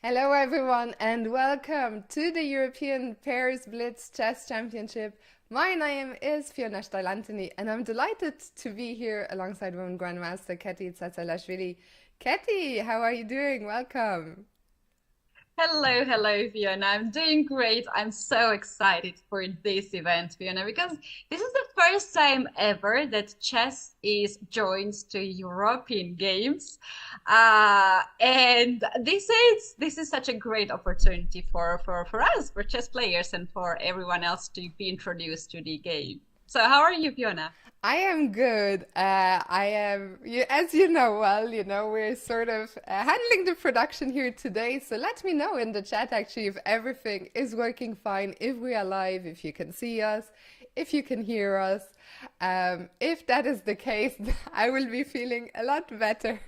Hello, everyone, and welcome to the European Pairs Blitz Chess Championship. My name is Fiona Stoilantini, and I'm delighted to be here alongside women Grandmaster Keti Tsatsalashvili. Keti, how are you doing? Welcome. Hello, Fiona. I'm doing great. I'm so excited for this event, Fiona, because this is the first time ever that chess is joined to European Games, and this is such a great opportunity for us, for chess players, and for everyone else to be introduced to the game. So, how are you, Fiona? I am good. I am, as you know well, we're sort of handling the production here today. So let me know in the chat actually if everything is working fine, if we are live, if you can see us, if you can hear us. If that is the case, I will be feeling a lot better.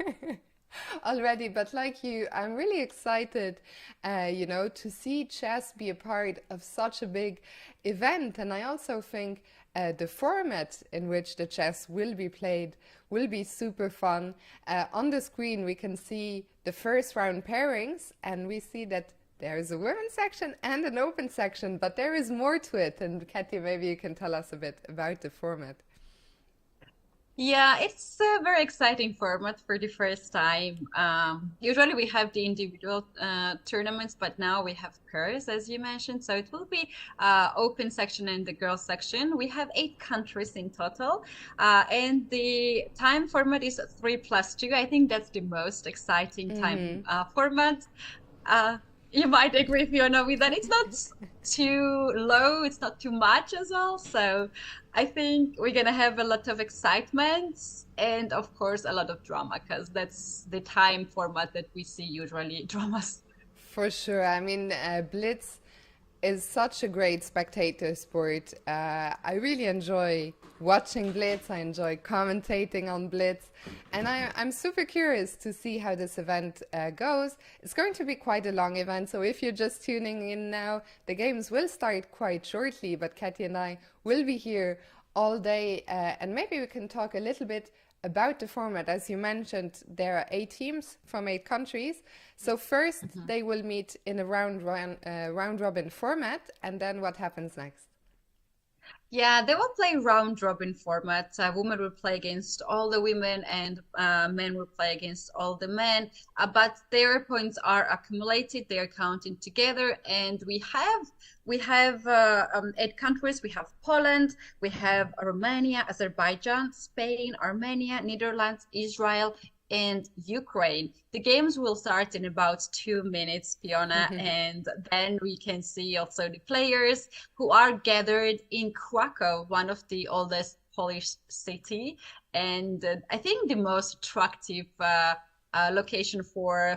Already, but like you, I'm really excited, to see chess be a part of such a big event. And I also think the format in which the chess will be played will be super fun. On the screen, we can see the first round pairings, and we see that there is a women's section and an open section, but there is more to it. And Katya, maybe you can tell us a bit about the format. Yeah, it's a very exciting format for the first time. Usually we have the individual tournaments, but now we have pairs, as you mentioned. So it will be open section and the girls section. We have 8 countries in total, and the time format is 3+2. I think that's the most exciting time format. Uh, you might agree, Fiona, with that. It's not too low, it's not too much as well. So I think we're gonna have a lot of excitement and, of course, a lot of drama because that's the time format that we see usually dramas. For sure. I mean, Blitz is such a great spectator sport. I really enjoy watching Blitz. I enjoy commentating on Blitz. And I'm super curious to see how this event goes. It's going to be quite a long event. So if you're just tuning in now, the games will start quite shortly. But Katie and I will be here all day. And maybe we can talk a little bit about the format. As you mentioned, there are 8 teams from 8 countries. So first they will meet in a round robin format, and then what happens next? Yeah, they will play round robin format. Women will play against all the women, and men will play against all the men. But their points are accumulated; they are counting together. And we have 8 countries. We have Poland, we have Romania, Azerbaijan, Spain, Armenia, Netherlands, Israel, and Ukraine. The games will start in about 2 minutes, Fiona, and then we can see also the players who are gathered in Krakow, one of the oldest Polish city, and I think the most attractive location for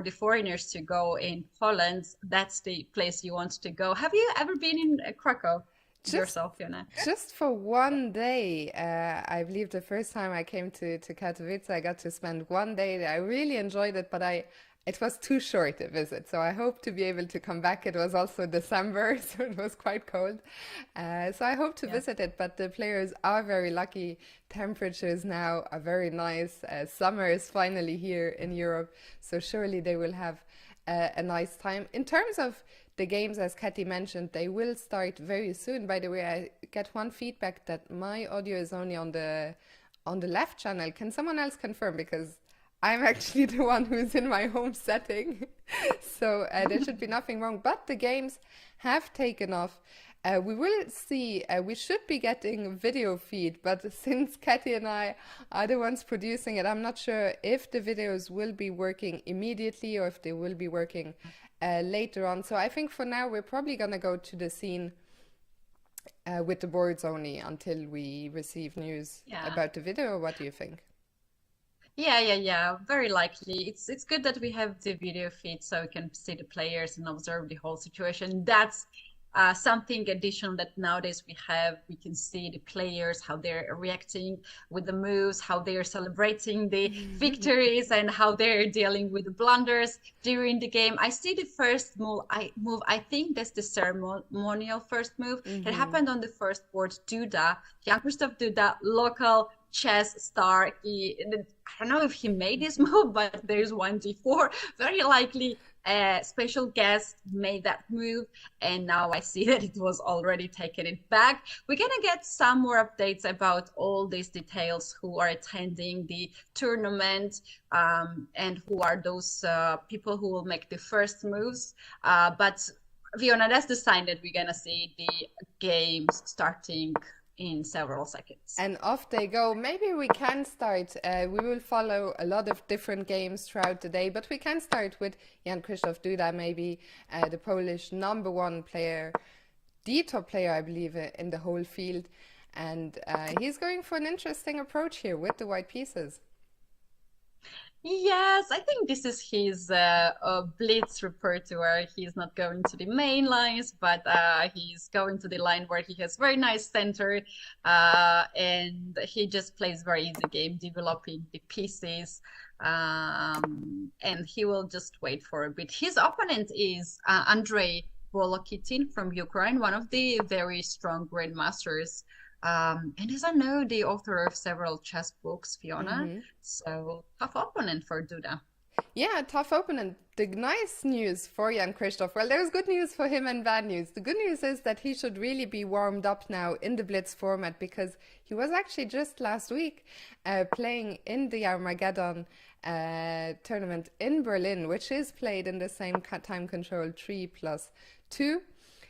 the foreigners to go in Poland. That's the place you want to go. Have you ever been in Krakow Just yourself, Fiona? just for one day, I believe the first time I came to Katowice, I got to spend one day there. I really enjoyed it, but it was too short a visit. So I hope to be able to come back. It was also December, so it was quite cold. So I hope to Yeah. visit it, but the players are very lucky. Temperatures now are very nice. Summer is finally here in Europe, so surely they will have a nice time. In terms of the games, as Katy mentioned, they will start very soon. By the way, I get one feedback that my audio is only on the left channel. Can someone else confirm? Because I'm actually the one who's in my home setting. So there should be nothing wrong. But the games have taken off. We will see, we should be getting video feed, but since Katy and I are the ones producing it, I'm not sure if the videos will be working immediately or if they will be working later on. So I think for now we're probably gonna go to the scene with the boards only until we receive news Yeah. about the video. What do you think? Yeah. Very likely. It's good that we have the video feed so we can see the players and observe the whole situation. That's something additional that nowadays we have. We can see the players, how they're reacting with the moves, how they're celebrating the victories, and how they're dealing with the blunders during the game. I see the first move. I think that's the ceremonial first move. It Mm-hmm. happened on the first board. Duda, Jan Christoph Duda, local chess star. I don't know if he made this move, but there's one d4. Very likely a special guest made that move, and now I see that it was already taken it back. We're gonna get some more updates about all these details, who are attending the tournament, and who are those people who will make the first moves. But Fiona, that's the sign that we're gonna see the games starting in several seconds. And off they go. Maybe we can start. We will follow a lot of different games throughout the day, but we can start with Jan Krzysztof Duda, maybe the Polish #1 player, the top player, I believe, in the whole field. And he's going for an interesting approach here with the white pieces. Yes, I think this is his Blitz repertoire. He's not going to the main lines, but he's going to the line where he has very nice center, and he just plays very easy game, developing the pieces, and he will just wait for a bit. His opponent is Andrei Volokitin from Ukraine, one of the very strong grandmasters. And as I know, the author of several chess books, Fiona. So tough opponent for Duda. Yeah, tough opponent. The nice news for Jan Krzysztof, well, there's good news for him and bad news. The good news is that he should really be warmed up now in the Blitz format, because he was actually just last week playing in the Armageddon tournament in Berlin, which is played in the same time control 3+2.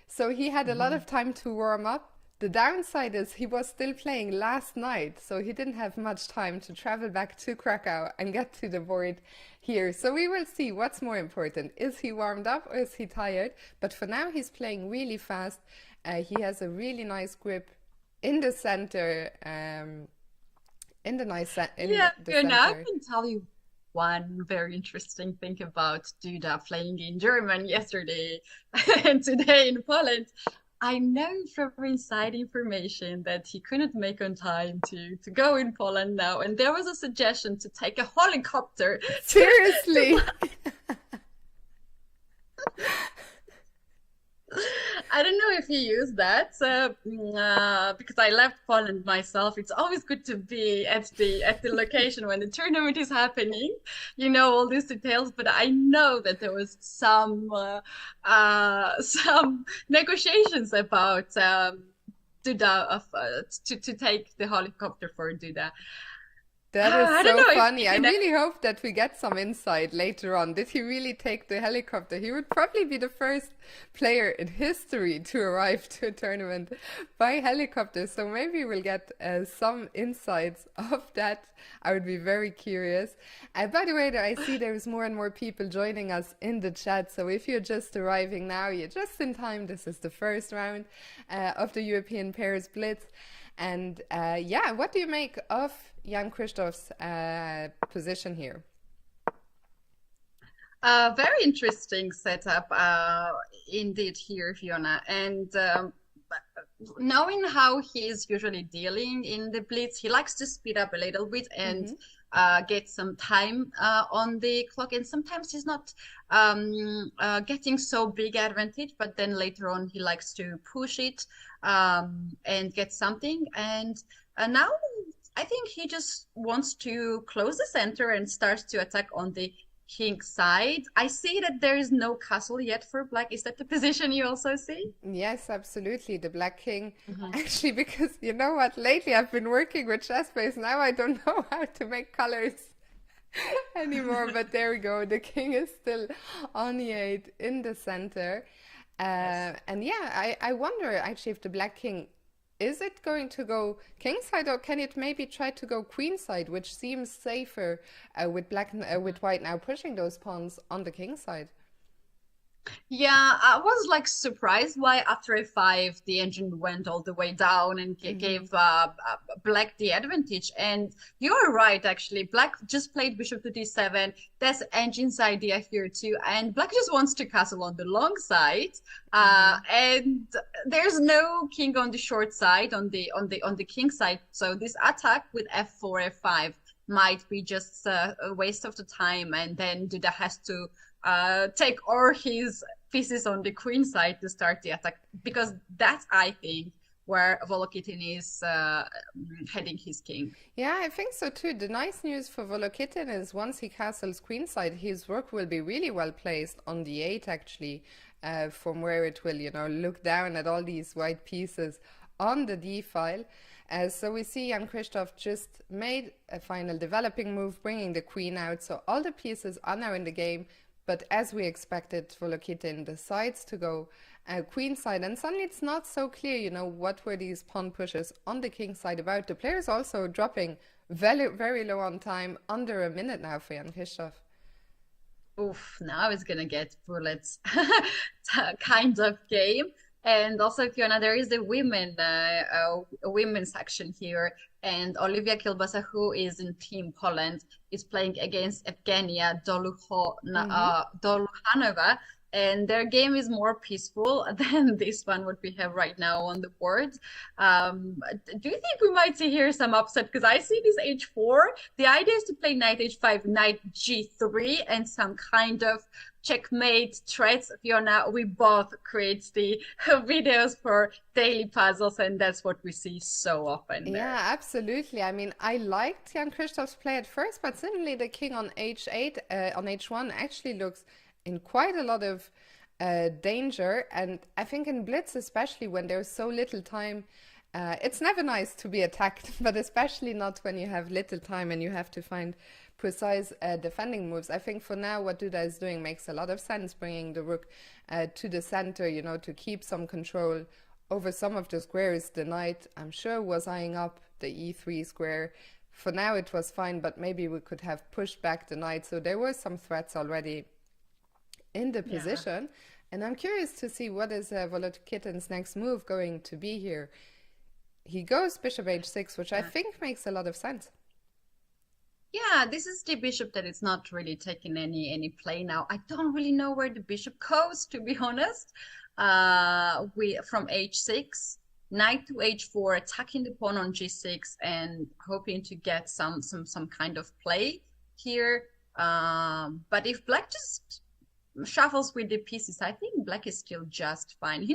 So he had a lot of time to warm up. The downside is he was still playing last night, so he didn't have much time to travel back to Krakow and get to the board here. So we will see what's more important. Is he warmed up or is he tired? But for now, he's playing really fast. He has a really nice grip in the center. Yeah, now I can tell you one very interesting thing about Duda playing in German yesterday and today in Poland. I know from inside information that he couldn't make on time to go in Poland now, and there was a suggestion to take a helicopter. Seriously? I don't know if he used that because I left Poland myself. It's always good to be at the location when the tournament is happening. You know all these details, but I know that there was some negotiations about Duda to take the helicopter for Duda. That is so funny. I really hope that we get some insight later on. Did he really take the helicopter? He would probably be the first player in history to arrive to a tournament by helicopter. So maybe we'll get some insights of that. I would be very curious. By the way, I see there's more and more people joining us in the chat. So if you're just arriving now, you're just in time. This is the first round of the European Pairs Blitz. And yeah, what do you make of Jan Krzysztof's position here? Very interesting setup indeed here, Fiona. And knowing how he's usually dealing in the Blitz, he likes to speed up a little bit and get some time on the clock. And sometimes he's not getting so big advantage, but then later on he likes to push it and get something. And now I think he just wants to close the center and starts to attack on the king side. I see that there is no castle yet for black. Is that the position you also see? Yes, absolutely. The black king. Actually, because you know what? Lately I've been working with chess-base. Now I don't know how to make colors anymore. But there we go. The king is still on e8 in the center. Yes. And yeah, I wonder actually if the black king, is it going to go kingside, or can it maybe try to go queenside, which seems safer with with white now pushing those pawns on the king side? Yeah, I was like surprised why after a5 the engine went all the way down and gave black the advantage. And you're right, actually. Black just played bishop to d7. That's engine's idea here too. And black just wants to castle on the long side. And there's no king on the short side, on the king side. So this attack with f4, f5 might be just a waste of the time, and then Duda has to take all his pieces on the queen side to start the attack, because that, I think, where Volokitin is heading his king. Yeah, I think so too. The nice news for Volokitin is once he castles queenside, his rook will be really well placed on the 8 actually, from where it will, look down at all these white pieces on the d file. So we see Jan Christoph just made a final developing move, bringing the queen out. So all the pieces are now in the game, but as we expected, Volokitin decides to go queen side, and suddenly it's not so clear, what were these pawn pushes on the king side about. The players also dropping very, very low on time, under a minute now for Jan Christoph. Oof, now it's gonna get bullets kind of game. And also, Fiona, there is a women section here, and Olivia Kilbasa, who is in Team Poland, is playing against Evgenia Doluhanova, and their game is more peaceful than this one what we have right now on the board. Do you think we might see here some upset? Because I see this h4. The idea is to play knight h5, knight g3, and some kind of checkmate threats. Fiona, we both create the videos for daily puzzles, and that's what we see so often there. Yeah, absolutely. I mean, I liked Jan Christoph's play at first, but suddenly the king on h8, on h1 actually looks in quite a lot of danger. And I think in Blitz, especially when there's so little time, it's never nice to be attacked, but especially not when you have little time and you have to find precise defending moves. I think for now what Duda is doing makes a lot of sense, bringing the rook to the center, to keep some control over some of the squares. The knight, I'm sure, was eyeing up the e3 square. For now it was fine, but maybe we could have pushed back the knight. So there were some threats already in the position. Yeah. And I'm curious to see what is Volokitin's next move going to be here. He goes bishop h6, which I think makes a lot of sense. Yeah, this is the bishop that is not really taking any play now. I don't really know where the bishop goes, to be honest. We from h6, knight to h4, attacking the pawn on g6, and hoping to get some kind of play here. But if black just shuffles with the pieces, I think black is still just fine.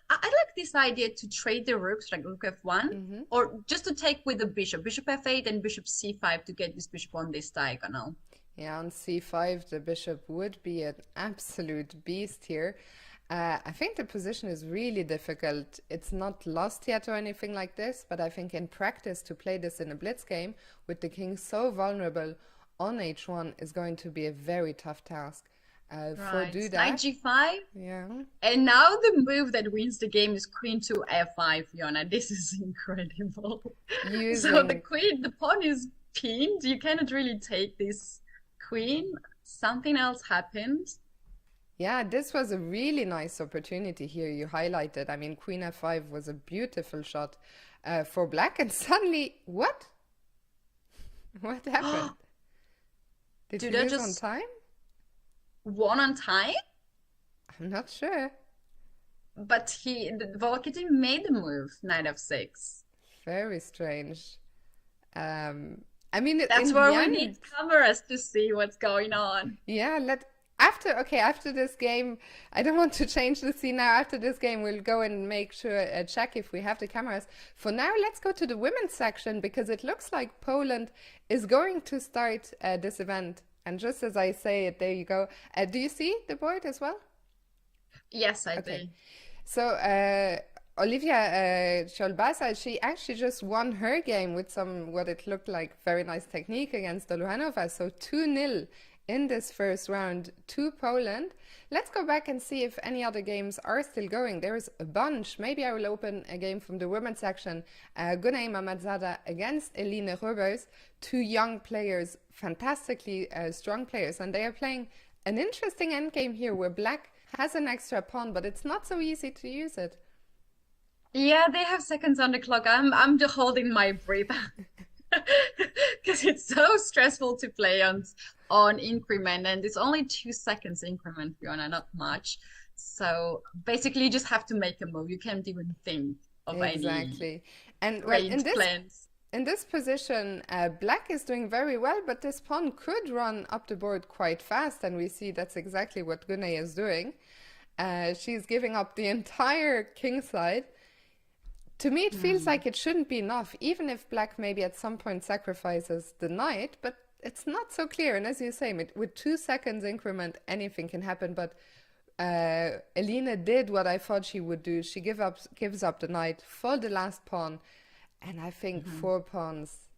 I like this idea to trade the rooks, like rook f1, or just to take with the bishop f8 and bishop c5 to get this bishop on this diagonal. Yeah, on c5 the bishop would be an absolute beast here. I think the position is really difficult. It's not lost yet or anything like this, but I think in practice to play this in a blitz game with the king so vulnerable on h1 is going to be a very tough task. For Duda. Knight g5. Yeah. And now the move that wins the game is queen to f5, Fiona. This is incredible. So the pawn is pinned. You cannot really take this queen. Something else happened. Yeah, this was a really nice opportunity here you highlighted. I mean, queen f5 was a beautiful shot for black, and suddenly, what? What happened? Did you lose on time? Won on time? I'm not sure. But Volokitin made the move, knight f6. Very strange. I mean, that's where we need cameras to see what's going on. Yeah, after this game, I don't want to change the scene now. After this game, we'll go and make sure, check if we have the cameras. For now, let's go to the women's section, because it looks like Poland is going to start this event. And just as I say it, there you go. Do you see the board as well? Yes, I do. So Olivia Cholbasa, she actually just won her game with what it looked like very nice technique against Doluhanova. So 2-0 in this first round to Poland. Let's go back and see if any other games are still going. There is a bunch. Maybe I will open a game from the women's section. Gunay Mamadzada against Eline Röbers. Two young players, fantastically strong players. And they are playing an interesting endgame here where black has an extra pawn, but it's not so easy to use it. Yeah, they have seconds on the clock. I'm just holding my breath. Because it's so stressful to play on increment, and it's only 2 seconds increment, Fiona, not much. So basically you just have to make a move. You can't even think of any and plans. In this position, black is doing very well, but this pawn could run up the board quite fast, and we see that's exactly what Gunay is doing. She's giving up the entire king side to me, it feels Hmm. like it shouldn't be enough, even if Black maybe at some point sacrifices the knight, but it's not so clear. And as you say, with 2 seconds increment, anything can happen. But Elena did what I thought she would do. She gives up the knight for the last pawn, and I think Mhm. 4 pawns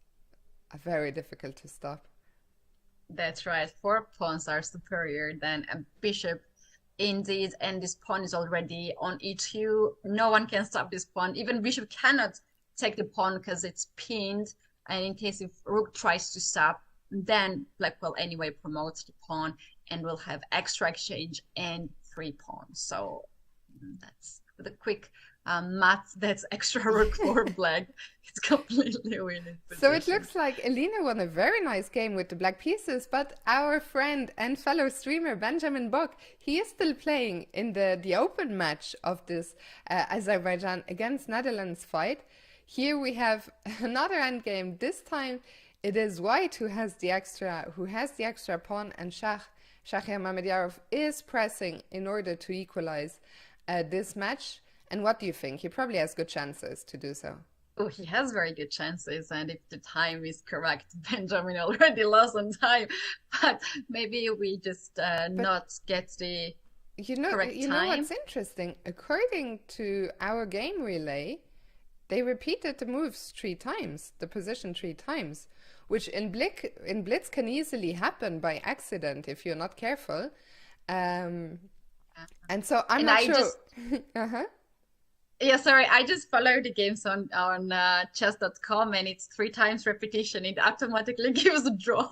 are very difficult to stop. That's right. Four pawns are superior than a bishop. Indeed, and this pawn is already on e2. No one can stop this pawn. Even bishop cannot take the pawn because it's pinned. And in case if rook tries to stop, then black will anyway promote the pawn and will have extra exchange and three pawns. So that's the quick math. That's extra rook for black. It's completely winning So it position. looks like Elena won a very nice game with the black pieces, but our friend and fellow streamer Benjamin Bok, he is still playing in the open match of this Azerbaijan against Netherlands fight. Here we have another endgame. This time it is White who has the extra pawn, and Shahriar Mamedyarov is pressing in order to equalize this match. And what do you think? He probably has good chances to do so. Oh, he has very good chances, and if the time is correct, Benjamin already lost on time. But maybe we just But not get the you know, correct you know time. what's interesting? According to our game relay, they repeated the moves 3 times, the position 3 times, which in Blitz can easily happen by accident if you're not careful. Um, and so I'm And not I sure. just, Uh-huh. yeah, sorry, I just follow the games on chess.com, and it's three times repetition. It automatically gives a draw,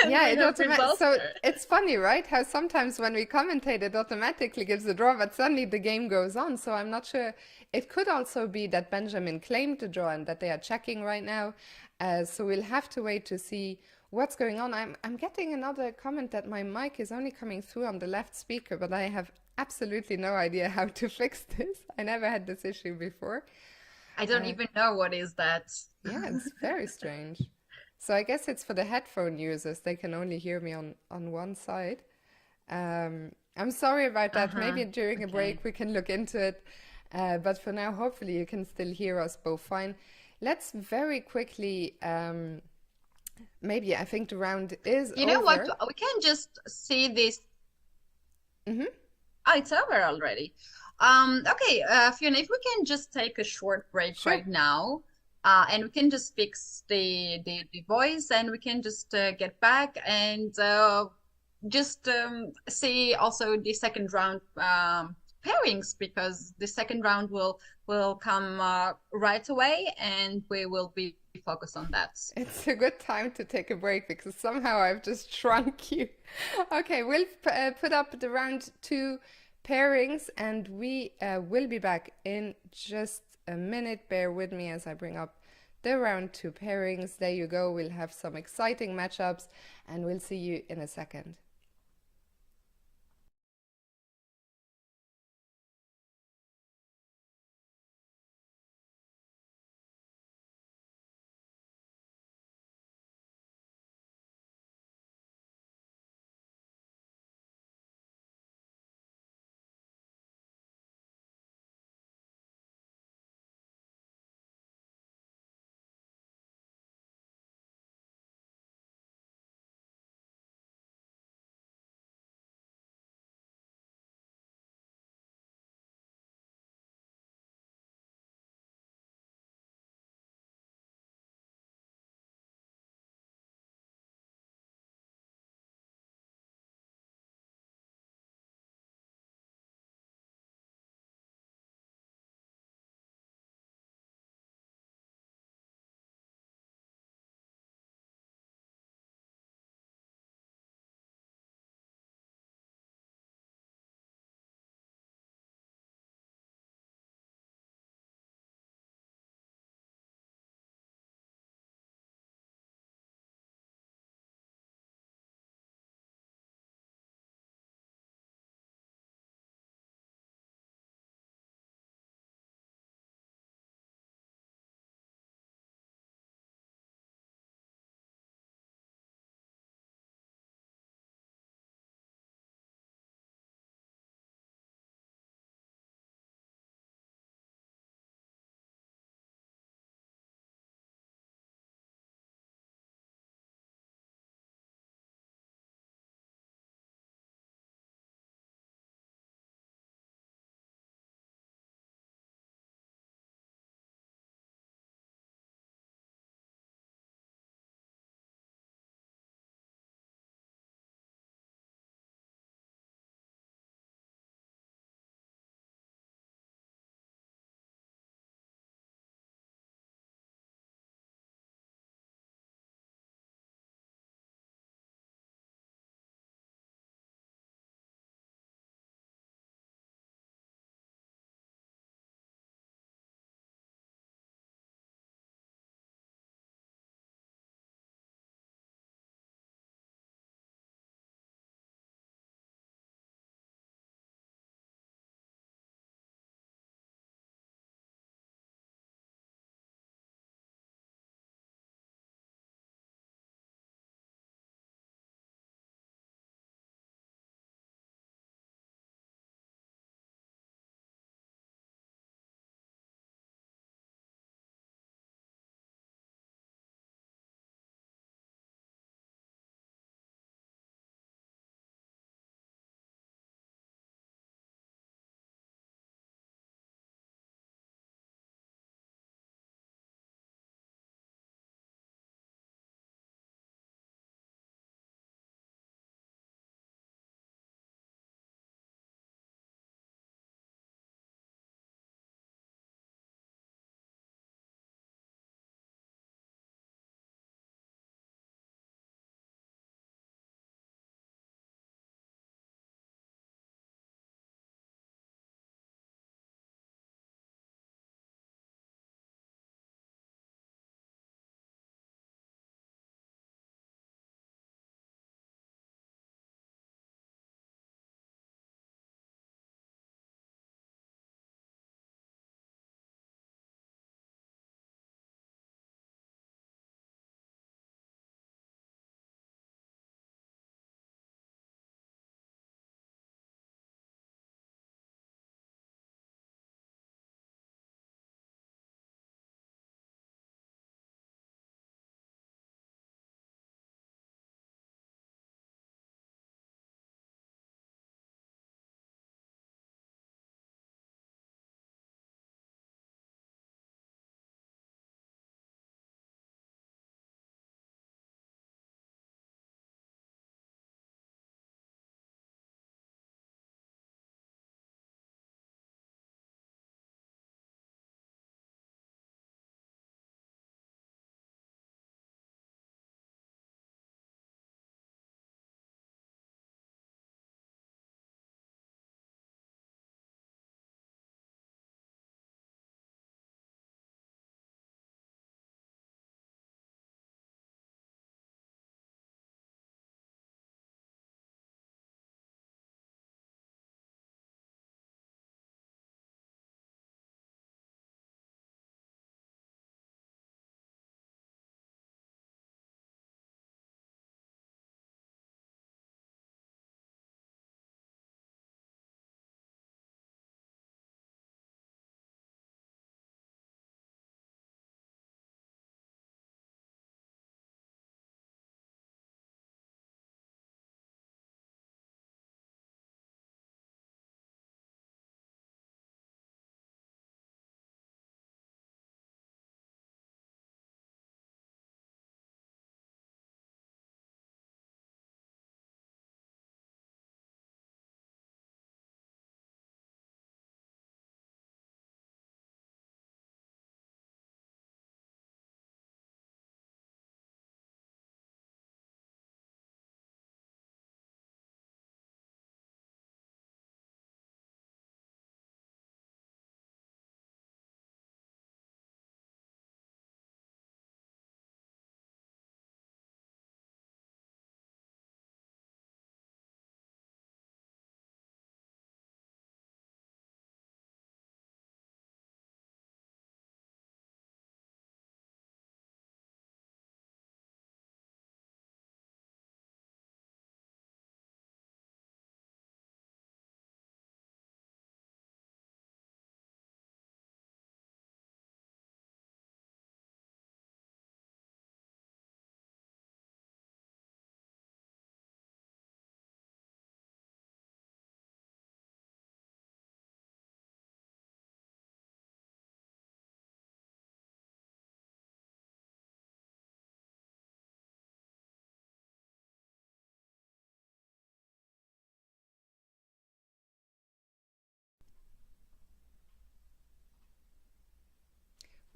and Yeah, we it have automatic. results So there. it's funny, right? How sometimes when we commentate, it automatically gives a draw, but suddenly the game goes on. So I'm not sure. It could also be that Benjamin claimed the draw and that they are checking right now. So we'll have to wait to see what's going on. I'm getting another comment that my mic is only coming through on the left speaker, but I have absolutely no idea how to fix this. I never had this issue before. I don't Uh, even know what is that. yeah, it's very strange. So I guess it's for the headphone users. They can only hear me on one side. I'm sorry about that. Uh-huh. Maybe during a Okay. break we can look into it. But for now, hopefully you can still hear us both fine. Let's very quickly, maybe I think the round is You know what? over. We can just see this. Hmm. Oh, it's over already. Okay, Fiona, if we can just take a short break Sure. right now, and we can just fix the voice, and we can just get back and just see also the second round pairings, because the second round will come right away, and we will be focused on that. It's a good time to take a break because somehow I've just shrunk you. Okay, we'll put up the round two pairings and we will be back in just a minute. Bear with me as I bring up the round two pairings. There you go. We'll have some exciting matchups and we'll see you in a second.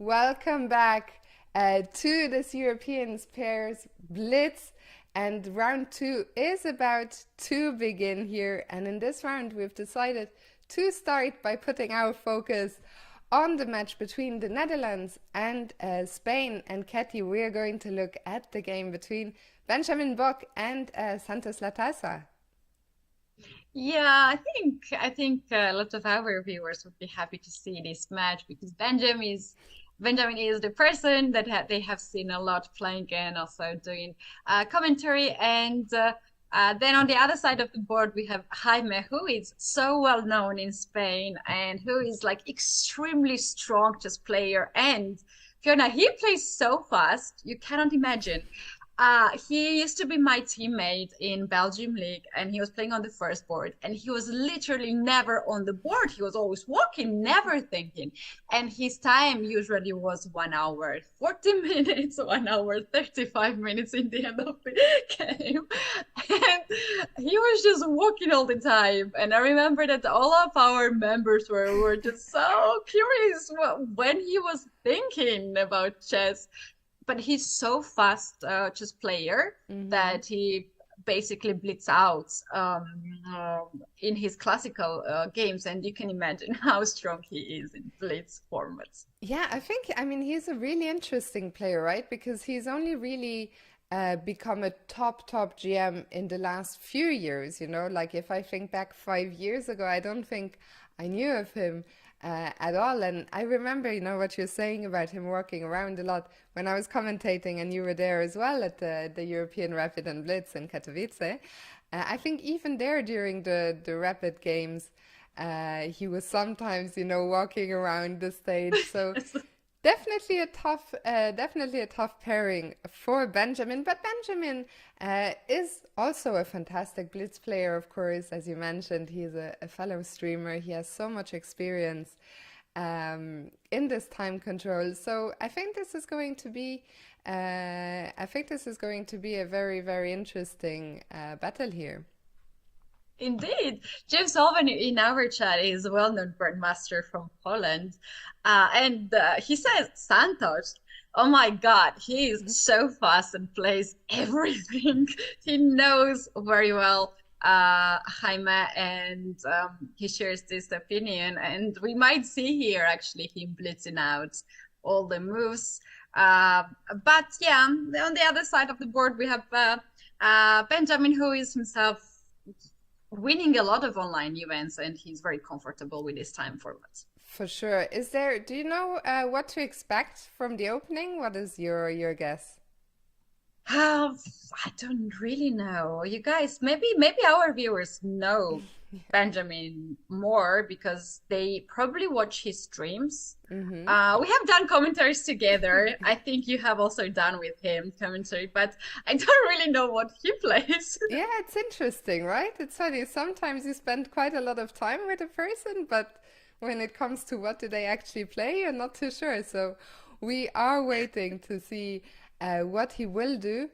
Welcome back to this Europeans pairs Blitz. And round two is about to begin here. And in this round, we've decided to start by putting our focus on the match between the Netherlands and Spain. And Katie, we're going to look at the game between Benjamin Bock and Santos Latasa. Yeah, I think a lot of our viewers would be happy to see this match because Benjamin is the person that they have seen a lot playing and also doing commentary. And then on the other side of the board, we have Jaime, who is so well known in Spain and who is like extremely strong chess player. And Fiona, he plays so fast, you cannot imagine. He used to be my teammate in Belgium League, and he was playing on the first board, and he was literally never on the board. He was always walking, never thinking. And his time usually was 1 hour, 40 minutes, 1 hour, 35 minutes in the end of the game. And he was just walking all the time. And I remember that all of our members were just so curious when he was thinking about chess. But he's so fast chess player that he basically blitz out in his classical games, and you can imagine how strong he is in blitz formats. Yeah, I mean, he's a really interesting player, right? Because he's only really become a top GM in the last few years, you know? Like if I think back 5 years ago, I don't think I knew of him at all. And I remember, you know, what you're saying about him walking around a lot when I was commentating and you were there as well at the European Rapid and Blitz in Katowice. I think even there during the Rapid games, he was sometimes, you know, walking around the stage. So definitely a tough pairing for Benjamin. But Benjamin is also a fantastic blitz player, of course. As you mentioned, he's a fellow streamer. He has so much experience in this time control. So I think this is going to be a very interesting battle here. Indeed, James Alban in our chat is a well-known grandmaster from Poland, and he says Santos. Oh my God, he is so fast and plays everything. He knows very well Jaime, and he shares this opinion. And we might see here actually him blitzing out all the moves. But yeah, on the other side of the board, we have Benjamin, who is himself winning a lot of online events, and he's very comfortable with his time format. For sure. Do you know what to expect from the opening? What is your guess? I don't really know. You guys, maybe our viewers know Benjamin more because they probably watch his streams. We have done commentaries together. I think you have also done with him commentary, but I don't really know what he plays. Yeah, it's interesting, right? It's funny. Sometimes you spend quite a lot of time with a person, but when it comes to what do they actually play, you're not too sure. So we are waiting to see what he will do.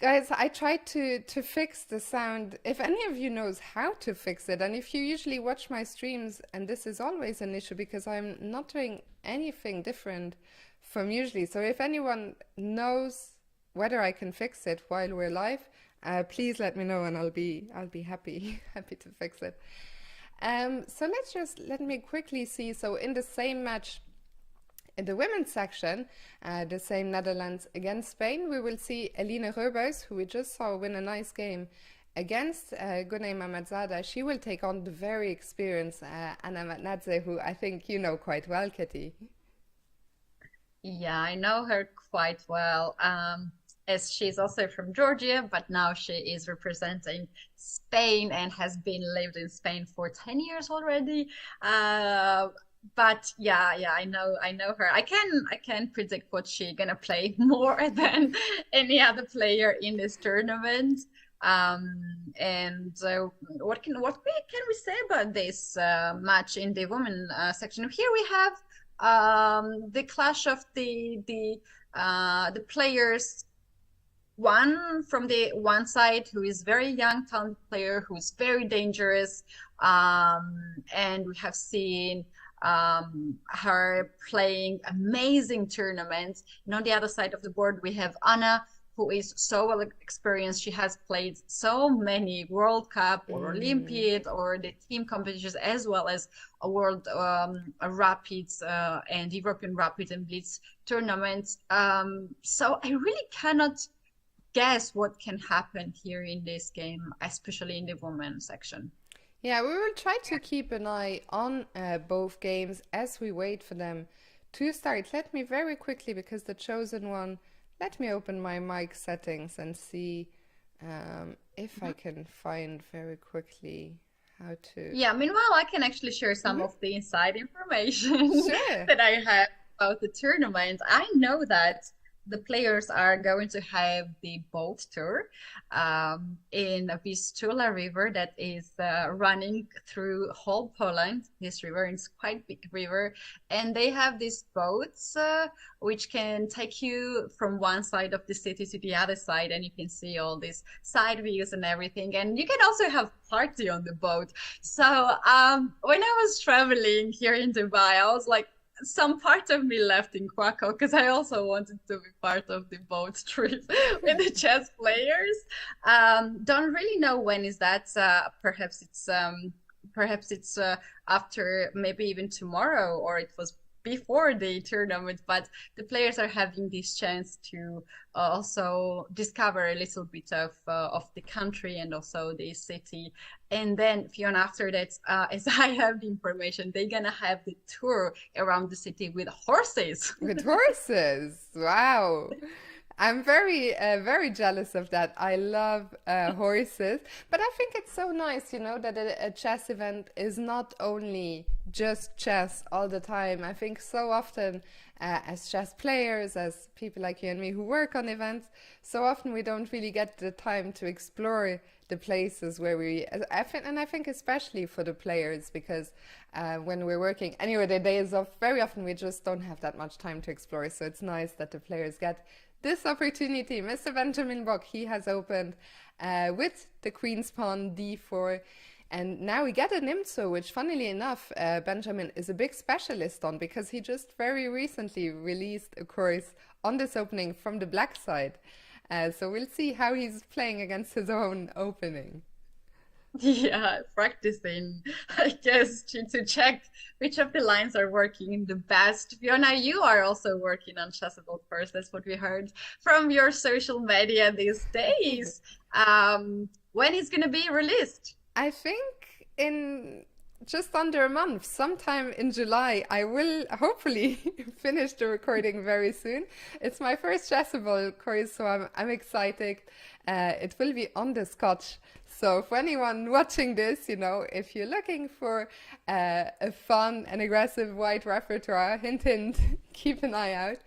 Guys, I tried to fix the sound. If any of you knows how to fix it, and if you usually watch my streams, and this is always an issue because I'm not doing anything different from usually. So if anyone knows whether I can fix it while we're live, please let me know and I'll be happy to fix it. So let me quickly see. So in the same match, in the women's section, the same Netherlands against Spain, we will see Eline Reubers, who we just saw win a nice game against Gunay Mamadzada. She will take on the very experienced Anna Matnadze, who I think you know quite well, Kitty. Yeah, I know her quite well, as she's also from Georgia, but now she is representing Spain and has been lived in Spain for 10 years already. But yeah, I know her. I can predict what she's gonna play more than any other player in this tournament. And what can we say about this match in the women section? Here we have the clash of the players. One from the one side who is very young, talented player who is very dangerous, and we have seen her playing amazing tournaments. And on the other side of the board, we have Anna, who is so well experienced. She has played so many World Cup or Mm. Olympiad or the team competitions, as well as a World Rapids and European Rapids and Blitz tournaments. So I really cannot guess what can happen here in this game, especially in the women's section. Yeah, we will try to keep an eye on both games as we wait for them to start. Let me very quickly, because the chosen one, let me open my mic settings and see if I Mhm. can find very quickly how to. Yeah, meanwhile, I can actually share some Mhm. of the inside information Sure. that I have about the tournament. I know that the players are going to have the boat tour in a Vistula River that is running through whole Poland. This river is quite big river, and they have these boats which can take you from one side of the city to the other side, and you can see all these side views and everything. And you can also have party on the boat. So when I was traveling here in Dubai, I was like, some part of me left in Krakow because I also wanted to be part of the boat trip with the chess players. Don't really know when is that. Perhaps it's after maybe even tomorrow, or it was before the tournament. But the players are having this chance to also discover a little bit of the country and also the city. And then, Fiona, after that, as I have the information, they're gonna have the tour around the city with horses. With horses. Wow. I'm very jealous of that. I love horses, but I think it's so nice, that a chess event is not only just chess all the time. I think so often, as chess players, as people like you and me who work on events, so often we don't really get the time to explore the places where I think especially for the players, because when we're working anyway, the days off, very often we just don't have that much time to explore. So it's nice that the players get this opportunity. Mr. Benjamin Bock, he has opened with the Queen's Pawn d4. And now we get an IMSO, which funnily enough, Benjamin is a big specialist on, because he just very recently released a course on this opening from the black side. So we'll see how he's playing against his own opening. Yeah, practicing, I guess, to check which of the lines are working the best. Fiona, you are also working on Chessable course. That's what we heard from your social media these days. When is going to be released? I think in just under a month, sometime in July, I will hopefully finish the recording very soon. It's my first Chessable course, so I'm excited. It will be on the Scotch. So for anyone watching this, if you're looking for a fun and aggressive white repertoire, hint, hint, keep an eye out.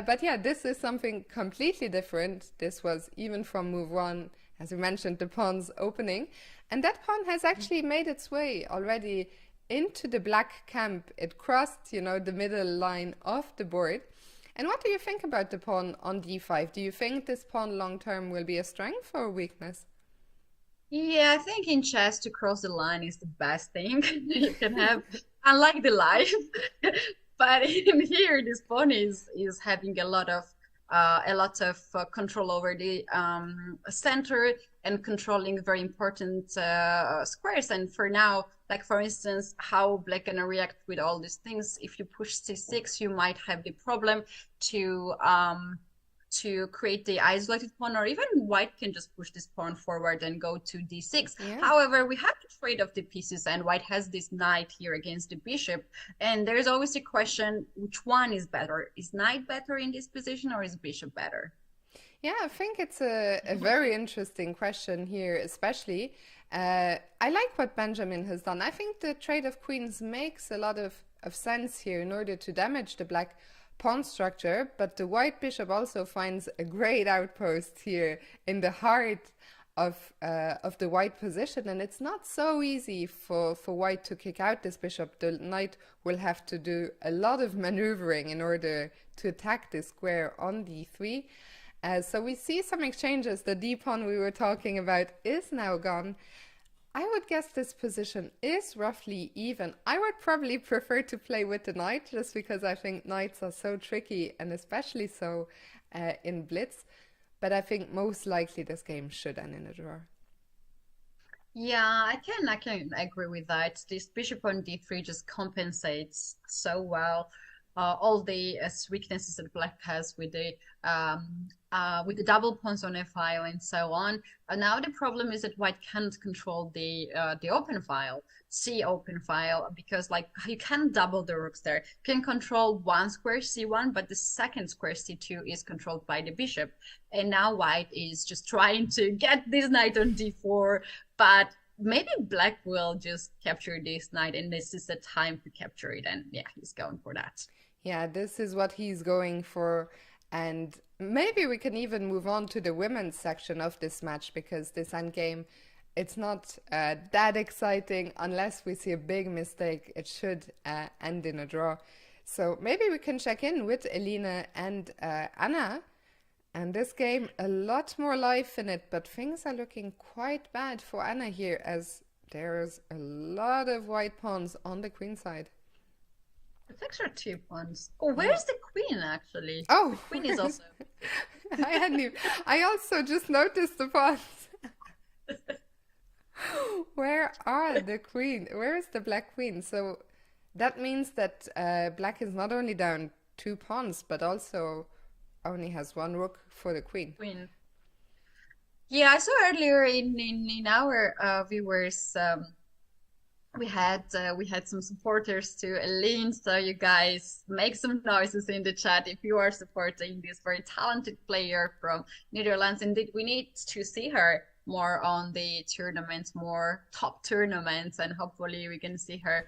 But yeah, this is something completely different. This was even from move one, as we mentioned, the pawn's opening. And that pawn has actually made its way already into the black camp. It crossed, the middle line of the board. And what do you think about the pawn on d5? Do you think this pawn long term will be a strength or a weakness? Yeah, I think in chess to cross the line is the best thing you can have, unlike the life. But in here, this pawn is having a lot of control over the center and controlling very important squares. And for now, like for instance, how black gonna react with all these things? If you push c6, you might have the problem to create the isolated pawn, or even white can just push this pawn forward and go to d6. Yeah. However, we have to trade off the pieces, and white has this knight here against the bishop. And there's always a question, which one is better? Is knight better in this position, or is bishop better? Yeah, I think it's a very interesting question here, especially. I like what Benjamin has done. I think the trade of queens makes a lot of sense here in order to damage the black pawn structure, but the white bishop also finds a great outpost here in the heart of the white position, and it's not so easy for white to kick out this bishop. The knight will have to do a lot of maneuvering in order to attack this square on d3. So we see some exchanges. The d pawn we were talking about is now gone. I would guess this position is roughly even. I would probably prefer to play with the knight just because I think knights are so tricky and especially so in Blitz. But I think most likely this game should end in a draw. Yeah, I can agree with that. This bishop on d3 just compensates so well all the weaknesses that black has with the double pawns on f-file and so on. Now the problem is that white can't control the open file, c open file, because like you can't double the rooks there. You can control one square c1, but the second square c2 is controlled by the bishop. And now white is just trying to get this knight on d4, but maybe black will just capture this knight, and this is the time to capture it. And yeah, he's going for that. Yeah, this is what he's going for. And maybe we can even move on to the women's section of this match because this endgame, it's not that exciting unless we see a big mistake. It should end in a draw. So maybe we can check in with Elina and Anna. And this game, a lot more life in it, but things are looking quite bad for Anna here as there's a lot of white pawns on the queen side. It's extra 2 pawns. Oh, Yeah. where's the queen actually? The Oh, queen is also. I hadn't even, I also just noticed the pawns. Where are the queen? Where is the black queen? So that means that black is not only down 2 pawns, but also only has one rook for the queen. Queen. Yeah, I saw earlier in our viewers we had some supporters to Aline, so you guys make some noises in the chat if you are supporting this very talented player from Netherlands. Indeed, we need to see her more on the tournaments, more top tournaments, and hopefully we can see her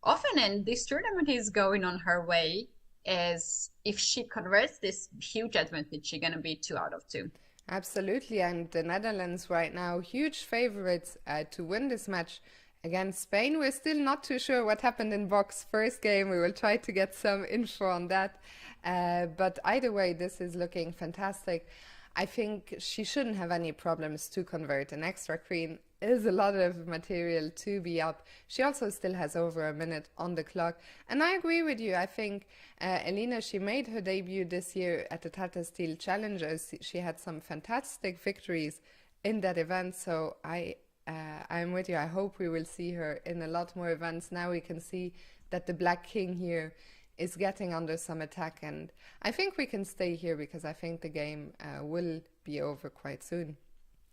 often. And this tournament is going on her way, as if she converts this huge advantage, she's gonna be 2 out of 2. Absolutely, and the Netherlands right now, huge favorites to win this match against Spain. We're still not too sure what happened in Box first game. We will try to get some info on that. But either way, this is looking fantastic. I think she shouldn't have any problems to convert. An extra queen is a lot of material to be up. She also still has over a minute on the clock. And I agree with you. I think Elina, she made her debut this year at the Tata Steel Challengers. She had some fantastic victories in that event. So I'm with you. I hope we will see her in a lot more events. Now we can see that the Black King here is getting under some attack. And I think we can stay here because I think the game will be over quite soon.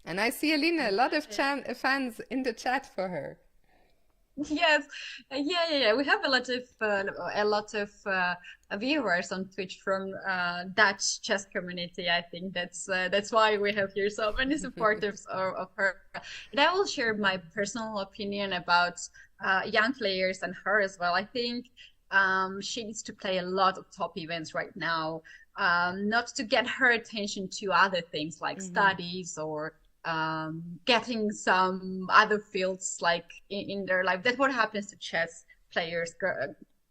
And I see Alina, a lot of fans in the chat for her. Yes, yeah. We have a lot of viewers on Twitch from Dutch chess community. I think that's why we have here so many supporters of her. And I will share my personal opinion about young players and her as well. I think she needs to play a lot of top events right now, not to get her attention to other things like studies or getting some other fields like in their life. That's what happens to chess players,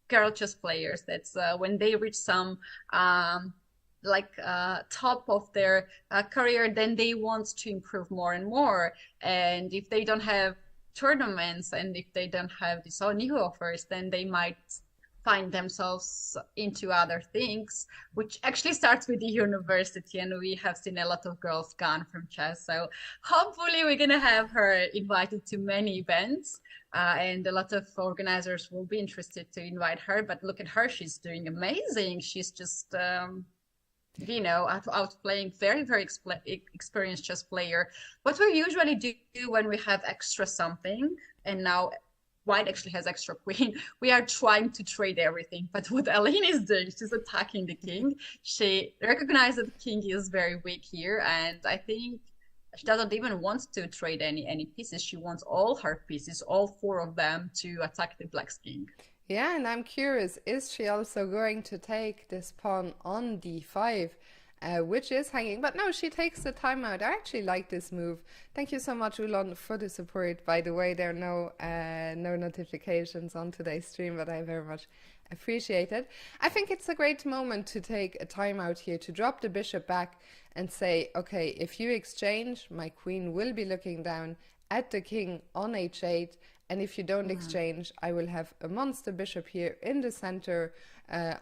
girl chess players. That's when they reach some top of their career, then they want to improve more and more. And if they don't have tournaments and if they don't have these new offers, then they might find themselves into other things, which actually starts with the university, and we have seen a lot of girls gone from chess. So hopefully we're gonna have her invited to many events, and a lot of organizers will be interested to invite her. But look at her, she's doing amazing. She's just outplaying very experienced chess player. What we usually do when we have extra something, and now white actually has extra queen, we are trying to trade everything. But what Aline is doing, she's attacking the king. She recognizes that the king is very weak here, and I think she doesn't even want to trade any pieces. She wants all her pieces, all 4 of them, to attack the black king. Yeah, and I'm curious, is she also going to take this pawn on d5? Which is hanging, but no, she takes the timeout. I actually like this move. Thank you so much, Ulan, for the support. By the way, there are no notifications on today's stream, but I very much appreciate it. I think it's a great moment to take a timeout here, to drop the bishop back and say, okay, if you exchange, my queen will be looking down at the king on h8, and if you don't Mm. exchange, I will have a monster bishop here in the center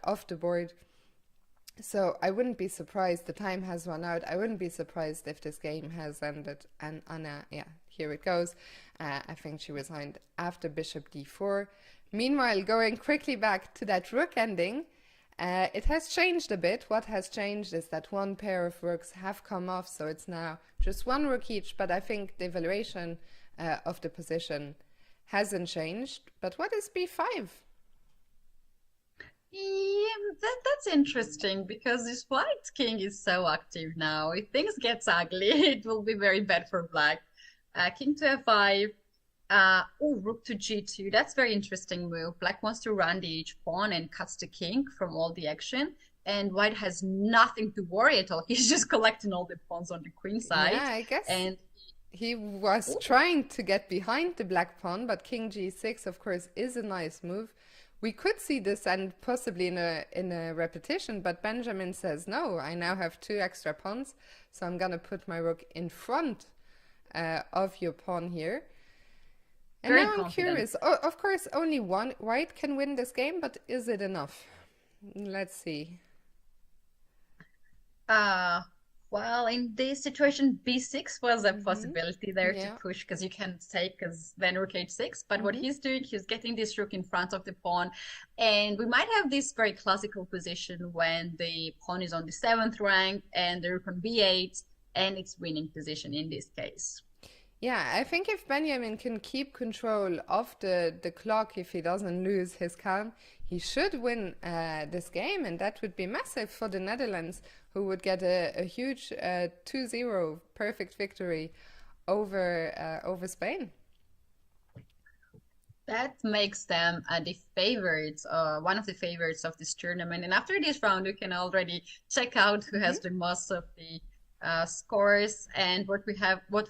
of the board. So I wouldn't be surprised. The time has run out. I wouldn't be surprised if this game has ended. And Anna, yeah, here it goes. I think she resigned after bishop d4. Meanwhile, going quickly back to that rook ending, it has changed a bit. What has changed is that one pair of rooks have come off, so it's now just one rook each. But I think the evaluation of the position hasn't changed. But what is b5? Yeah, that's interesting because this white king is so active now. If things gets ugly, it will be very bad for black. King to f5. Oh, rook to g2. That's very interesting move. Black wants to run the h pawn and cuts the king from all the action. And white has nothing to worry at all. He's just collecting all the pawns on the queen Yeah, side. I guess And he was oh, trying to get behind the black pawn, but king g6, of course, is a nice move. We could see this and possibly in a repetition, but Benjamin says no. I now have two extra pawns, so I'm gonna put my rook in front of your pawn here. And very now I'm confident. curious. Oh, of course, only one white can win this game, but is it enough? Let's see. Uh, well, in this situation, b6 was a Mm-hmm. possibility there to Yeah. push because you can take because then rook h6. But what Mm-hmm. he's doing, he's getting this rook in front of the pawn, and we might have this very classical position when the pawn is on the seventh rank and the rook on b8, and it's winning position in this case. Yeah, I think if Benjamin can keep control of the clock, if he doesn't lose his calm, he should win this game, and that would be massive for the Netherlands, who would get a huge 2-0 perfect victory over Spain. That makes them the favorites, one of the favorites of this tournament. And after this round, you can already check out who Hmm. has the most of the scores. And what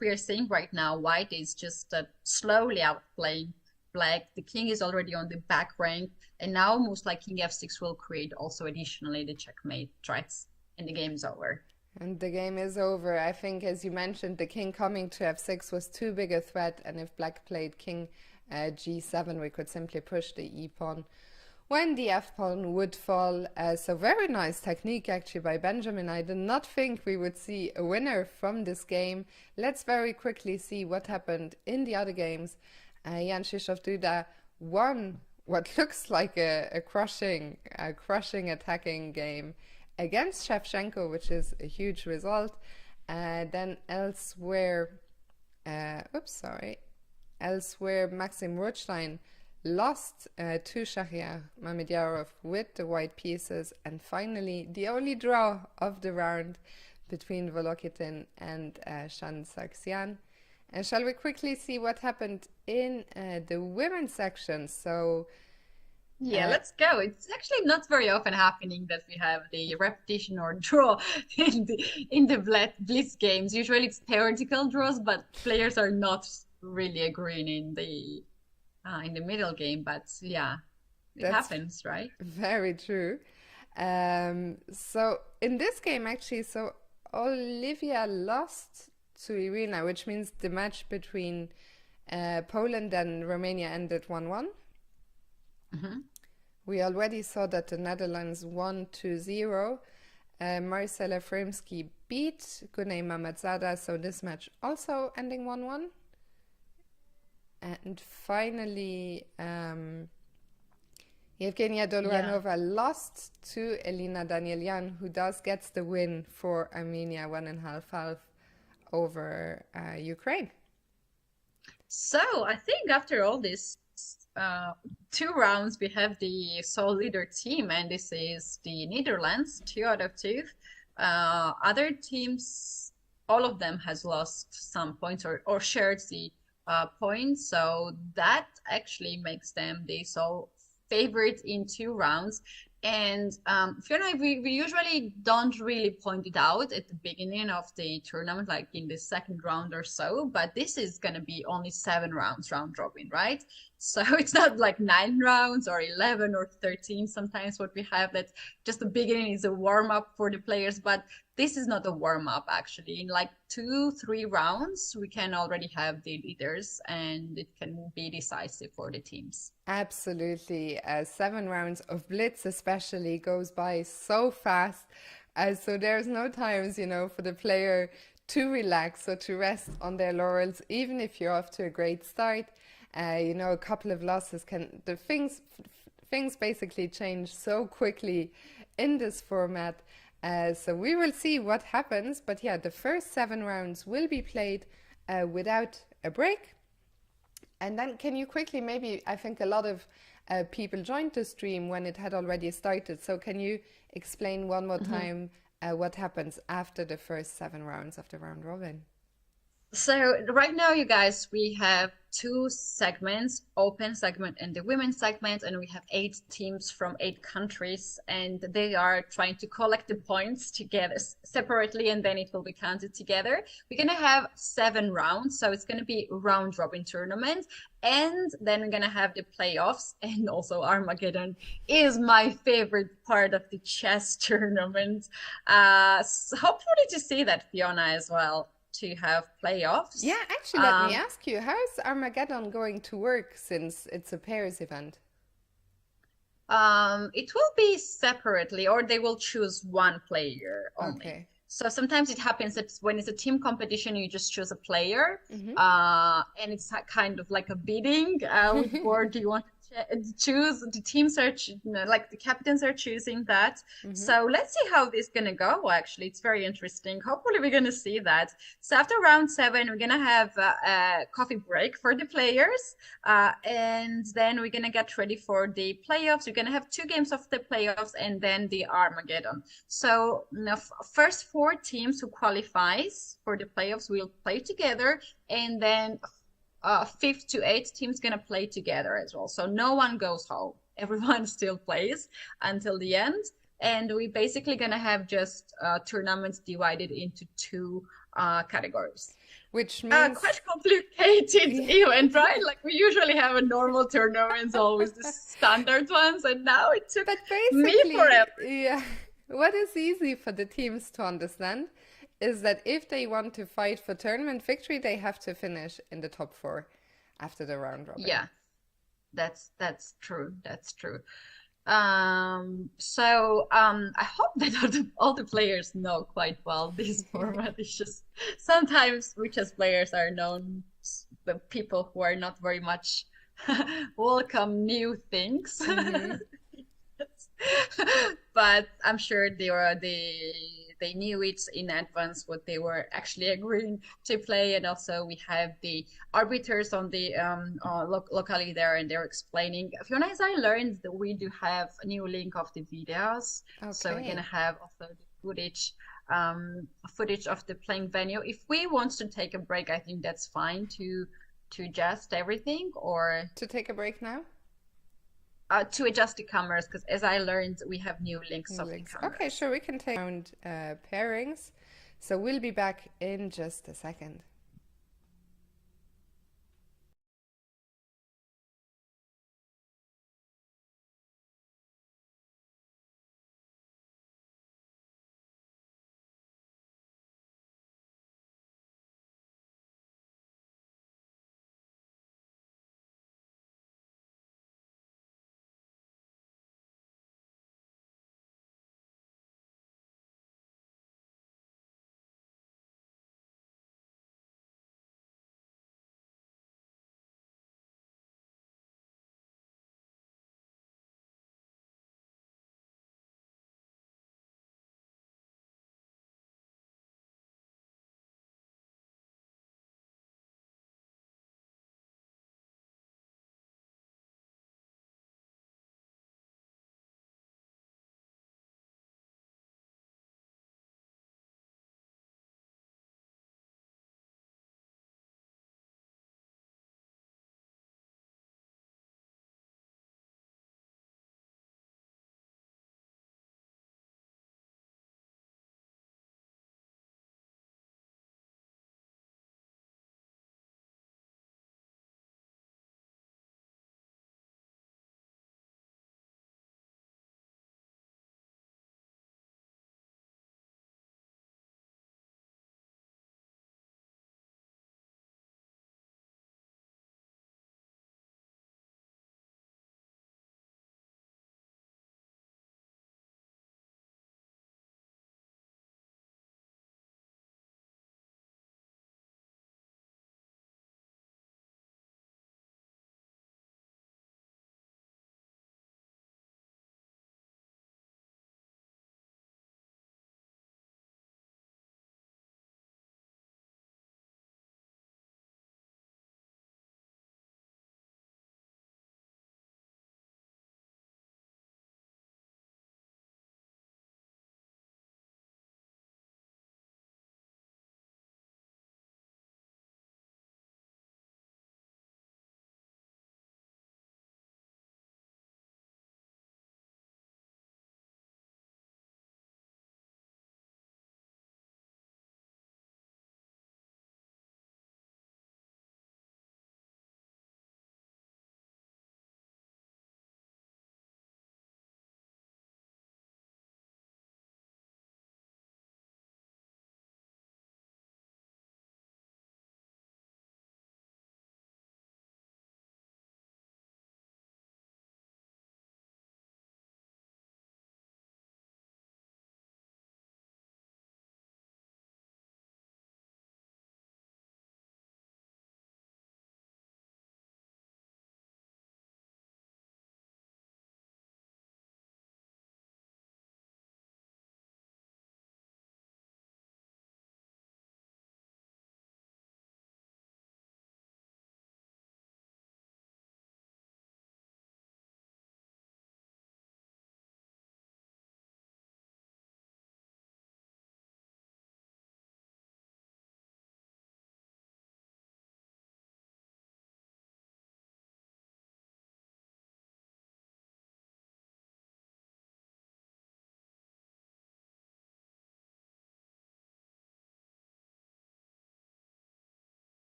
we are seeing right now, white is just slowly outplaying black. The king is already on the back rank, and now most like king f6 will create also additionally the checkmate threats, and the game is over. And the game is over. I think, as you mentioned, the king coming to f6 was too big a threat, and if black played king g7, we could simply push the e pawn when the f pawn would fall. So very nice technique actually by Benjamin. I did not think we would see a winner from this game. Let's very quickly see what happened in the other games. Jan Krzysztof Duda won what looks like a crushing attacking game against Shevchenko, which is a huge result. Then elsewhere, oops, sorry. Elsewhere, Maxim Rothstein lost to Shahriar Mamedjarov with the white pieces, and finally the only draw of the round between Volokitin and Shan Sargsyan. And shall we quickly see what happened in the women's section? So, Yeah, uh, let's go. It's actually not very often happening that we have the repetition or draw in the Blitz games. Usually it's theoretical draws, but players are not really agreeing in the middle game. But yeah, it that's happens, right? very true. So in this game, actually, so Olivia lost to Irina, which means the match between Poland and Romania ended 1-1. Hmm. We already saw that the Netherlands won 2-0. Marcela Frimsky beat Gunay Mamadzada, so this match also ending 1-1. And finally, Yevgenia Yeah. Doloranova lost to Elina Danielyan, who does gets the win for Armenia 1.5 over Ukraine. So I think after all this uh, two rounds, we have the sole leader team, and this is the Netherlands, 2 out of 2. Other teams, all of them has lost some points or shared the points, so that actually makes them the sole favorite in 2 rounds. And Fiona, we usually don't really point it out at the beginning of the tournament, like in the second round or so, but this is going to be only 7 rounds round robin, right? So it's not like 9 rounds or 11 or 13 sometimes what we have. That just the beginning is a warm up for the players, but this is not a warm up actually. In like 2, 3 rounds, we can already have the leaders, and it can be decisive for the teams. Absolutely. 7 rounds of Blitz especially goes by so fast. So there's no times, for the player to relax or to rest on their laurels, even if you're off to a great start. A couple of losses things basically change so quickly in this format. So we will see what happens. But yeah, the first 7 rounds will be played without a break. And then can you quickly, maybe, I think a lot of people joined the stream when it had already started. So can you explain one more time what happens after the first 7 rounds of the round robin? So right now, you guys, we have 2 segments, open segment and the women's segment, and we have 8 teams from 8 countries, and they are trying to collect the points together separately, and then it will be counted together. We're gonna have 7 rounds, so it's gonna be round robin tournament, and then we're gonna have the playoffs, and also Armageddon is my favorite part of the chess tournament. So hopefully to see that, Fiona, as well, to have playoffs. Yeah, actually, let me ask you, how is Armageddon going to work since it's a pairs event? It will be separately, or they will choose one player only. Okay. So sometimes it happens that when it's a team competition, you just choose a player, and it's kind of like a bidding. Which board do you want to choose? The teams are, like the captains are choosing that. So let's see how this is gonna go. Actually, it's very interesting. Hopefully, we're gonna see that. So after round 7, we're gonna have a coffee break for the players, and then we're gonna get ready for the playoffs. We're gonna have 2 games of the playoffs, and then the Armageddon. So first 4 teams who qualifies for the playoffs will play together, and then 5th to 8th teams gonna play together as well. So no one goes home. Everyone still plays until the end. And we basically gonna have just tournaments divided into 2 categories. Which means Quite complicated event, right? Like we usually have a normal tournaments, always the standard ones, and now it took but me basically, forever. yeah, what is easy for the teams to understand is that if they want to fight for tournament victory, they have to finish in the top 4 after the round robin. Yeah, that's true. That's true. I hope that all the players know quite well this format. It's just sometimes we as players are known the people who are not very much welcome new things. But I'm sure they knew it in advance what they were actually agreeing to play, and also we have the arbiters on the locally there, and they're explaining. Fiona, as I learned that we do have a new link of the videos, so we're gonna have also the footage of the playing venue. If we want to take a break, I think that's fine to adjust everything, or to take a break now. To adjust the cameras, because as I learned, we have new links of the cameras. Okay, sure, we can take round pairings. So we'll be back in just a second.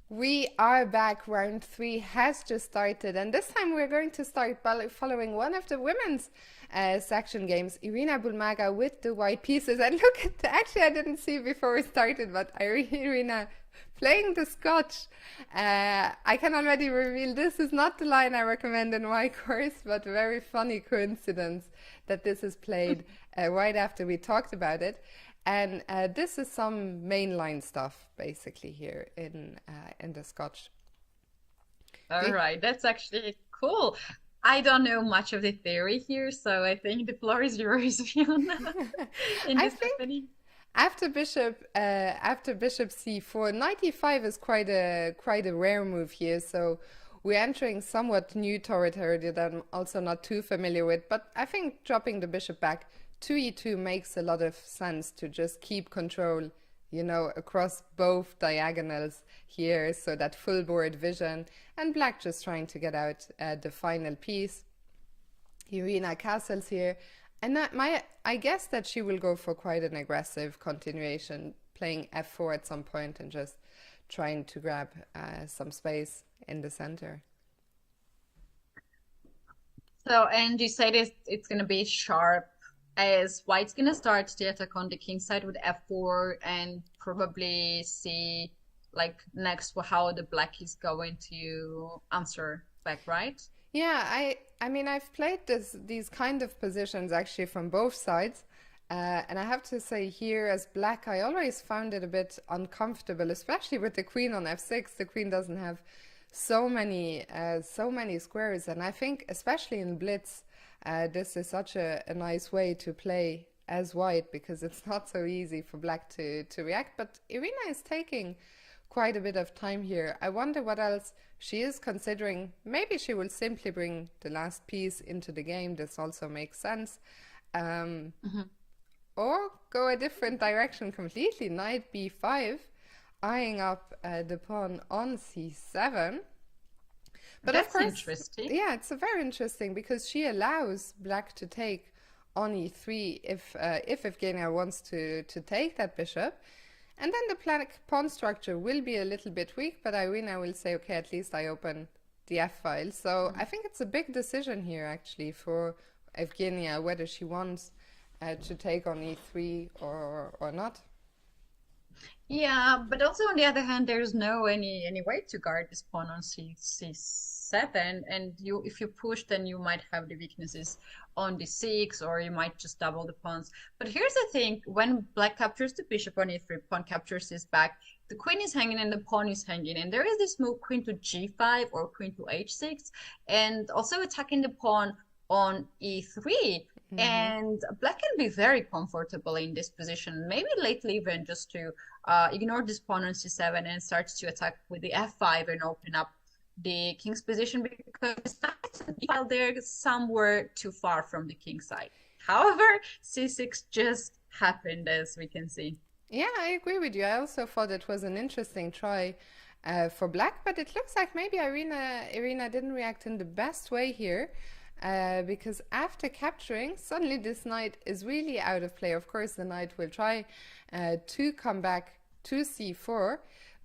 We are back. Round three has just started, and this time we're going to start following one of the women's section games. Irina Bulmaga with the white pieces. And look at actually, I didn't see before we started, but Irina playing the Scotch. I can already reveal this is not the line I recommend in my course, but a very funny coincidence that this is played right after we talked about it. And this is some mainline stuff, basically, here in the Scotch. All Do- right, that's actually cool. I don't know much of the theory here, so I think the floor is yours, Fiona, in I this think opening. after bishop c4, knight e5 is quite a rare move here. So we're entering somewhat new territory that I'm also not too familiar with. But I think dropping the bishop back to e2 makes a lot of sense to just keep control, across both diagonals here. So that full board vision, and black just trying to get out the final piece. Irina castles here. And I guess that she will go for quite an aggressive continuation, playing f4 at some point and just trying to grab some space in the center. So, and you said it's going to be sharp as white's going to start the attack on the king side with f4 and probably see like next how the black is going to answer back, right? Yeah, I mean I've played these kind of positions actually from both sides, and I have to say here as black I always found it a bit uncomfortable, especially with the queen on f6. The queen doesn't have so many squares, and I think especially in Blitz, this is such a nice way to play as white because it's not so easy for black to react. But Irina is taking quite a bit of time here. I wonder what else she is considering. Maybe she will simply bring the last piece into the game. This also makes sense. Um, Mhm. or go a different direction completely. Knight b5, eyeing up the pawn on c7. But of That's course, interesting. yeah, it's a very interesting because she allows black to take on e3 if Evgenia wants to take that bishop. And then the black pawn structure will be a little bit weak, but Irina will say, okay, at least I open the f-file. So I think it's a big decision here, actually, for Evgenia, whether she wants to take on e3 or not. Yeah, but also on the other hand, there's no any way to guard this pawn on c7, and you if you push, then you might have the weaknesses on d6, or you might just double the pawns. But here's the thing: when black captures the bishop on e3, pawn captures his back, the queen is hanging and the pawn is hanging, and there is this move queen to g5 or queen to h6, and also attacking the pawn on e3. Hmm. And black can be very comfortable in this position, maybe lately even just to ignore this pawn on c7 and starts to attack with the f5 and open up the king's position because while they're somewhere too far from the king side. However, c6 just happened, as we can see. Yeah, I agree with you. I also thought it was an interesting try for black, but it looks like maybe Irina didn't react in the best way here. Because after capturing, suddenly this knight is really out of play. Of course, the knight will try to come back to c4,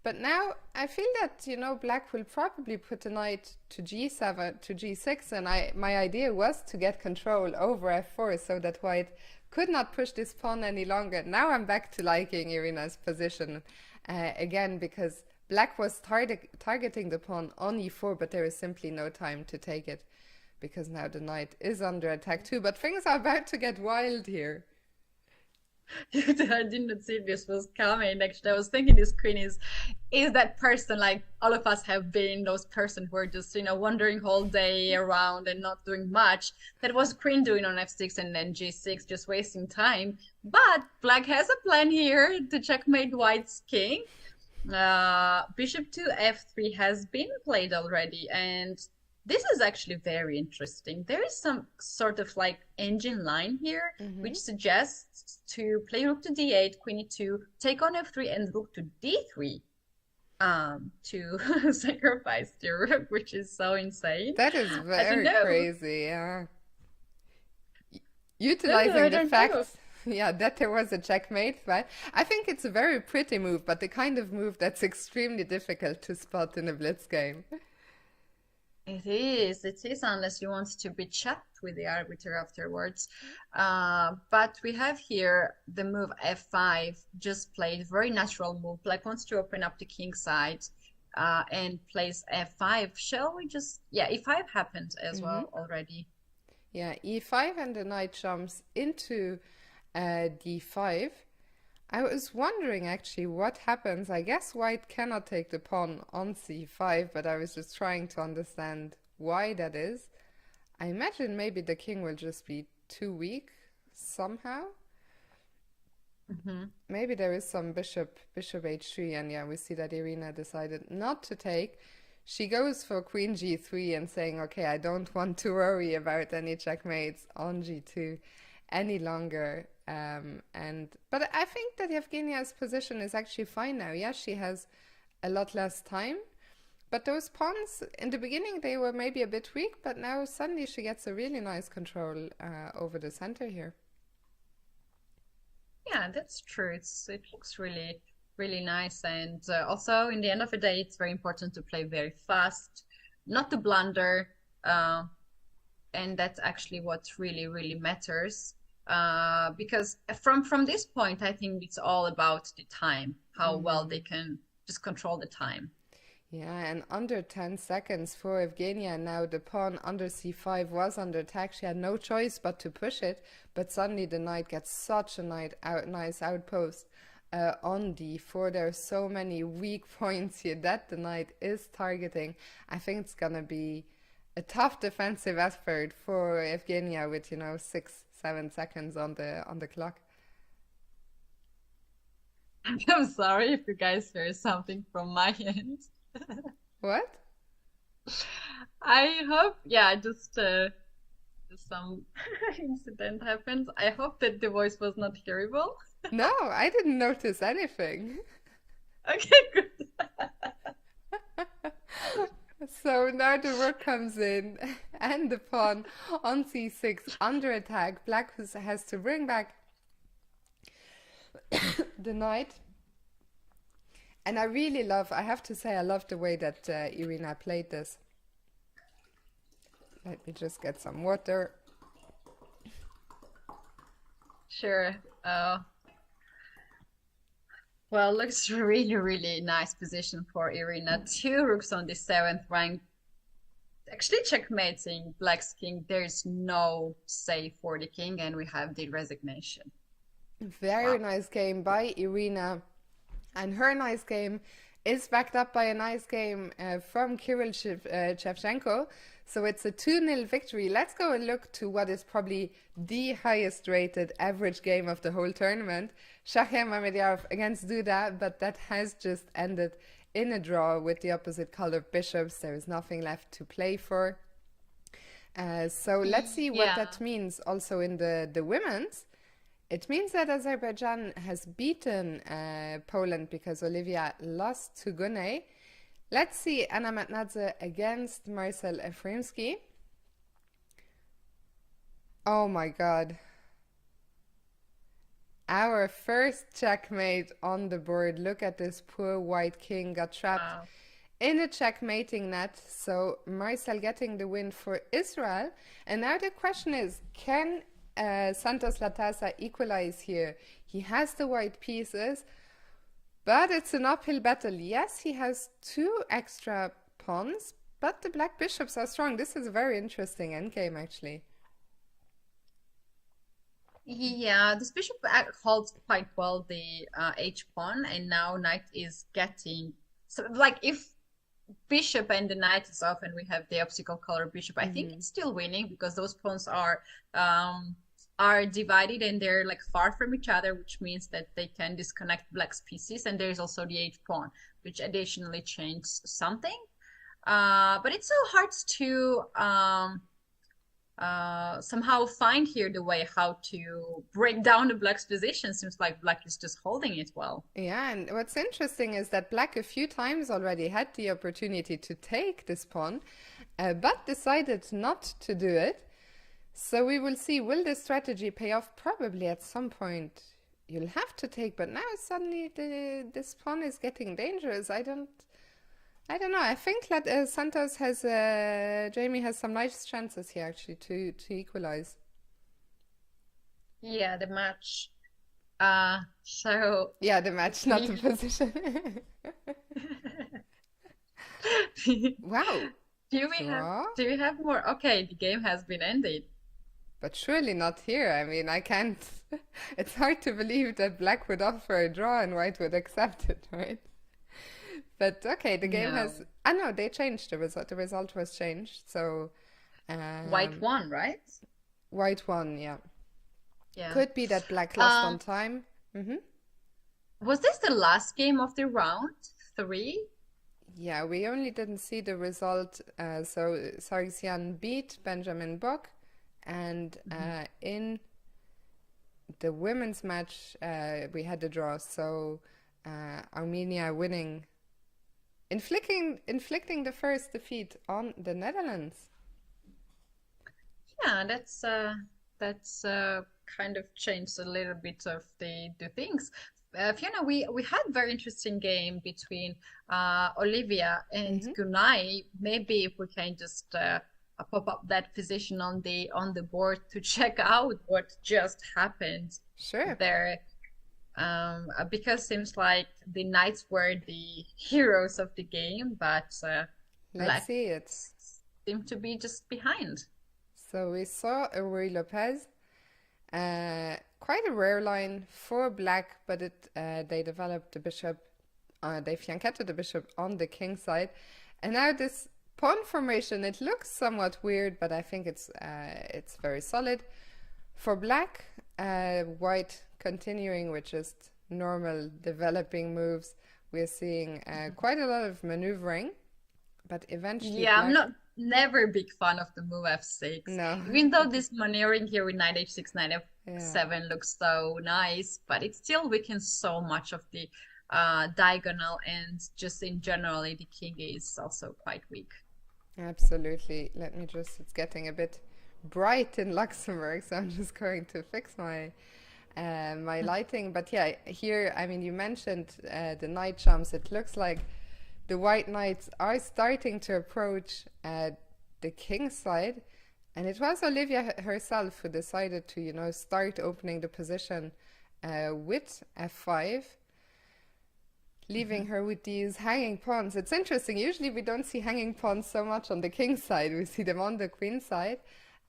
but now I feel that black will probably put the knight to g7 to g6, and my idea was to get control over f4 so that white could not push this pawn any longer. Now I'm back to liking Irina's position again because black was targeting the pawn on e4, but there is simply no time to take it because now the knight is under attack too. But things are about to get wild here. I did not see this was coming. Actually, I was thinking this queen is that person like all of us have been those person who are just wandering all day around and not doing much. That was queen doing on f6 and then g6, just wasting time. But black has a plan here to checkmate white's king. Bishop to f3 has been played already, and this is actually very interesting. There is some sort of like engine line here, Hmm. which suggests to play rook to d8, queen e2, take on f3, and rook to d3 to sacrifice the rook, which is so insane. That is I don't very know. crazy, yeah. I Utilizing the don't know. facts. Yeah, that there was a checkmate, right? I think it's a very pretty move, but the kind of move that's extremely difficult to spot in a blitz game. It is, unless you want to be chapped with the arbiter afterwards. But we have here the move f5, just played, very natural move. Black wants to open up the king side and plays f5. Shall we just, yeah, e5 happened as Hmm. well already. Yeah, e5 and the knight jumps into d5. I was wondering actually what happens. I guess white cannot take the pawn on c5, but I was just trying to understand why that is. I imagine maybe the king will just be too weak somehow. Hmm. Maybe there is some bishop h3, and yeah, we see that Irina decided not to take. She goes for queen g3 and saying, okay, I don't want to worry about any checkmates on g2 any longer. And but I think that Yevgenia's position is actually fine now. Yes, she has a lot less time, but those pawns in the beginning they were maybe a bit weak, but now suddenly she gets a really nice control over the center here. Yeah, that's true. It looks really, really nice. And also, in the end of the day, it's very important to play very fast, not to blunder. Uh, and that's actually what really, really matters. Because from this point, I think it's all about the time, how well they Hmm. can just control the time. Yeah, and under 10 seconds for Evgenia. Now the pawn under c5 was under attack. She had no choice but to push it, but suddenly the knight gets such a nice outpost on d4. There are so many weak points here that the knight is targeting. I think it's gonna be a tough defensive effort for Evgenia with, 6, 7 seconds on the clock. I'm sorry if you guys hear something from my end. What? I hope, yeah, just some incident happened. I hope that the voice was not hearable. No, I didn't notice anything. Okay, good. So now the rook comes in and the pawn on c6 under attack. Black has to bring back the knight. And I have to say, I love the way that Irina played this. Let me just get some water. Sure. Well, looks really, really nice position for Irina. Two rooks on the seventh rank. Actually, checkmating Black's king. There's no say for the king, and we have the resignation. Very Wow. nice game by Irina. And her nice game is backed up by a nice game from Kirill Shevchenko. So it's a 2-0 victory. Let's go and look to what is probably the highest rated average game of the whole tournament. Shahriar Mamedyarov against Duda, but that has just ended in a draw with the opposite colored bishops. There is nothing left to play for. So let's see what Yeah. that means also in the women's. It means that Azerbaijan has beaten Poland because Olivia lost to Gunay. Let's see Anna Matnadze against Marcel Efremsky. Oh my god. Our first checkmate on the board. Look at this poor white king got trapped Wow. in a checkmating net. So Marcel getting the win for Israel. And now the question is, can Santos Latasa equalize here? He has the white pieces, but it's an uphill battle. Yes, he has two extra pawns, but the black bishops are strong. This is a very interesting endgame, actually. Yeah, this bishop holds quite well the H pawn, and now knight is getting so like if bishop and the knight is off and we have the obstacle color bishop, I think Hmm. it's still winning because those pawns are divided and they're like far from each other, which means that they can disconnect black's pieces. And there's also the H pawn, which additionally changes something. But it's so hard to somehow find here the way how to break down the black's position. Seems like black is just holding it well. Yeah, and what's interesting is that black a few times already had the opportunity to take this pawn, but decided not to do it. So we will see. Will the strategy pay off? Probably at some point. You'll have to take, but now suddenly this pawn is getting dangerous. I don't know. I think that Santos has Jamie has some nice chances here actually to equalize. Yeah, the match. So Yeah, the match, not the we position. do Wow, we have draw, do we have more? Okay, the game has been ended. but surely not here. I mean, I can't. It's hard to believe that black would offer a draw and white would accept it, right? But okay, the game has. No. I know they changed the result. The result was changed, so White um, won, right? white won. Yeah, Yeah. could be that black lost on Um, time. Hmm. was this the last game of the round three? Yeah, we only didn't see the result. So Sargsyan beat Benjamin Bock, and Mhm. in the women's match, we had a draw. So Armenia winning, inflicting the first defeat on the Netherlands. Yeah, that's kind of changed a little bit of the things. Fiona, we had very interesting game between Olivia and Hmm. Gunai. Maybe if we can just pop up that position on the board to check out what just happened Sure, there. Because seems like the knights were the heroes of the game, but let's black see it. seemed to be just behind. So we saw Rui Lopez. Quite a rare line for black, but they developed the bishop, they fianchetted the bishop on the king side. And now this pawn formation, it looks somewhat weird, but I think it's very solid. For black, white continuing with just normal developing moves. We're seeing quite a lot of maneuvering, but eventually Yeah, I'm black, not never a big fan of the move f6. no, Even though this maneuvering here with knight h6, knight yeah. f7 looks so nice, but it still weakens so much of the diagonal, and just in generally the king is also quite weak. Absolutely. Let me just, it's getting a bit bright in Luxembourg, so I'm just going to fix my lighting. But yeah, here, I mean, you mentioned the knight jumps. It looks like the white knights are starting to approach the king's side. And it was Olivia herself who decided to, start opening the position with f5, leaving her with these hanging pawns. It's interesting. Usually we don't see hanging pawns so much on the king's side. We see them on the queen's side.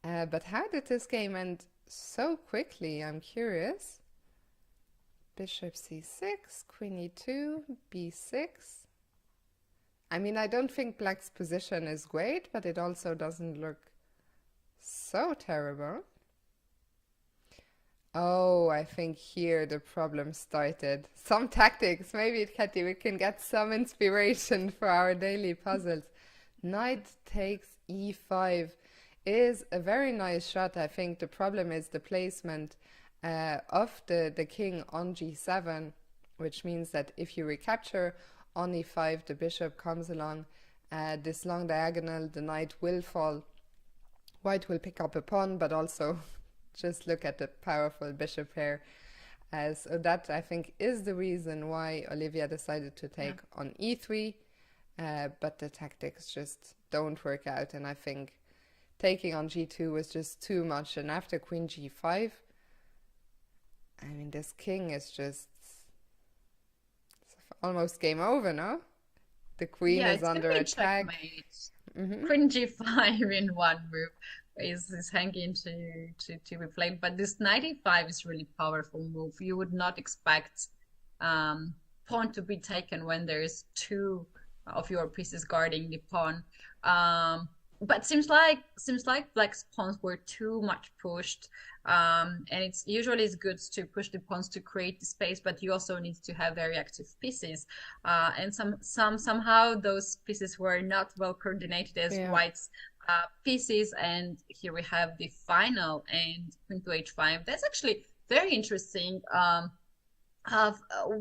But how did this game end so quickly? I'm curious. Bishop c6, queen e2, b6. I mean, I don't think black's position is great, but it also doesn't look so terrible. Oh, I think here the problem started. Some tactics. Maybe, Katy, we can get some inspiration for our daily puzzles. Knight takes e5 is a very nice shot. I think the problem is the placement of the king on g7, which means that if you recapture on e5, the bishop comes along this long diagonal, the knight will fall. White will pick up a pawn, but also just look at the powerful bishop here. So that, I think, is the reason why Olivia decided to Yeah. take on e3, but the tactics just don't work out. And I think taking on g2 was just too much. And after queen g5, I mean, this king is just it's almost game over, no? The queen Yeah, is it's gonna under be attack. checkmate. Hmm. Queen g5 in one move is hanging to be played, but this knight e5 is really powerful move. You would not expect pawn to be taken when there's two of your pieces guarding the pawn. But seems like black's pawns were too much pushed. And it's usually it's good to push the pawns to create the space, but you also need to have very active pieces. And somehow those pieces were not well coordinated as Yeah. white's pieces. And here we have the final and queen to h5. That's actually very interesting.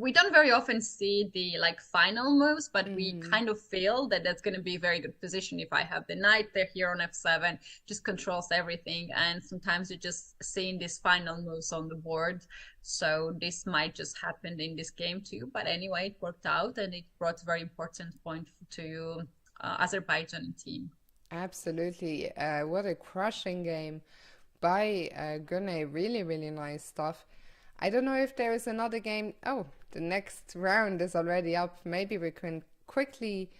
we don't very often see the like final moves, but we Mm, kind of feel that that's going to be a very good position. If I have the knight there here on f7, just controls everything, and sometimes you're just seeing these final moves on the board. So this might just happen in this game too. But anyway, it worked out, and it brought a very important point to Azerbaijan team. absolutely. What a crushing game by Gunnar. Really, really nice stuff. I don't know if there is another game. Oh, the next round is already up. Maybe we can quickly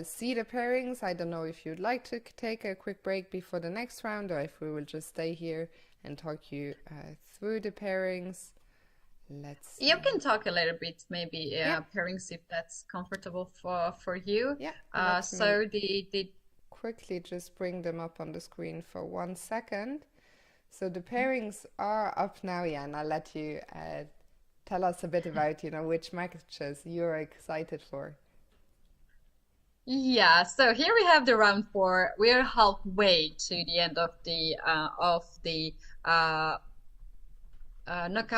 see the pairings. I don't know if you'd like to take a quick break before the next round or if we will just stay here and talk you through the pairings. Let's, You can talk a little bit, maybe yeah, pairings if that's comfortable for you. yeah, let me So the quickly just bring them up on the screen for 1 second. So the pairings are up now, yeah, and I'll let you tell us a bit about, which matches you're excited for. Yeah, so here we have the round four. We're halfway to the end of the uh, not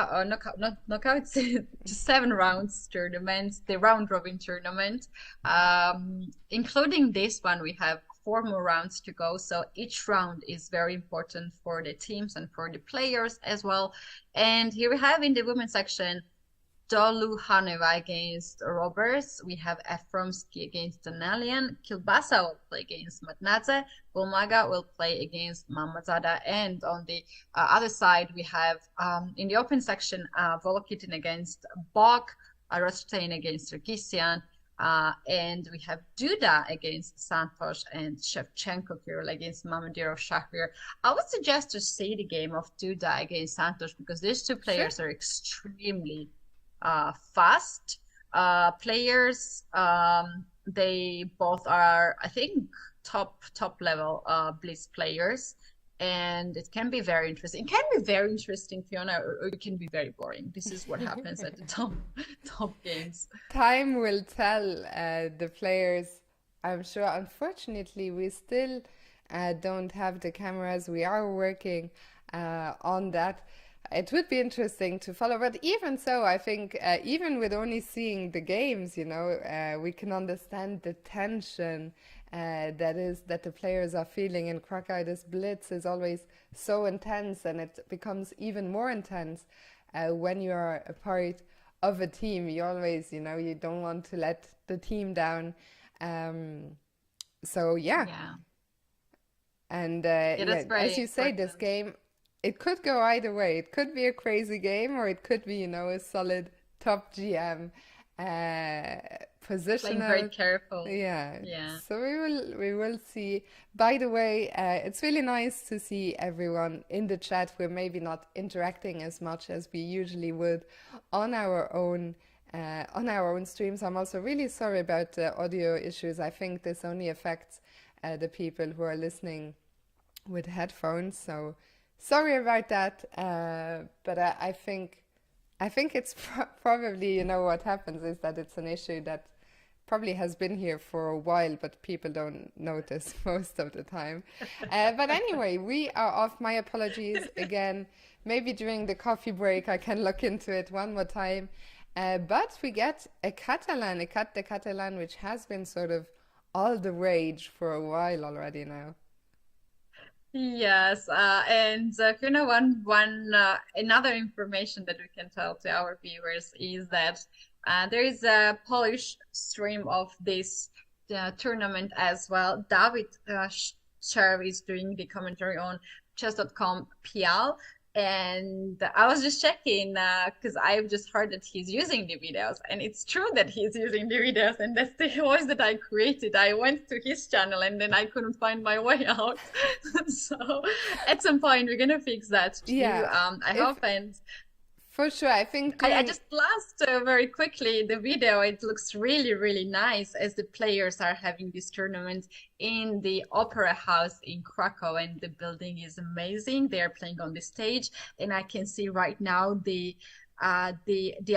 knockouts, just 7 rounds tournament, the round robin tournament. Including this one, we have 4 more rounds to go. So each round is very important for the teams and for the players as well. And here we have in the women's section Dolu Haneva against Roberts. We have Efromsky against Danalian. Kilbasa will play against Matnadze. Bulmaga will play against Mamadzada. And on the other side, we have in the open section, Volokitin against Bok, Rostein against Sarkisian. And we have Duda against Santosh and Shevchenko Kirill against Mamadiro Shahir. I would suggest to see the game of Duda against Santosh because these two Sure. players are extremely fast players. They both are, I think, top level Blitz players, and it can be very interesting. It can be very interesting, Fiona, or it can be very boring. This is what happens at the top games. Time will tell the players, I'm sure. Unfortunately, we still don't have the cameras. We are working on that. It would be interesting to follow, but even so, I think even with only seeing the games, we can understand the tension that the players are feeling in Krakow. This blitz is always so intense, and it becomes even more intense when you are a part of a team. You always, you don't want to let the team down. Um, so yeah, Yeah, and yeah, yeah, that's as very you say, this important. game, it could go either way. It could be a crazy game, or it could be, a solid top GM uh, Playing very positional. careful. Yeah. Yeah. So we will see. By the way, it's really nice to see everyone in the chat. We're maybe not interacting as much as we usually would on our own streams. I'm also really sorry about the audio issues. I think this only affects the people who are listening with headphones. So sorry about that. But I think it's probably, what happens is that it's an issue that probably has been here for a while, but people don't notice most of the time. But anyway, we are off. My apologies again. Maybe during the coffee break, I can look into it one more time. But we get a Catalan, the Catalan, which has been sort of all the rage for a while already now. Yes, and you know, one another information that we can tell to our viewers is that there is a Polish stream of this tournament as well. David Sherv is doing the commentary on chess.com PL, and I was just checking because I've just heard that he's using the videos, and it's true that he's using the videos, and that's the voice that I created. I went to his channel and then I couldn't find my way out. So at some point we're gonna fix that too. Yeah, I if hope, and for sure, I think I during just glanced very quickly the video. It looks really, really nice as the players are having this tournament in the Opera House in Krakow, and the building is amazing. They are playing on the stage, and I can see right now the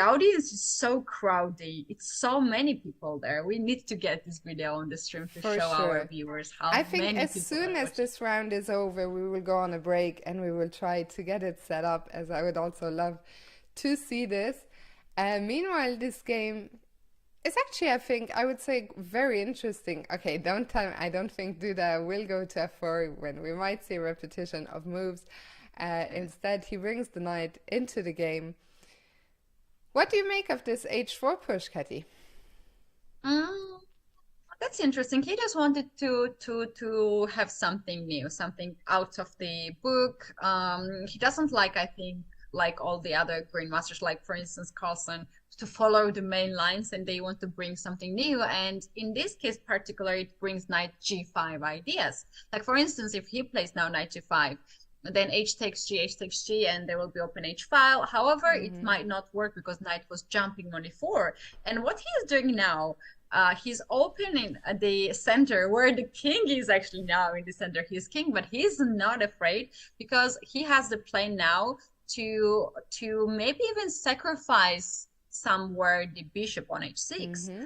audience is so crowded. It's so many people there. We need to get this video on the stream to for show our sure. viewers I how think many as people soon are as watching. this round is over, we will go on a break and we will try to get it set up, as I would also love to see this. Meanwhile, this game is actually, I think, I would say very interesting. Okay, don't tell me, I don't think Duda will go to f4 when we might see a repetition of moves. Instead, he brings the knight into the game. What do you make of this h4 push, Katy? Mm, that's interesting. He just wanted to have something new, something out of the book. He doesn't like, I think, like all the other grandmasters, like for instance Carlsen, to follow the main lines, and they want to bring something new. And in this case, particularly, it brings knight g5 ideas. Like for instance, if he plays now knight g5, then h takes g, and there will be open h file. However, it Mm-hmm. might not work because knight was jumping on e4. And what he is doing now, he's opening the center where the king is actually now in the center. He's king, but he's not afraid because he has the plan now to maybe even sacrifice somewhere the bishop on h6, Mm-hmm.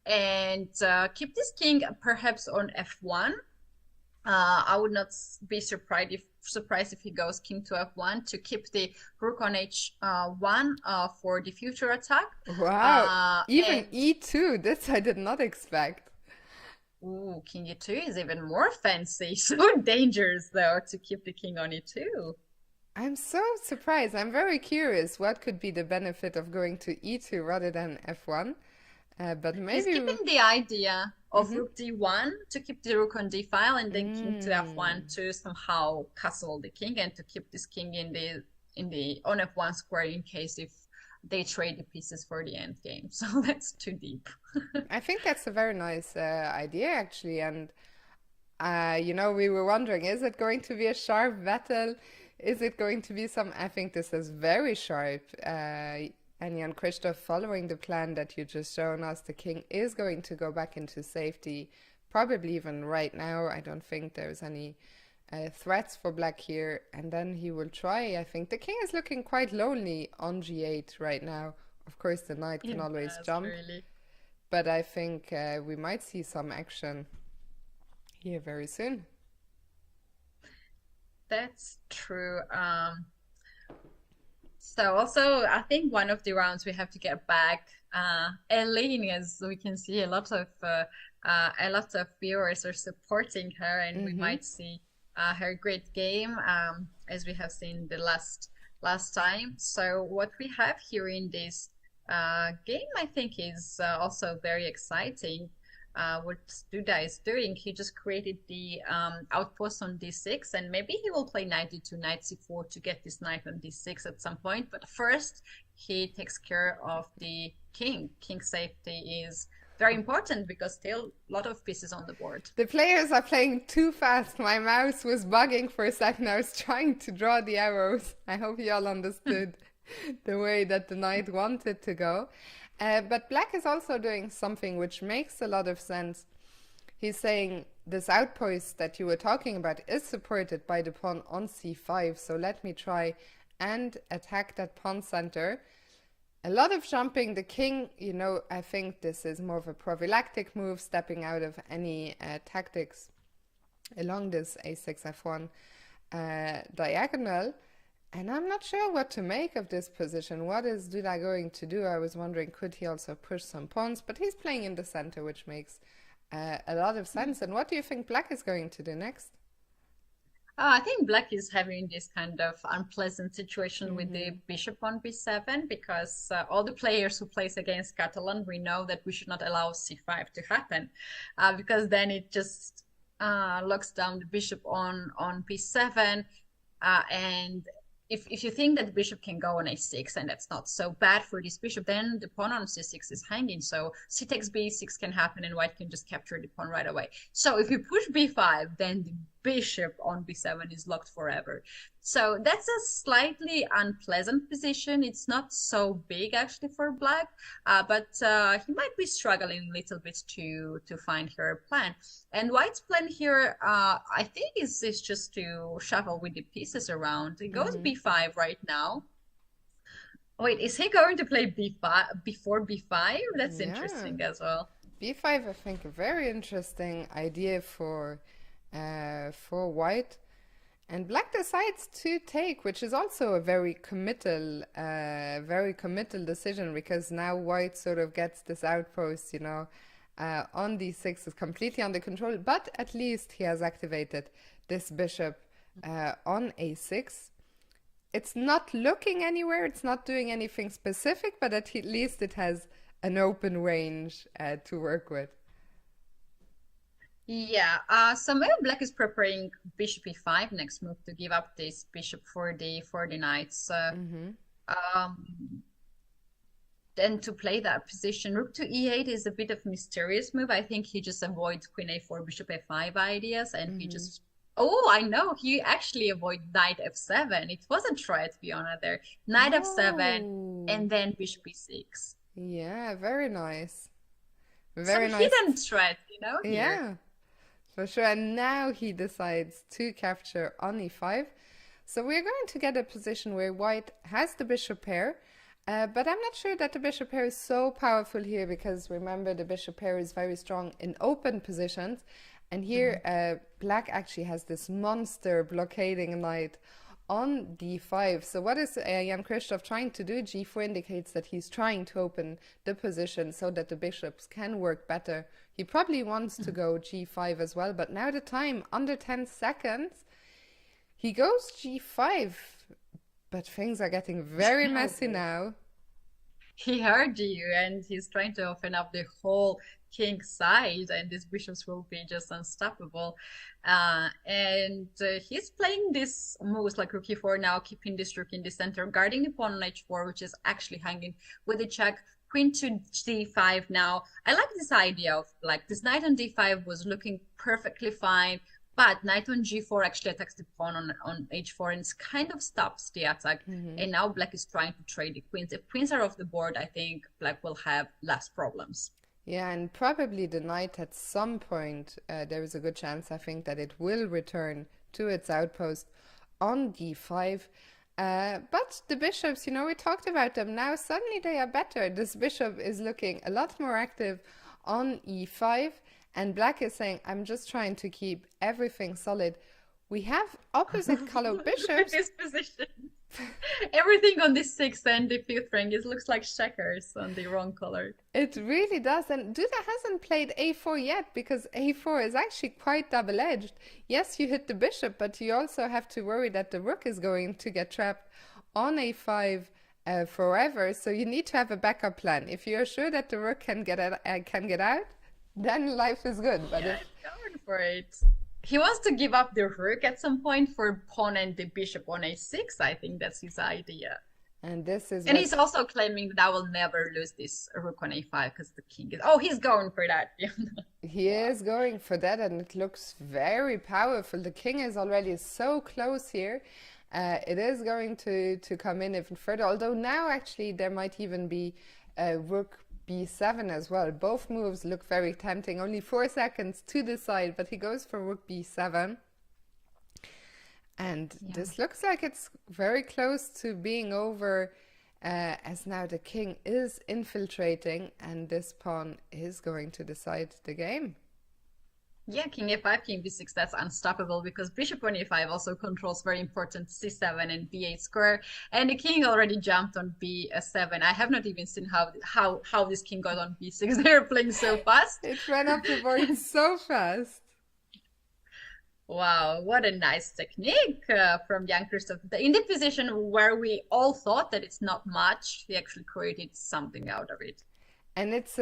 and keep this king perhaps on f1. I would not be surprised if he goes king to f1 to keep the rook on h1 for the future attack. Wow, even And e2, this I did not expect. ooh, king e2 is even more fancy. So dangerous though to keep the king on e2. I'm so surprised. I'm very curious what could be the benefit of going to e2 rather than f1. But He's maybe. keeping the idea of Mm-hmm. rook d1 to keep the rook on d file, and then king to Mm. f1 to somehow castle the king and to keep this king in the on f1 square in case if they trade the pieces for the end game. So that's too deep. I think that's a very nice idea, actually. And, we were wondering, is it going to be a sharp battle? Is it going to be some? I think this is very sharp. And Jan Christoph, following the plan that you just shown us, the king is going to go back into safety, probably even right now. I don't think there's any threats for black here. And then he will try. I think the king is looking quite lonely on g8 right now. Of course, the knight can It always does, jump, really. but I think we might see some action here very soon. That's true. So also, I think one of the rounds we have to get back Eileen, as we can see a lot of viewers are supporting her, and we Mm-hmm. might see her great game as we have seen the last time. So what we have here in this game, I think, is also very exciting. What Duda is doing, he just created the outpost on d6, and maybe he will play knight d2, knight c4 to get this knight on d6 at some point. But first, he takes care of the king. King safety is very important because still a lot of pieces on the board. The players are playing too fast. My mouse was bugging for a second. I was trying to draw the arrows. I hope you all understood the way that the knight wanted to go. But black is also doing something which makes a lot of sense. He's saying this outpost that you were talking about is supported by the pawn on c5, so let me try and attack that pawn center. A lot of jumping the king, I think this is more of a prophylactic move, stepping out of any tactics along this a6 f1 diagonal. And I'm not sure what to make of this position. What is Duda going to do? I was wondering, could he also push some pawns? But he's playing in the center, which makes a lot of sense. And what do you think black is going to do next? I think black is having this kind of unpleasant situation with the Mm-hmm. bishop on b7 because all the players who plays against Catalan, we know that we should not allow c5 to happen because then it just locks down the bishop on b7, and if you think that the bishop can go on a6 and that's not so bad for this bishop, then the pawn on c6 is hanging. So c takes b6 can happen and white can just capture the pawn right away. So if you push b5, then the bishop on b7 is locked forever. So that's a slightly unpleasant position. It's not so big actually for black, but he might be struggling a little bit to find her plan. And white's plan here, I think, is just to shuffle with the pieces around. It goes Mm-hmm. b5 right now. Wait, is he going to play b5 before b5? That's Yeah. interesting as well. b5, I think, a very interesting idea for white. And black decides to take, which is also a very committal decision because now white sort of gets this outpost, on d6 is completely under control, but at least he has activated this bishop on a6. It's not looking anywhere, it's not doing anything specific, but at least it has an open range to work with. Yeah, so maybe black is preparing bishop e5 next move to give up this bishop for the knight. So um, then to play that position, rook to e8 is a bit of a mysterious move. I think he just avoids queen a4, bishop a5 ideas, and he just I know he actually avoided knight f7. It wasn't try to be honest there. Knight f7 Oh, and then bishop e6. yeah, very nice. Some Very nice. hidden threat, here. Yeah, for sure. And now he decides to capture on e5. So we're going to get a position where white has the bishop pair, but I'm not sure that the bishop pair is so powerful here because remember the bishop pair is very strong in open positions. And here black actually has this monster blockading knight on d5. So what is Jan Christoph trying to do? g4 indicates that he's trying to open the position so that the bishops can work better. He probably wants to go g5 as well, but now the time, under 10 seconds, he goes g5. But things are getting very messy now. He heard you and he's trying to open up the whole king side, and these bishops will be just unstoppable. And he's playing this moves like rook e4 now, keeping this rook in the center, guarding the pawn on h4, which is actually hanging with a check. Queen to d5 now. I like this idea of like this knight on d5 was looking perfectly fine, but knight on g4 actually attacks the pawn on h4 and it kind of stops the attack. And now black is trying to trade the queens. If queens are off the board, I think black will have less problems. Yeah, and probably the knight at some point, there is a good chance, I think, that it will return to its outpost on d5. But the bishops, we talked about them. Now suddenly they are better. This bishop is looking a lot more active on e5. And black is saying, I'm just trying to keep everything solid. We have opposite color bishops. This position. Everything on this sixth and the fifth ring, it looks like checkers on the wrong color. It really does. And Duda hasn't played a4 yet because a4 is actually quite double-edged. Yes, you hit the bishop, but you also have to worry that the rook is going to get trapped on a5 forever. So you need to have a backup plan. If you're sure that the rook can get out, then life is good. But Yeah, going for it. He wants to give up the rook at some point for pawn and the bishop on a6. I think that's his idea. and this is And what he's also claiming that I will never lose this rook on a5 because the king is. Oh, he's going for that. he is going for that, and it looks very powerful. The king is already so close here. It is going to come in even further, although now actually there might even be rook b7 as well. Both moves look very tempting. Only 4 seconds to decide, but he goes for rook b7. And Yeah. this looks like it's very close to being over, as now the king is infiltrating and this pawn is going to decide the game. Yeah, king a5, king b6, that's unstoppable because bishop on a5 also controls very important c7 and b8 square. And the king already jumped on b7. I have not even seen how this king got on b6. They're playing so fast. It ran up the board so fast. Wow, what a nice technique from Jan Christoph. In the position where we all thought that it's not much, he actually created something out of it. And it's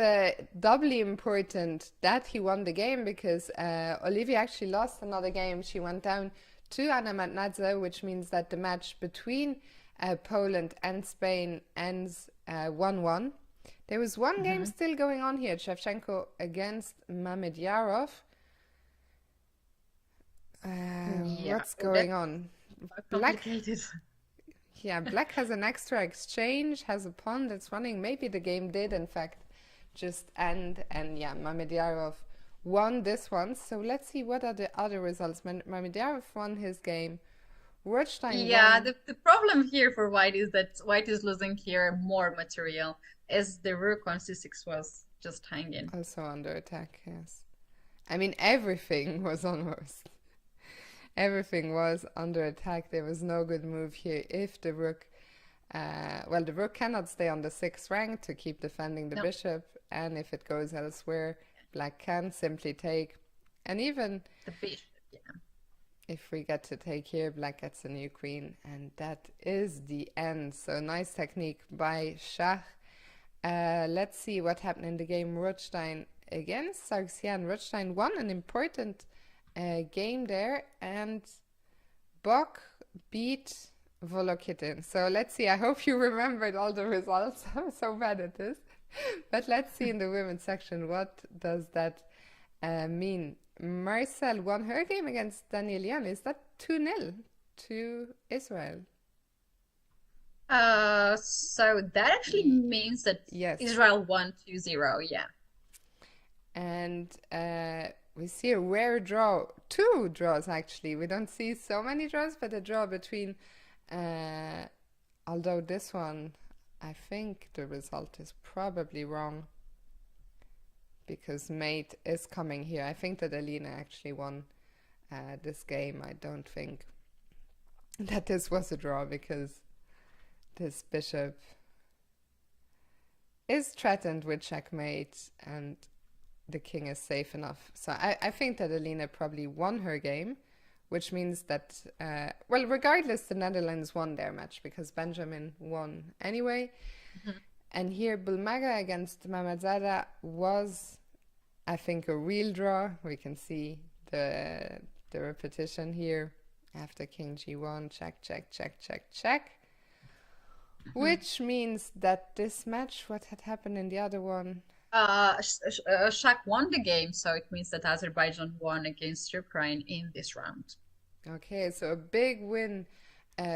doubly important that he won the game because Olivia actually lost another game. She went down to Anna Matnadze, which means that the match between Poland and Spain ends 1-1. There was one game still going on here, Shevchenko against Mamedyarov. Yeah, What's going on? Black, complicated. yeah, black has an extra exchange, has a pawn that's running. Maybe the game did, in fact, just end. And yeah, Mamedyarov won this one. So let's see what are the other results. Mamedyarov won his game. Rothstein Yeah, won. the problem here for white is that white is losing here more material as the rook on c6 was just hanging. Also under attack, yes. I mean, everything was almost. Everything was under attack. There was no good move here. If the rook, well, the rook cannot stay on the sixth rank to keep defending the No, bishop, and if it goes elsewhere, black can simply take. And even the bishop. Yeah. if we get to take here, black gets a new queen, and that is the end. So nice technique by Schach. Let's see what happened in the game. Rothstein against Sargsyan. Rothstein won an important game there, and Bock beat Volokitin. So let's see. I hope you remembered all the results. I'm so bad at this. But let's see in the women's section, what does that mean? Marcel won her game against Danielian. Is that 2-0 to Israel? So that actually means that Yes. Israel won 2-0. Yeah. And we see a rare draw. Two draws, actually. We don't see so many draws, but a draw between, although this one, I think the result is probably wrong because mate is coming here. I think that Alina actually won this game. I don't think that this was a draw because this bishop is threatened with checkmate and the king is safe enough. So I think that Alina probably won her game, which means that, well, regardless, the Netherlands won their match because Benjamin won anyway. Mhm. And here, Bulmaga against Mamadzada was, I think, a real draw. We can see the repetition here after King G1, check, check, check, check, check. Which means that this match, what had happened in the other one? Shak won the game, so it means that Azerbaijan won against Ukraine in this round. Okay, so a big win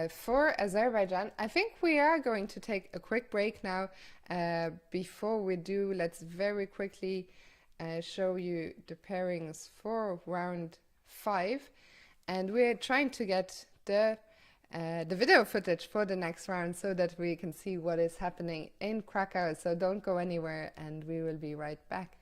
for Azerbaijan. I think we are going to take a quick break now. Before we do, let's very quickly show you the pairings for round 5. And we're trying to get the video footage for the next round so that we can see what is happening in Krakow. So don't go anywhere, and we will be right back.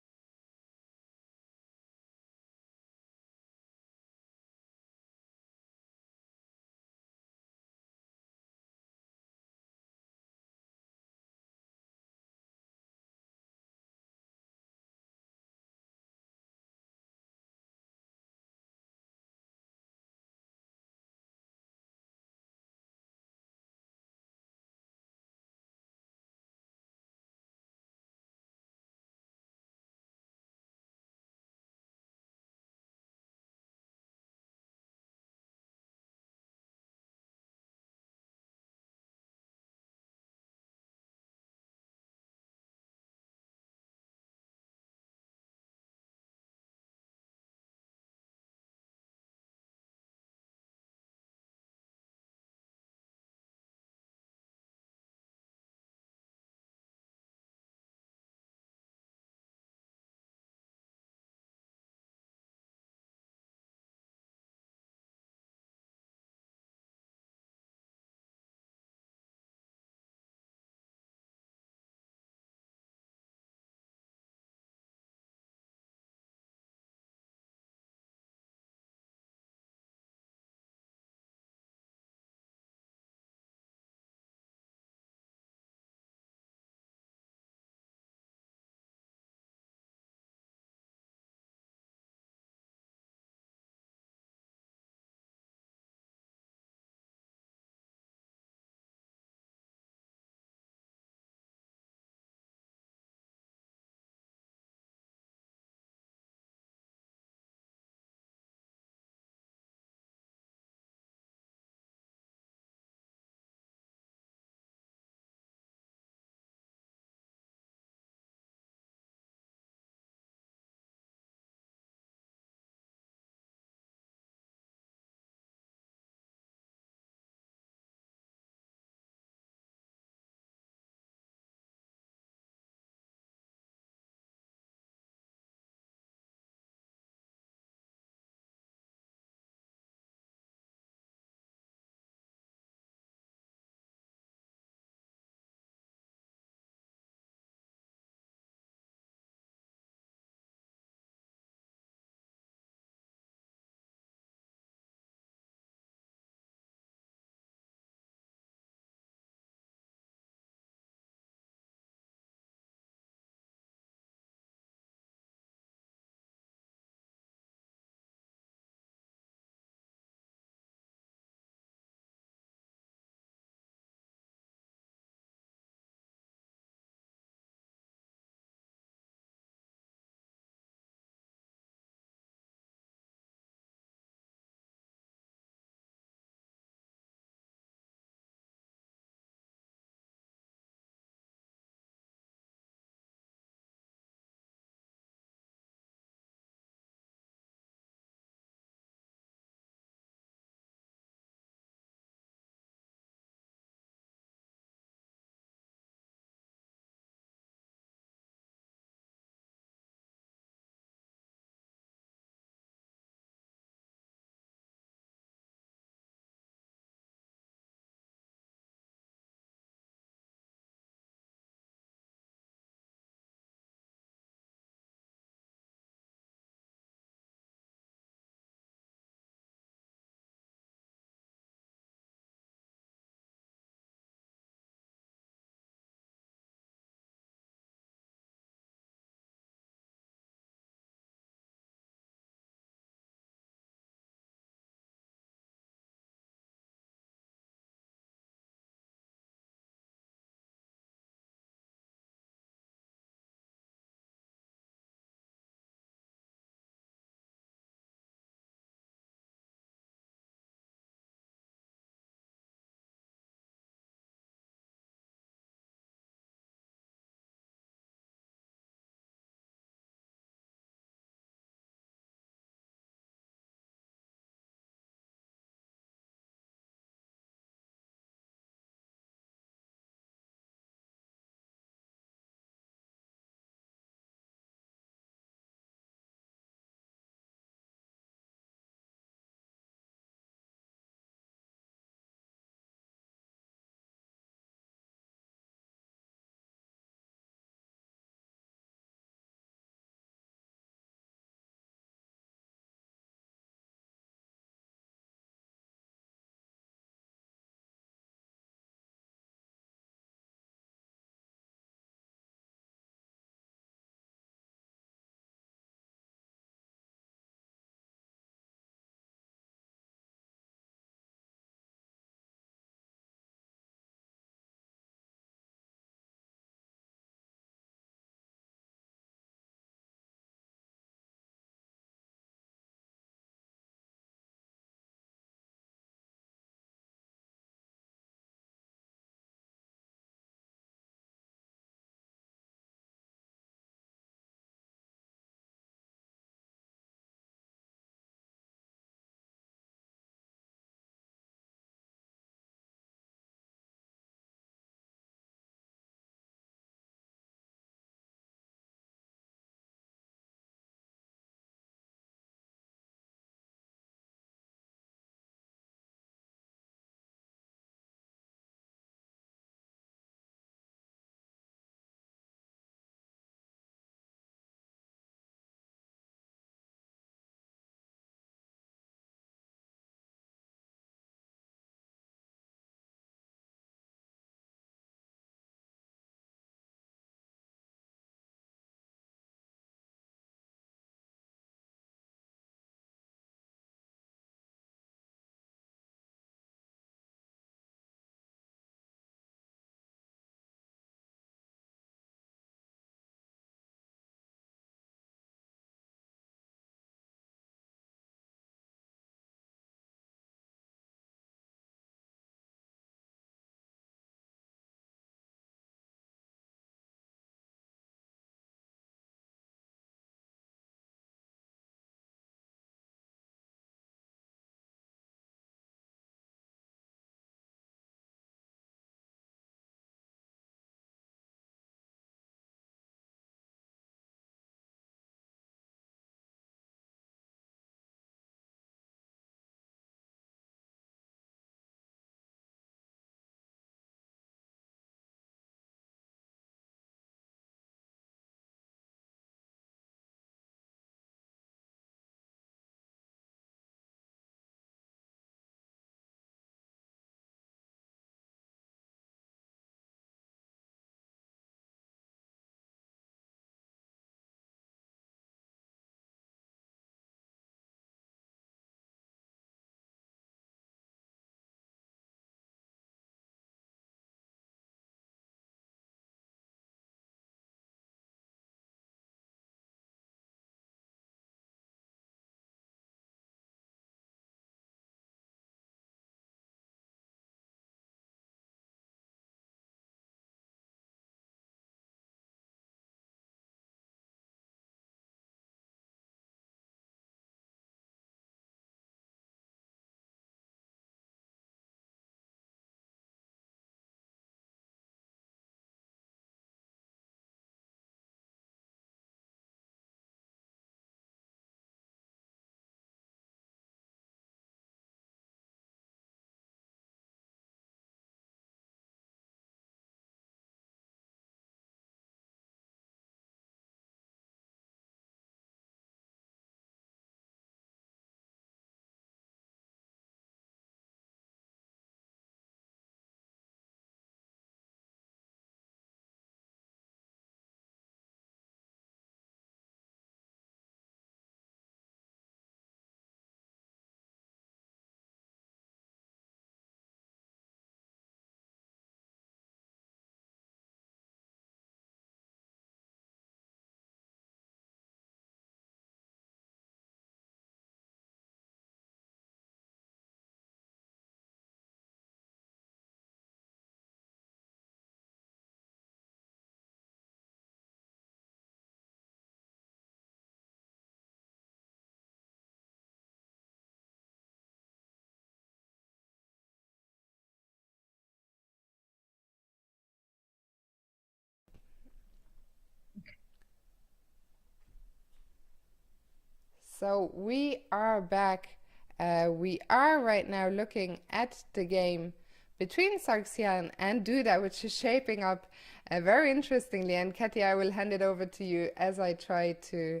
So we are back. We are right now looking at the game between Sarxian and Duda, which is shaping up very interestingly. And Katy, I will hand it over to you as I try to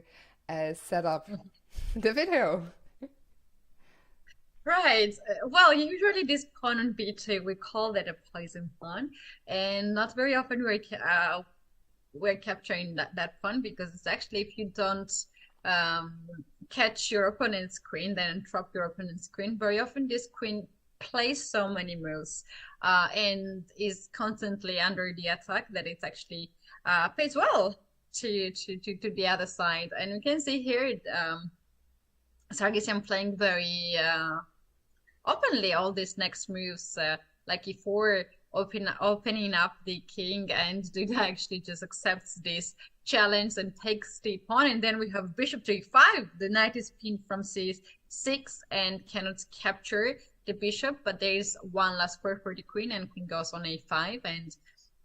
set up the video. Right. Well, usually this pawn on b2, we call that a poison pawn, and not very often we're capturing that pawn because it's actually if you don't um, catch your opponent's queen, then drop your opponent's queen. Very often this queen plays so many moves and is constantly under the attack that it's actually plays well to the other side. And we can see here Sargsyan playing very openly all these next moves, like e4, opening up the king, and Duda actually just accepts this challenge and takes the pawn. And then we have bishop to e5. The knight is pinned from c6 and cannot capture the bishop, but there is one last square for the queen, and queen goes on a5. And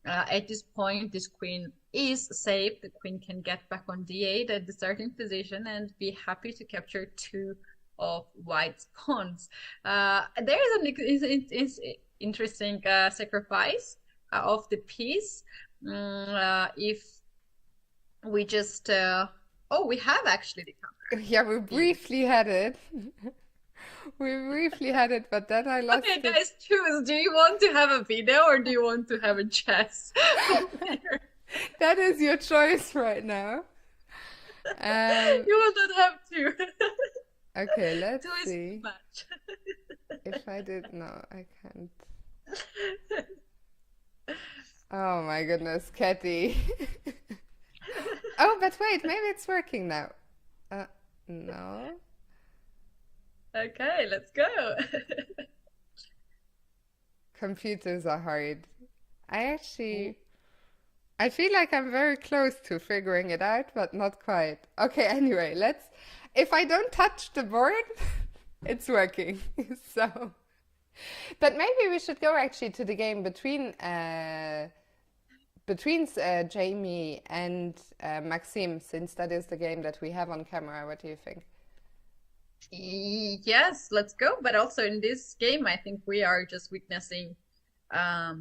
at this point, this queen is safe. The queen can get back on d8 at the starting position and be happy to capture two of white's pawns. There is an interesting sacrifice of the piece. If we just oh, we have actually the counter. Yeah, we briefly had it. We briefly had it, but then I lost Okay, it. guys, choose. Do you want to have a video or do you want to have a chess? That is your choice right now. You will not have to. Okay, let's Two is see. too much. If I did, no, I can't. Oh my goodness, Katy. Oh, but wait, maybe it's working now. No. Okay, let's go. Computers are hard. I feel like I'm very close to figuring it out, but not quite. Okay, anyway, if I don't touch the board, it's working. So, but maybe we should go actually to the game between Jamie and Maxime, since that is the game that we have on camera. What do you think? Yes, let's go. But also in this game, I think we are just witnessing, I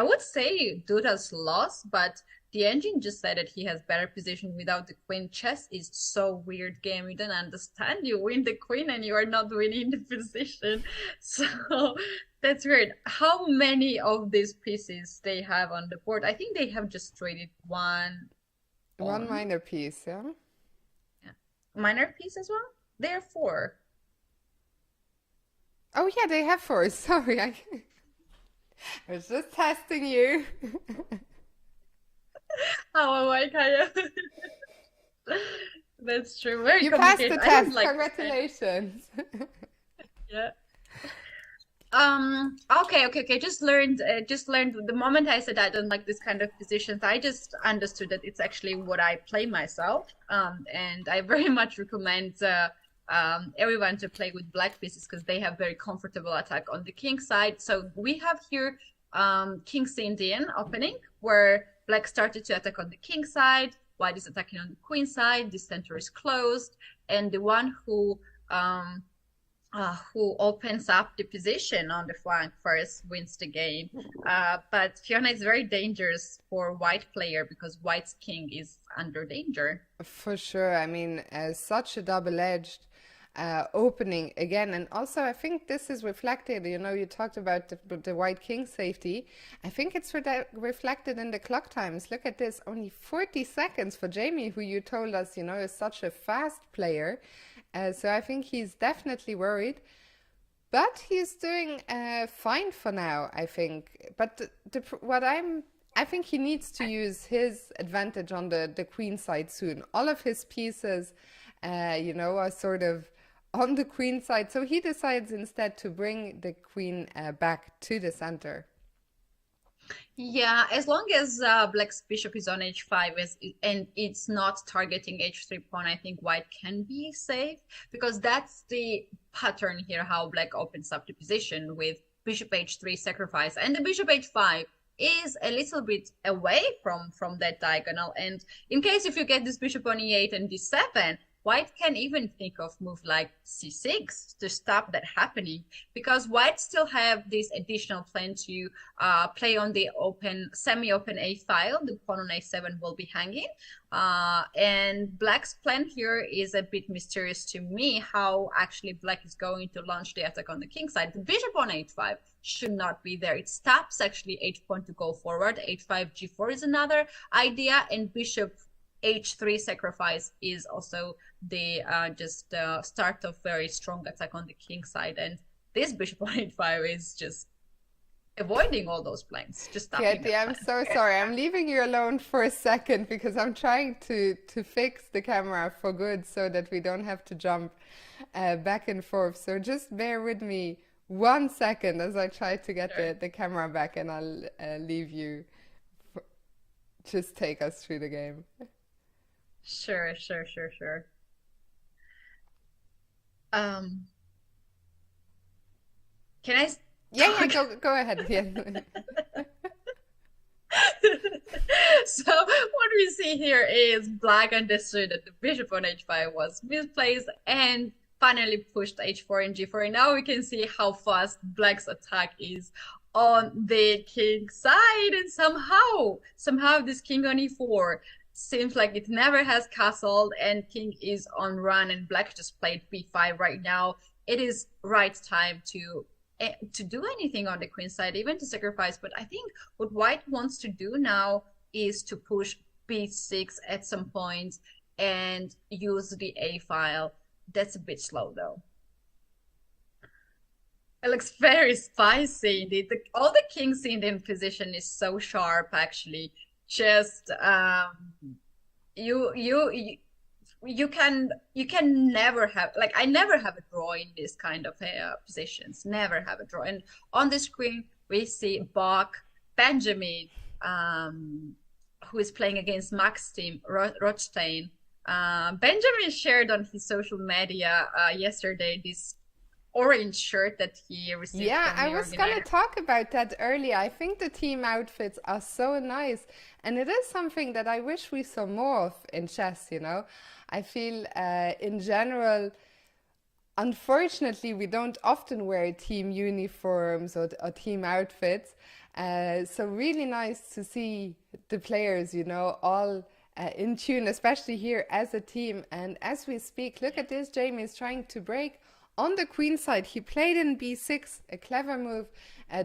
would say Duda's loss, but the engine just said that he has better position without the queen. Chess is so weird game. You don't understand. You win the queen and you are not winning the position. So that's weird. How many of these pieces they have on the board? I think they have just traded one One minor piece, yeah? yeah. Minor piece as well. They are four. Oh yeah, they have four. Sorry, I was just testing you. How am I, Kaya? That's true. Very You passed the complicated. I test. don't like Congratulations. yeah. Okay. Just learned the moment I said I don't like this kind of positions, I just understood that it's actually what I play myself. And I very much recommend everyone to play with black pieces because they have very comfortable attack on the king side. So we have here King's Indian opening where black started to attack on the king side, white is attacking on the queen side, the center is closed, and the one who opens up the position on the flank first wins the game. But Fiona is very dangerous for white player because white's king is under danger. For sure. I mean, such a double-edged opening again. And also, I think this is reflected, you talked about the white king safety. I think it's reflected in the clock times. Look at this, only 40 seconds for Jamie, who you told us, is such a fast player. So I think he's definitely worried. But he's doing fine for now, I think. But I think he needs to use his advantage on the queen side soon. All of his pieces, are sort of on the queen side. So he decides instead to bring the queen back to the center. Yeah, as long as black's bishop is on h5 and it's not targeting h3 pawn, I think white can be safe because that's the pattern here, how black opens up the position with bishop h3 sacrifice. And the bishop h5 is a little bit away from that diagonal. And in case if you get this bishop on e8 and d7, White can even think of move like c6 to stop that happening, because White still have this additional plan to play on the open, semi-open a file. The pawn on a7 will be hanging. And Black's plan here is a bit mysterious to me, how actually Black is going to launch the attack on the king side. The bishop on h5 should not be there. It stops actually h-pawn to go forward. h5, g4 is another idea, and bishop h3 sacrifice is also the start of very strong attack on the king side. And this bishop on h5 is just avoiding all those plans, just stopping Katie, I'm so sorry. I'm leaving you alone for a second because I'm trying to fix the camera for good so that we don't have to jump back and forth. So just bear with me 1 second as I try to get Sure. the camera back, and I'll leave you. Just take us through the game. Sure, sure, sure, sure. Um, can I Yeah, talk? go ahead. Yeah. So what we see here is Black understood that the bishop on h5 was misplaced and finally pushed h4 and g4. And now we can see how fast Black's attack is on the king side. And somehow this king on e4 seems like it never has castled, and king is on run, and Black just played b5 right now. It is right time to do anything on the queen side, even to sacrifice. But I think what White wants to do now is to push b6 at some point and use the a file. That's a bit slow though. It looks very spicy indeed. All the kings in the position is so sharp actually. Just you you you you can never have, like, I never have a draw in this kind of positions, never have a draw. And on the screen we see Bach Benjamin, who is playing against Max team Rothstein. Benjamin shared on his social media yesterday this orange shirt that he received Yeah, from I the was gonna organizer. talk about that earlier. I think the team outfits are so nice, and it is something that I wish we saw more of in chess, you know. I feel in general, unfortunately, we don't often wear team uniforms or team outfits. So really nice to see the players, you know, all in tune, especially here as a team. And as we speak, look at this, Jamie is trying to break on the queen side. He played in b6, a clever move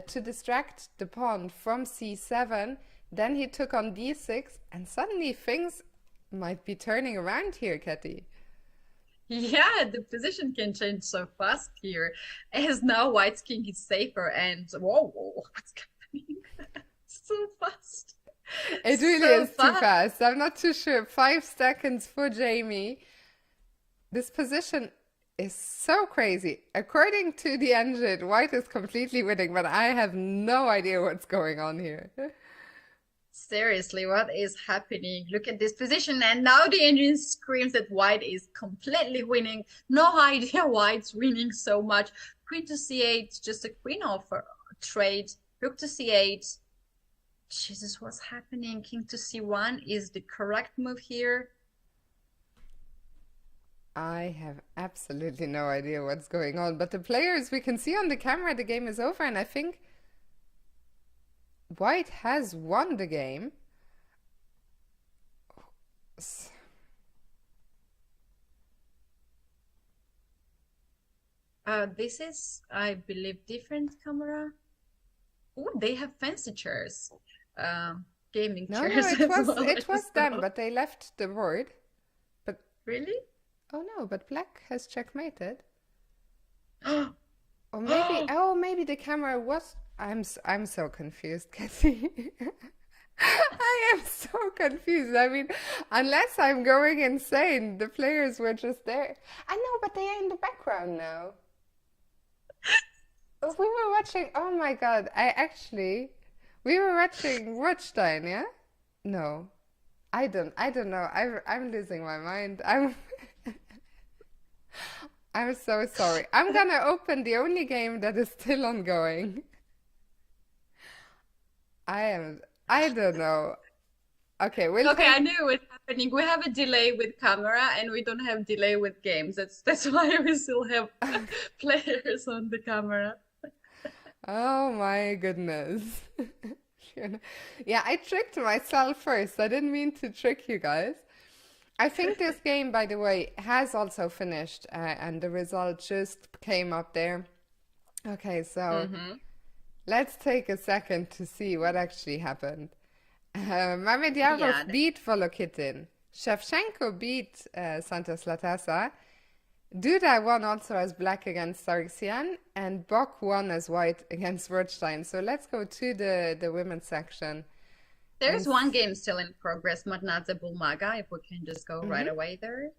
to distract the pawn from c7. Then he took on d6, and suddenly things might be turning around here, Katie. Yeah, the position can change so fast here, as now White's king is safer. And whoa, what's happening? So fast, It really so is too fast. fast. I'm not too sure. 5 seconds for Jamie. This position is so crazy. According to the engine, White is completely winning, but I have no idea what's going on here. Seriously, what is happening? Look at this position, and now the engine screams that White is completely winning. No idea why it's winning so much. Queen to c8, just a queen offer trade. Rook to c8. Jesus, what's happening? King to c1 is the correct move here. I have absolutely no idea what's going on, but the players, we can see on the camera the game is over, and I think White has won the game. This is, I believe, different camera. Oh, they have fancy chairs, uh, gaming No, no, chairs it as was well, it I was them, saw. but they left the board. But Really? oh no, but Black has checkmated. Oh, Oh, maybe the camera was. I'm so confused, Cassie. I am so confused. I mean, unless I'm going insane, the players were just there. I know, but they are in the background now. We were watching. Oh my God! We were watching Rothstein. Yeah? No, I don't know. I'm losing my mind. I'm so sorry. I'm gonna open the only game that is still ongoing. I am. I don't know. Okay, we'll Okay, I take. knew it was happening. We have a delay with camera and we don't have delay with games. That's why we still have players on the camera. Oh my goodness. Fiona. Yeah, I tricked myself first. I didn't mean to trick you guys. I think this game, by the way, has also finished, and the result just came up there. Okay, so Hmm. let's take a second to see what actually happened. Mamedjavov Yeah, beat Volokitin. Shevchenko beat Santos Latasa. Duda won also as black against Sargsyan, and Bok won as white against Rothstein. So let's go to the women's section. And there's one game still in progress, Madnadze Bulmaga, if we can just go right mhm, away there.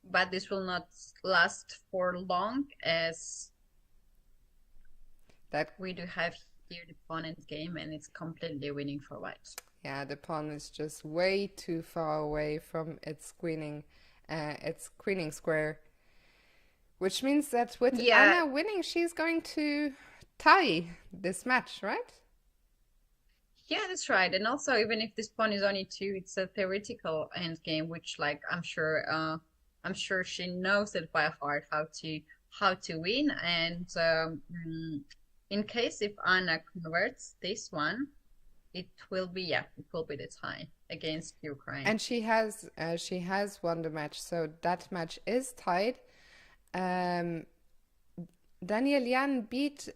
But this will not last for long as that we do have here the opponent game and it's completely winning for white. yeah, the pawn is just way too far away from its queening square, which means that with Yeah, Anna winning, she's going to tie this match, right? yeah, that's right. And also, even if this pawn is only two, it's a theoretical endgame, which like I'm sure she knows it by heart how to win. And in case if Anna converts this one, it will be yeah, it will be the tie against Ukraine. And she has won the match, so that match is tied. Um, Daniel Yan beat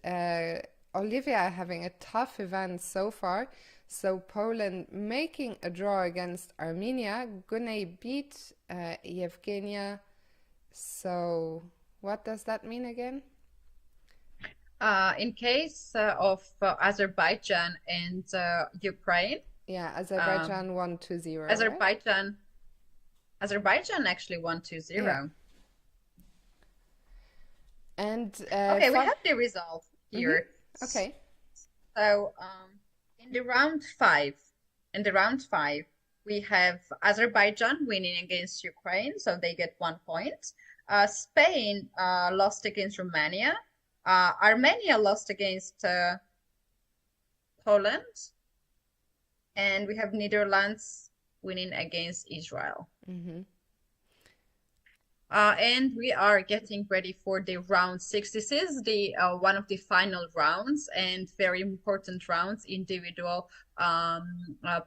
Olivia, having a tough event so far. So Poland making a draw against Armenia. Gunay beat Yevgenia. So what does that mean again? In case of Azerbaijan and Ukraine, Yeah, um, Azerbaijan won 2-0, right? Azerbaijan Azerbaijan actually won two Yeah. zero. And Okay, we fun. have the result Mm-hmm. here. Okay. So in the round five, we have Azerbaijan winning against Ukraine, so they get 1 point. Spain lost against Romania. Armenia lost against Poland, and we have Netherlands winning against Israel. Mm-hmm. And we are getting ready for the round six. This is the one of the final rounds and very important rounds, individual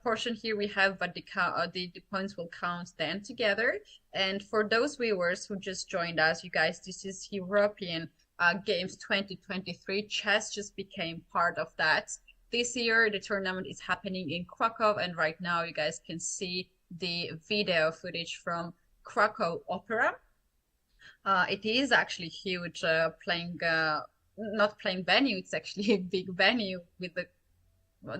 portion here we have, but the points will count then together. And for those viewers who just joined us, you guys, this is European Games 2023. Chess just became part of that. This year, the tournament is happening in Krakow, and right now you guys can see the video footage from Krakow Opera. It is actually huge, playing not playing venue. It's actually a big venue with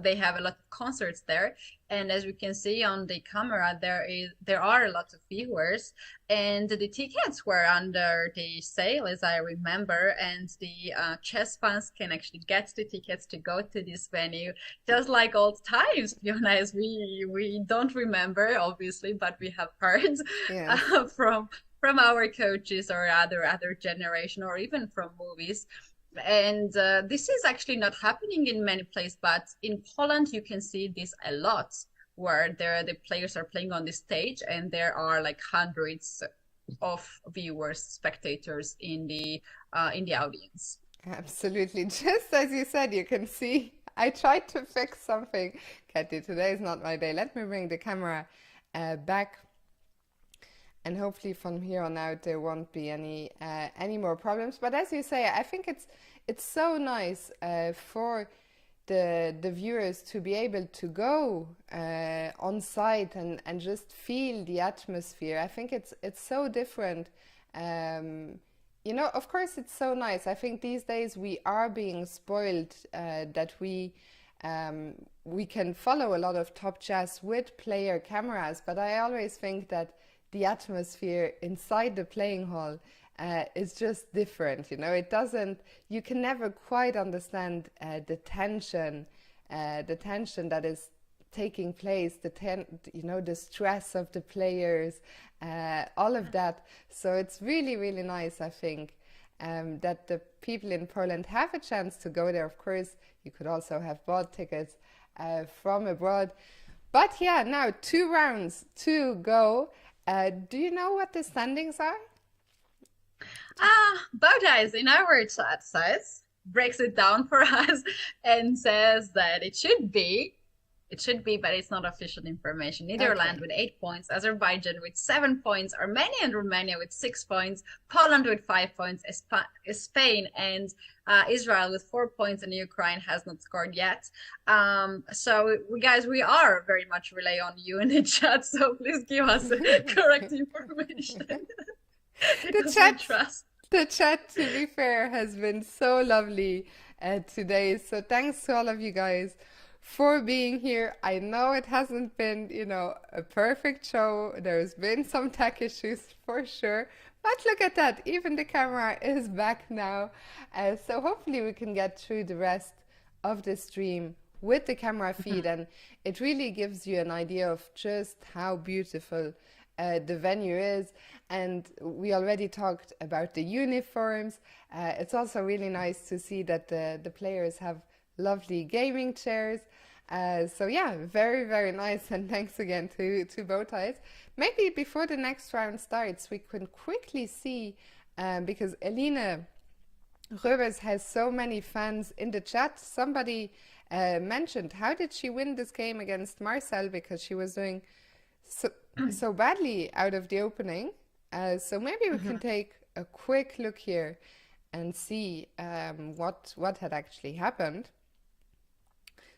they have a lot of concerts there, and as we can see on the camera, there are a lot of viewers, and the tickets were under the sale, as I remember, and the chess fans can actually get the tickets to go to this venue, just like old times. To be honest, we don't remember obviously, but we have heard Yes. from our coaches or other generation or even from movies. And this is actually not happening in many places, but in Poland you can see this a lot, where the players are playing on the stage and there are like hundreds of viewers, spectators in the audience. Absolutely. Just as you said, you can see I tried to fix something. Katy, today is not my day. Let me bring the camera back, and hopefully from here on out there won't be any more problems. But as you say, I think it's so nice for the viewers to be able to go on site and just feel the atmosphere. I think it's so different. Um, of course, it's so nice. I think these days we are being spoiled that we can follow a lot of top chess with player cameras, but I always think that the atmosphere inside the playing hall is just different. It doesn't. You can never quite understand the tension that is taking place, the stress of the players, all of that. So it's really, really nice, I think, that the people in Poland have a chance to go there. Of course, you could also have bought tickets, from abroad. But yeah, now 2 rounds to go. Do you know what the standings are? Bowties in our chat says, breaks it down for us and says that it should be, but it's not official information. Netherlands Okay. with 8 points, Azerbaijan with 7 points, Armenia and Romania with 6 points, Poland with 5 points, Spain and Israel with 4 points, and Ukraine has not scored yet. So guys, we are very much rely on you in the chat. So please give us correct information The because we chat, trust. the chat, to be fair, has been so lovely today. So thanks to all of you guys for being here. I know it hasn't been, a perfect show. There's been some tech issues for sure. But look at that, even the camera is back now. So hopefully we can get through the rest of the stream with the camera feed, and it really gives you an idea of just how beautiful the venue is. And we already talked about the uniforms. It's also really nice to see that the players have lovely gaming chairs. So yeah, very, very nice. And thanks again to both sides. Maybe before the next round starts, we can quickly see, because Elina Röbers has so many fans in the chat. Somebody mentioned, how did she win this game against Marcel? Because she was doing so, so badly out of the opening. So maybe we can take a quick look here and see what had actually happened.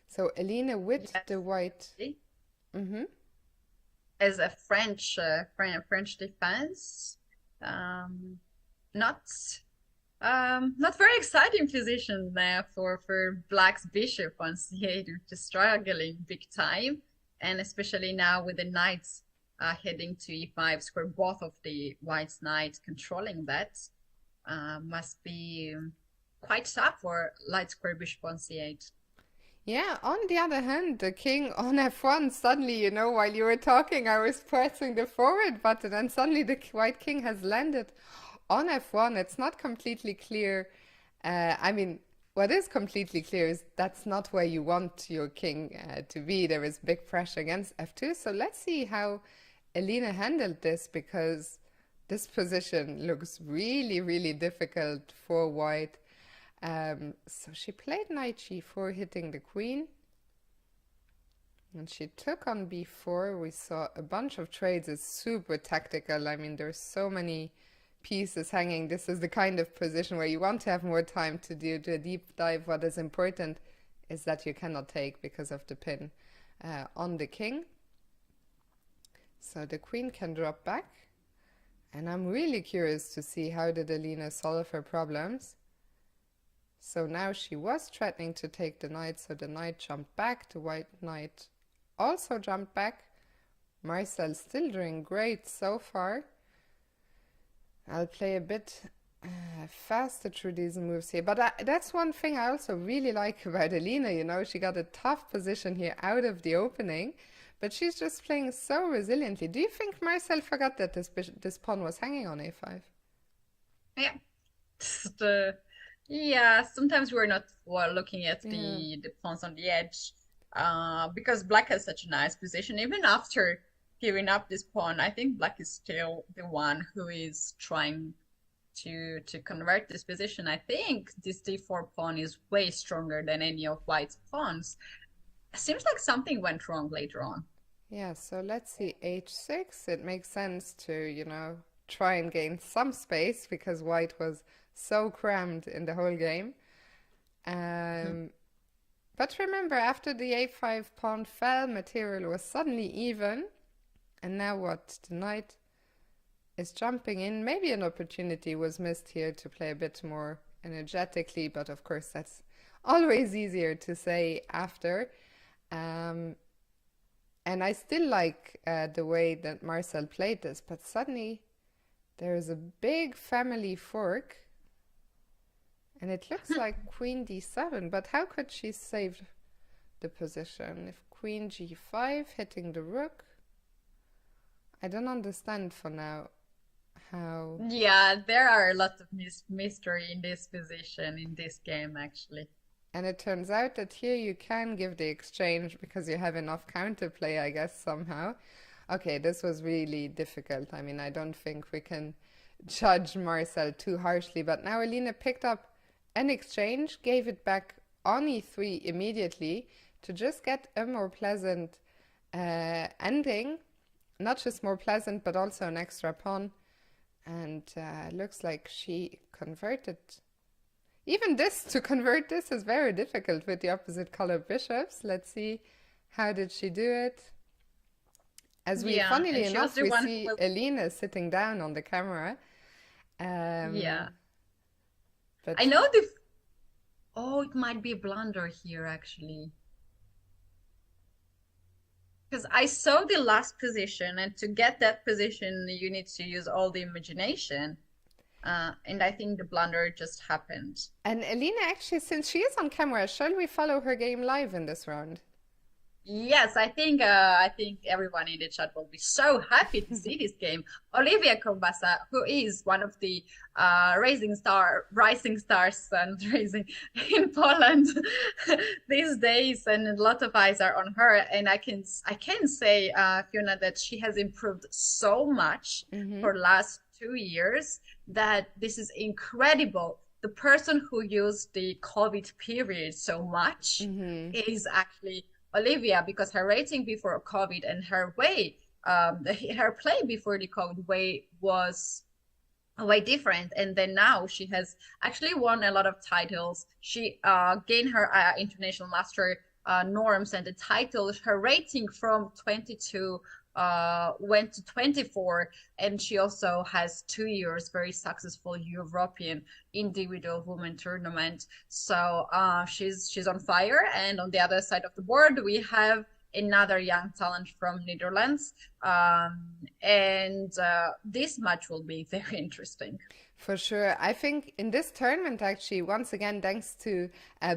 So Elina with Yes. the white. Mm-hmm. As a French defense, um, not not very exciting position there for Black's bishop on c8, which is struggling big time, and especially now with the knights heading to e5 square, both of the white's knights controlling that, must be quite tough for light square bishop on c8. Yeah, on the other hand, the king on f1, suddenly, while you were talking, I was pressing the forward button, and suddenly the white king has landed on f1. It's not completely clear. I mean, what is completely clear is that's not where you want your king to be. There is big pressure against f2. So let's see how Elina handled this, because this position looks really, really difficult for white. So she played knight g4, hitting the queen. And she took on b4. We saw a bunch of trades. It's super tactical. I mean, there's so many pieces hanging. This is the kind of position where you want to have more time to do the deep dive. What is important is that you cannot take because of the pin on the king. So the queen can drop back. And I'm really curious to see how did Elina solve her problems. So now she was threatening to take the knight, so the knight jumped back, the white knight also jumped back. Marcel still doing great so far. I'll play a bit faster through these moves here, but that's one thing I also really like about Elina, she got a tough position here out of the opening, but she's just playing so resiliently. Do you think Marcel forgot that this pawn was hanging on a5? Yeah. Just, yeah, sometimes we're not well looking at Yeah. the pawns on the edge, because Black has such a nice position. Even after giving up this pawn, I think Black is still the one who is trying to convert this position. I think this d4 pawn is way stronger than any of White's pawns. Seems like something went wrong later on. Yeah, so let's see, h6. It makes sense to, try and gain some space because white was so crammed in the whole game. Um, but remember, after the a5 pawn fell, material was suddenly even. And now what? The knight is jumping in. Maybe an opportunity was missed here to play a bit more energetically, but of course that's always easier to say after. And I still like the way that Marcel played this, but suddenly there is a big family fork, and it looks like queen d7, but how could she save the position? If queen g5 hitting the rook, I don't understand for now how. Yeah, there are a lot of mystery in this position in this game, actually. And it turns out that here you can give the exchange because you have enough counterplay, I guess, somehow. Okay, this was really difficult. I mean, I don't think we can judge Marcel too harshly, but now Elena picked up an exchange, gave it back on e3 immediately to just get a more pleasant ending. Not just more pleasant, but also an extra pawn. And looks like she converted. Even this, to convert this is very difficult with the opposite color bishops. Let's see, how did she do it? As we, Yeah, funnily and she was enough, the we one who see was, Elena sitting down on the camera. yeah. Um, but I know the, oh, it might be a blunder here actually. Because I saw the last position, and to get that position, you need to use all the imagination. And I think the blunder just happened. and Elena, actually, since she is on camera, shall we follow her game live in this round? Yes, I think everyone in the chat will be so happy to see this game. Olivia Kobasa, who is one of the rising stars and rising in Poland these days, and a lot of eyes are on her. And I can say, Fiona, that she has improved so much Mm-hmm. for last 2 years that this is incredible. The person who used the COVID period so much Mm-hmm. is actually Olivia, because her rating before COVID and her way, her play before the COVID way was way different. And then now she has actually won a lot of titles. She gained her international master norms and the titles. Her rating from 22 went to 24, and she also has 2 years very successful European individual women tournament. So she's on fire. And on the other side of the board, we have another young talent from Netherlands. And this match will be very interesting. For sure. I think in this tournament, actually, once again, thanks to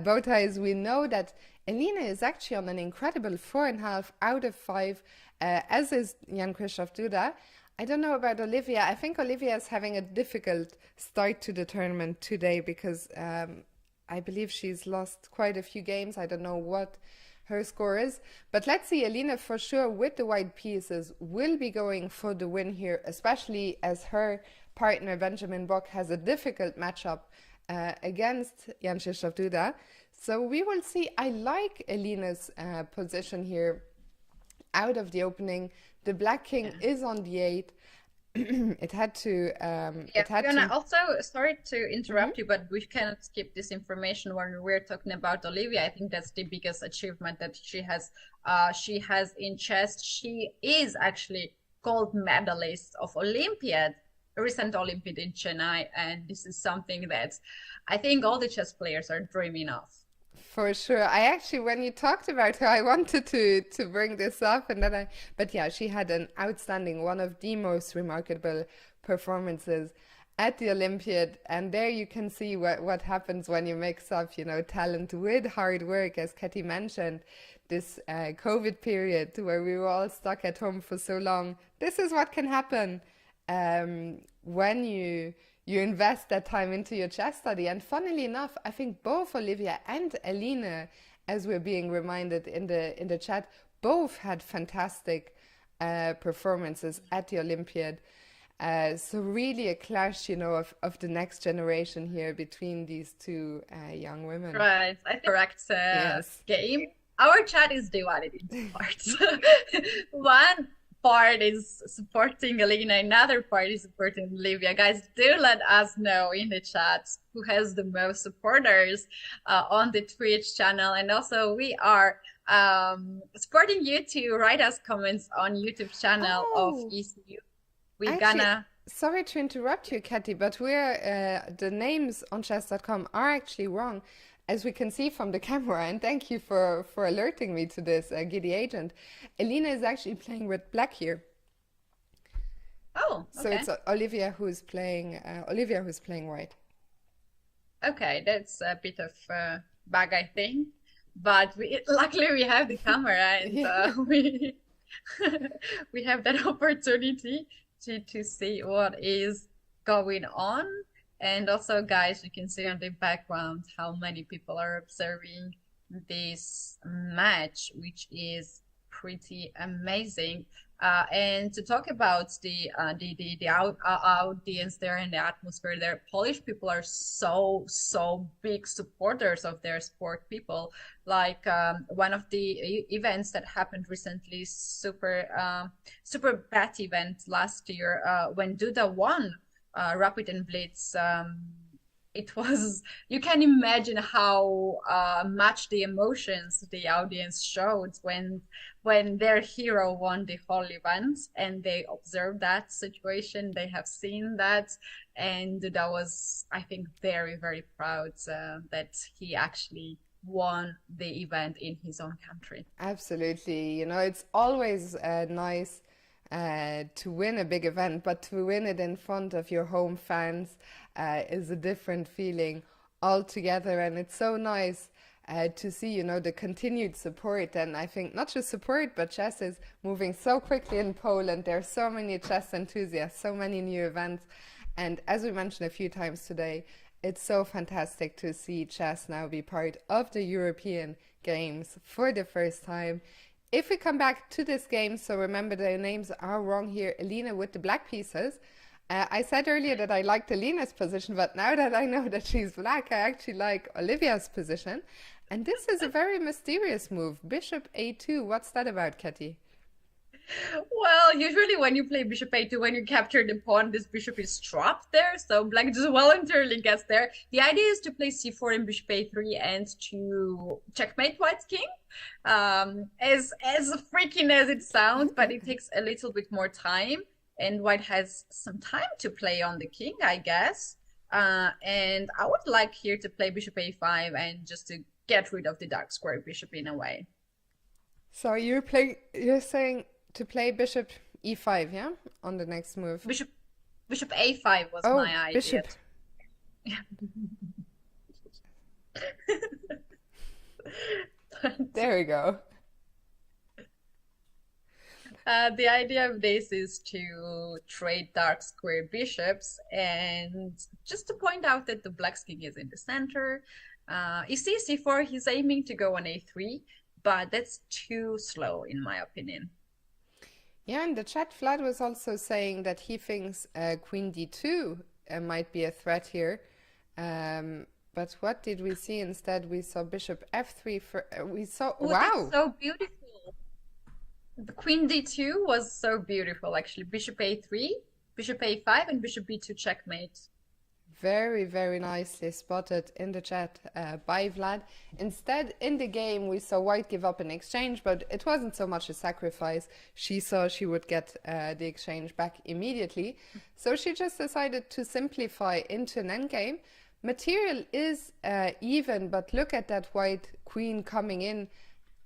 both eyes, we know that Elena is actually on an incredible 4.5 out of 5, as is Jan Krzysztof Duda. I don't know about Olivia. I think Olivia is having a difficult start to the tournament today because I believe she's lost quite a few games. I don't know what her score is. But let's see, Elena for sure with the white pieces will be going for the win here, especially as her partner Benjamin Bock has a difficult matchup against Jan Krzysztof Duda. So we will see. I like Elena's position here out of the opening. The black king is on the 8. It had to Yeah, it had Fiona, to also sorry to Mhm. interrupt you, but we cannot skip this information when we're talking about Olivia. I think that's the biggest achievement that she has in chess. She is actually gold medalist of Olympiad, a recent Olympiad in Chennai, and this is something that I think all the chess players are dreaming of. For sure. I actually, when you talked about her, I wanted to bring this up, and then but yeah, she had an outstanding, one of the most remarkable performances at the Olympiad, and there you can see what happens when you mix up, talent with hard work, as Katie mentioned, this COVID period where we were all stuck at home for so long. This is what can happen when you invest that time into your chess study. And funnily enough, I think both Olivia and Elena, as we're being reminded in the chat, both had fantastic performances at the Olympiad. So really a clash, of the next generation here between these two young women. Right, I think correct Yes. game. Our chat is divided into parts. One part is supporting Alina, another part is supporting Olivia. Guys, do let us know in the chat who has the most supporters on the Twitch channel. And also we are supporting you to write us comments on YouTube channel of Oh, ECU. We're actually, gonna, sorry to interrupt you, Katy, but the names on chess.com are actually wrong, as we can see from the camera. And thank you for alerting me to this, Giddy Agent. Elena is actually playing with black here. oh, So okay. it's Olivia who's playing white. Okay, that's a bit of bug, I think. But luckily we have the camera, and Yeah. we we have that opportunity to see what is going on. And also, guys, you can see on the background how many people are observing this match, which is pretty amazing. And to talk about the audience there and the atmosphere there, Polish people are so big supporters of their sport. People like one of the events that happened recently, super bad event last year when Duda won Rapid and Blitz. It was, you can imagine how much the emotions the audience showed when their hero won the whole event and they observed that situation. They have seen that, and that was, I think, very proud that he actually won the event in his own country. Absolutely. You know, it's always nice to win a big event, but to win it in front of your home fans is a different feeling altogether. And it's so nice to see, you know, the continued support. And I think not just support, but chess is moving so quickly in Poland. There are so many chess enthusiasts, so many new events. And as we mentioned a few times today, it's so fantastic to see chess now be part of the European Games for the first time. If we come back to this game, so remember the names are wrong here. Elina with the black pieces. I said earlier that I liked Elina's position, but now that I know that she's black, I actually like Olivia's position. And this is a very mysterious move. Bishop a2. What's that about, Katie? Well, usually when you play bishop a2, when you capture the pawn, this bishop is trapped there, so black just voluntarily gets there. The idea is to play c4 and bishop a3 and to checkmate white's king. As freaking as it sounds, but it takes a little bit more time, and white has some time to play on the king, I guess. And I would like here to play bishop a5 and just to get rid of the dark square bishop in a way. So you're saying to play bishop e5, yeah? On the next move. Bishop a5 was Oh, my idea. bishop. There we go. The idea of this is to trade dark square bishops, and just to point out that the black king is in the center. You see c4, he's aiming to go on a3, but that's too slow in my opinion. Yeah, and the chat, Vlad was also saying that he thinks queen d2 might be a threat here. But what did we see instead? We saw bishop f3 for we saw Oh, wow. that's so beautiful. The queen d2 was so beautiful, actually. Bishop a3, bishop a5, and bishop b2 checkmate. Very nicely spotted in the chat by Vlad. Instead, in the game, we saw white give up an exchange, but it wasn't so much a sacrifice. She saw she would get the exchange back immediately. So she just decided to simplify into an endgame. Material is even, but look at that white queen coming in.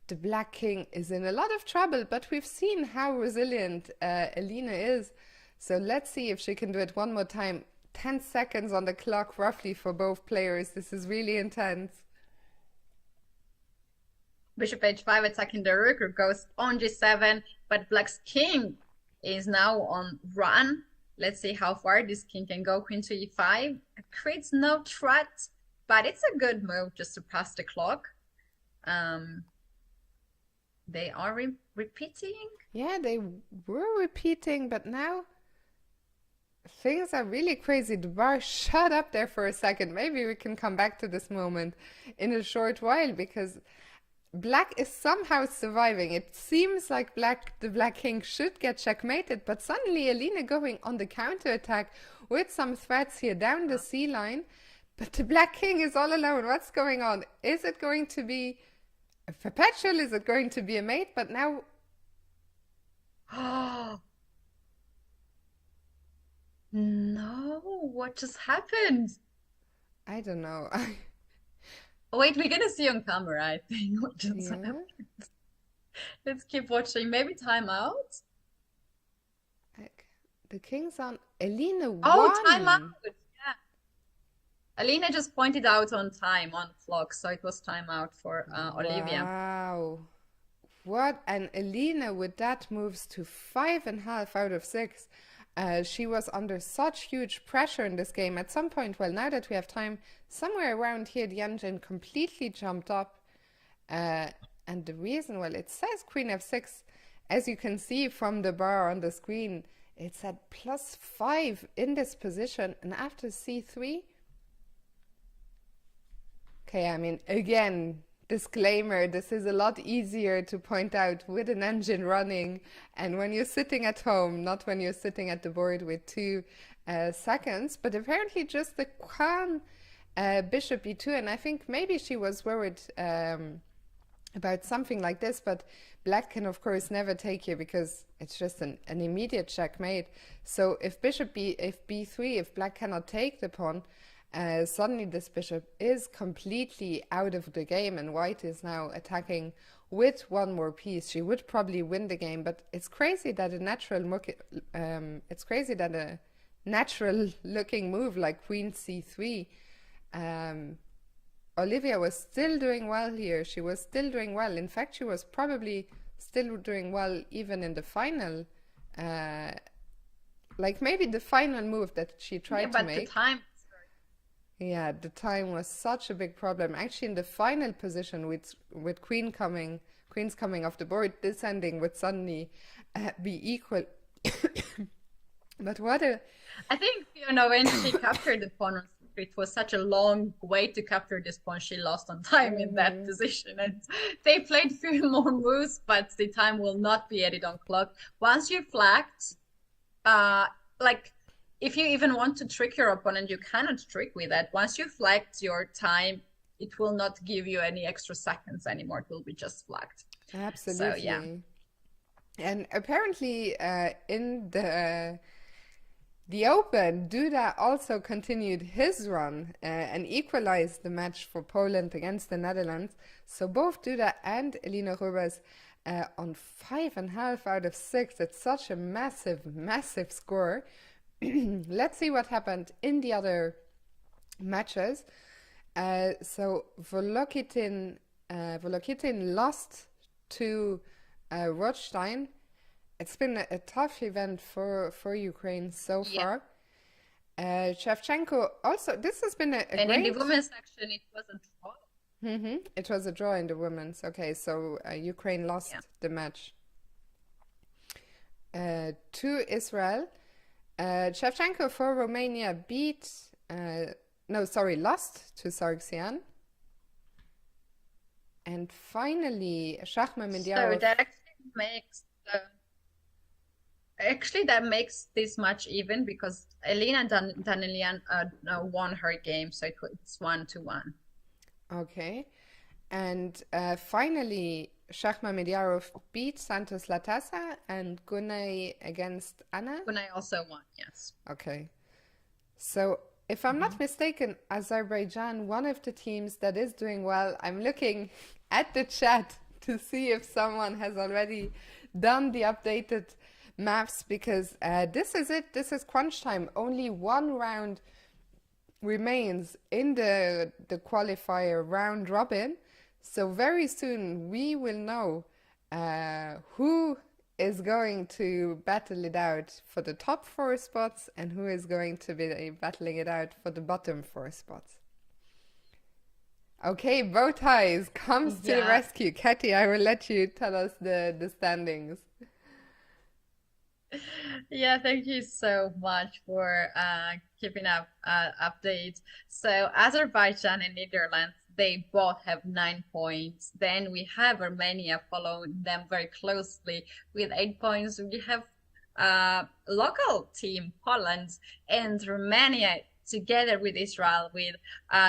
The black king is in a lot of trouble, but we've seen how resilient Elina is. So let's see if she can do it one more time. 10 seconds on the clock roughly for both players. This is really intense. Bishop h5 attacking the rook goes on g7, but black's king is now on run. Let's see how far this king can go. Queen to e5. It creates no threat, but it's a good move just to pass the clock. They are repeating? Yeah, they were repeating, but now things are really crazy. The bar shut up there for a second. Maybe we can come back to this moment in a short while, because black is somehow surviving. It seems like the black king should get checkmated, but suddenly Elina going on the counterattack with some threats here down the C line. But the black king is all alone. What's going on? Is it going to be a perpetual? Is it going to be a mate? But now... No, what just happened? I don't know. Oh, wait, we're gonna see on camera, I think, what just Yeah. happened. Let's keep watching. Maybe timeout? The king's on. Elina Oh, won. timeout! Yeah. Alina just pointed out on time, on clock, so it was timeout for Olivia. Wow. What? And Elina with that moves to 5.5 out of 6. She was under such huge pressure in this game. At some point, well, now that we have time, somewhere around here, the engine completely jumped up. Uh, and the reason, well, it says Queen F6. As you can see from the bar on the screen, it's at +5 in this position. And after C3, okay, I mean, again, disclaimer, this is a lot easier to point out with an engine running and when you're sitting at home, not when you're sitting at the board with 2 seconds. But apparently just the calm bishop e2, and I think maybe she was worried about something like this, but black can of course never take here because it's just an immediate checkmate. So if if b3, if black cannot take the pawn, suddenly this bishop is completely out of the game and white is now attacking with one more piece. She would probably win the game, but it's crazy that a natural looking move like queen c3. Olivia was still doing well here. She was still doing well. In fact, she was probably still doing well even in the final. Like maybe the final move that she tried to but make. the time. Yeah, the time was such a big problem. Actually, in the final position with queens coming off the board, this ending would suddenly be equal. But what a I think Fiona, when she captured the pawn, it was such a long way to capture this pawn. She lost on time in that position, and they played few more moves, but the time will not be added on clock. Once you flagged, like if you even want to trick your opponent, you cannot trick with that. Once you flagged your time, it will not give you any extra seconds anymore. It will be just flagged. absolutely. So yeah. And apparently, in the Open, Duda also continued his run and equalized the match for Poland against the Netherlands. So both Duda and Elina Rubers on 5.5 out of 6. It's such a massive, massive score. Let's see what happened in the other matches. So Volokitin lost to Rothstein. It's been a tough event for Ukraine so far. Shevchenko also, this has been a And great... in the women's section, it was a draw. It was a draw in the women's. Okay, so Ukraine lost the match to Israel. Shevchenko for Romania lost to Sargsyan. And finally, Shahma Mediarov. So that actually makes this match even because Elena Danilian won her game, so it's 1-1. Okay. And finally, Shahma Mediarov beat Santos Latasa and Gunay against Anna. Gunay also won, yes. Okay. So if I'm not mistaken, Azerbaijan, one of the teams that is doing well. I'm looking at the chat to see if someone has already done the updated maps because this is it. This is crunch time. Only one round remains in the qualifier round robin. So very soon we will know who is going to battle it out for the top 4 spots and who is going to be battling it out for the bottom 4 spots. Okay, bow ties comes to the rescue. Katy, I will let you tell us the standings. Yeah, thank you so much for keeping up updates. So Azerbaijan and Netherlands, they both have 9 points. Then we have Armenia following them very closely with 8 points. We have local team Poland and Romania together with Israel with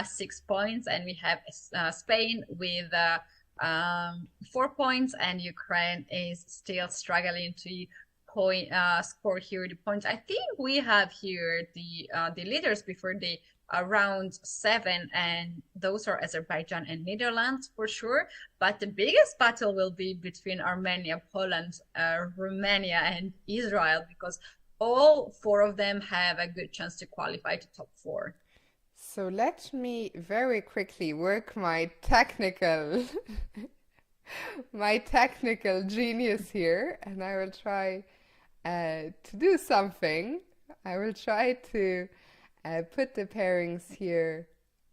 6 points, and we have Spain with 4 points, and Ukraine is still struggling to score here the points. I think we have here the leaders before the round 7, and those are Azerbaijan and Netherlands for sure. But the biggest battle will be between Armenia, Poland, Romania, and Israel, because all 4 of them have a good chance to qualify to top 4. So let me very quickly work my technical genius here, and I will try to do something. I will try to put the pairings here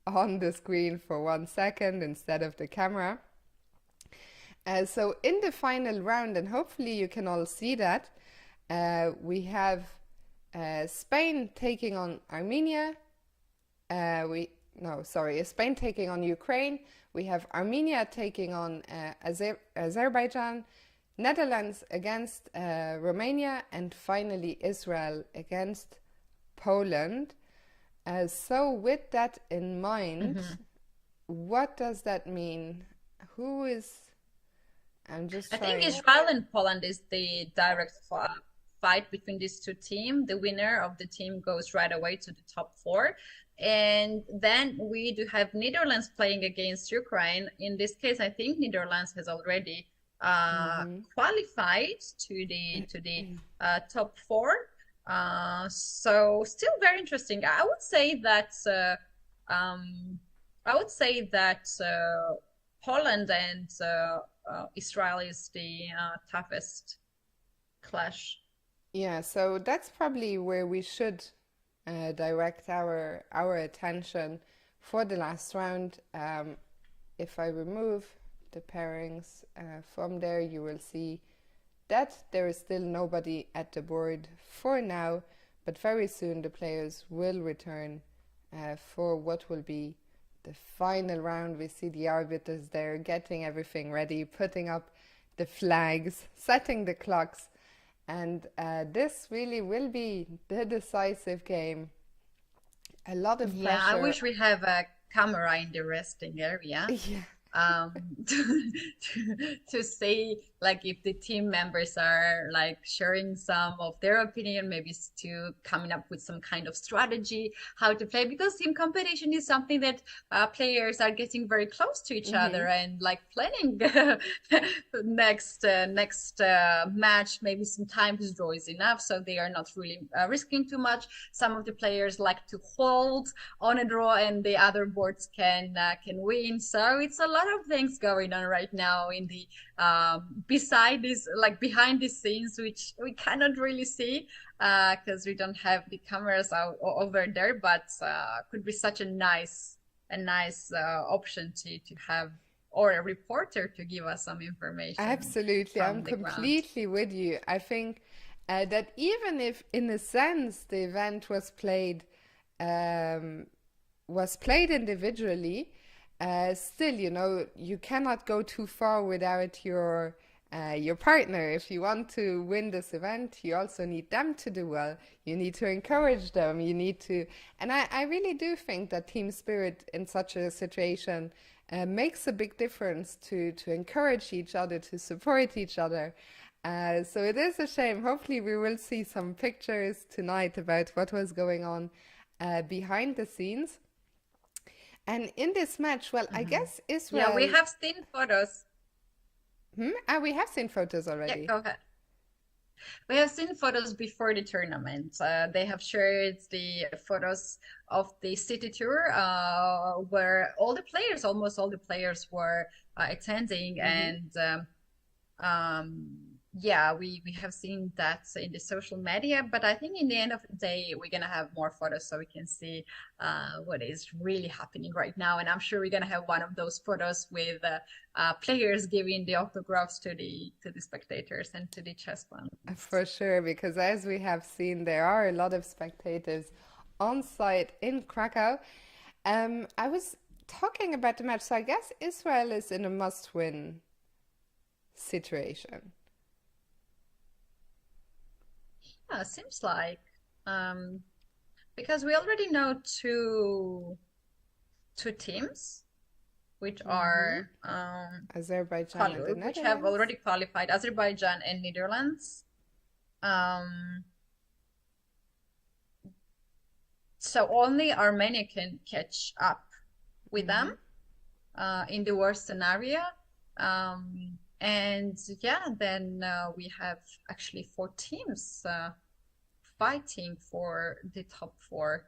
on the screen for 1 second instead of the camera. So in the final round, and hopefully you can all see that, we have Spain taking on Armenia. Spain taking on Ukraine. We have Armenia taking on Azerbaijan, Netherlands against Romania, and finally Israel against Poland. So with that in mind, what does that mean? Who is... I'm just I think trying... Israel and Poland is the direct fight between these two teams. The winner of the team goes right away to the top four. And then we do have Netherlands playing against Ukraine. In this case, I think Netherlands has already qualified to the top four. So still very interesting. I would say that Poland and Israel is the toughest clash. Yeah, so that's probably where we should direct our attention for the last round. If I remove the pairings from there, you will see that there is still nobody at the board for now, but very soon the players will return for what will be the final round. We see the arbiters there getting everything ready, putting up the flags, setting the clocks, and this really will be the decisive game. A lot of pressure. Yeah, I wish we have a camera in the resting area. Yeah. To see like if the team members are like sharing some of their opinion, maybe to coming up with some kind of strategy how to play, because team competition is something that players are getting very close to each other and like planning next match. Maybe sometimes draw is enough, so they are not really risking too much. Some of the players like to hold on a draw and the other boards can win. So it's a lot of things going on right now in the beside this, like behind the scenes, which we cannot really see because we don't have the cameras over there, but could be such a nice option to have, or a reporter to give us some information. Absolutely, I'm completely with you. I think that even if in a sense the event was played individually, still, you know, you cannot go too far without your partner. If you want to win this event, you also need them to do well. You need to encourage them. You need to, and I really do think that team spirit in such a situation makes a big difference to encourage each other, to support each other. So it is a shame. Hopefully we will see some pictures tonight about what was going on behind the scenes. And in this match, well, I guess Israel... Yeah, we have seen photos. We have seen photos already. Yeah, go ahead. We have seen photos before the tournament. They have shared the photos of the city tour where almost all the players were attending. And yeah, we have seen that in the social media, but I think in the end of the day, we're gonna have more photos so we can see what is really happening right now. And I'm sure we're gonna have one of those photos with players giving the autographs to the spectators and to the chess fans. For sure, because as we have seen, there are a lot of spectators on site in Krakow. I was talking about the match, so I guess Israel is in a must-win situation. Yeah, seems like because we already know two teams which are Azerbaijan and the which Netherlands. have already qualified, Azerbaijan and Netherlands. So only Armenia can catch up with them in the worst scenario. And yeah, then we have actually 4 teams fighting for the top 4.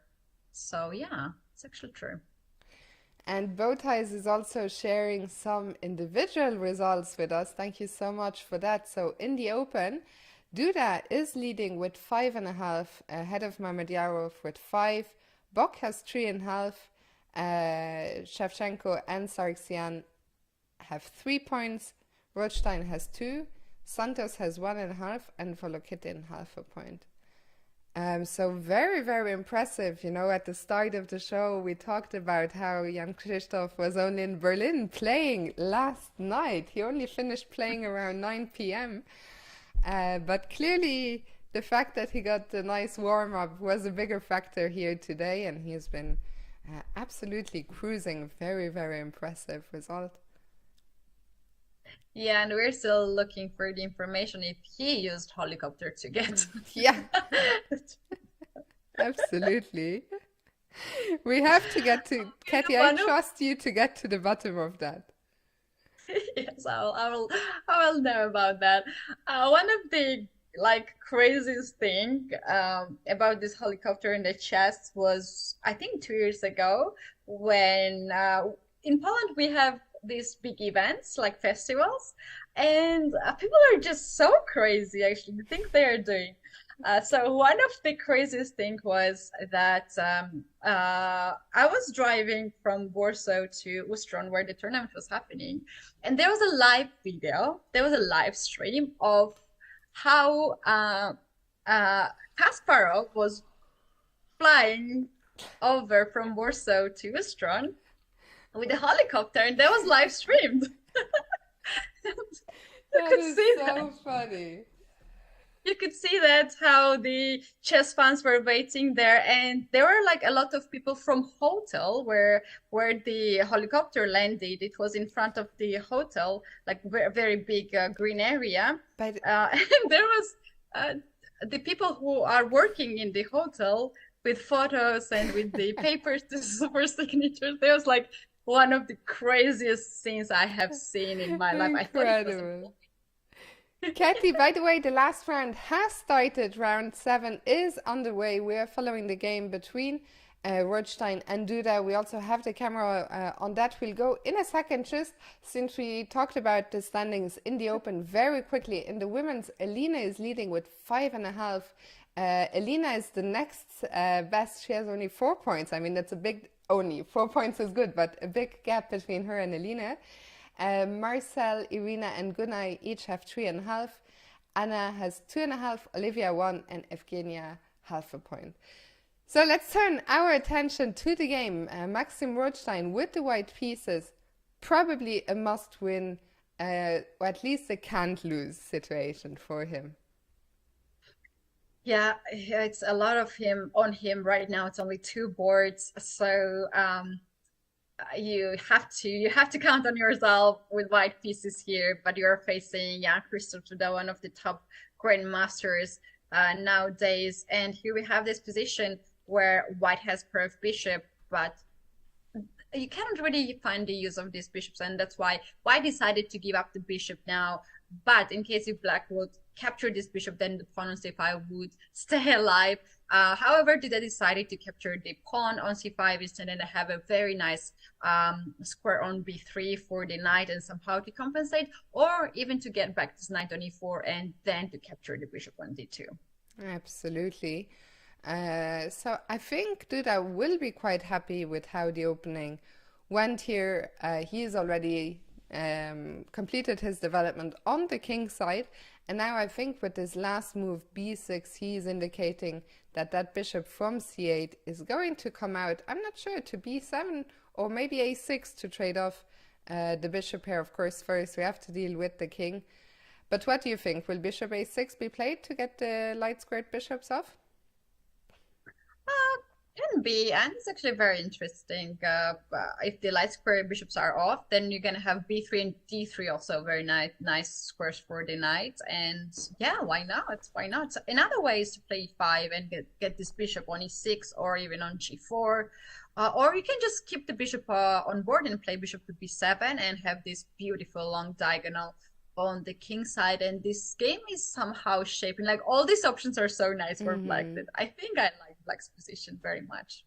So yeah, it's actually true. And Bowties is also sharing some individual results with us. Thank you so much for that. So in the Open, Duda is leading with 5.5, ahead of Mamedyarov with 5. Bok has 3.5. Shevchenko and Sargsyan have 3 points. Rothstein has 2. Santos has 1.5, and Volokitin half a point. So very, very impressive. You know, at the start of the show, we talked about how Jan Krzysztof was only in Berlin playing last night. He only finished playing around 9 p.m. But clearly, the fact that he got a nice warm-up was a bigger factor here today, and he's been absolutely cruising. Very, very impressive result. Yeah, and we're still looking for the information if he used helicopter to get. Yeah, absolutely. We have to get to, Katie, I One of trust you to get to the bottom of that. yes, I will know about that. One of the like craziest thing about this helicopter in the chest was I think 2 years ago when in Poland we have these big events like festivals, and people are just so crazy actually. The things they are doing. So one of the craziest thing was that I was driving from Warsaw to Ustron where the tournament was happening, and there was a live video. There was a live stream of how Kasparov was flying over from Warsaw to Ustron with a helicopter, and that was live streamed. You That could is see that. so funny. You could see that how the chess fans were waiting there, and there were like a lot of people from hotel where the helicopter landed. It was in front of the hotel, like very big green area, But and there was uh, the people who are working in the hotel with photos and with the papers to for signatures. There was like one of the craziest scenes I have seen in my life. I thought it was incredible. Katie, by the way, the last round has started. Round 7 is underway. We are following the game between Rothstein and Duda. We also have the camera on that. We'll go in a second, just since we talked about the standings in the Open very quickly. In the women's, Elina is leading with 5.5. Elina is the next best. She has only 4 points. I mean, that's a big, only 4 points is good, but a big gap between her and Elina. Marcel, Irina, and Gunnar each have 3.5. Anna has 2.5, Olivia 1, and Evgenia half a point. So let's turn our attention to the game. Maxim Rothstein with the white pieces, probably a must-win, or at least a can't-lose situation for him. yeah, it's a lot of him on him right now. It's only 2 boards, so you have to count on yourself with white pieces here, but you're facing Jan Christoph Duda, one of the top grandmasters nowadays. And here we have this position where white has pair of bishop, but you cannot really find the use of these bishops, and that's why white decided to give up the bishop now. But in case if black would capture this bishop, then the pawn on c5 would stay alive. However, Duda decided to capture the pawn on c5 instead, and have a very nice square on b3 for the knight and somehow to compensate, or even to get back this knight on e4 and then to capture the bishop on d2. Absolutely. So I think Duda will be quite happy with how the opening went here. He has already completed his development on the king side, and now I think with this last move b6 he is indicating that that bishop from c8 is going to come out, I'm not sure, to b7 or maybe a6 to trade off the bishop here. Of course, first we have to deal with the king. But what do you think? Will bishop a6 be played to get the light squared bishops off? Can be, and it's actually very interesting. If the light square bishops are off, then you're gonna have b3 and d3 also very nice squares for the knight. And yeah, why not? Why not? So another way is to play e5 and get this bishop on e6 or even on g4. Or you can just keep the bishop on board and play bishop to b7 and have this beautiful long diagonal on the king side. And this game is somehow shaping, like all these options are so nice for black that I think I like black's position very much.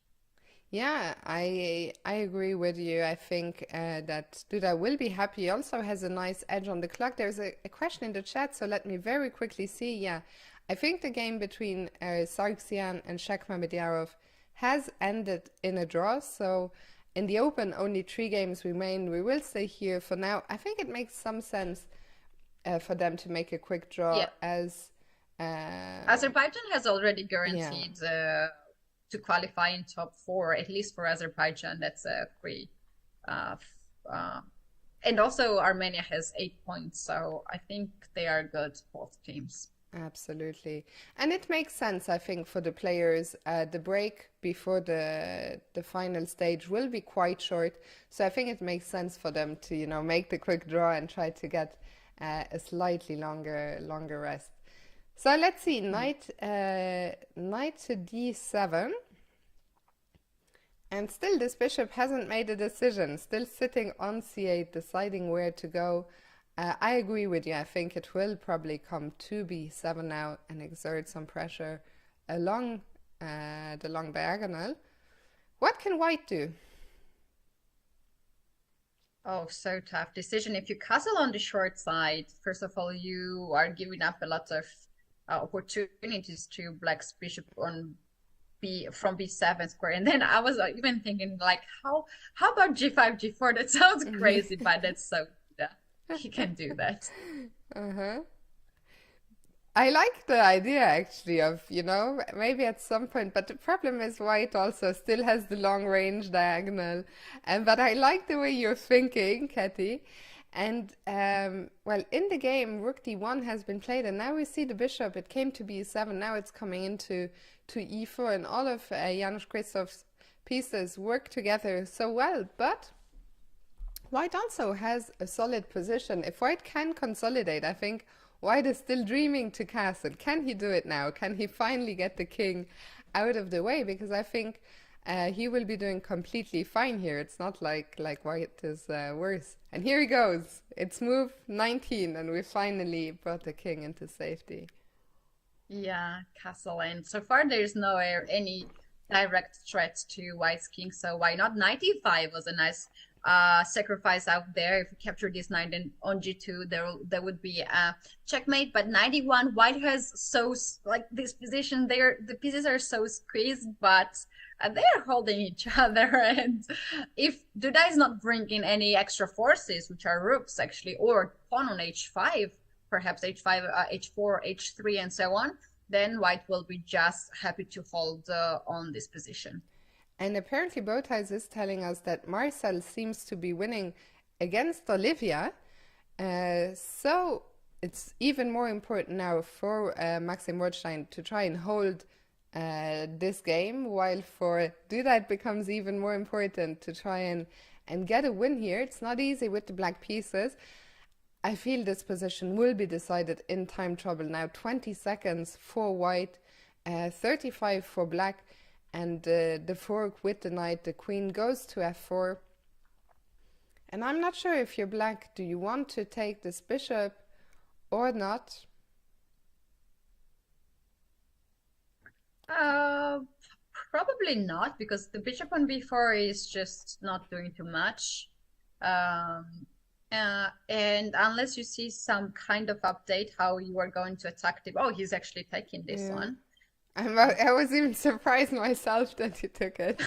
Yeah, I agree with you. I think that Duda will be happy. He also has a nice edge on the clock. There's a question in the chat, so let me very quickly see. Yeah, I think the game between Sargsyan and Shakhmamedyarov has ended in a draw. So in the Open, only 3 games remain. We will stay here for now. I think it makes some sense for them to make a quick draw Yeah. as, uh, Azerbaijan has already yeah. guaranteed to qualify in top four, at least for Azerbaijan. That's a pretty, uh, uh, and also Armenia has 8 points, so I think they are good, both teams. Absolutely. And it makes sense, I think, for the players. The break before the final stage will be quite short. So I think it makes sense for them to, make the quick draw and try to get a slightly longer rest. So let's see, Mm. knight to d7. And still this bishop hasn't made a decision, still sitting on c8, deciding where to go. I agree with you. I think it will probably come to b7 now and exert some pressure along the long diagonal. What can white do? Oh, so tough decision. If you castle on the short side, first of all, you are giving up a lot of opportunities to Black's bishop on B from B7 square. And then I was even thinking like, how about G5, G4? That sounds crazy, but that's so yeah, he can do that. Uh-huh. I like the idea actually of, maybe at some point, but the problem is white also still has the long range diagonal. But I like the way you're thinking, Katy. And well, in the game, Rook D1 has been played, and now we see the bishop. It came to B7, now it's coming into E4, and all of Janusz Krzysztof's pieces work together so well. But white also has a solid position. If white can consolidate, I think white is still dreaming to castle. Can he do it now? Can he finally get the king out of the way? Because I think he will be doing completely fine here. It's not like white is worse. And here he goes. It's move 19, and we finally brought the king into safety. Yeah, castle. And so far there's no any direct threat to White's king. So why not? 95 was a nice sacrifice out there. If you capture this knight and on G2, there would be a checkmate. But 91, White has so like this position. The pieces are so squeezed, but they are holding each other. And if Duda is not bringing any extra forces, which are rooks actually, or pawn on H5, perhaps H5, H4, H3, and so on, then White will be just happy to hold on this position. And apparently, Bowties is telling us that Marcel seems to be winning against Olivia. So it's even more important now for Maxim Rothstein to try and hold this game, while for Duda it becomes even more important to try and get a win here. It's not easy with the black pieces. I feel this position will be decided in time trouble now. 20 seconds for white, 35 for black, and the fork with the knight, the queen goes to f4. And I'm not sure if you're black, do you want to take this bishop or not? Uh, Probably not, because the bishop on b4 is just not doing too much. Um, and unless you see some kind of update how you are going to attack the... Oh, he's actually taking this Yeah. one. I was even surprised myself that you took it.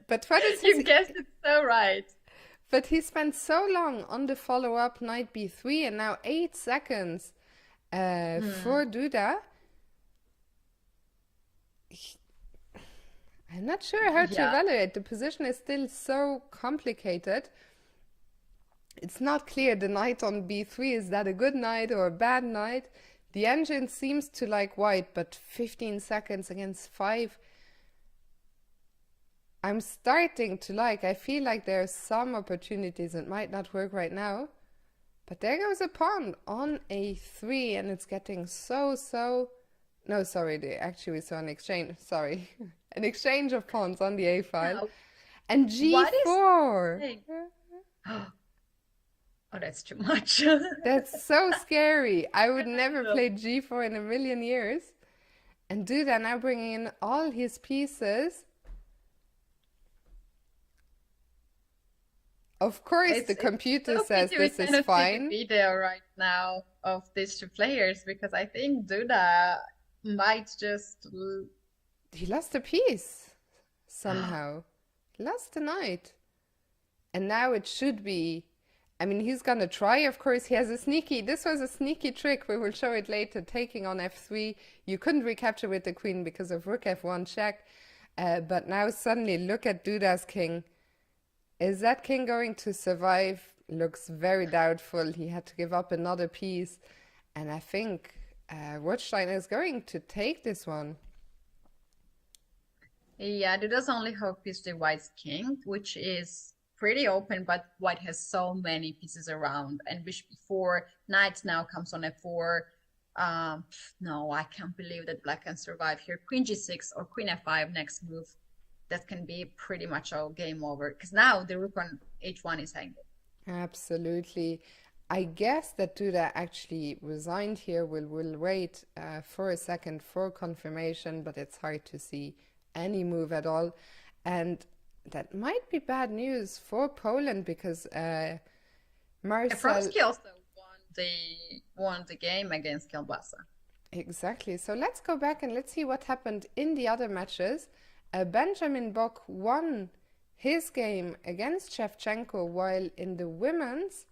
But what is You his... guessed it so right. But he spent so long on the follow-up knight b3 and now 8 seconds for Hmm. Duda. I'm not sure how to Yeah. evaluate. The position is still so complicated. It's not clear the knight on b3, is that a good knight or a bad knight? The engine seems to like white, but 15 seconds against 5. I'm starting to like. I feel like there are some opportunities. It might not work right now. But there goes a pawn on a3, and it's getting so... No, sorry, actually we saw an exchange. Sorry. An exchange of pawns on the a file. Now, And what is g4. saying? Oh, that's too much. That's so scary. I would never play g4 in a million years. And Duda now bringing in all his pieces. Of course, the It's computer so says pity we this is cannot see the fine. video right now of these two players because I think Duda might just He lost a piece somehow. He lost the knight. And now it should be. I mean, he's gonna try, of course. He has a sneaky. This was a sneaky trick. We will show it later. Taking on f3. You couldn't recapture with the queen because of rook f1 check. But now suddenly look at Duda's king. Is that king going to survive? Looks very doubtful. He had to give up another piece. And I think Rothstein is going to take this one. Yeah, Duda's only hope is the white's king, which is pretty open, but white has so many pieces around. And bishop b4, knight now comes on f4. No, I can't believe that black can survive here. Queen g6 or queen f5 next move. That can be pretty much all game over because now the rook on h1 is hanging. Absolutely. I guess that Duda actually resigned here. We'll wait for a second for confirmation, but it's hard to see any move at all. And that might be bad news for Poland because Marcel... Efromsky also won the game against Kielbasa. Exactly. So let's go back and let's see what happened in the other matches. Benjamin Bock won his game against Shevchenko, while in the women's,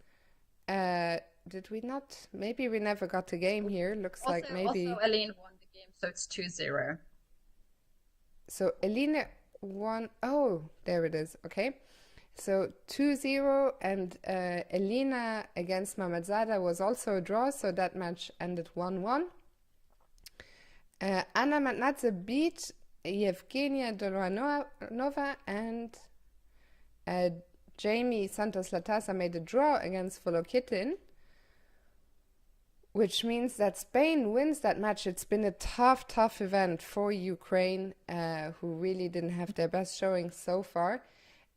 did we not? Maybe we never got a game here. Looks like maybe. Also, Aline won the game, so it's 2-0. So Eline won. Oh, there it is. Okay. So 2-0, and Elina against Mamadzada was also a draw, so that match ended 1-1. Anna Matnadze beat Yevgenia Dolovanova, and Jamie Santos Latasa made a draw against Volokitin, which means that Spain wins that match. It's been a tough event for Ukraine, who really didn't have their best showing so far.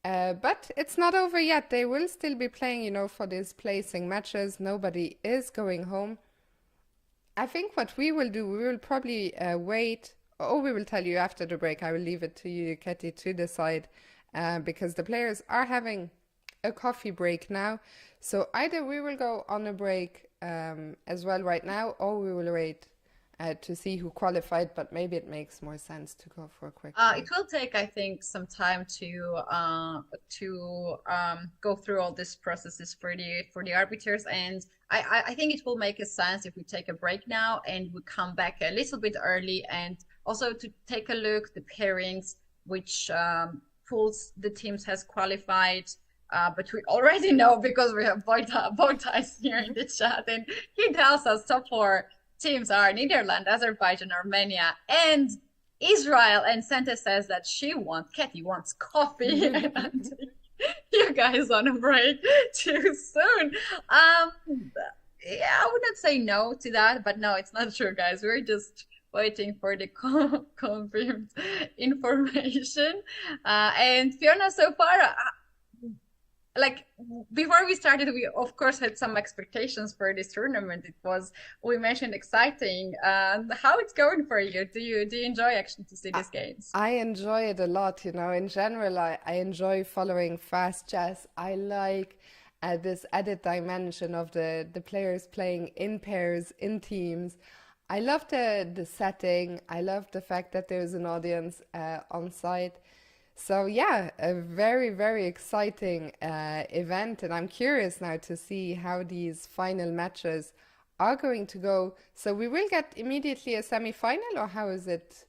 But it's not over yet. They will still be playing, for these placing matches. Nobody is going home. I think what we will do, we will probably wait. Or we will tell you after the break. I will leave it to you, Ketty, to decide, because the players are having a coffee break now. So either we will go on a break as well right now, or we will wait to see who qualified. But maybe it makes more sense to go for a quick break. It will take, I think, some time to go through all these processes for the arbiters, and I think it will make a sense if we take a break now and we come back a little bit early, and also to take a look the pairings, which pools the teams has qualified. But we already know because we have Bogdais here in the chat, and he tells us top 4 teams are Netherlands, Azerbaijan, Armenia, and Israel. And Santa says that Ketty wants coffee. And you guys on a break too soon. Yeah, I would not say no to that, but no, it's not true, guys. We're just waiting for the confirmed information. And Fiona, so far, like before we started, we of course had some expectations for this tournament. It was, we mentioned, exciting. How it's going for you? Do you enjoy actually to see these games? I enjoy it a lot. In general, I enjoy following fast chess. I like this added dimension of the players playing in pairs, in teams. I love the setting. I love the fact that there's an audience on site. So yeah, a very exciting event, and I'm curious now to see how these final matches are going to go. So we will get immediately a semi-final, or how is it?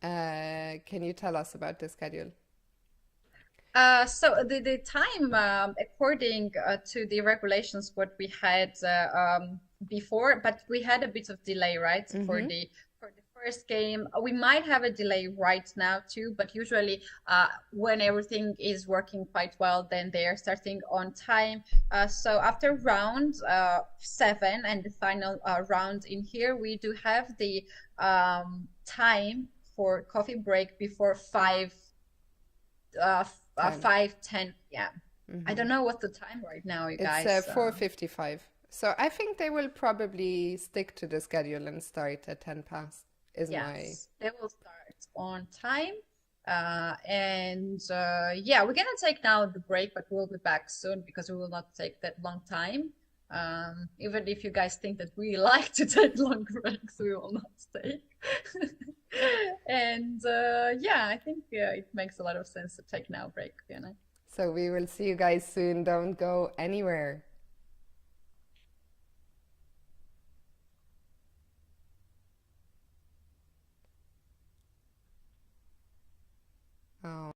Can you tell us about the schedule? So the time, according to the regulations, what we had before, but we had a bit of delay, right? For the first game. We might have a delay right now too, but usually when everything is working quite well, then they are starting on time. So after round 7 and the final round in here, we do have the time for coffee break before 5:10 p.m. I don't know what's the time right now, you guys. It's 4:55. So I think they will probably stick to the schedule and start at 10 past. is my. Yes, they will start on time. Yeah, we're gonna take now the break, but we'll be back soon because we will not take that long time. Even if you guys think that we like to take long breaks, we will not take. Yeah, I think it makes a lot of sense to take now a break, you know. So we will see you guys soon. Don't go anywhere. Oh.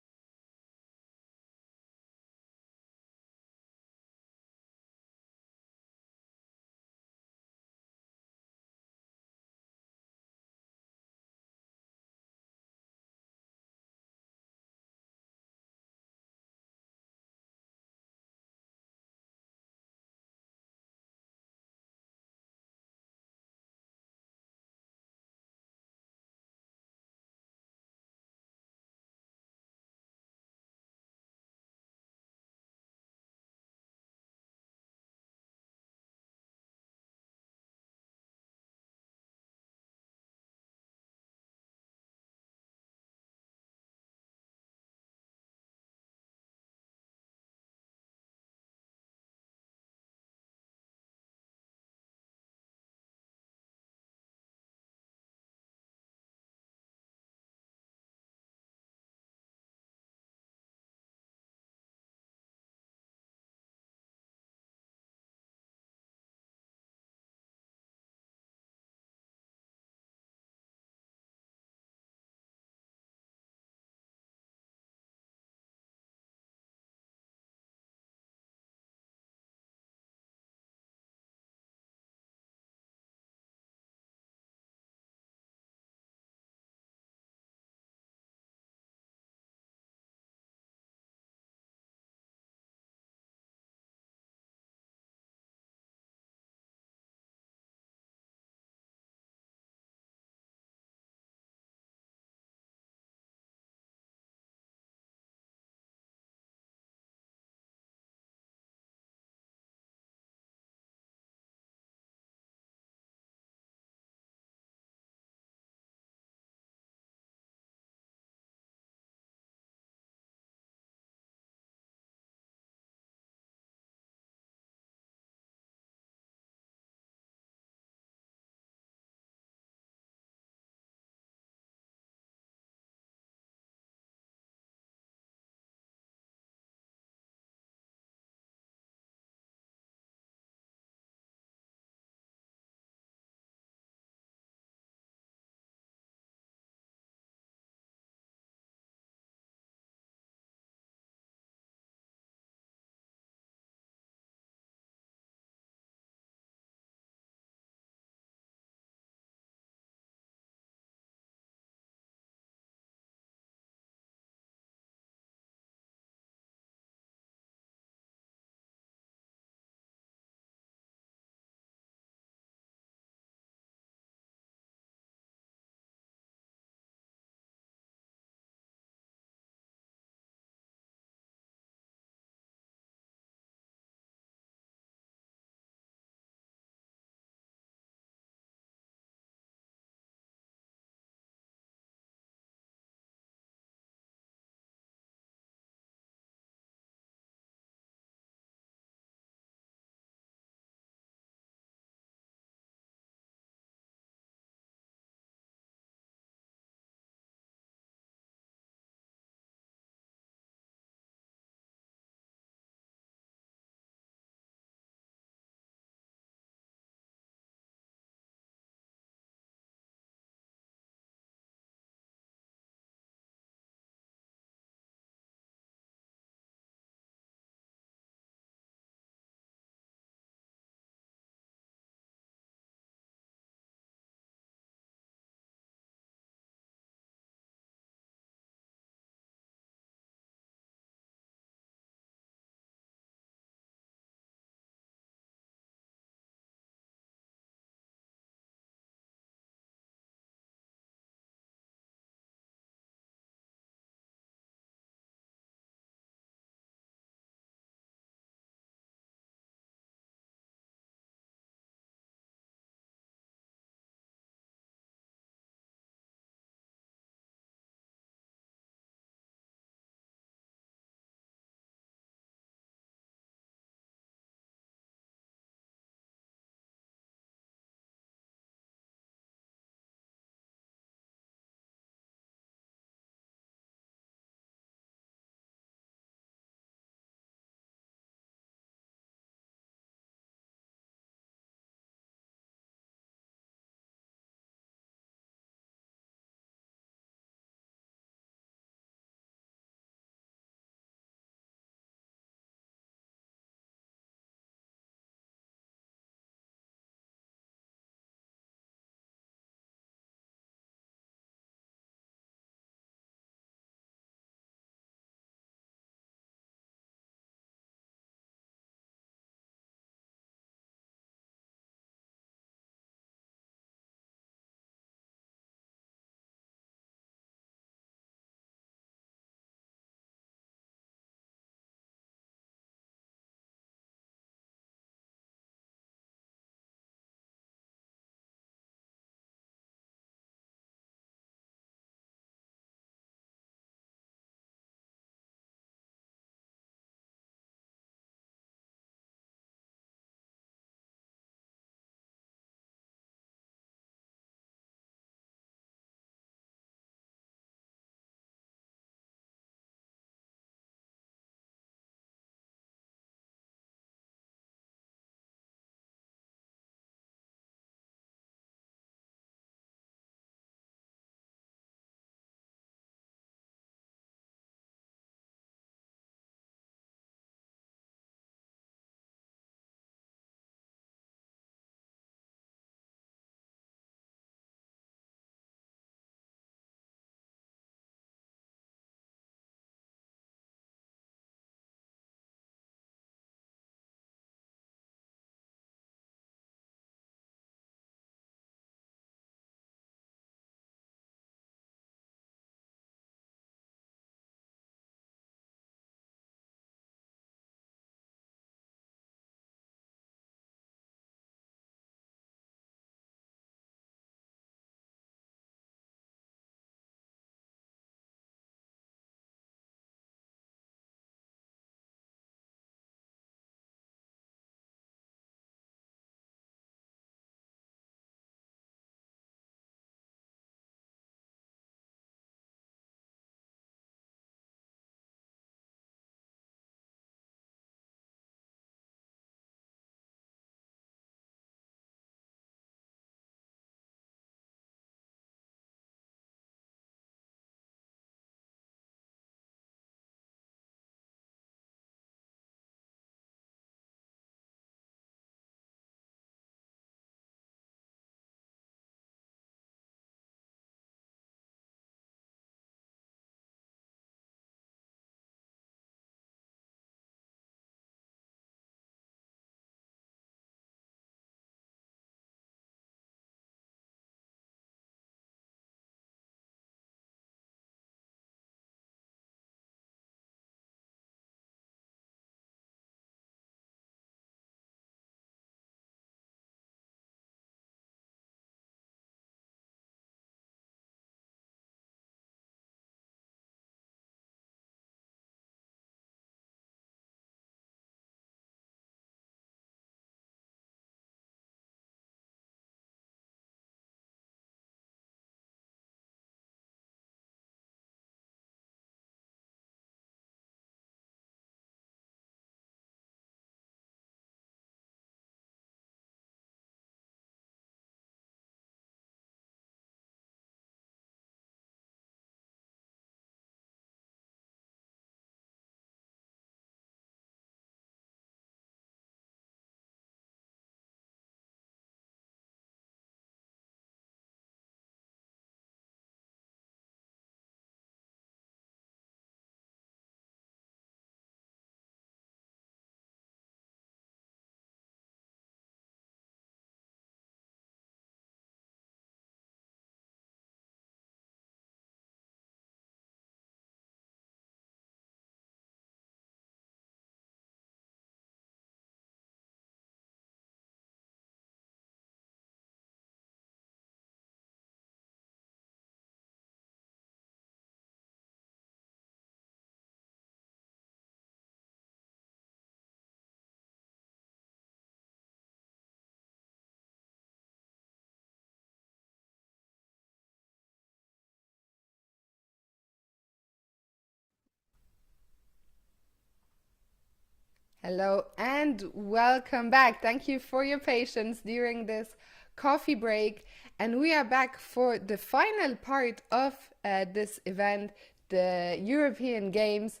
Hello and welcome back. Thank you for your patience during this coffee break. And we are back for the final part of this event, the European Games.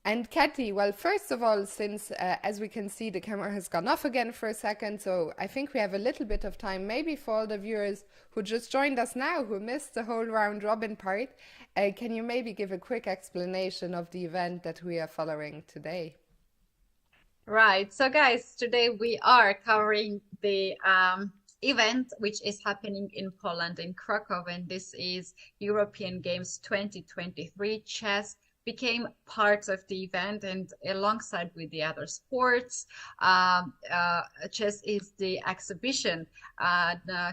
And Katy, well, first of all, since as we can see, the camera has gone off again for a second, so I think we have a little bit of time, maybe for all the viewers who just joined us now, who missed the whole round robin part. Can you maybe give a quick explanation of the event that we are following today? Right. So, guys, today we are covering the event which is happening in Poland, in Krakow, and this is European Games 2023. Chess became part of the event, and alongside with the other sports, chess is the exhibition.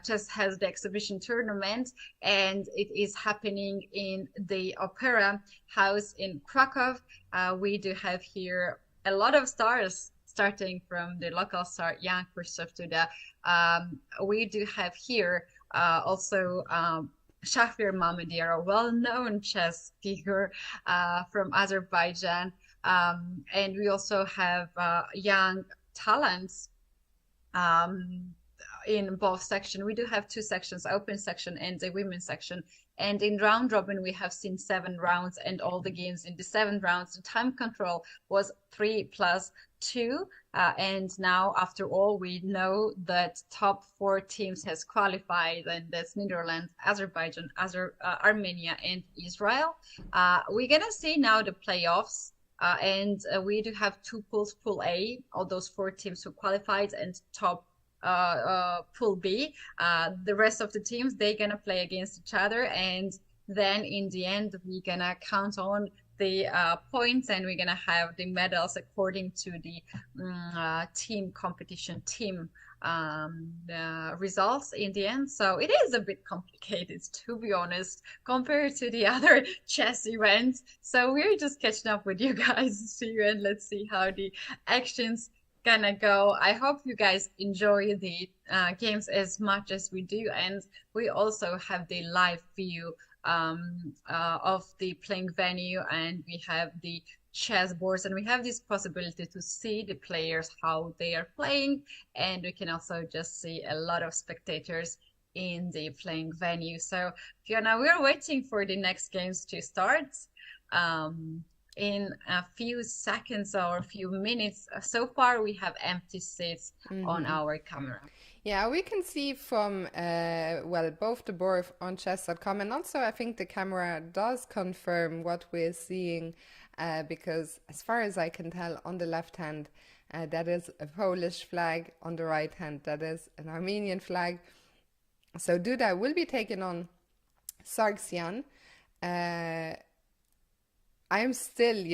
Chess has the exhibition tournament, and it is happening in the Opera House in Krakow. We do have here a lot of stars, starting from the local star Jan Krzysztof to the we do have here also Shafir Mamedov, a well-known chess figure from Azerbaijan, and we also have young talents in both sections. We do have two sections, open section and the women's section. And in round robin, we have seen 7 rounds, and all the games in the 7 rounds, the time control was 3+2. And now, after all, we know that top 4 teams has qualified, and that's Netherlands, Azerbaijan, Armenia, and Israel. We're gonna see now the playoffs. And we do have 2 pools, Pool A, all those 4 teams who qualified, and top Pool B. The rest of the teams, they're gonna play against each other, and then in the end, we're gonna count on the points, and we're gonna have the medals according to the team competition, team results in the end. So it is a bit complicated, to be honest, compared to the other chess events. So we're just catching up with you guys. See you, and let's see how the actions gonna go. I hope you guys enjoy the games as much as we do, and we also have the live view of the playing venue, and we have the chess boards, and we have this possibility to see the players how they are playing, and we can also just see a lot of spectators in the playing venue. So Fiona, we're waiting for the next games to start. In a few seconds or a few minutes. So far, we have empty seats on our camera. Yeah, we can see from, well, both the board on chess.com, and also I think the camera does confirm what we're seeing, because as far as I can tell, on the left hand, that is a Polish flag. On the right hand, that is an Armenian flag. So Duda will be taking on Sargsyan. I'm still,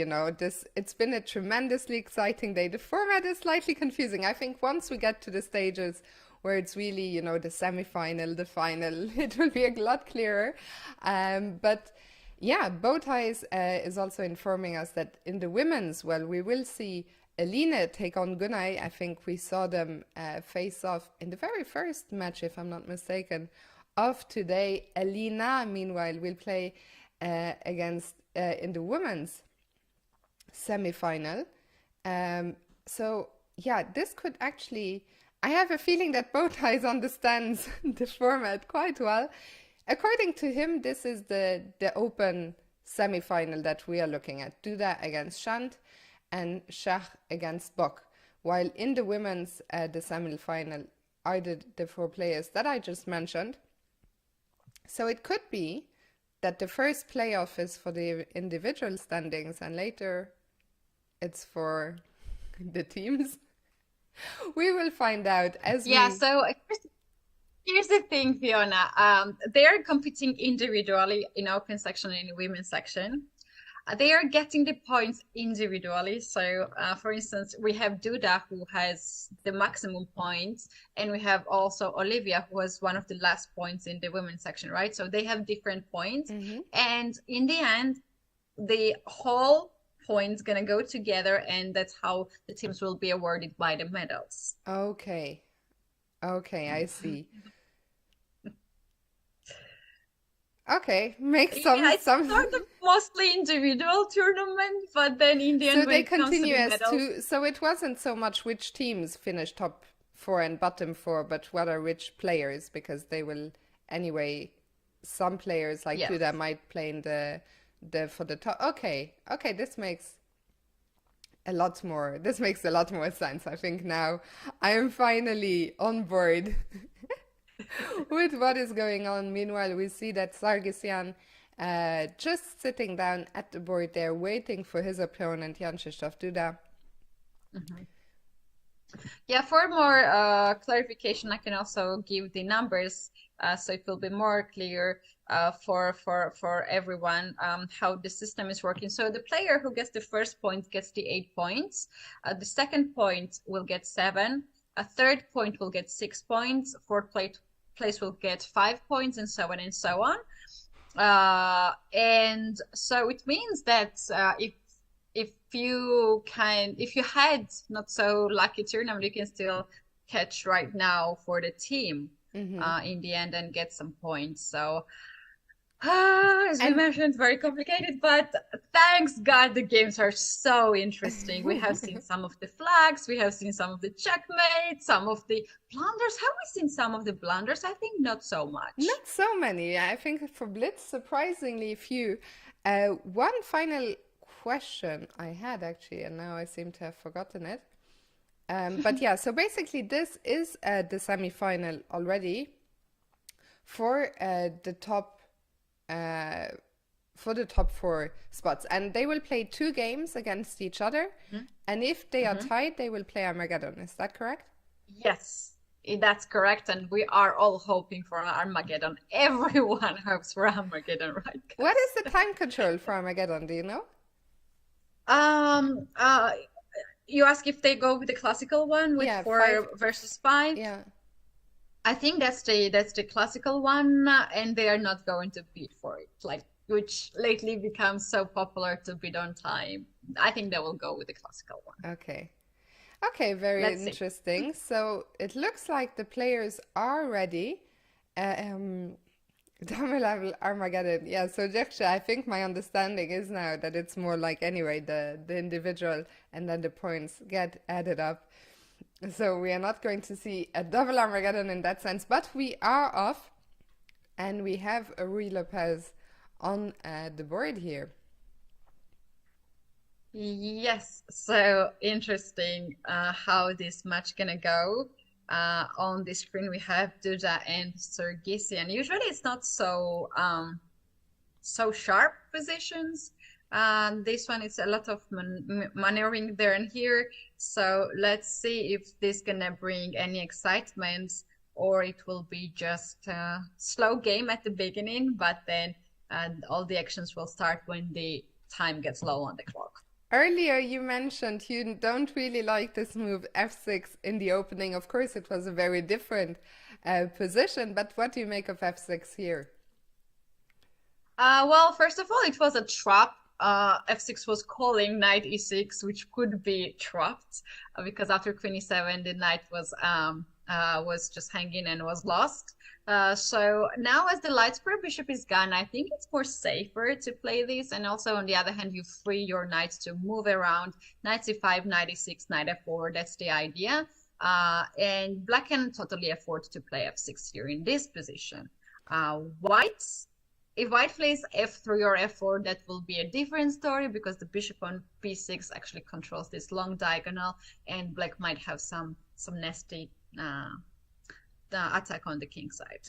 it's been a tremendously exciting day. The format is slightly confusing. I think once we get to the stages where it's really, the semi-final, the final, it will be a lot clearer. But yeah, Bowties is also informing us that in the women's, well, we will see Eline take on Gunay. I think we saw them face off in the very first match, if I'm not mistaken, of today. Elina, meanwhile, will play against in the women's semi-final. So yeah, this could actually, I have a feeling that Bowties understands the format quite well. According to him, this is the open semi-final that we are looking at. Duda against Shant and Shah against Bok. While in the women's, the semi-final are the 4 players that I just mentioned. So it could be that the first playoff is for the individual standings, and later it's for the teams. We will find out as Yeah, we... so here's the thing, Fiona. They are competing individually in open section and in women's section. They are getting the points individually. So, for instance, we have Duda, who has the maximum points, and we have also Olivia, who has one of the last points in the women's section, right? So they have different points. And in the end, the whole points gonna go together, and that's how the teams will be awarded by the medals. Okay, I see. Okay, make Yeah, it's some. sort of mostly individual tournament, but then in the end, So when they it comes to continue the as medals, two. So it wasn't so much which teams finished top four and bottom four, but rather which players, because they will anyway. Some players like yes. Duda might play in the for the top. Okay, okay, this makes a lot more. This makes a lot more sense. I think now I am finally on board with what is going on. Meanwhile, we see that Sargsyan just sitting down at the board there, waiting for his opponent, Jan Krzysztof Duda. Mhm. Yeah, for more clarification, I can also give the numbers so it will be more clear for everyone how the system is working. So the player who gets the first point gets the 8 points. The second point will get 7. A third point will get 6 points. Place will get 5 points, and so on and so on. And so it means that if you had not so lucky tournament, you can still catch right now for the team in the end and get some points. So as we And mentioned, very complicated, but thanks God the games are so interesting. We have seen some of the flags, we have seen some of the checkmates, some of the blunders. Have we seen some of the blunders? I think not so much. not so many. I think for Blitz, surprisingly few. One final question I had actually, and now I seem to have forgotten it. But yeah, so basically, this is the semi-final already for the top uh, for the top four spots, and they will play two games against each other. And if they are Mhm. tied, they will play Armageddon. Is that correct? Yes, that's correct. And we are all hoping for Armageddon. Everyone hopes for Armageddon, right, What guys? is the time control for Armageddon? Do you know? Um, uh, you ask if they go with the classical one with Yeah, 4 versus 5. yeah. I think that's the classical one, and they are not going to bid for it, like which lately becomes so popular to bid on time. I think they will go with the classical one. Okay. Okay, very Let's see. interesting. So it looks like the players are ready. Um, Double level Armageddon. Yeah, so Jaksha, I think my understanding is now that it's more like anyway the individual and then the points get added up. So we are not going to see a double Armageddon in that sense, but we are off and we have a Rui Lopez on the board here. Yes, so interesting how this match gonna go. On the screen we have Duda and Sargsyan. Usually it's not so sharp positions. This one is a lot of maneuvering there and here. So let's see if this gonna bring any excitement or it will be just a slow game at the beginning, but then all the actions will start when the time gets low on the clock. Earlier, you mentioned you don't really like this move f6 in the opening. Of course, it was a very different position, but what do you make of f6 here? Well, first of all, it was a trap. F6 was calling knight e6, which could be trapped because after queen e7, the knight was just hanging and was lost. So now as the light square bishop is gone, I think it's more safer to play this. And also on the other hand, you free your knights to move around. Knight c5, knight e6, knight f4. That's the idea. And black can totally afford to play f6 here in this position. If white plays f3 or f4, that will be a different story because the bishop on b6 actually controls this long diagonal, and black might have some nasty attack on the king side.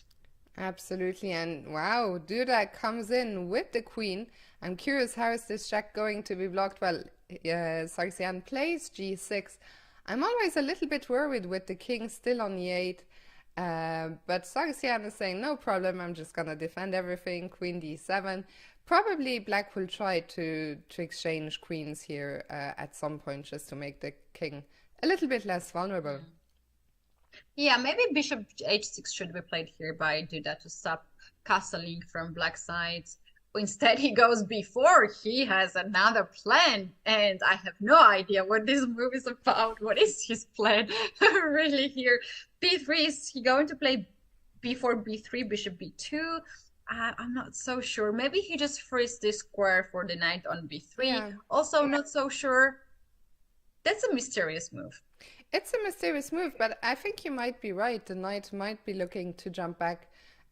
Absolutely, and wow, Duda comes in with the queen. I'm curious, how is this check going to be blocked? Well, Sargsyan plays g6. I'm always a little bit worried with the king still on e8. But Sargsyan is saying, no problem, I'm just gonna defend everything, queen d7. Probably black will try to exchange queens here at some point just to make the king a little bit less vulnerable. Yeah, maybe bishop h6 should be played here by Duda to stop castling from black side. Instead, he goes before. He has another plan, and I have no idea what this move is about. What is his plan really here? b3, is he going to play b4, b3, bishop b2? I'm not so sure. Maybe he just frees this square for the knight on b3. Yeah. Also, not so sure. That's a mysterious move. It's a mysterious move, but I think you might be right. The knight might be looking to jump back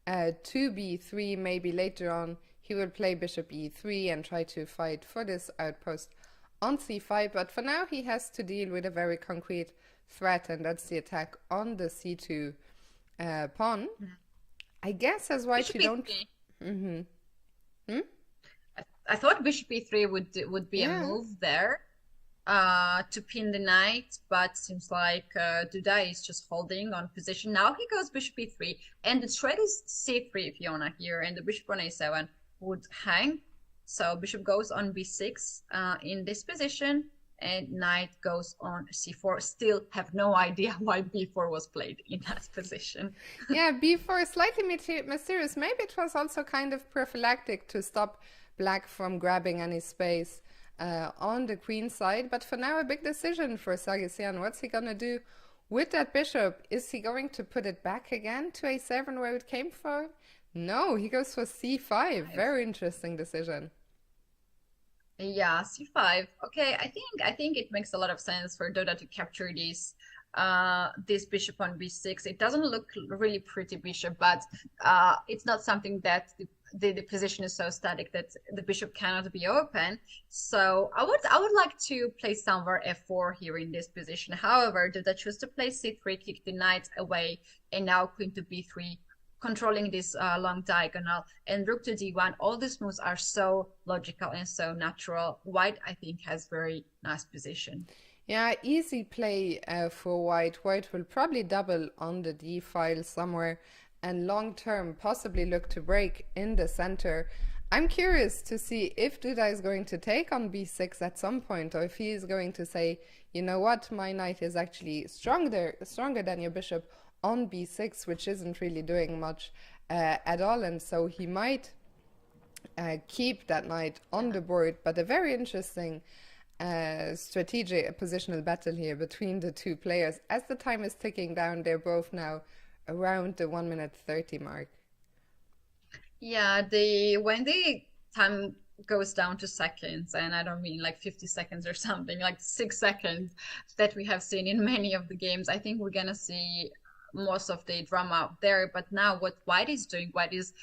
to b3. Maybe later on he will play bishop e3 and try to fight for this outpost on c5. But for now he has to deal with a very concrete threat, and that's the attack on the c2 pawn. I guess as white Bishop you don't. e3. Mm-hmm. Hmm? I thought bishop e3 would be a Yeah. move there to pin the knight, but seems like Duda is just holding on position. Now he goes bishop e3, and the threat is c3 Fiona here, and the bishop on a7 would hang. So bishop goes on b6 in this position, and knight goes on c4. Still have no idea why b4 was played in that position. Yeah, b4 is slightly mysterious. Maybe it was also kind of prophylactic to stop black from grabbing any space on the queen side. But for now, a big decision for Sargsyan. What's he gonna do with that bishop? Is he going to put it back again to a7 where it came from? No, he goes for c5. Very interesting decision. Yeah, c5. Okay, I think it makes a lot of sense for Doda to capture this bishop on b6. It doesn't look really pretty bishop, but it's not something that the position is so static that the bishop cannot be open. So I would like to play somewhere f4 here in this position. However, Doda choose to play c3, kick the knight away, and now queen to b3, controlling this long diagonal, and rook to d1. All these moves are so logical and so natural. White, I think, has very nice position. Yeah, easy play for white. White will probably double on the d file somewhere and long term possibly look to break in the center. I'm curious to see if Duda is going to take on b6 at some point, or if he is going to say, you know what, my knight is actually stronger than your bishop on b6, which isn't really doing much at all, and so he might keep that knight on the board. But a very interesting strategic positional battle here between the two players. As the time is ticking down, they're both now around the 1 minute 30 mark. Yeah, when the time goes down to seconds, and I don't mean like 50 seconds or something, like 6 seconds that we have seen in many of the games, I think we're gonna see most of the drama out there. But now what White is doing, White is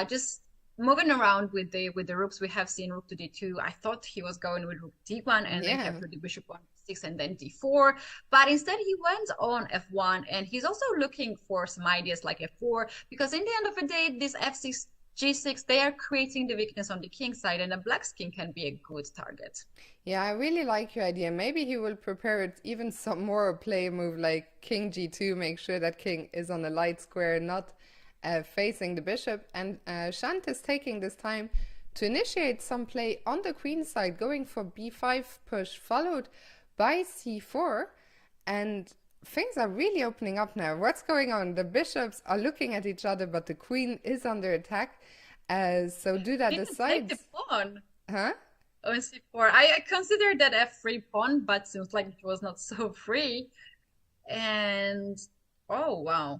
just moving around with the rooks. We have seen rook to d2. I thought he was going with rook d1 and then Yeah. capture the bishop on d6 and then d4, but instead he went on f1, and he's also looking for some ideas like f4, because in the end of the day, this f6 g6, they are creating the weakness on the king side, and a black's king can be a good target. Yeah, I really like your idea. Maybe he will prepare it even some more, play a move like king g2, make sure that king is on a light square, not facing the bishop. And Shant is taking this time to initiate some play on the queen side, going for b5 push, followed by c4. And things are really opening up now. What's going on? The bishops are looking at each other, but the queen is under attack. So Duda Didn't take the decides, pawn huh? on c4. I considered that f3 pawn, but seems like it was not so free. And oh wow,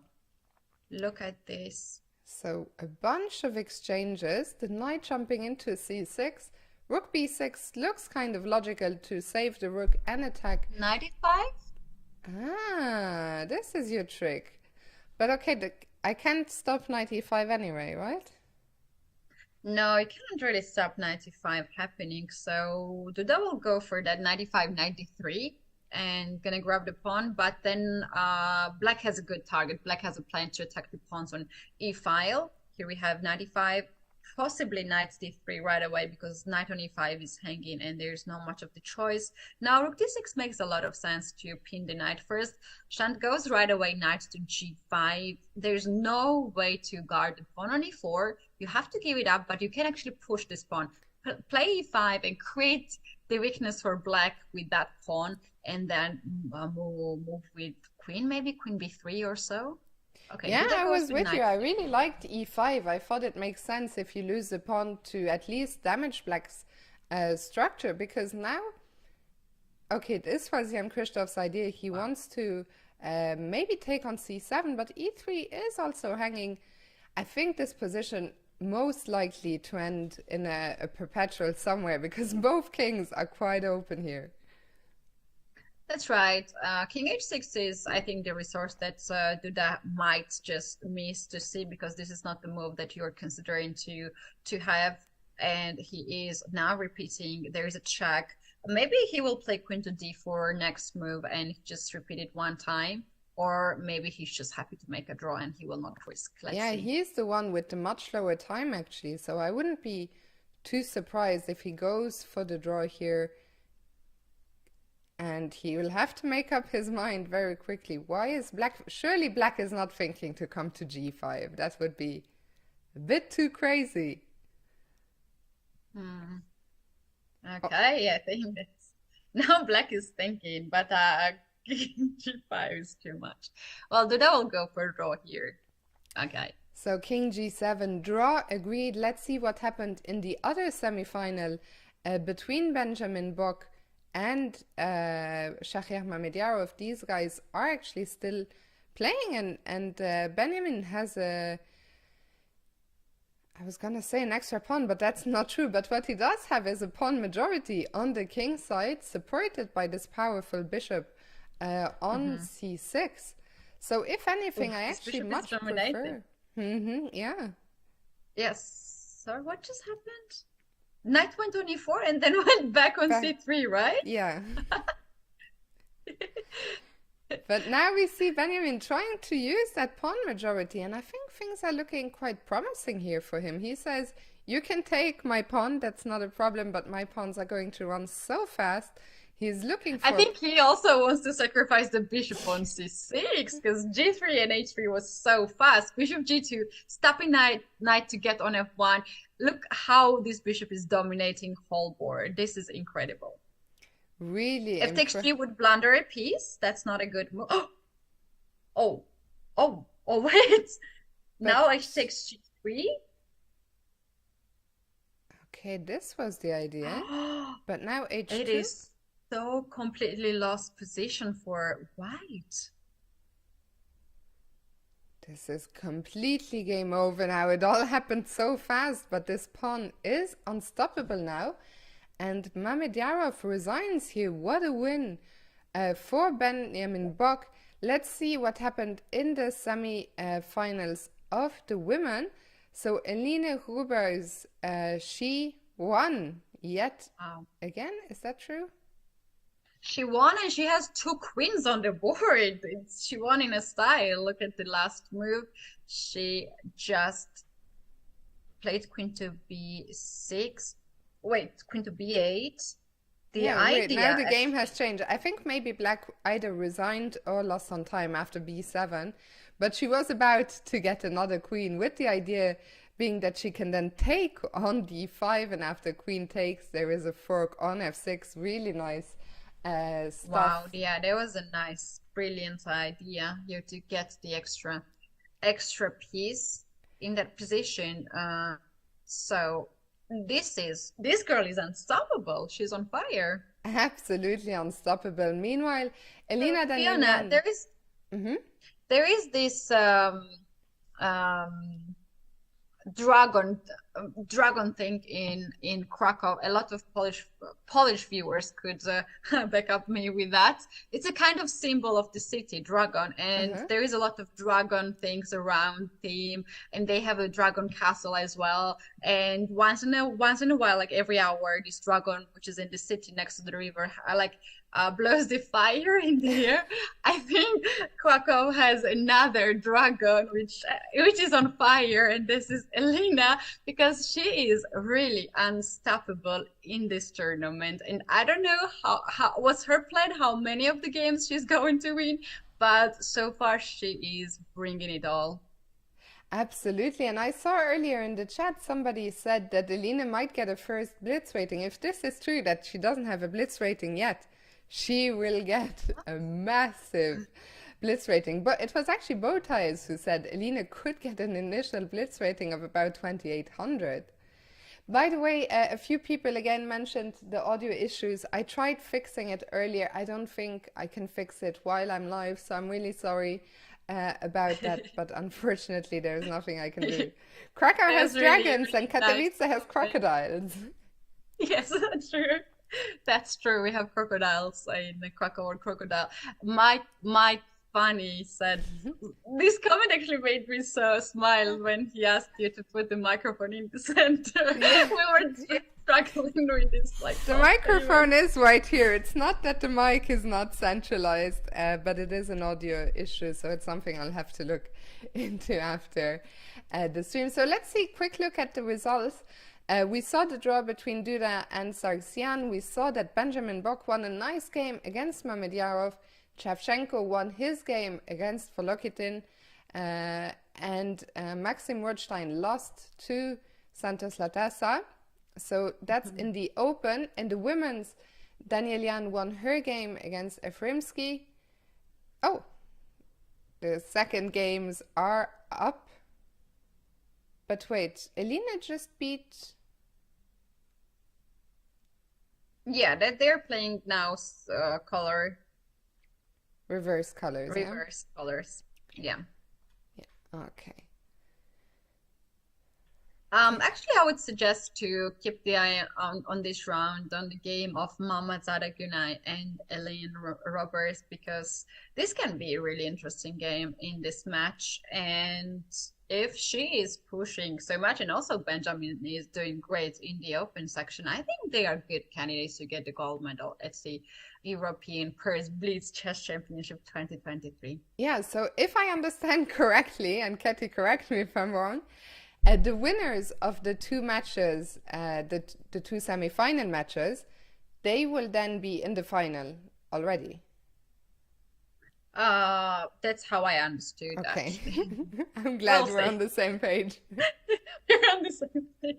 look at this. So a bunch of exchanges, the knight jumping into c6, rook b6 looks kind of logical to save the rook and attack. 95? Ah, this is your trick. But okay, I can't stop knight e5 anyway, right? No, I can't really stop 95 happening. So Duda will go for that 95, 93 and gonna grab the pawn. But then black has a good target. Black has a plan to attack the pawns on e file. Here we have 95, possibly knight d3 right away, because knight on e5 is hanging and there's not much of the choice. Now rook d6 makes a lot of sense to pin the knight first. Shant goes right away knight to g5. There's no way to guard the pawn on e4. You have to give it up, but you can actually push this pawn. Play e5 and create the weakness for black with that pawn, and then move with queen, maybe queen b3 or so. Okay, Yeah, Duda I goes was with with you. knight. I really liked e5. I thought it makes sense if you lose the pawn to at least damage black's structure, because now, okay, this was Jan Christoph's idea. He wants to maybe take on c7, but e3 is also hanging. I think this position most likely to end in a perpetual somewhere because both kings are quite open here. That's right. King h6 is, I think, the resource that Duda might just miss to see because this is not the move that you're considering to have. And he is now repeating. There is a check. Maybe he will play queen to d4 next move and just repeat it one time. Or maybe he's just happy to make a draw and he will not risk. Let's Yeah, see. he's the one with the much lower time actually, so I wouldn't be too surprised if he goes for the draw here and he will have to make up his mind very quickly. Why is black? Surely black is not thinking to come to g5. That would be a bit too crazy. Hmm. Oh, Okay, I think that's now black is thinking, but g5 is too much. Well, Duda will go for a draw here. Okay. so king g7, draw, agreed. Let's see what happened in the other semifinal between Benjamin Bock and Shahriar Mamediarov. These guys are actually still playing, and Benjamin has a, I was gonna say an extra pawn, but that's not true. But what he does have is a pawn majority on the king side, supported by this powerful bishop on Mm-hmm. c6. So if anything, Oof, I this actually bishop is much dominating. prefer. Yeah. Yes. Sorry, what just happened? Knight went on e4 and then went back on Back, c3, right? yeah. But now we see Benjamin trying to use that pawn majority, and I think things are looking quite promising here for him. He says, you can take my pawn, that's not a problem, but my pawns are going to run so fast. He's looking I for. think he also wants to sacrifice the bishop on c6 because g3 and h3 was so fast. Bishop g2, stopping knight to get on f1. Look how this bishop is dominating whole board. This is incredible. Really If takes impressive. three would blunder a piece, that's not a good move. Oh, oh, wait. But Now h takes g3. okay, this was the idea. But now It h2? is so completely lost position for white. This is completely game over now. It all happened so fast, but this pawn is unstoppable now. And Mamediarov resigns here. What a win for Benjamin Bock. Let's see what happened in the semi-finals of the women. So Eline Rubers, she won yet Wow. again. Is that true? She won and she has two queens on the board. She won in a style. Look at the last move. She just played queen to b6. Wait, queen to b8. The Yeah, wait, now idea, the game has changed. I think maybe Black either resigned or lost some time after b7, but she was about to get another queen, with the idea being that she can then take on d5, and after queen takes, there is a fork on f6. Really nice wow, stuff. yeah, that was a nice, brilliant idea here to get the extra piece in that position. So this girl is unstoppable. She's on fire. Absolutely unstoppable. Meanwhile, So Elena Fiona, Danielian. Hmm. there is this um, dragon dragon thing in Krakow. A lot of Polish viewers could back up me with that. It's a kind of symbol of the city, dragon, and Uh-huh. there is a lot of dragon things around theme, and they have a dragon castle as well. And once in a while, like every hour, this dragon, which is in the city next to the river, blows the fire in the air. I think Krakow has another dragon which is on fire, and this is Elena because she is really unstoppable in this tournament. And I don't know how what's her plan, how many of the games she's going to win, but so far she is bringing it all. Absolutely. And I saw earlier in the chat somebody said that Elena might get a first Blitz rating. If this is true, that she doesn't have a Blitz rating yet, she will get a massive Blitz rating. But it was actually Bowties who said Elena could get an initial Blitz rating of about 2800. By the way, a few people again mentioned the audio issues. I tried fixing it earlier. I don't think I can fix it while I'm live, so I'm really sorry. about that, but unfortunately, there's nothing I can do. Krakow It has was really, dragons and really nice Katowice has moment. crocodiles. Yes, that's true. That's true. We have crocodiles in the Krakow crocodile. Mike Funny said this comment actually made me so smile when he asked you to put the microphone in the center. Yeah. We were just struggling with this, like, The oh, anyway. microphone is right here. It's not that the mic is not centralized, but it is an audio issue, so it's something I'll have to look into after the stream. So let's see, quick look at the results. We saw the draw between Duda and Sargsyan. We saw that Benjamin Bock won a nice game against Mamedyarov. Shevchenko won his game against Volokitin. And Maxim Rothstein lost to Santos Latasa. So that's in the open. In the women's, Daniel Yan won her game against Efrimsky. Oh, the second games are up. But wait, Elina just beat... Yeah, they're playing now color Reverse colors, yeah? reverse colors. Yeah. Yeah, okay. Actually, I would suggest to keep the eye on this round on the game of Mama Zara Günay and Elaine Roberts, because this can be a really interesting game in this match. And if she is pushing so much, and also Benjamin is doing great in the open section, I think they are good candidates to get the gold medal at the European Pairs Blitz Chess Championship 2023. Yeah, so if I understand correctly, and Katie, correct me if I'm wrong, the winners of the two matches, the two semi-final matches, they will then be in the final already. That's how I understood Okay. actually. I'm glad We'll we're see. on the same page. We're on the same page.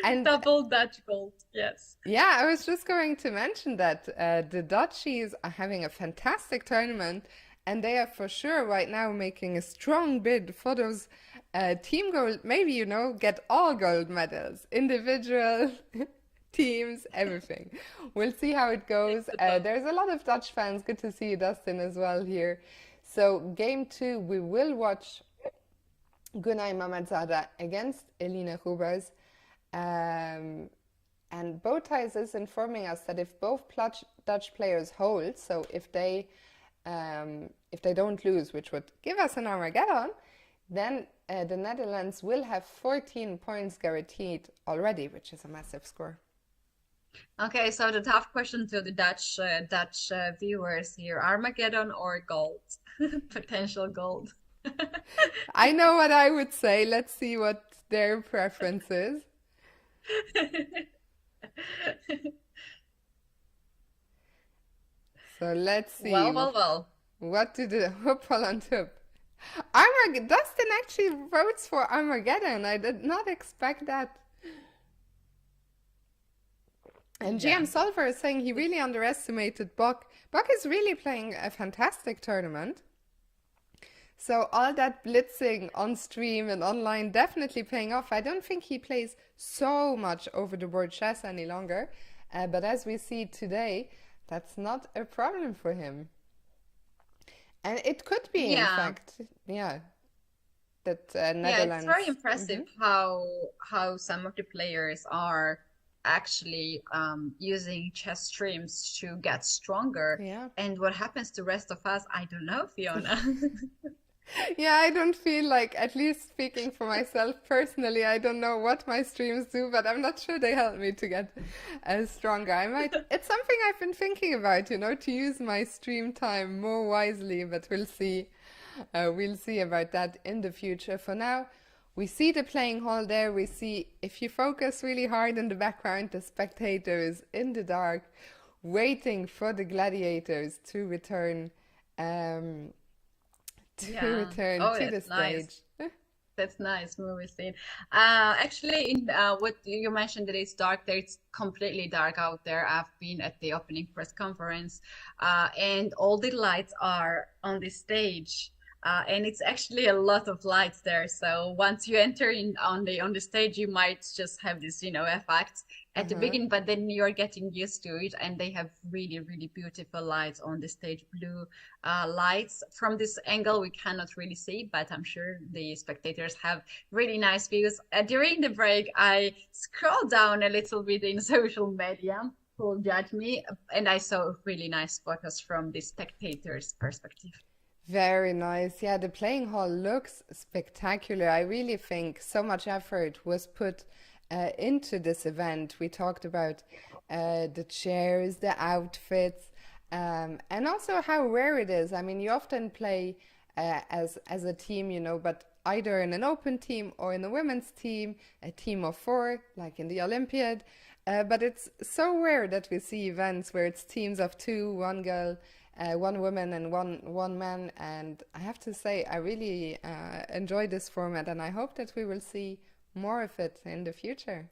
And Double Dutch gold, yes. yeah, I was just going to mention that the Dutchies are having a fantastic tournament, and they are for sure right now making a strong bid for those team gold, maybe, you know, get all gold medals, individual, teams, everything. We'll see how it goes. There's a lot of Dutch fans. Good to see you, Dustin, as well here. So game 2, we will watch Günay Mamadzada against Elina Rubers. And Bowties is informing us that if both Dutch players hold, so if they don't lose, which would give us an Armageddon, then the Netherlands will have 14 points guaranteed already, which is a massive score. Okay, so the tough question to the Dutch viewers here: Armageddon or gold? Potential gold. I know what I would say. Let's see what their preference is. So let's see. Well. What did the Holland Hub? Dustin actually votes for Armageddon. I did not expect that. And Yeah. GM Solver is saying he really underestimated Buck. Buck is really playing a fantastic tournament. So all that blitzing on stream and online definitely paying off. I don't think he plays so much over the board chess any longer. But as we see today, that's not a problem for him. And it could be, in Yeah. fact, yeah, that Yeah, Netherlands. it's very impressive how some of the players are actually using chess streams to get stronger. Yeah. And what happens to the rest of us, I don't know, Fiona. Yeah, I don't feel like, at least speaking for myself personally, I don't know what my streams do, but I'm not sure they help me to get stronger. It's something I've been thinking about, you know, to use my stream time more wisely, but we'll see. We'll see about that in the future. For now, we see the playing hall there. We see, if you focus really hard in the background, the spectators in the dark, waiting for the gladiators to return. Return Oh, to the that's stage. nice. That's nice movie scene. Actually, in what you mentioned that it's dark there, it's completely dark out there. I've been at the opening press conference, and all the lights are on the stage. and it's actually a lot of lights there. So once you enter in on the stage, you might just have this, effect at the Uh-huh. beginning, but then you're getting used to it, and they have really, really beautiful lights on the stage, blue lights. From this angle, we cannot really see, but I'm sure the spectators have really nice views. During the break, I scrolled down a little bit in social media. Will judge me, and I saw really nice photos from the spectators' perspective. Very nice. Yeah, the playing hall looks spectacular. I really think so much effort was put into this event. We talked about the chairs, the outfits, and also how rare it is. I mean, you often play as a team, but either in an open team or in a women's team, a team of four, like in the Olympiad. But it's so rare that we see events where it's teams of two, one girl, one woman, and one man. And I have to say, I really enjoy this format, and I hope that we will see more of it in the future.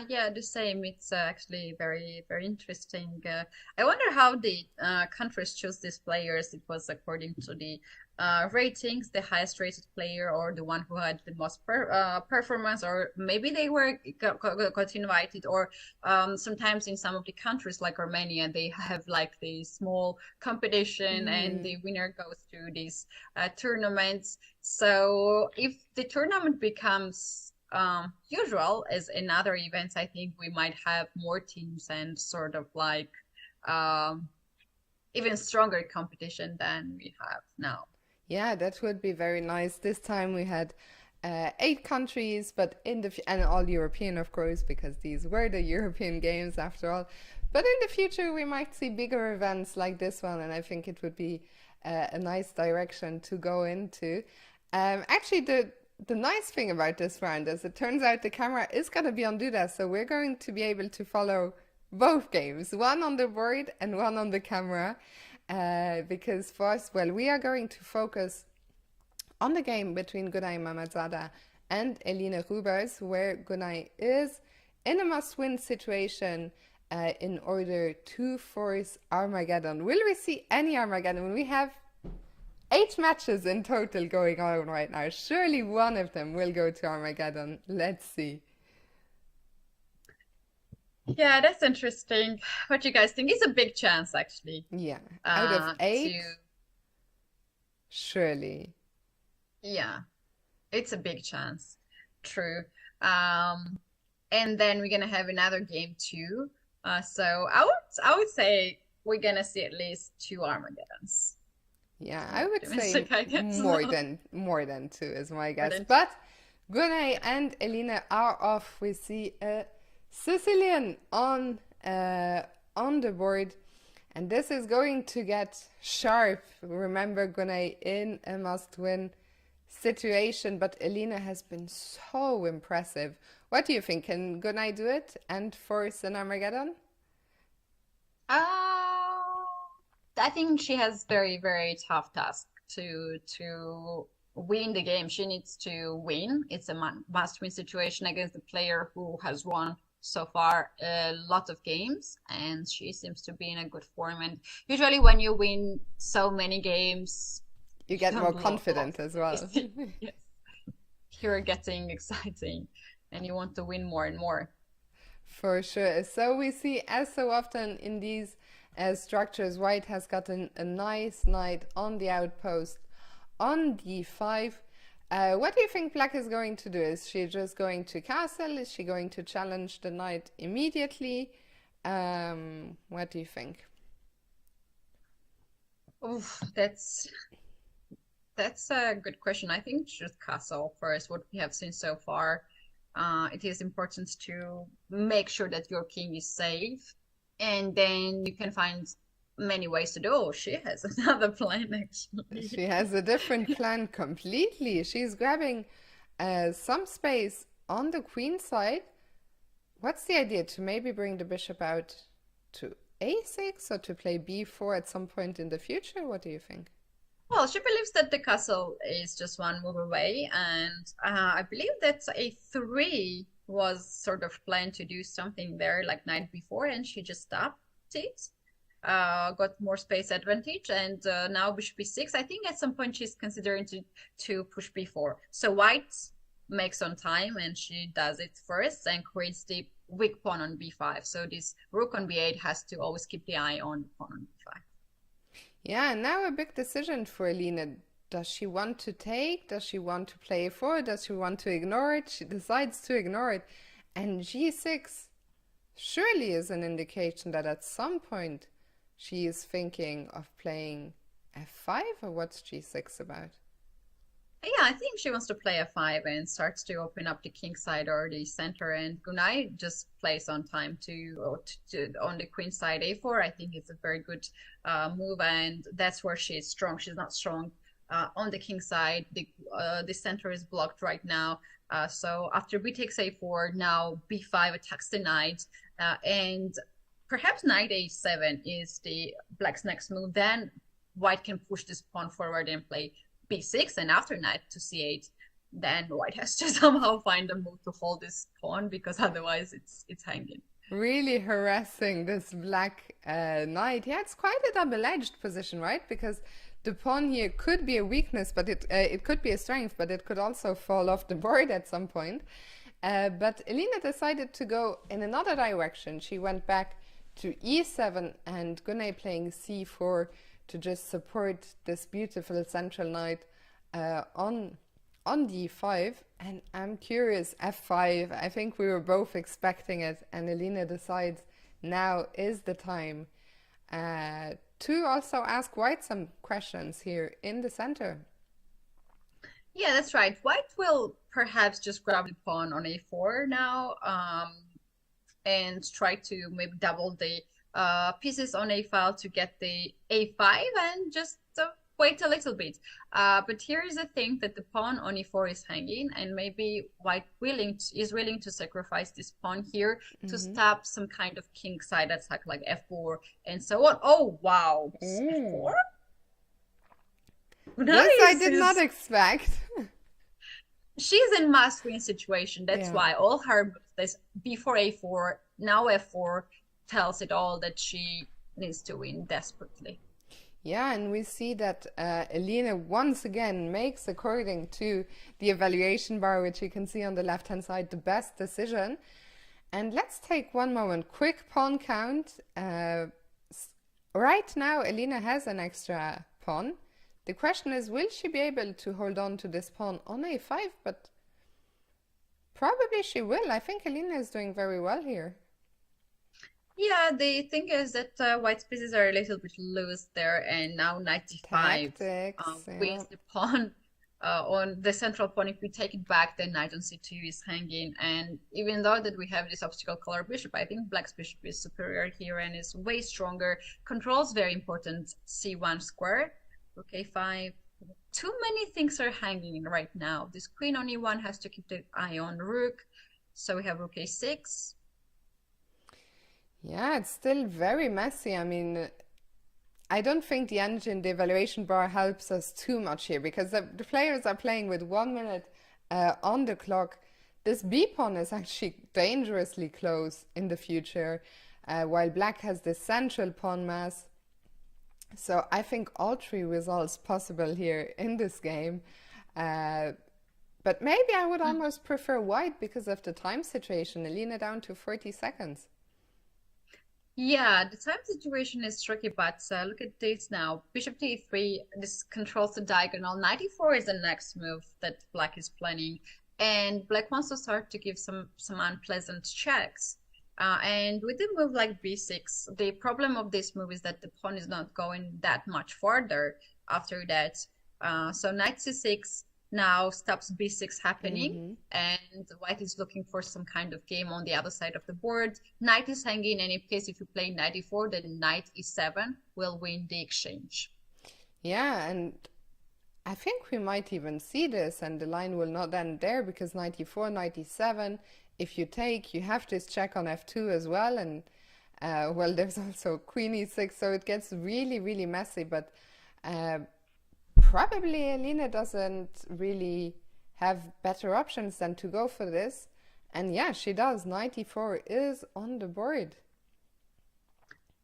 Yeah, the same. It's actually very, very interesting. I wonder how the countries choose these players. It was according to the ratings, the highest rated player, or the one who had the most performance, or maybe they were got invited, or sometimes in some of the countries like Armenia, they have like the small competition, and Mm. the winner goes to these tournaments. So if the tournament becomes usual as in other events, I think we might have more teams and sort of like um, even stronger competition than we have now. Yeah, that would be very nice. This time we had eight countries, but and all European, of course, because these were the European Games after all. But in the future, we might see bigger events like this one, and I think it would be a nice direction to go into. Actually, the nice thing about this round is it turns out the camera is going to be on Duda, so we're going to be able to follow both games, one on the board and one on the camera. Because for us, well, we are going to focus on the game between Gunay Mamadzada and Elina Rubers, where Gunay is in a must-win situation in order to force Armageddon. Will we see any Armageddon? We have eight matches in total going on right now. Surely one of them will go to Armageddon. Let's see. Yeah, that's interesting. What you guys think? It's a big chance, actually, Yeah, out of eight, to surely. yeah, it's a big chance. True. Um, and then we're gonna have another game too. So I would say we're gonna see at least two Armageddons. Yeah, To be I would say optimistic, I guess. more than two is my More guess. than But Gunay and Elina are off. We see a Sicilian on the board, and this is going to get sharp. Remember, Gunay in a must-win situation, but Elina has been so impressive. What do you think? Can Gunay do it and force an Armageddon? I think she has very, very tough task to win the game. She needs to win. It's a must-win situation against the player who has won so far a lot of games, and she seems to be in a good form. And usually, when you win so many games, You you get more don't lose. confident as well. Yes, you're getting exciting, and you want to win more and more. For sure. So we see, as so often in these structures, White has gotten a nice knight on the outpost on d5. What do you think Black is going to do? Is she just going to castle? Is she going to challenge the knight immediately? What do you think? Oof, that's a good question. I think just castle first, what we have seen so far. It is important to make sure that your king is safe, and then you can find many ways to do. Oh, she has another plan actually. She has a different plan completely. She's grabbing some space on the queen side. What's the idea? To maybe bring the bishop out to a6 or to play b4 at some point in the future? What do you think? Well, she believes that the castle is just one move away, and I believe that a3 was sort of planned to do something there like night before, and she just stopped it. got more space advantage, and now bishop b6. I think at some point she's considering to push b4. So white makes on time, and she does it first and creates the weak pawn on b5. So this rook on b8 has to always keep the eye on the pawn on b5. Yeah, and now a big decision for Elina. Does she want to take? Does she want to play a4? Does she want to ignore it? She decides to ignore it. And g6 surely is an indication that at some point she is thinking of playing f5, or what's g6 about? Yeah, I think she wants to play f5 and starts to open up the king side or the center, and Gunay just plays on time on the queen side a4. I think it's a very good move, and that's where she is strong. She's not strong on the king side. The center is blocked right now. So after b takes a4, now b5 attacks the knight, and perhaps knight a7 is the black's next move. Then white can push this pawn forward and play b6, and after knight to c8, then white has to somehow find a move to hold this pawn, because otherwise it's hanging. Really harassing this black knight. Yeah, it's quite a double-edged position, right? Because the pawn here could be a weakness, but it could be a strength, but it could also fall off the board at some point. But Elina decided to go in another direction. She went back to e7, and Gunay playing c4 to just support this beautiful central knight on d5. And I'm curious, f5, I think we were both expecting it, and Elina decides now is the time to also ask white some questions here in the center. Yeah, that's right. White will perhaps just grab the pawn on a4 now, and try to maybe double the pieces on a file to get the a5, and just wait a little bit. But here is the thing, that the pawn on e4 is hanging, and maybe white is willing to sacrifice this pawn here to stop some kind of king side attack like f4 and so on. Oh, wow. f4? Nice, I did not expect. She's in must-win situation. That's Yeah. why all her this before a4, now f4 tells it all, that she needs to win desperately. Yeah, and we see that Elina once again makes, according to the evaluation bar, which you can see on the left-hand side, the best decision. And let's take one moment, quick pawn count. Right now, Elina has an extra pawn. The question is, will she be able to hold on to this pawn on a5? But probably she will. I think Elina is doing very well here. Yeah, the thing is that white's pieces are a little bit loose there, and now knight d5 Tactics, yeah. wins the pawn on the central pawn. If we take it back, then knight on c2 is hanging, and even though that we have this obstacle color bishop, I think black's bishop is superior here and is way stronger. Control's very important. c1 squared, rook a5. Too many things are hanging right now. This queen on e1 has to keep the eye on the rook, so we have rook a6. Yeah, it's still very messy. I mean, I don't think the engine, the evaluation bar, helps us too much here, because the players are playing with 1 minute on the clock. This b pawn is actually dangerously close in the future, while black has this central pawn mass. So I think all three results possible here in this game. But maybe I would almost prefer white because of the time situation. Elina down to 40 seconds. Yeah, the time situation is tricky, but look at this now. Bishop to e3, this controls the diagonal. Knight e4 is the next move that black is planning. And black wants to start to give some unpleasant checks. And with a move like b6, the problem of this move is that the pawn is not going that much farther after that. So knight c6 now stops b6 happening, and white is looking for some kind of game on the other side of the board. Knight is hanging, and in case if you play knight e4, then knight e7 will win the exchange. Yeah, and I think we might even see this, and the line will not end there, because knight e4, knight e7, if you take, you have this check on f2 as well, and well, there's also queen e6, so it gets really, really messy, but probably Elina doesn't really have better options than to go for this. And yeah, she does. Knight e4 is on the board.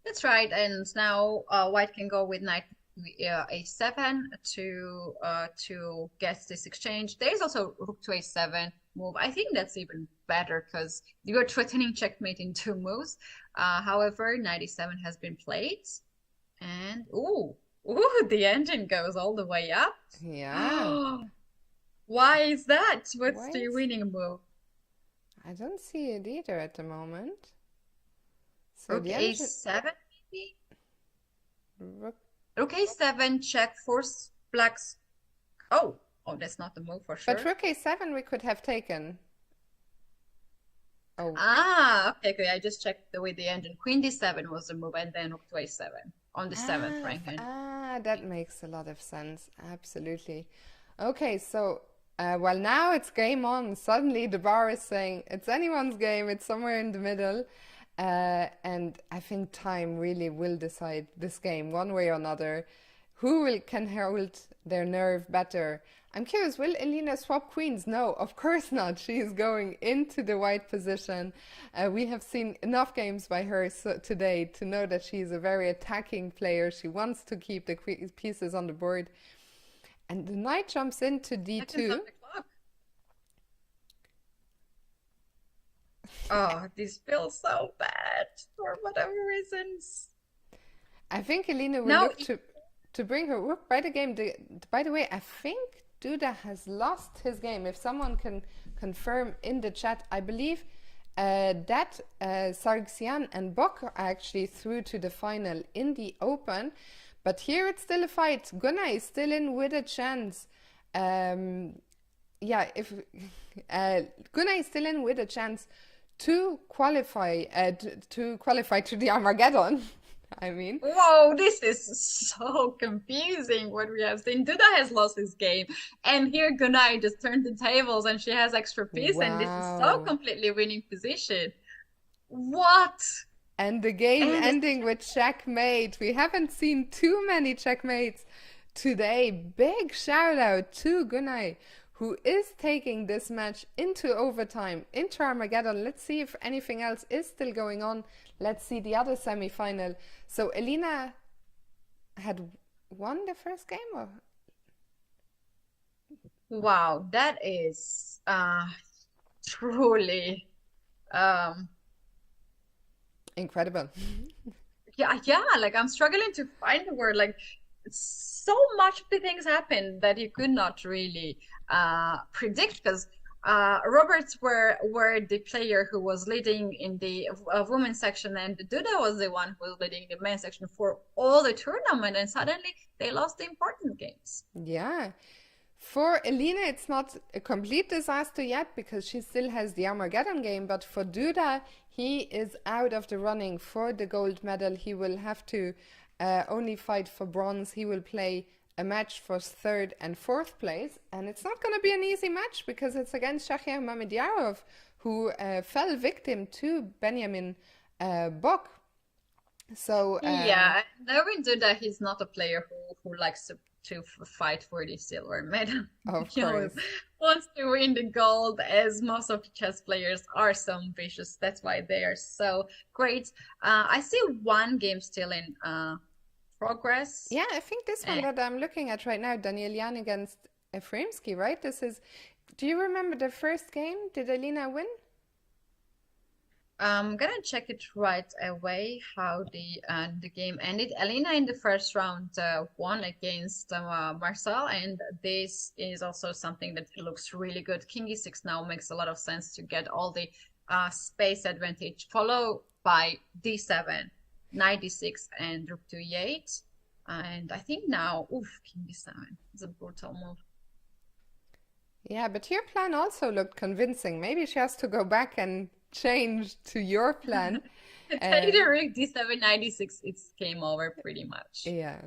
That's right. And now white can go with knight to a7 to get this exchange. There's also rook to a7 move. I think that's even better because you're threatening checkmate in two moves. However, knight e7 has been played. And ooh, the engine goes all the way up. Yeah. Why is that? What's the Wait. winning move? I don't see it either at the moment. So Rook the engine. a7 maybe? Rook. Rook a7 check force blacks. Oh, that's not the move for But sure. rook a7 we could have taken. Oh, Okay. I just checked the way the engine. Queen d7 was the move, and then rook to a7 on the seventh rank. And that makes a lot of sense. Absolutely. Okay, so well, now it's game on. Suddenly the bar is saying it's anyone's game. It's somewhere in the middle. And I think time really will decide this game one way or another. Can hold their nerve better? I'm curious, will Elena swap queens? No, of course not. She is going into the white position. We have seen enough games by her today to know that she is a very attacking player. She wants to keep the pieces on the board. And the knight jumps into seconds on d2. the clock. Oh, this feels so bad for whatever reasons. I think Elena will Now, look to bring her rook by the game. By the way, I think Duda has lost his game. If someone can confirm in the chat, I believe that Sargsyan and Bok are actually through to the final in the Open. But here it's still a fight. Gunnar is still in with a chance. Yeah, if Gunnar is still in with a chance to qualify to qualify to the Armageddon. I mean, whoa, this is so confusing what we have seen. Duda has lost his game, and here Gunai just turned the tables and she has extra piece, and this is so wow. completely winning position. What? And the game And it's ending with checkmate. We haven't seen too many checkmates today. Big shout out to Gunai, who is taking this match into overtime, into Armageddon. Let's see if anything else is still going on. Let's see the other semi-final. So Elena had won the first game, or wow, that is truly um incredible. yeah, like I'm struggling to find the word. Like so much of the things happened that you could not really predict because Roberts were the player who was leading in the women's section, and Duda was the one who was leading the men's section for all the tournament, and suddenly they lost the important games. Yeah. For Elena, it's not a complete disaster yet because she still has the Armageddon game. But for Duda, he is out of the running for the gold medal. He will have to only fight for bronze. He will play a match for third and fourth place. And it's not going to be an easy match because it's against Shahriar Mamediyarov, who fell victim to Benjamin Bok. So, Yeah, knowing Duda, he's not a player who likes to fight for the silver medal. of You know, course. wants to win the gold, as most of the chess players are so ambitious. That's why they are so great. I see one game still in progress. Yeah, I think this one Eh, that I'm looking at right now, Daniel Jan against Efremsky, right? Do you remember the first game? Did Alina win? I'm gonna check it right away how the game ended. Alina in the first round won against Marcel, and this is also something that looks really good. King e6 now makes a lot of sense to get all the space advantage, followed by d7, knight d6, and rook to e8. And I think now, oof, king d7 is a brutal move. Yeah, but your plan also looked convincing. Maybe she has to go back and change to your plan. Take Uh, the rook d7, knight d6, it's game over pretty much. yeah,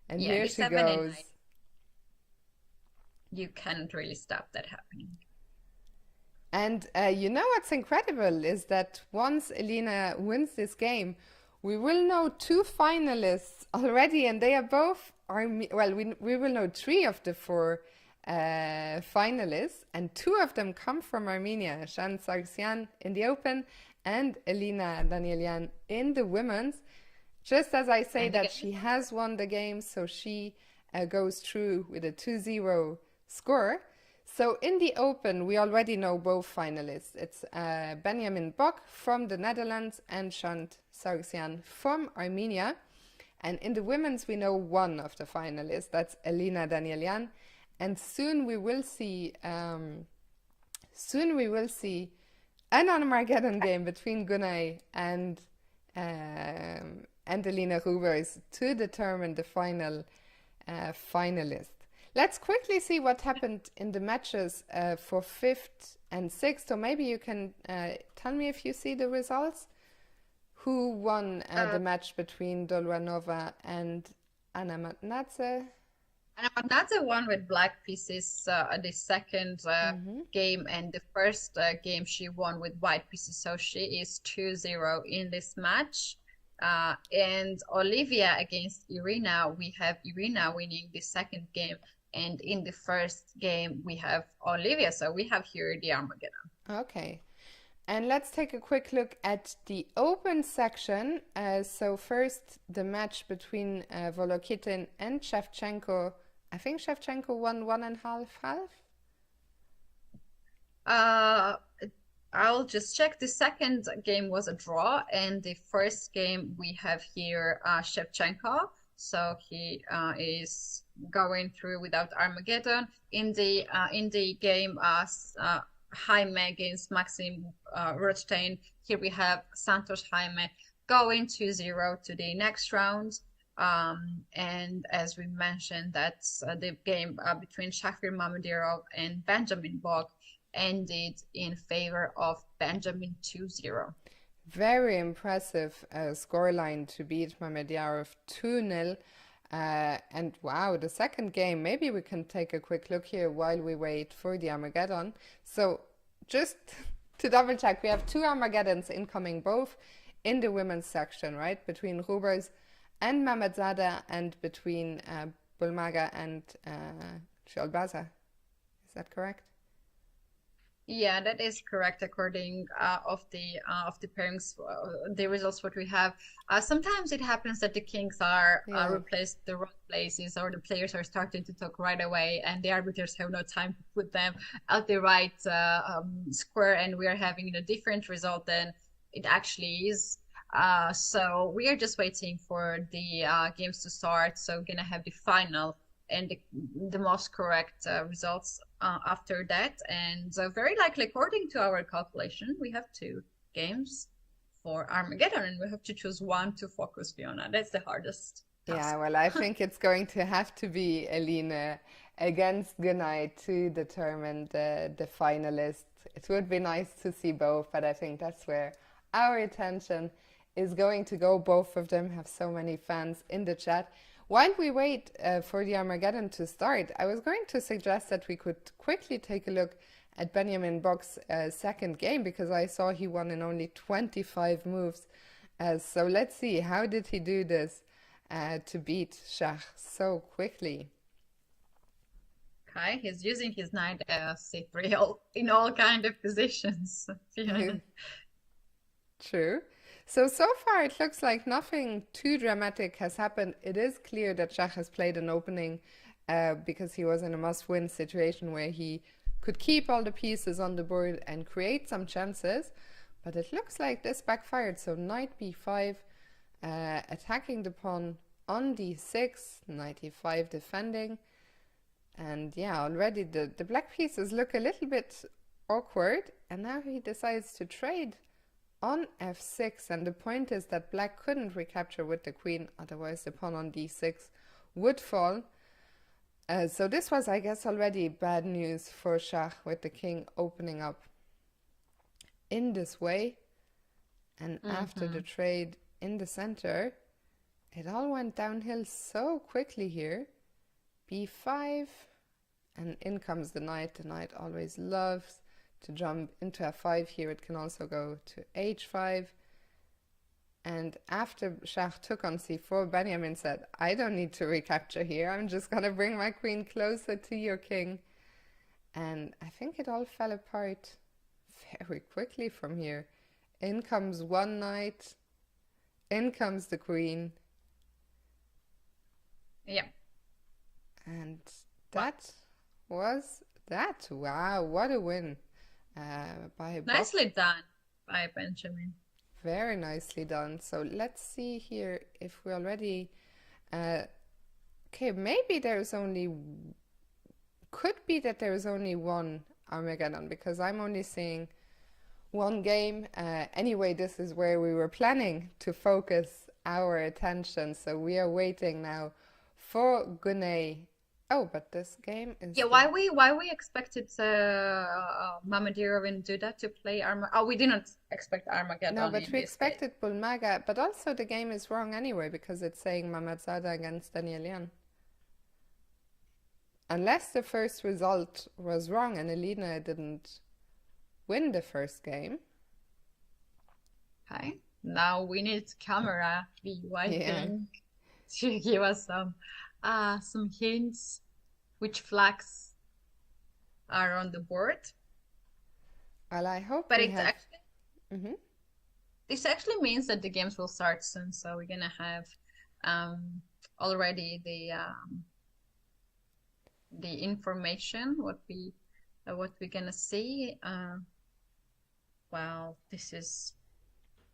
and Yeah, here she d7 and goes. knight. You can't really stop that happening. And you know what's incredible is that once Elena wins this game, we will know two finalists already, and they are both well, we will know three of the four finalists, and two of them come from Armenia, Shan Sargsyan in the open and Elina Danielian in the women's. Just as I say And that again, she has won the game, so she goes through with a 2-0 score. So in the open, we already know both finalists. It's Benjamin Bock from the Netherlands and Shant Sargsyan from Armenia. And in the women's, we know one of the finalists. That's Elina Danielian. And soon we will see an Armageddon game between Gunay and Elina Rubers to determine the final finalist. Let's quickly see what happened in the matches for 5th and 6th. So maybe you can tell me if you see the results. Who won the match between Dolwanova and Anna Matnadze? And Amatnadze won with black pieces the second game, and the first game she won with white pieces. So she is 2-0 in this match. And Olivia against Irina, we have Irina winning the second game. And in the first game, we have Olivia. So we have here the Armageddon. Okay. And let's take a quick look at the open section. So first, the match between Volokitin and Shevchenko. I think Shevchenko won 1.5-1/2. I'll just check. The second game was a draw, and the first game we have here Shevchenko. So he is going through without Armageddon. In the game Jaime against Maxim Rothstein, here we have Santos Jaime going 2-0 to the next round. And as we mentioned, that's the game between Shafir Mamedirov and Benjamin Bog ended in favor of Benjamin 2-0. Very impressive scoreline to beat Mamedyarov 2-0. And wow, the second game, maybe we can take a quick look here while we wait for the Armageddon. So just to double check, we have two Armageddons incoming, both in the women's section, right? Between Rubers and Mamadzada, and between Bulmaga and Sholbaza. Is that correct? Yeah, that is correct according of the pairings, the results what we have. Sometimes it happens that the kings are replaced the wrong places, or the players are starting to talk right away, and the arbiters have no time to put them at the right square, and we are having a different result than it actually is. So we are just waiting for the games to start. So we're gonna have the final and the most correct results after that. And very likely, according to our calculation, we have two games for Armageddon, and we have to choose one to focus, Fiona. That's the hardest task. Yeah, well, I think it's going to have to be Elina against Gunay to determine the finalist. It would be nice to see both, but I think that's where our attention is going to go. Both of them have so many fans in the chat. While we wait for the Armageddon to start, I was going to suggest that we could quickly take a look at Benjamin Bock's second game, because I saw he won in only 25 moves. So let's see, how did he do this to beat Shah so quickly? Okay, he's using his knight c3 in all kind of positions. True. So far it looks like nothing too dramatic has happened. It is clear that Shah has played an opening because he was in a must-win situation where he could keep all the pieces on the board and create some chances. But it looks like this backfired. So knight b5, attacking the pawn on d6, knight e5 defending. And yeah, already the black pieces look a little bit awkward. And now he decides to trade on f6, and the point is that black couldn't recapture with the queen, otherwise the pawn on d6 would fall. So this was, I guess, already bad news for Shah, with the king opening up in this way. And after the trade in the center, it all went downhill so quickly here. b5, and in comes the knight. The knight always loves to jump into f5 here. It can also go to h5. And after Shah took on c4, Benjamin said, I don't need to recapture here. I'm just going to bring my queen closer to your king. And I think it all fell apart very quickly from here. In comes one knight, in comes the queen, Yeah. and Wow. that was that. Wow, what a win by Bob. Nicely done by Benjamin. Very nicely done. So let's see here if we already. Uh, okay, maybe there's only. Could be that there's only one Armageddon because I'm only seeing one game. Anyway, this is where we were planning to focus our attention. So we are waiting now for Gunay. Oh, but this game is Yeah, the. why we expected Mamadiro and Duda to play Arma? Oh, we didn't expect No, Armageddon but in we this case. expected Bulmaga, but also the game is wrong anyway because it's saying Mamadzada against Danielian. Unless the first result was wrong and Elena didn't win the first game. Okay. Now we need camera view, I Yeah. think, to give us some hints which flags are on the board. Well, I hope But we it's have. actually Hmm. this actually means that the games will start soon, so we're gonna have already the information what we're gonna see. Well, this is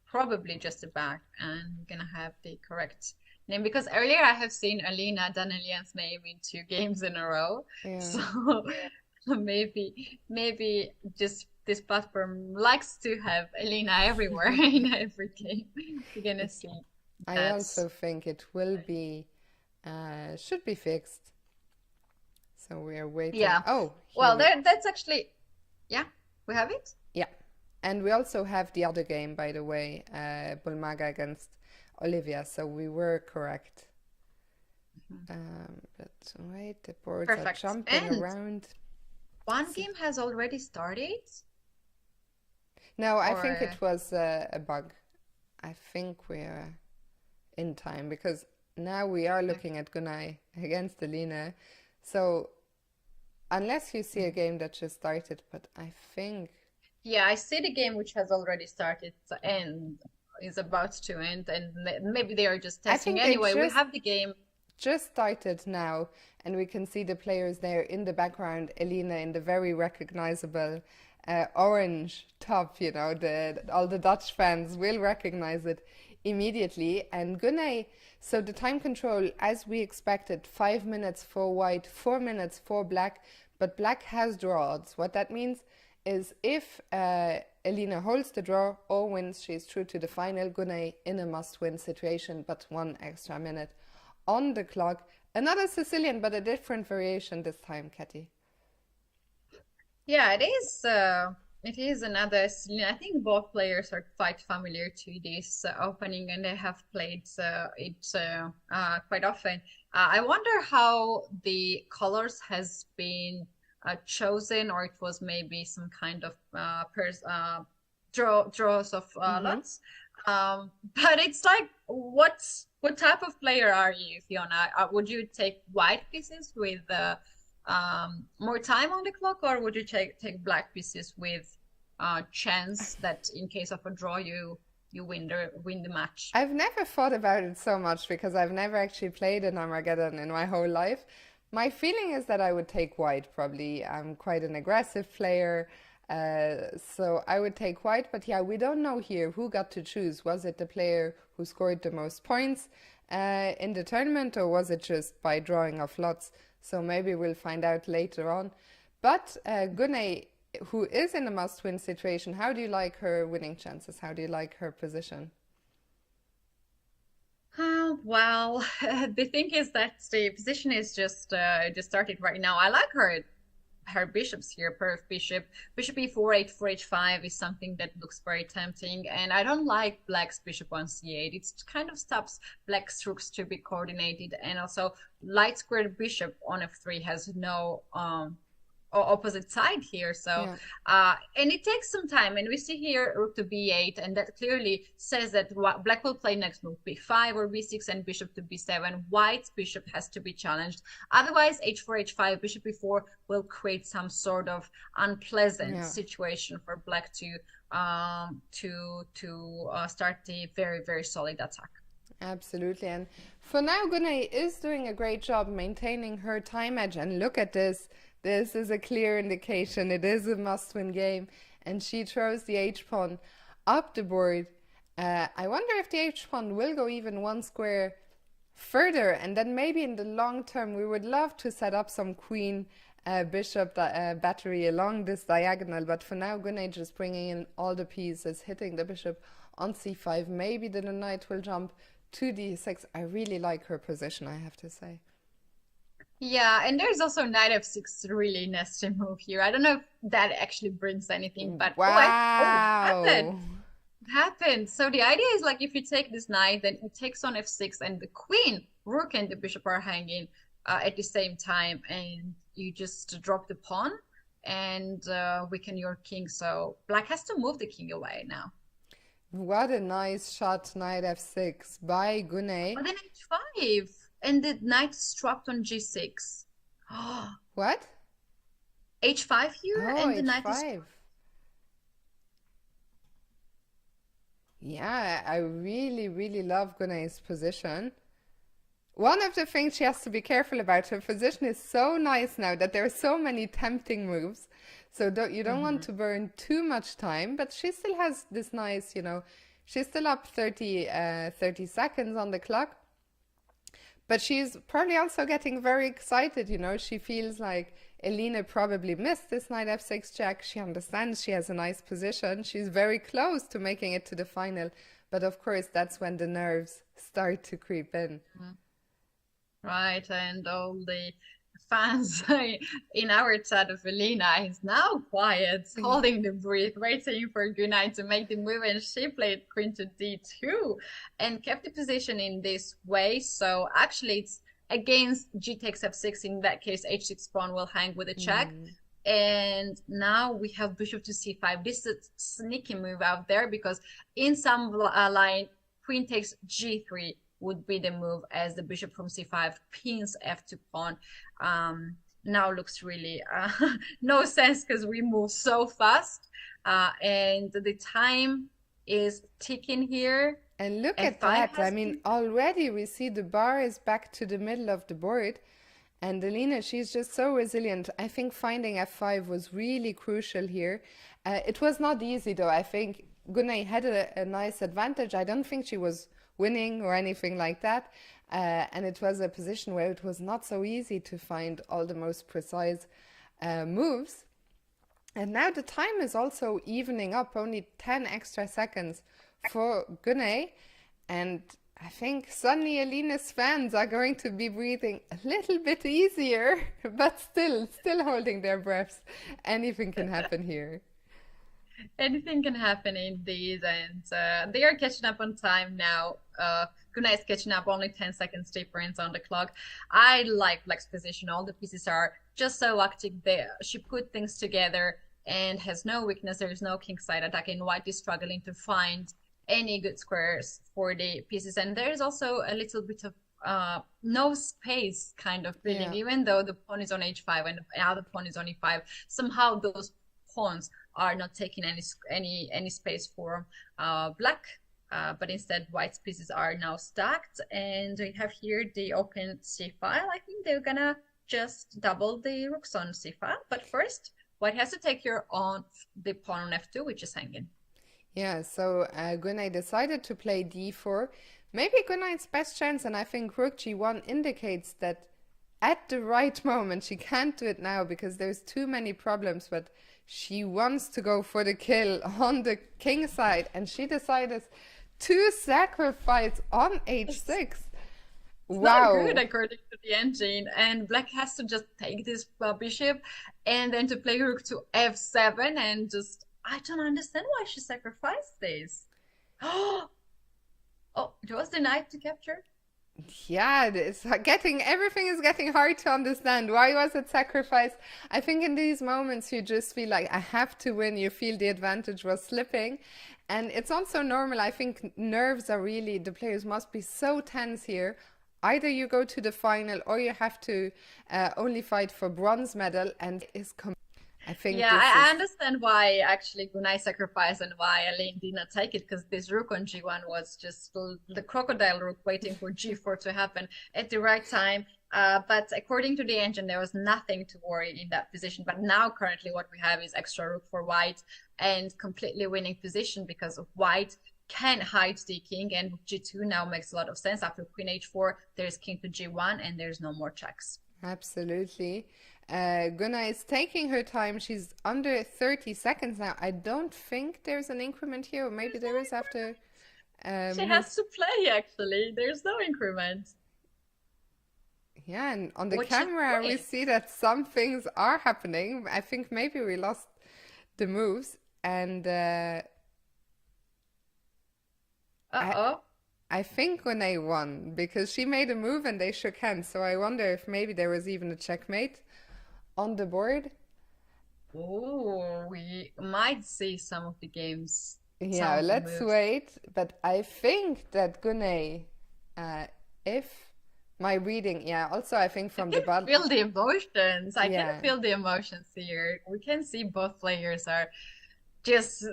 probably just a bug, and we're gonna have the correct name because earlier I have seen Alina Danelian's name in 2 games in a row. Yeah. So maybe just this platform likes to have Alina everywhere in every game. We're gonna It, see I that's also think it will be, should be fixed. So we are waiting. yeah. Oh, here Well, we. that's actually yeah, we have it. Yeah. And we also have the other game, by the way, Bulmaga against Olivia. So we were correct. But wait, the boards are Perfect. jumping And around. one So, game has already started, no, I think or it was a bug. I think we're in time because now we are looking at Gunai against Alina. So unless you see a game that just started, but I think yeah, I see the game which has already started and is about to end, and maybe they are just I testing. think they Anyway, we have the game. just started now, and we can see the players there in the background. Elena in the very recognizable orange top. You know, the all the Dutch fans will recognize it immediately. And Gunay, so the time control, as we expected, 5 minutes for white, 4 minutes for black, but black has draw odds. What that means is if Elena holds the draw or wins, she's through to the final. Gunay in a must-win situation, but 1 extra minute on the clock. Another Sicilian, but a different variation this time, Katy. Yeah, it is. It is another. I think both players are quite familiar to this opening, and they have played it quite often. I wonder how the colors has been chosen, or it was maybe some kind of draws of Mm-hmm. lots. But it's like, what type of player are you, Fiona? Would you take white pieces with more time on the clock, or would you take black pieces with chance that in case of a draw you win the match? I've never thought about it so much because I've never actually played an Armageddon in my whole life. My feeling is that I would take white probably. I'm quite an aggressive player, so I would take white. But yeah, we don't know here who got to choose. Was it the player who scored the most points in the tournament, or was it just by drawing off lots? So maybe we'll find out later on. But Gunay, who is in a must-win situation, how do you like her winning chances? How do you like her position? Well, the thing is that the position is just started right now. I like her bishops here, perf bishop. Bishop e4, h4, h5 is something that looks very tempting, and I don't like black's bishop on c8. It kind of stops black's rooks to be coordinated, and also light squared bishop on f3 has opposite side here. So, Yeah. and it takes some time. And we see here rook to b8, and that clearly says that black will play next move b5 or b6 and bishop to b7. White's bishop has to be challenged. Otherwise, h4, h5, bishop b4 will create some sort of unpleasant Yeah. situation for black to start the very, very solid attack. Absolutely. And for now, Gunay is doing a great job maintaining her time edge. And look at this. This is a clear indication. It is a must-win game. And she throws the h-pawn up the board. I wonder if the h-pawn will go even one square further. And then maybe in the long term, we would love to set up some queen bishop battery along this diagonal. But for now, Gunay just bringing in all the pieces, hitting the bishop on c5. Maybe the knight will jump to d6. I really like her position, I have to say. Yeah, and there's also knight f6, really nasty move here. I don't know if that actually brings anything, but it happened. Wow. It happened. So the idea is like if you take this knight, then it takes on f6, and the queen, rook, and the bishop are hanging at the same time, and you just drop the pawn and weaken your king. So black has to move the king away now. What a nice shot, knight f6 by Gunay. But then h5, and the knight is trapped on g6. What? h5 here, Oh, and the knight is. h5. Yeah, I really, really love Gunay's position. One of the things she has to be careful about, her position is so nice now that there are so many tempting moves. So you don't want to burn too much time, but she still has this nice, she's still up 30 seconds on the clock. But she's probably also getting very excited, She feels like Elina probably missed this knight f6 check. She understands she has a nice position. She's very close to making it to the final. But of course, that's when the nerves start to creep in. Right, and all the fans in our chat of Elena is now quiet, holding the breath, waiting for Gunay to make the move, and she played queen to d2 and kept the position in this way. So actually it's against g takes f6. In that case, h6 pawn will hang with a check. And now we have bishop to c5. This is a sneaky move out there, because in some line, queen takes g3 would be the move, as the bishop from c5 pins f2 pawn. Now looks really no sense, because we move so fast, and the time is ticking here. And look at that. I mean, already we see the bar is back to the middle of the board. And Elina, she's just so resilient. I think finding f5 was really crucial here. It was not easy, though. I think Gunay had a nice advantage. I don't think she was winning or anything like that. And it was a position where it was not so easy to find all the most precise moves. And now the time is also evening up, only 10 extra seconds for Gunay. And I think suddenly Elina's fans are going to be breathing a little bit easier, but still holding their breaths. Anything can happen here. Anything can happen indeed, and they are catching up on time now. Gunay is catching up, only 10 seconds difference on the clock. I like Black's position. All the pieces are just so active there. She put things together and has no weakness. There is no kingside attack, and White is struggling to find any good squares for the pieces. And there is also a little bit of no space kind of feeling, even though the pawn is on h5 and the other pawn is on e5. Somehow those pawns are not taking any space for Black, but instead White's pieces are now stacked, and we have here the open c file. I think they're gonna just double the rooks on c file, but first White has to take care on the pawn on f2, which is hanging. Yeah, so Gunay decided to play d4. Maybe Gunay's best chance, and I think rook g1 indicates that at the right moment, she can't do it now because there's too many problems, but she wants to go for the kill on the king side, and she decided to sacrifice on h6. Wow. Not good according to the engine, and Black has to just take this bishop and then to play rook to f7, and just I don't understand why she sacrificed this. Oh, it was the knight to capture? Yeah, it's getting everything is getting hard to understand. Why was it sacrificed? I think in these moments you just feel like I have to win. You feel the advantage was slipping. And it's also normal. I think nerves are really, the players must be so tense here. Either you go to the final or you have to only fight for bronze medal. And I think Yeah, this I is, understand why actually Gunai sacrificed and why Elaine did not take it because this rook on G1 was just the crocodile rook waiting for G4 to happen at the right time. But according to the engine, there was nothing to worry in that position. But now, currently, what we have is extra rook for white and completely winning position because of white can hide the king, and G2 now makes a lot of sense. After Queen H4, there's king to G1, and there's no more checks. absolutely. Gunna is taking her time. She's under 30 seconds now. I don't think there's an increment here, or maybe There's no there is after increment. She move. has to play, actually. There's no increment. Yeah, and on the What she camera we see thinks. that some things are happening. I think maybe we lost the moves, and I Uh-oh. I think Gunna won because she made a move and they shook hands. So I wonder if maybe there was even a checkmate on the board. Oh, we might see some of the games, some Yeah, of the let's moves. wait. But I think that Gunay, uh, if my reading, yeah, also I think I from the can bottom, feel the emotions. I can yeah, feel the emotions here. We can see both players are just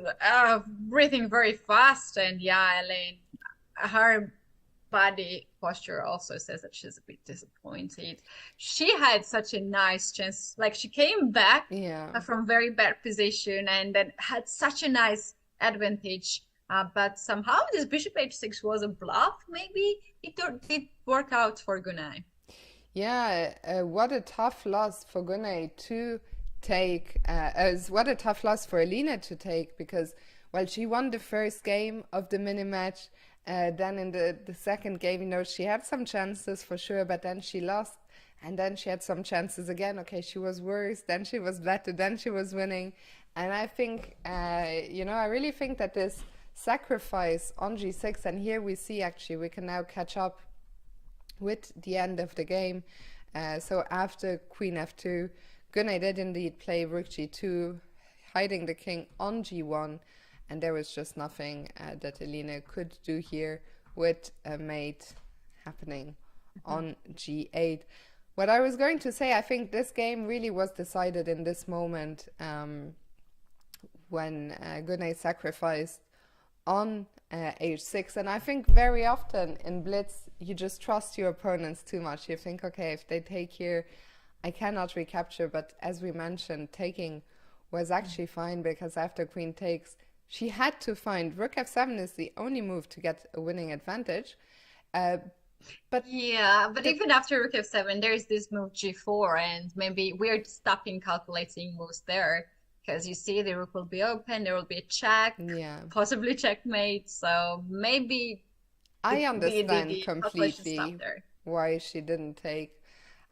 breathing very fast. And yeah, Elaine, her body posture also says that she's a bit disappointed. She had such a nice chance. Like she came back yeah, from very bad position and then had such a nice advantage. But somehow this bishop h6 was a bluff. Maybe did work out for Gunai. yeah. What a tough loss for Gunay to take. As what a tough loss for Alina to take because, well, she won the first game of the mini match. Then in the second game, she had some chances for sure, but then she lost. And then she had some chances again. Okay, she was worse. Then she was better. Then she was winning. And I think, I really think that this sacrifice on G6, and here we see actually we can now catch up with the end of the game. So after Queen F2, Gunnar did indeed play Rook G2, hiding the king on G1, and there was just nothing that Elena could do here with a mate happening on G8. What I was going to say, I think this game really was decided in this moment when Gunnar sacrificed on H6. And I think very often in Blitz, you just trust your opponents too much. You think, okay, if they take here, I cannot recapture. But as we mentioned, taking was actually fine because after Queen takes, she had to find Rook F7 is the only move to get a winning advantage. Uh, but Yeah, but the even after Rook F7, there's this move G4, and maybe we're stopping calculating moves there because you see the rook will be open, there will be a check, yeah, possibly checkmate. So maybe I understand the calculation stopped completely there. why she didn't take.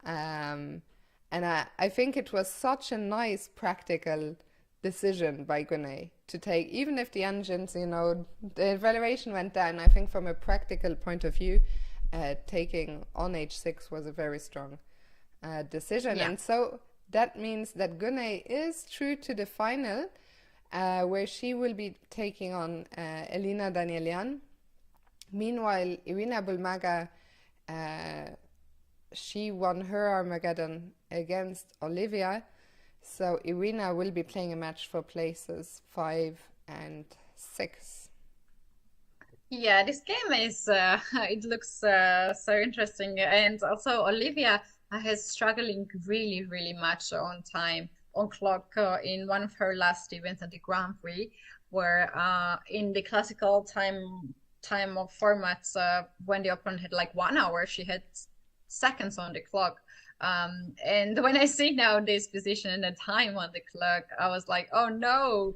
Um, and I think it was such a nice practical decision by Gunay to take, even if the engines, the evaluation went down. I think from a practical point of view, taking on H6 was a very strong decision. Yeah. And so that means that Gunay is true to the final, where she will be taking on Elina Danielian. Meanwhile, Irina Bulmaga, uh, she won her Armageddon against Olivia. So Irina will be playing a match for places 5 and 6. Yeah, this game is it looks so interesting, and also Olivia has struggling really much on time on clock in one of her last events at the Grand Prix, where in the classical time of formats when the opponent had like 1 hour, she had seconds on the clock. And when I see now this position and the time on the clock, I was like, oh no,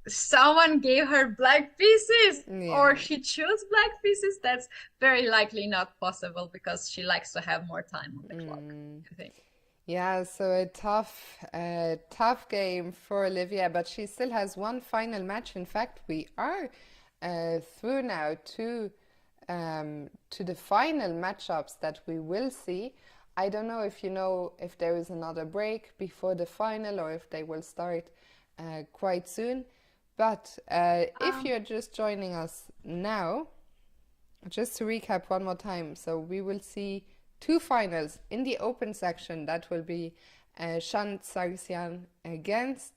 someone gave her black pieces or Yeah. she chose black pieces. That's very likely not possible because she likes to have more time on the clock, I think. Yeah, so a tough game for Olivia, but she still has one final match. In fact, we are through now to to the final matchups that we will see. I don't know if you know if there is another break before the final or if they will start quite soon. But if Um, you're just joining us now, just to recap one more time, so we will see two finals in the open section. That will be Shan Sargsyan against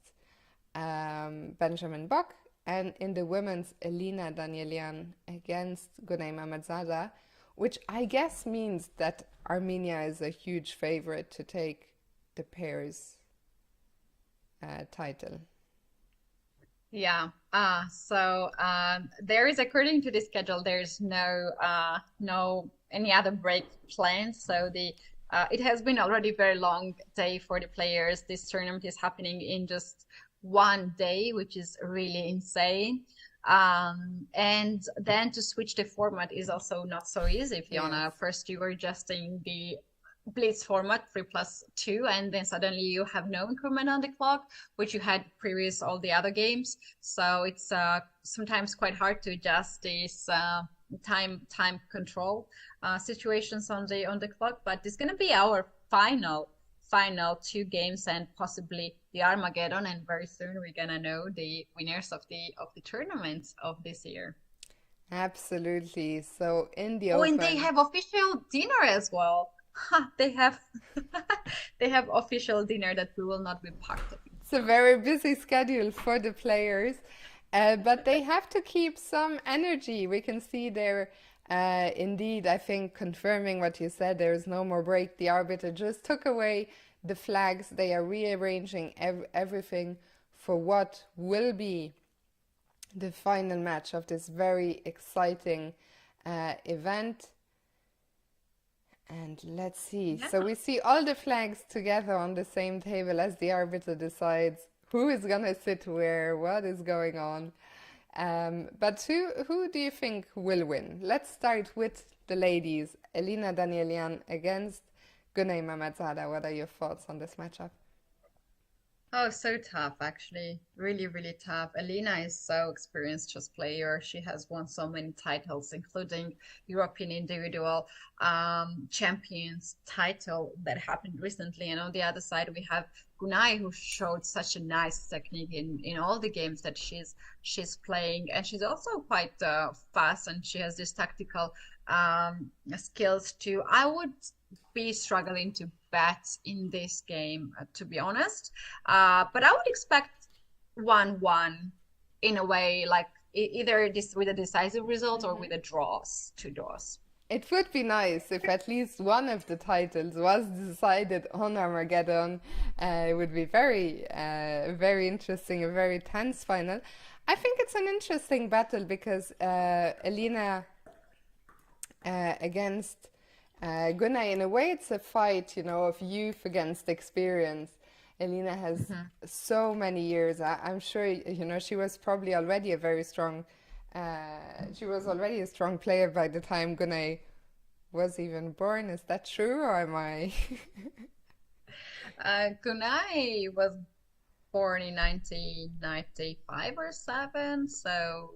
Benjamin Bock, and in the women's, Elina Danielian against Gunay Mamadzada, which I guess means that Armenia is a huge favorite to take the pairs title. yeah. There is, according to the schedule, there's no any other break planned. So the it has been already very long day for the players. This tournament is happening in just one day, which is really insane. And then to switch the format is also not so easy, Yes. Fiona. First, you were adjusting the Blitz format 3+2, and then suddenly you have no increment on the clock, which you had previous all the other games. So it's sometimes quite hard to adjust these time control situations on the clock. But it's going to be our final two games and possibly the Armageddon, and very soon we're gonna know the winners of the tournaments of this year. Absolutely. So in the Oh, and they open, have official dinner as well. Ha, they have they have official dinner that we will not be part of. it's a very busy schedule for the players, but they have to keep some energy. We can see they're indeed, I think, confirming what you said. There is no more break. The arbiter just took away the flags. They are rearranging everything for what will be the final match of this very exciting event. And let's see. Yeah. So we see all the flags together on the same table as the arbiter decides who is gonna sit where, what is going on. But who do you think will win? Let's start with the ladies. Elina Danielian against Gunay Mamadzada. What are your thoughts on this matchup? Oh, so tough, actually. Really, really tough. Alina is so experienced chess player. She has won so many titles, including European individual champions title that happened recently. And on the other side, we have Gunay, who showed such a nice technique in all the games that she's playing. And she's also quite fast, and she has this tactical skills too. I would be struggling to bet in this game, to be honest. But I would expect 1-1 in a way, like either this with a decisive result or with a draws, two draws. It would be nice if at least one of the titles was decided on Armageddon. It would be very interesting, a very tense final. I think it's an interesting battle because Elina against Gunay, in a way, it's a fight, of youth against experience. Elina has so many years. I'm sure, she was probably already a very strong, she was already a strong player by the time Gunay was even born. Is that true, or am I? Gunay was born in 1995 or 7, so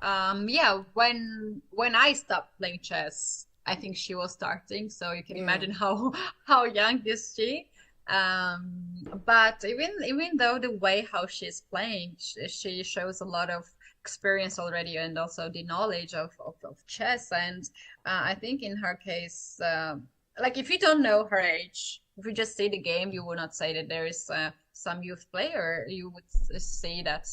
yeah, when I stopped playing chess, I think she was starting, so you can Yeah. imagine how young is she. But even though the way how she's playing, she shows a lot of experience already, and also the knowledge of chess. And I think in her case, like if you don't know her age, if you just see the game, you would not say that there is some youth player. You would say that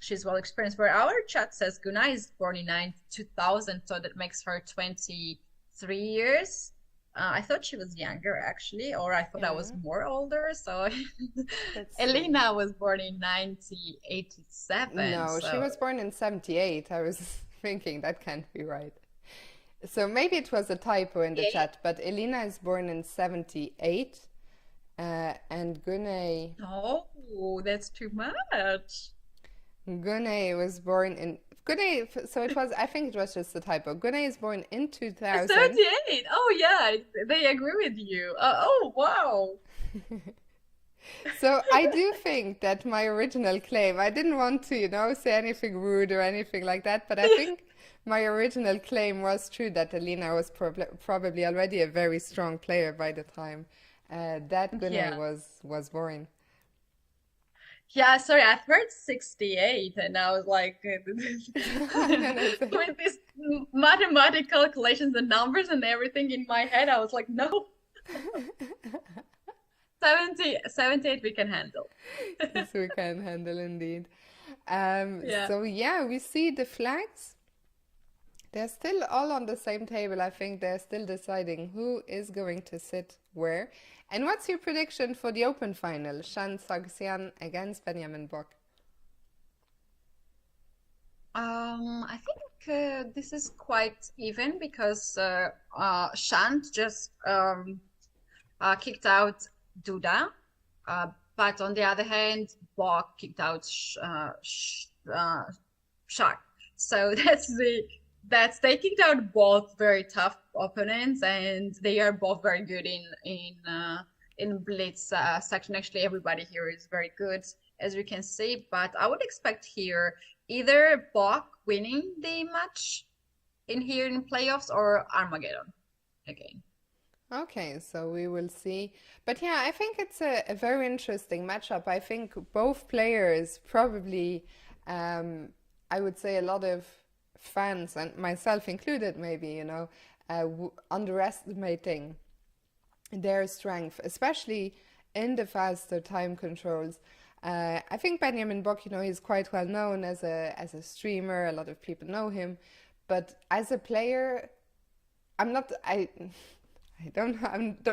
she's well experienced. Where our chat says Gunay is born in 2000, so that makes her 23 years. I thought she was younger actually, or I thought I Yeah, was more older. So let's see. Elena was born in 1987. No, she So was born in 78. I was thinking that can't be right. So maybe it was a typo in the yeah. chat, but Elina is born in 78, and Oh, that's too much. Gunay was born in so it was, I think it was just a typo. Gunay is born in 2000. 78. Oh yeah, they agree with you. Oh wow. So I do think that my original claim, I didn't want to, say anything rude or anything like that, but I think my original claim was true that Alina was probably already a very strong player by the time that Gunnar Yeah. was born. Yeah, sorry, I heard 68 and I was like No, no, with these mathematical calculations and numbers and everything in my head, I was like, no, 78 we can handle. yes, we can handle indeed. Yeah. So yeah, we see the flags. They're still all on the same table. I think they're still deciding who is going to sit where. And what's your prediction for the open final? Shan Sargsyan against Benjamin Bock. I think this is quite even because Shant just kicked out Duda, but on the other hand, Bok kicked out Shark. So that's they kicked out both very tough opponents, and they are both very good in Blitz section. Actually, everybody here is very good, as we can see. But I would expect here either Bok winning the match in here in playoffs or Armageddon again. Okay, so we will see. But yeah, I think it's a very interesting matchup. I think both players probably, I would say a lot of fans, and myself included, maybe, underestimating their strength, especially in the faster time controls. I think Benjamin Bock, he's quite well known as a streamer. A lot of people know him, but as a player, I'm not. I don't.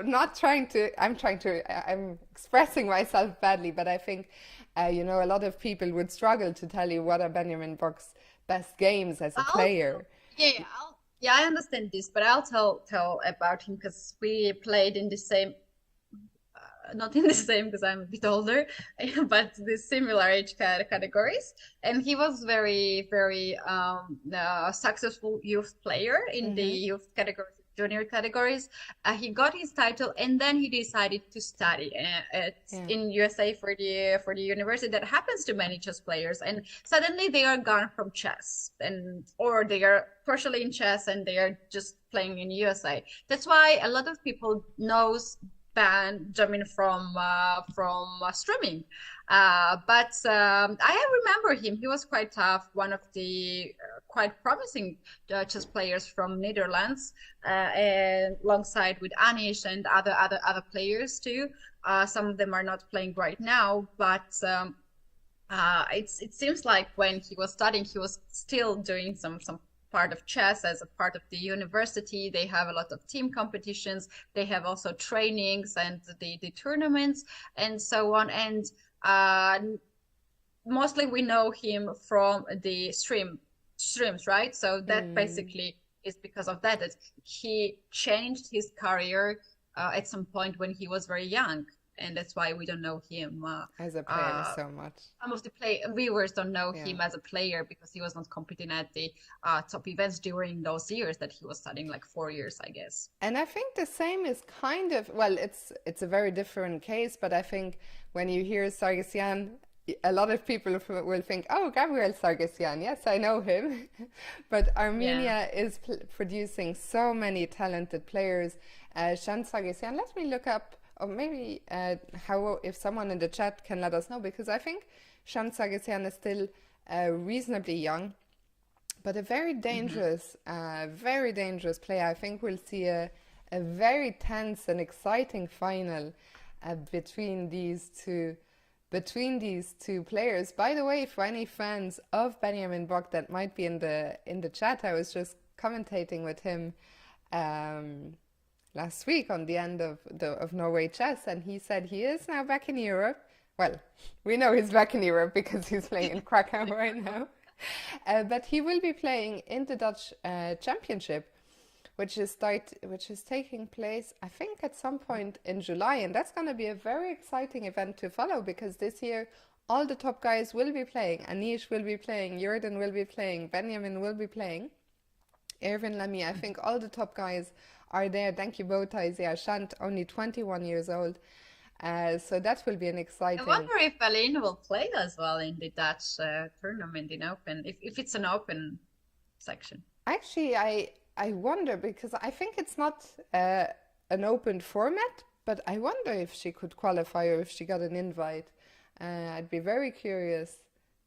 Not trying to. I'm trying to. I'm expressing myself badly, but I think, a lot of people would struggle to tell you what are Benjamin Bock's best games as a I'll player. yeah, yeah, I understand this, but I'll tell about him because we played in the same not in the same because I'm a bit older, but the similar age categories. And he was very successful youth player in the Mm-hmm. youth categories, junior categories. He got his title, and then he decided to study Yeah. in USA for the university that happens to many chess players. And suddenly they are gone from chess, and or they are partially in chess and they are just playing in USA. That's why a lot of people knows Benjamin from streaming. But I remember him. He was quite tough, one of the quite promising chess players from Netherlands, and alongside with Anish and other players too. Some of them are not playing right now, but it seems like when he was studying, he was still doing some part of chess as a part of the university. They have a lot of team competitions. They have also trainings and the tournaments and so on. And uh, mostly we know him from the streams, right? So that Mm. basically is because of that he changed his career at some point when he was very young, and that's why we don't know him. As a player Uh, so much. some of the play viewers don't know Yeah. him as a player because he was not competing at the top events during those years that he was studying, like 4 years, I guess. And I think the same is kind of, well, it's a very different case, but I think when you hear Sargsyan, a lot of people will think, oh, Gabriel Sargsyan, yes, I know him. But Yeah. Armenia is producing so many talented players. Shan Sargsyan, let me look up, or maybe how if someone in the chat can let us know, because I think Shan Sargsyan is still reasonably young. But a Hmm. very dangerous player. I think we'll see a very tense and exciting final between these two players. By the way, for any fans of Benjamin Bock that might be in the chat, I was just commentating with him um, last week on the end of Norway Chess, and he said he is now back in Europe. Well, we know he's back in Europe because he's playing in Krakow right now. But he will be playing in the Dutch Championship, which is taking place, I think, at some point in July, and that's going to be a very exciting event to follow because this year all the top guys will be playing. Anish will be playing, Jordan will be playing, Benjamin will be playing, Erwin Lamy. I think all the top guys are there. Thank you, Bota Isaiah Shant, only 21 years old. So that will be an I exciting. wonder if Aline will play as well in the Dutch tournament in Open, if it's an open section. Actually, I wonder because I think it's not an open format, but I wonder if she could qualify or if she got an invite. I'd be very curious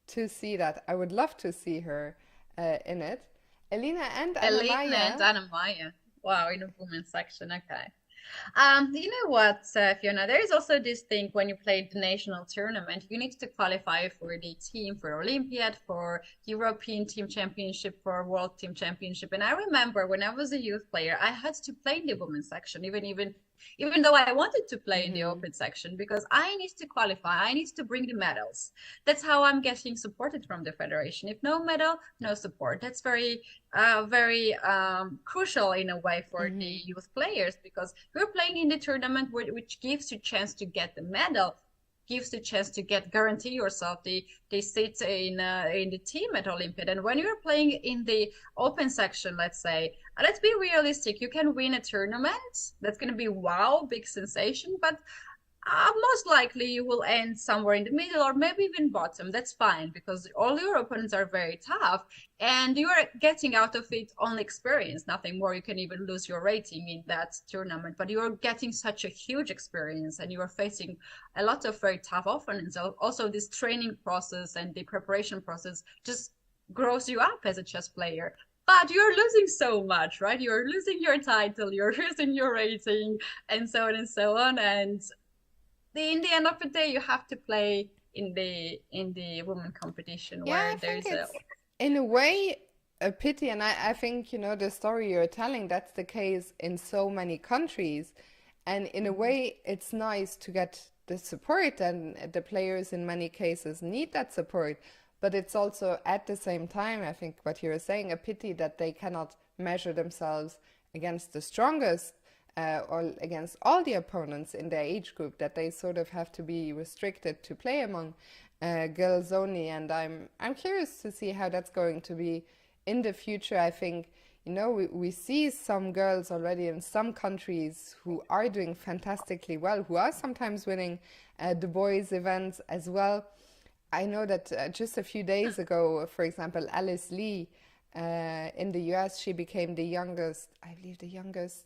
to see that. I would love to see her in it. Elena and Anna Elena and Maya. Anna Maya. Wow, in the women's section. Okay. You know what, Fiona? There is also this thing when you play the national tournament, you need to qualify for the team for Olympiad, for European Team Championship, for World Team Championship. And I remember when I was a youth player, I had to play in the women's section, even though I wanted to play in the Hmm. open section, because I need to qualify, I need to bring the medals. That's how I'm getting supported from the federation. If no medal, no support. That's very crucial in a way for the Hmm. youth players because you're playing in the tournament which gives you chance to get the medal, gives you chance to get guarantee yourself the seat in the team at Olympiad. And when you're playing in the open section, let's say, let's be realistic, you can win a tournament. That's going to be wow, big sensation, but most likely you will end somewhere in the middle or maybe even bottom. That's fine because all your opponents are very tough and you are getting out of it only experience, nothing more. You can even lose your rating in that tournament, but you are getting such a huge experience and you are facing a lot of very tough opponents. Also, this training process and the preparation process just grows you up as a chess player. But you're losing so much, right? You're losing your title, you're losing your rating, and so on and so on. And in the end of the day, you have to play in the women competition Yeah, where I think there's a it's in a way a pity, and I think, the story you're telling, that's the case in so many countries. And in a Mhm. way, it's nice to get the support, and the players in many cases need that support. But it's also at the same time, I think what you're saying, a pity that they cannot measure themselves against the strongest or against all the opponents in their age group, that they sort of have to be restricted to play among girls only. And I'm curious to see how that's going to be in the future. I think, we see some girls already in some countries who are doing fantastically well, who are sometimes winning the boys' events as well. I know that just a few days ago, for example, Alice Lee in the US, she became the youngest, I believe the youngest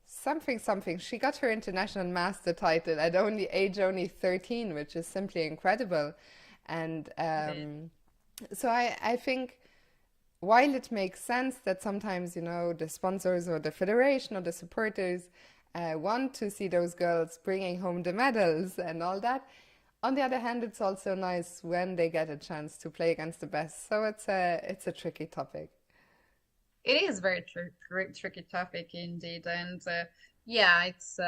something something. She got her international master title at only 13, which is simply incredible. And It is. so I think while it makes sense that sometimes, the sponsors or the federation or the supporters want to see those girls bringing home the medals and all that, on the other hand, it's also nice when they get a chance to play against the best. So it's a tricky topic. It is very tricky topic indeed, and yeah, it's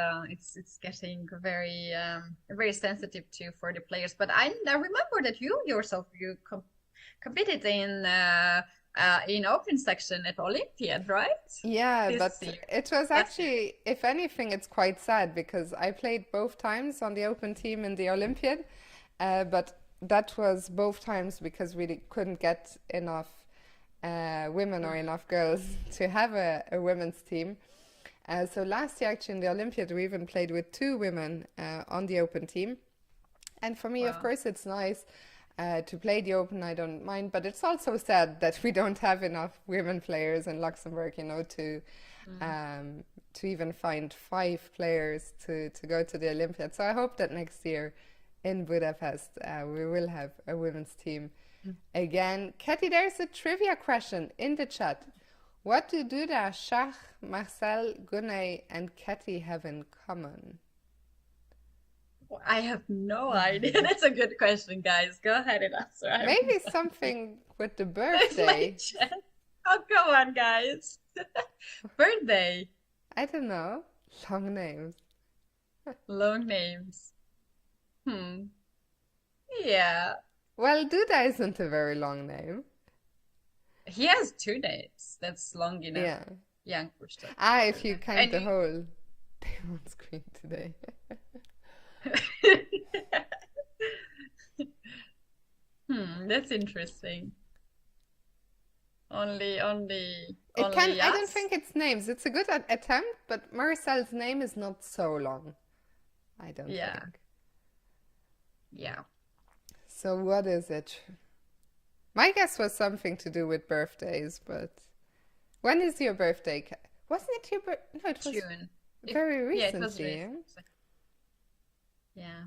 getting very sensitive too for the players. But I remember that you yourself competed in open section at Olympiad, right? Yeah, This but year, it was last year. actually, if anything, it's quite sad because I played both times on the open team in the Olympiad, but that was both times because we couldn't get enough women or enough girls to have a women's team. So last year, actually, in the Olympiad, we even played with two women on the open team. And for me, of Wow. course, it's nice to play the Open. I don't mind, but it's also sad that we don't have enough women players in Luxembourg, Mm. to even find five players to go to the Olympiad. So I hope that next year in Budapest we will have a women's team again. Katie, there's a trivia question in the chat. What do Duda, Shach, Marcel, Gunay, and Katie have in common? I have no idea. That's a good question, guys. Go ahead and answer. I have no Maybe idea. something with the There's my birthday. chat. Oh, come on, guys. Birthday. I don't know. Long names. Long names. Hmm. Yeah. Well, Duda isn't a very long name. He has two names. That's long enough. Yeah. Jan Kursted. Ah, if you count And the whole. They won't screen today. you... that's interesting. It can. Only I don't us? think it's names. It's a good attempt, but Marcel's name is not so long. I don't Yeah. think. Yeah. So what is it? My guess was something to do with birthdays, but when is your birthday? Wasn't it your birthday? No, it was June. very Yeah, it was recently. recent. Yeah.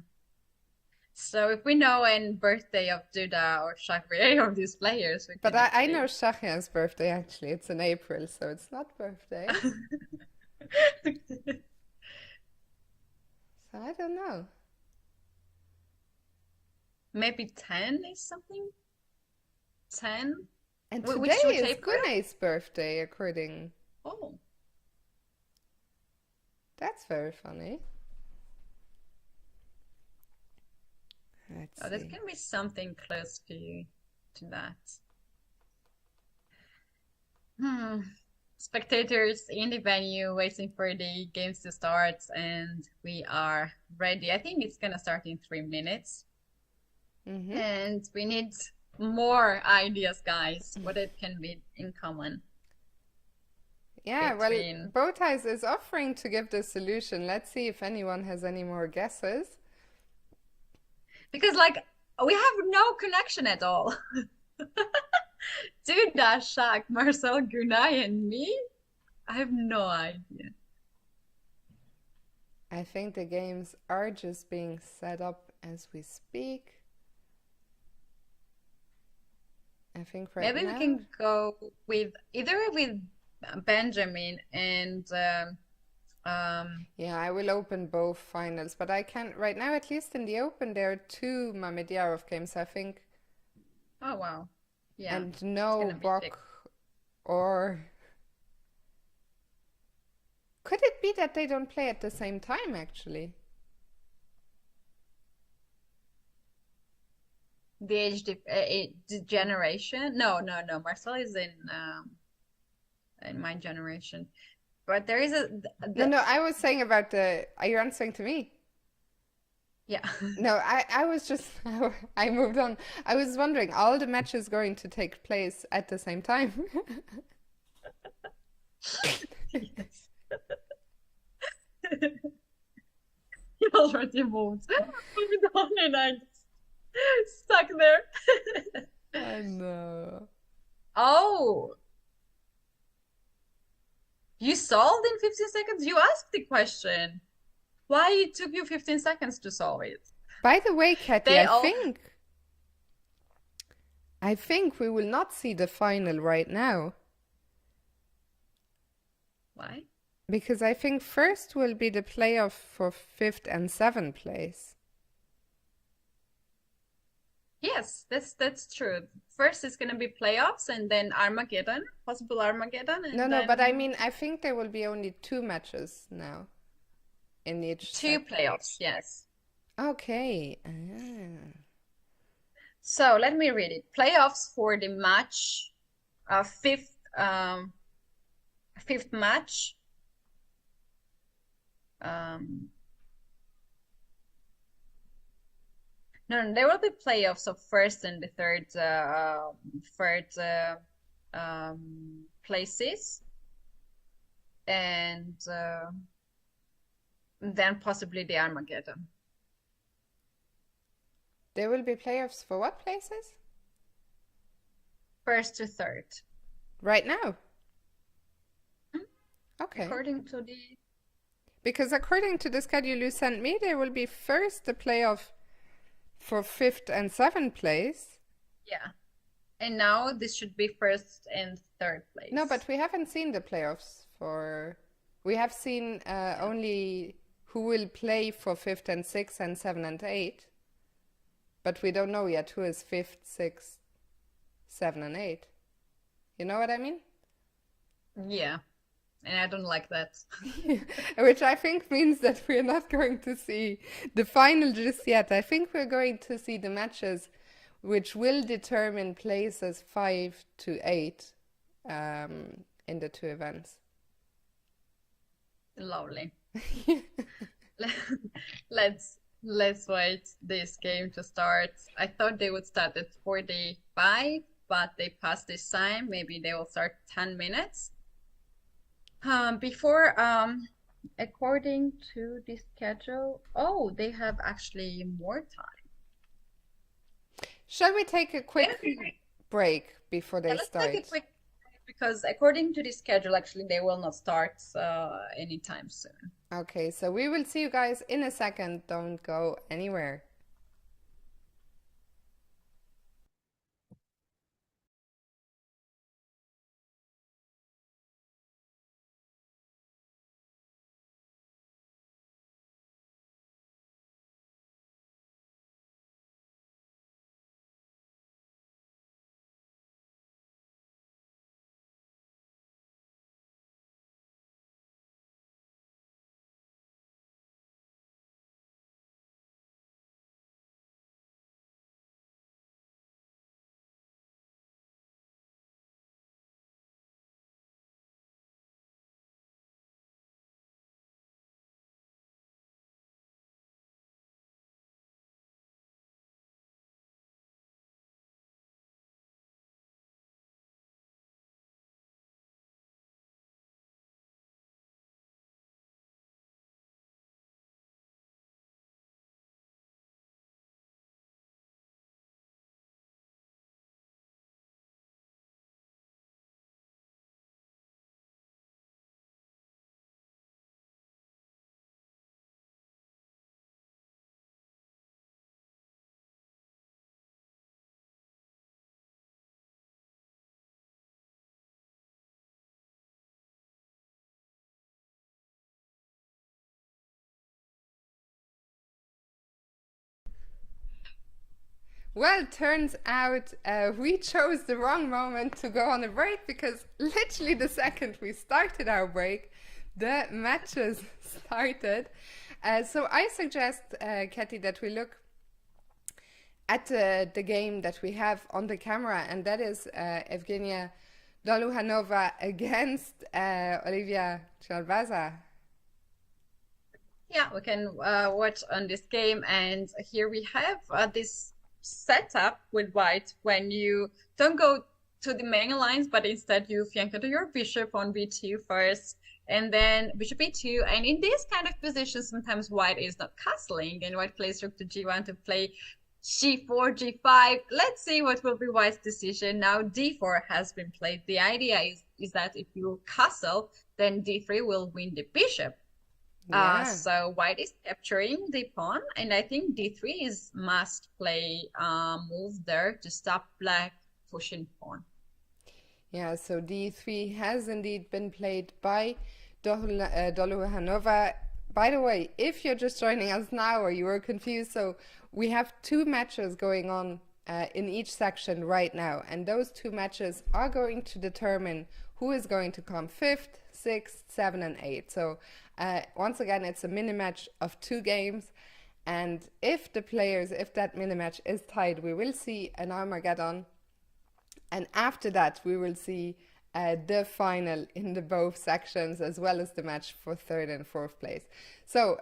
So if we know when birthday of Duda or Shakri of these players, we But can I know actually. Shahian's birthday actually. It's in April, so it's not birthday. So I don't know. Maybe 10 is something? 10? And today Which is April? Gune's birthday, according. Oh, That's very funny. Let's oh, that see. can be something close to that. Hmm. Spectators in the venue waiting for the games to start, and we are ready. I think it's gonna start in 3 minutes. Mm-hmm. And we need more ideas, guys, what it can be in common Yeah, well, between. Bowties is offering to give the solution. Let's see if anyone has any more guesses. Because, like, we have no connection at all. Duda, Shaq, Marcel, Gunay, and me? I have no idea. I think the games are just being set up as we speak. I think right Maybe we now. can go with either with Benjamin and Yeah, I will open both finals, but I can't right now, at least in the open, there are two Mamedjarov games, I think, oh wow. Yeah, and it's no gonna be big. Bok or could it be that they don't play at the same time actually? The generation? No, no, no. Marcel is in my generation. But there is No, no, I was saying about the. Are you answering to me? yeah. No, I was just. I moved on. I was wondering, all the matches going to take place at the same time? Yes. He already moved. Moved on and I stuck there. I know. Oh, you solved in 15 seconds? You asked the question. Why it took you 15 seconds to solve it? By the way, Kathy, They I all think we will not see the final right now why? because I think first will be the playoff for fifth and seventh place. Yes, that's true. First it's gonna be playoffs and then Armageddon, possible Armageddon, No, and no, but I then mean, I think there will be only two matches now in each two set. playoffs, yes. Okay. Ah. So let me read it. Playoffs for the match, fifth match. Um, no, there will be playoffs of first and the third places, and then possibly the Armageddon. There will be playoffs for what places? First to third. Right now? Hmm? Okay. According to the Because according to the schedule you sent me, there will be first the playoff for fifth and seventh place. yeah. And now this should be first and third No, place. but we haven't seen the playoffs for. We have seen Yeah. only who will play for fifth and sixth and seven and eight. But we don't know yet who is fifth, sixth, seven, and eight. You know what I mean? Yeah. And I don't like that. Which I think means that we're not going to see the final just yet. I think we're going to see the matches which will determine places 5 to 8 in the two events. Lovely. Let's wait this game to start. I thought they would start at 45, but they passed this time. Maybe they will start 10 minutes. Before according to the schedule, oh, they have actually more time. Shall we take a quick break before Yeah, they let's take a start? quick break because according to the schedule, actually, they will not start anytime soon. Okay, so we will see you guys in a second. Don't go anywhere. Well, turns out we chose the wrong moment to go on a break because literally the second we started our break, the matches started. So I suggest, Katy, that we look at the game that we have on the camera, and that is Evgenia Doluhanova against Olivia Chalbaza. Yeah, we can watch on this game, and here we have this setup with white when you don't go to the main lines, but instead you flank to your bishop on b2 first, and then bishop e2. And in this kind of position, sometimes white is not castling, and white plays rook to g1 to play g4, g5. Let's see what will be white's decision. Now d4 has been played. The idea is that if you castle, then d3 will win the bishop. Yeah. So white is capturing the pawn, and I think d3 is must play move there to stop black pushing pawn. Yeah, so d3 has indeed been played by Doluhanova. By the way, if you're just joining us now or you were confused, so we have two matches going on in each section right now, and those two matches are going to determine who is going to come fifth, sixth, seven, and eight. So once again, it's a mini match of two games, and if that mini match is tied, we will see an Armageddon, and after that we will see the final in the both sections, as well as the match for third and fourth place. So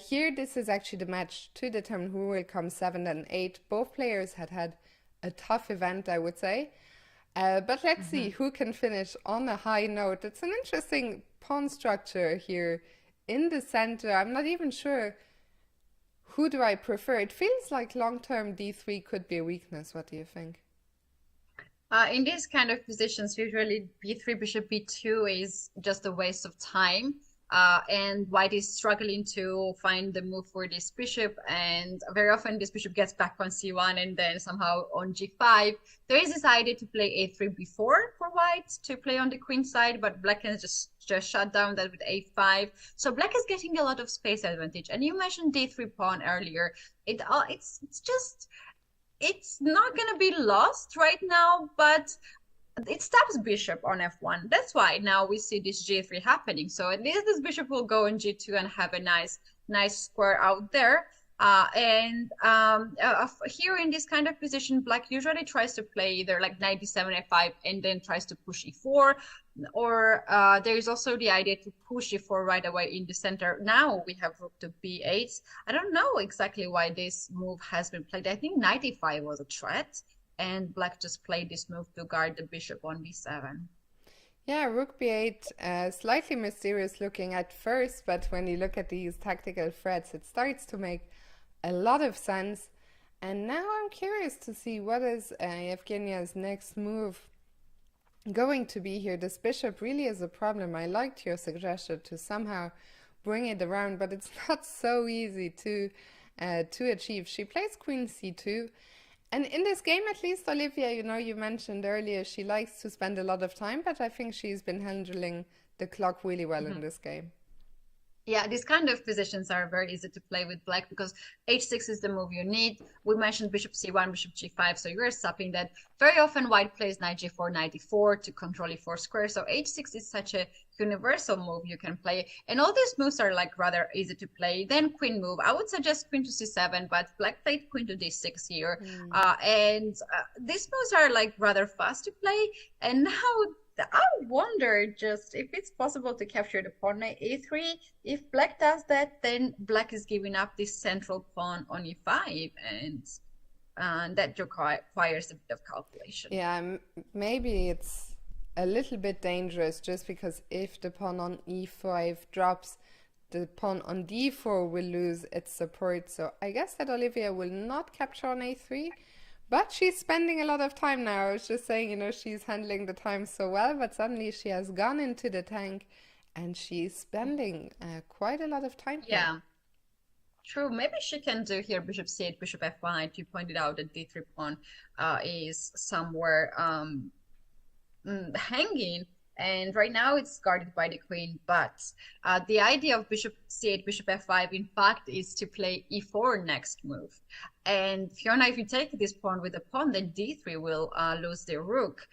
here, this is actually the match to determine who will come seventh and eighth. Both players had a tough event, I would say. But let's see who can finish on a high note. It's an interesting pawn structure here in the center. I'm not even sure who do I prefer. It feels like long-term d3 could be a weakness. What do you think? In these kind of positions, usually b3, bishop b2 is just a waste of time. And white is struggling to find the move for this bishop, and very often this bishop gets back on c1 and then somehow on g5. There is this idea to play a3 before for white to play on the queen side, but black can just shut down that with a5. So black is getting a lot of space advantage. And you mentioned d3 pawn earlier. It's not going to be lost right now, but it stops bishop on f1. That's why now we see this g3 happening. So at least this bishop will go on g2 and have a nice square out there. Here in this kind of position, black usually tries to play either like knight d7, f5, and then tries to push e4. Or there is also the idea to push e4 right away in the center. Now we have rook to b8. I don't know exactly why this move has been played. I think knight e5 was a threat, and black just played this move to guard the bishop on b7. Yeah, rook b8, slightly mysterious looking at first, but when you look at these tactical threats, it starts to make a lot of sense. And now I'm curious to see what is Evgenia's next move going to be here. This bishop really is a problem. I liked your suggestion to somehow bring it around, but it's not so easy to achieve. She plays queen c2. And in this game, at least, Olivia, you mentioned earlier she likes to spend a lot of time, but I think she's been handling the clock really well in this game. Yeah, these kind of positions are very easy to play with black because h6 is the move you need. We mentioned bishop c1, bishop g5, so you're stopping that. Very often white plays knight g4, knight d4 to control e4 square. So h6 is such a universal move you can play. And all these moves are like rather easy to play. Then queen move. I would suggest queen to c7, but black played queen to d6 here. These moves are like rather fast to play. And now I wonder just if it's possible to capture the pawn at a3. If black does that, then black is giving up this central pawn on e5, and that requires a bit of calculation. Yeah, maybe it's a little bit dangerous just because if the pawn on e5 drops, the pawn on d4 will lose its support. So I guess that Olivia will not capture on a3. But she's spending a lot of time now. I was just saying, she's handling the time so well, but suddenly she has gone into the tank and she's spending quite a lot of time here. Yeah, true. Maybe she can do here bishop c8, bishop f1. You pointed out that d3 pawn is somewhere hanging. And right now it's guarded by the queen, but the idea of bishop c8, bishop f5, in fact, is to play e4 next move. And Fiona, if you take this pawn with a pawn, then d3 will lose the rook.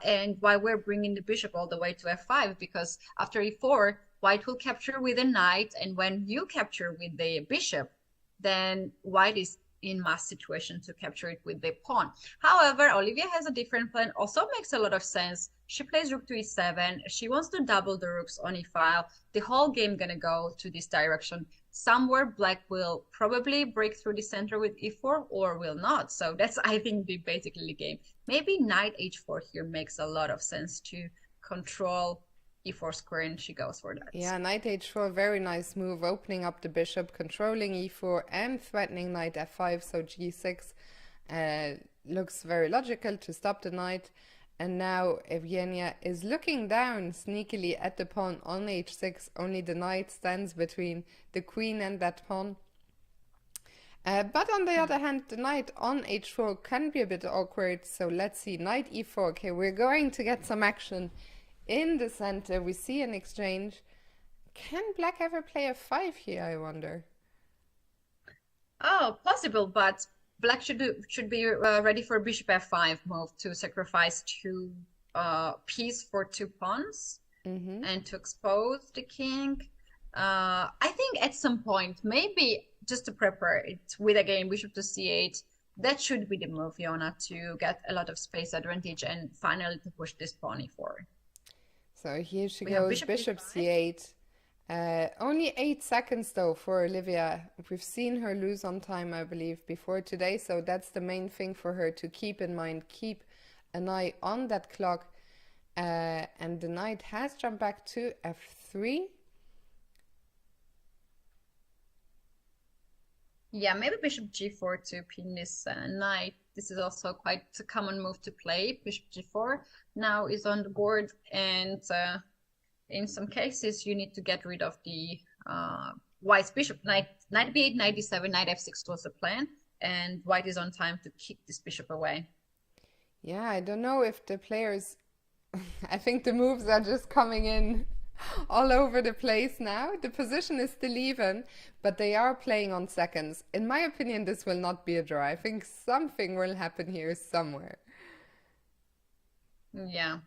And why we're bringing the bishop all the way to f5, because after e4, white will capture with a knight, and when you capture with the bishop, then white is in mass situation to capture it with the pawn. However, Olivia has a different plan, also makes a lot of sense. She plays rook to e7. She wants to double the rooks on e5. The whole game gonna go to this direction. Somewhere black will probably break through the center with e4 or will not. So that's, I think, basically the game. Maybe knight h4 here makes a lot of sense to control e4 square, and she goes for that. Yeah, knight h4, very nice move, opening up the bishop, controlling e4 and threatening knight f5, so g6 looks very logical to stop the knight. And now Evgenia is looking down sneakily at the pawn on h6, only the knight stands between the queen and that pawn. But on the other hand, the knight on h4 can be a bit awkward, so let's see, knight e4, okay, we're going to get some action. In the center, we see an exchange. Can black ever play f5 here, I wonder? Oh, possible, but black should be ready for bishop f5 move to sacrifice two pieces for two pawns and to expose the king. I think at some point, maybe just to prepare it with again bishop to c8, that should be the move, Fiona, to get a lot of space advantage and finally to push this pawn e4. So here she goes, bishop c8. Only 8 seconds though for Olivia. We've seen her lose on time, I believe, before today. So that's the main thing for her to keep in mind. Keep an eye on that clock. And the knight has jumped back to f3. Yeah, maybe bishop g4 to pin this knight. This is also quite a common move to play. Bishop g4 now is on the board, and in some cases you need to get rid of the white's bishop. Knight b8, knight d7, knight f6 was the plan, and white is on time to kick this bishop away. Yeah, I don't know if the players... I think the moves are just coming in all over the place now. The position is still even, but they are playing on seconds. In my opinion, this will not be a draw. I think something will happen here somewhere. Yeah.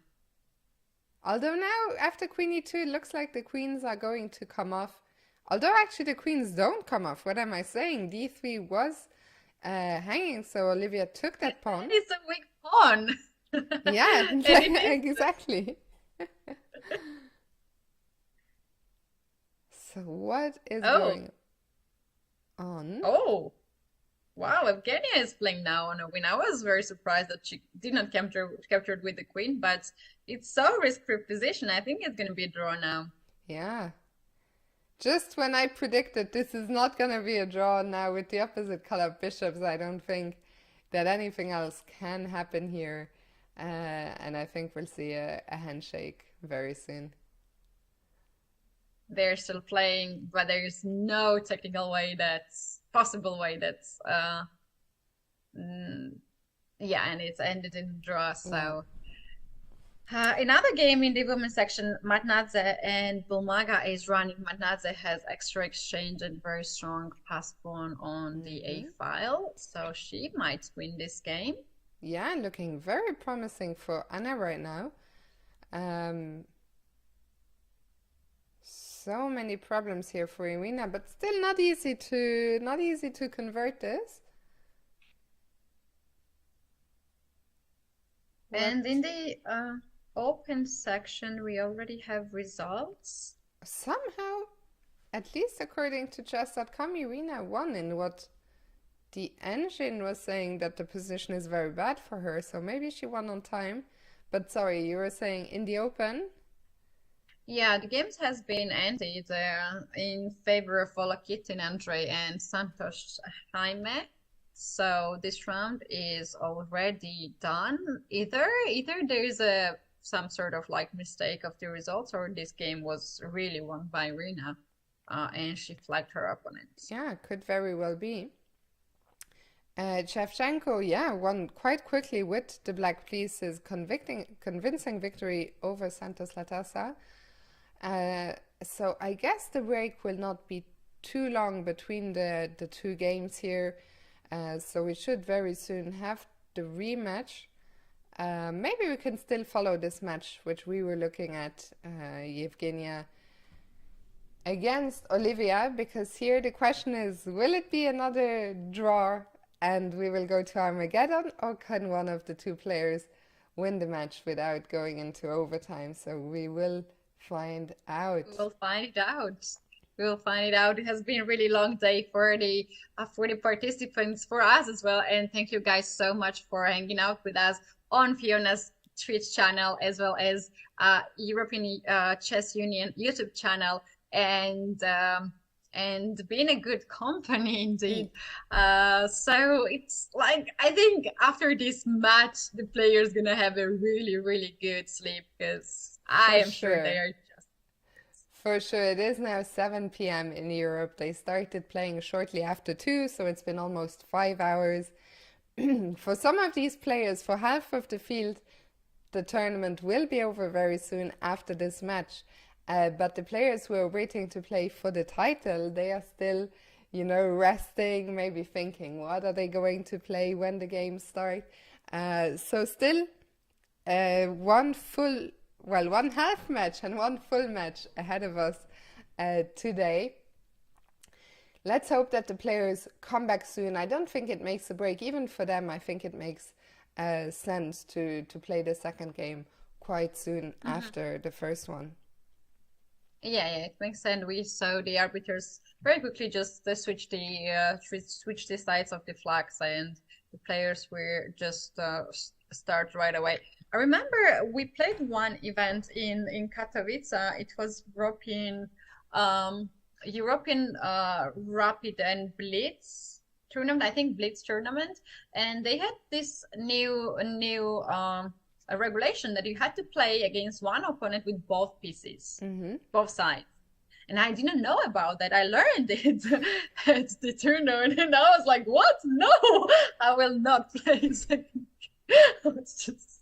Although now, after queen e2, it looks like the queens are going to come off. Although actually the queens don't come off. What am I saying? d3 was hanging, so Olivia took that pawn. It's a weak pawn. Yeah, exactly. So what is going on? Oh, wow, Evgenia is playing now on a win. I was very surprised that she did not captured with the queen, but it's so risk-free position. I think it's going to be a draw now. Yeah. Just when I predicted this is not going to be a draw now with the opposite color bishops, I don't think that anything else can happen here. And I think we'll see a handshake very soon. They're still playing, but there's no technical way that's possible way that's mm, yeah, and it's ended in a draw. Yeah. So another game in the women's section, Matnadze and Bulmaga is running. Matnadze has extra exchange and very strong pass pawn on the A Hmm. file, so she might win this game. Yeah, looking very promising for Anna right now. Um, so many problems here for Irina, but still not easy to convert this. What And in the open section, we already have results. somehow, at least according to chess.com, Irina won in what the engine was saying that the position is very bad for her, so maybe she won on time. But sorry, you were saying in the open? Yeah, the games has been ended in favor of Olakitin Andre and Santos Jaime. So this round is already done. Either there's a some sort of like mistake of the results, or this game was really won by Rina, and she flagged her opponent. Yeah, could very well be. Shevchenko, yeah, won quite quickly with the Black Fleece's convincing victory over Santos Latasa. So I guess the break will not be too long between the two games here. So we should very soon have the rematch. Maybe we can still follow this match, which we were looking at, Yevgenia against Olivia, because here the question is, will it be another draw and we will go to Armageddon, or can one of the two players win the match without going into overtime? So we will find out. We will find it out. We will find it out. It has been a really long day for the participants, for us as well. And thank you guys so much for hanging out with us on Fiona's Twitch channel, as well as European Chess Union YouTube channel, and being a good company indeed. So it's like, I think after this match, the players gonna have a really, really good sleep, because I For am sure they sure. are just. For sure. It is now 7 p.m. in Europe. They started playing shortly after 2, so it's been almost 5 hours. For some of these players, for half of the field, the tournament will be over very soon after this match. But the players who are waiting to play for the title, they are still, resting, maybe thinking, what are they going to play when the games start? So still one half match and one full match ahead of us today. Let's hope that the players come back soon. I don't think it makes a break, even for them. I think it makes sense to play the second game quite soon Mhm. after the first one. Yeah, it makes sense. We saw the arbiters very quickly just switch the sides of the flags, and the players were just start right away. I remember we played one event in Katowice. It was European Rapid and Blitz tournament. I think Blitz tournament, and they had this new a regulation that you had to play against one opponent with both pieces, Hmm. both sides. And I didn't know about that. I learned it at the tournament, and I was like, "What? No, I will not play second." I was just,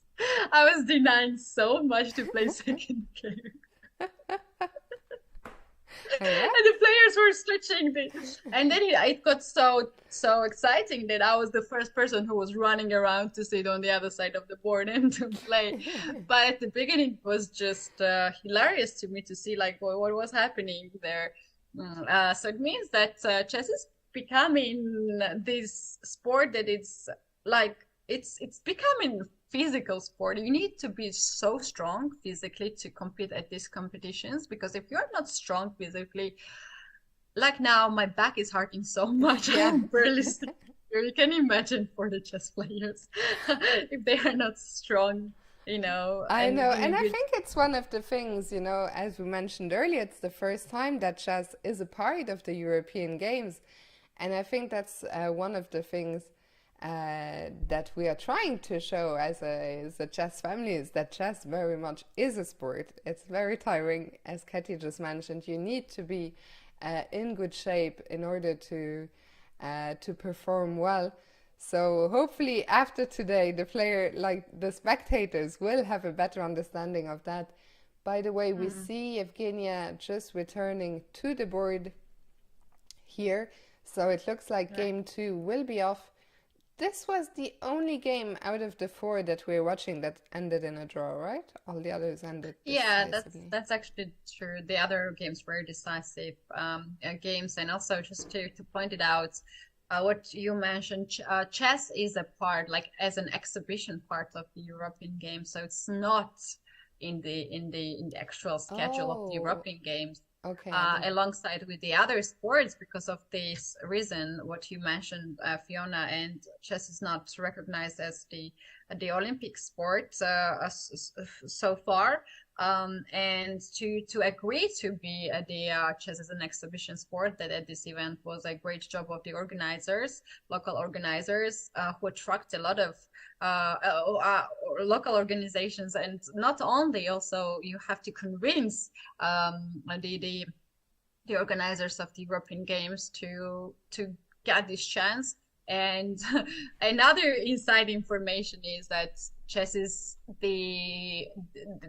I was denying so much to play second game. Oh yeah? And the players were switching and then it got so exciting that I was the first person who was running around to sit on the other side of the board and to play. But at the beginning it was just hilarious to me to see like what was happening there. So it means that chess is becoming this sport that it's like it's becoming physical sport. You need to be so strong physically to compete at these competitions, because if you're not strong physically, like now my back is hurting so much, Yeah. I'm barely sitting here. You can imagine for the chess players if they are not strong. I and know, and doing I good. think it's one of the things, as we mentioned earlier, it's the first time that chess is a part of the European Games. And I think that's one of the things that we are trying to show as a chess family is that chess very much is a sport. It's very tiring, as Katie just mentioned. You need to be in good shape in order to perform well. So hopefully after today, the player, like the spectators, will have a better understanding of that. By the way, we Mm. see Evgenia just returning to the board here. So it looks like Right. game two will be off. This was the only game out of the four that we're watching that ended in a draw, right? All the others ended Yeah, that's decisively. that's actually true. The other games were decisive games, and also just to point it out, what you mentioned, chess is a part, like as an exhibition part of the European Games, so it's not in the actual schedule of the Oh, European Games. okay. I didn't. Alongside with the other sports, because of this reason, what you mentioned, Fiona, and chess is not recognized as the Olympic sport so far. And to agree to be the chess as an exhibition sport, that at this event was a great job of the organizers, local organizers, who attract a lot of uh, uh, uh, local organizations, and not only, also you have to convince the the organizers of the European Games to get this chance. And another inside information is that chess is the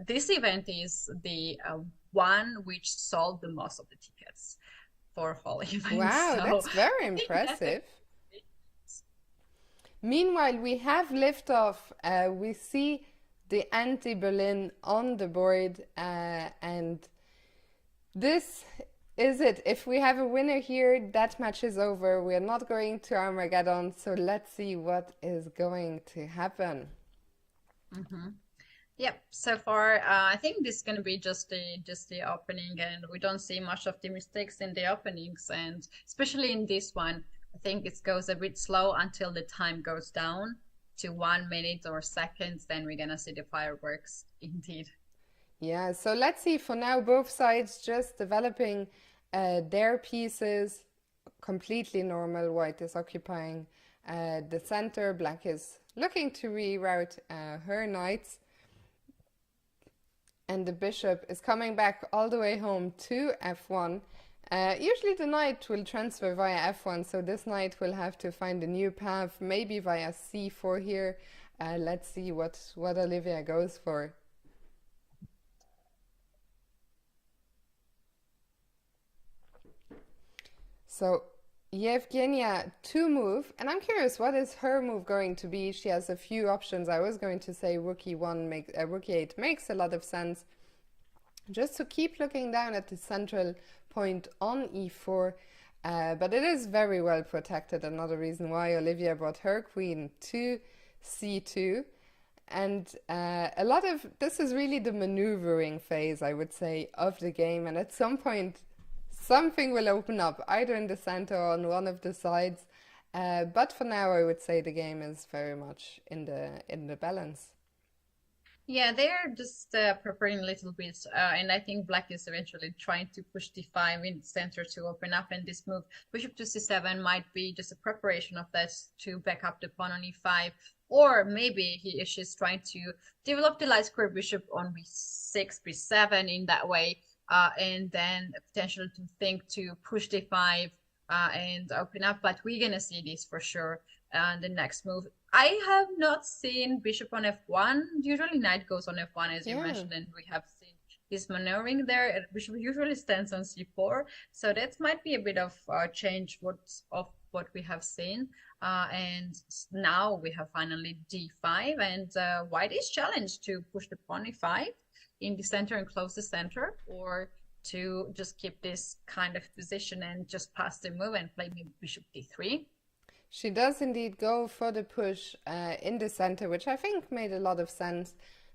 this event is the one which sold the most of the tickets for whole events. Wow, So that's very I think that's a impressive. Meanwhile, we have liftoff. We see the anti-Berlin on the board, and this is it. If we have a winner here, that match is over. We are not going to Armageddon, so let's see what is going to happen. hmm Yep, so far I think this is going to be just the opening, and we don't see much of the mistakes in the openings, and especially in this one, I think it goes a bit slow until the time goes down to 1 minute or seconds, then we're gonna see the fireworks indeed. Yeah, so let's see. For now, both sides just developing their pieces completely normal. White is occupying the center. Black is looking to reroute her knights. And the bishop is coming back all the way home to f1. Usually the knight will transfer via f1, so this knight will have to find a new path, maybe via c4 here. Let's see what Olivia goes for. So Yevgenia to move, and I'm curious, what is her move going to be? She has a few options. I was going to say rook 8 makes a lot of sense. Just to keep looking down at the central point on e4, but it is very well protected. Another reason why Olivia brought her queen to c2. And a lot of this is really the maneuvering phase, I would say, of the game. And at some point, something will open up, either in the center or on one of the sides. But for now, I would say the game is very much in the balance. Yeah, they're just preparing a little bit, and I think black is eventually trying to push d5 in the center to open up, and this move, bishop to c7, might be just a preparation of that to back up the pawn on e5, or maybe she's trying to develop the light square bishop on b6, b7 in that way, and then potentially to think to push d5 and open up, but we're gonna see this for sure. And the next move, I have not seen bishop on f1. Usually knight goes on f1, as you Yeah. mentioned, and we have seen this maneuvering there. Bishop usually stands on c4, so that might be a bit of change of what we have seen. And now we have finally d5, and white is challenged to push the pawn e5 in the center and close the center, or to just keep this kind of position and just pass the move and play maybe bishop d3. She does indeed go for the push in the center, which I think made a lot of sense.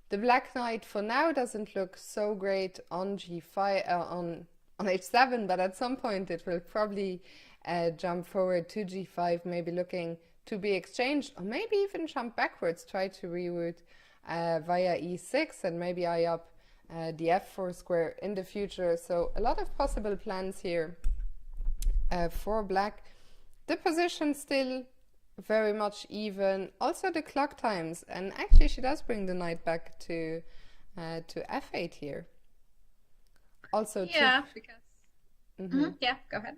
The Black Knight for now doesn't look so great on g5 on h7, but at some point it will probably jump forward to g5, maybe looking to be exchanged, or maybe even jump backwards, try to reroute via e6 and maybe eye up the f4 square in the future. So a lot of possible plans here for black. The position still very much even. Also the clock times, and actually she does bring the knight back to f8 here. Also Yeah, because mm-hmm. yeah, go ahead.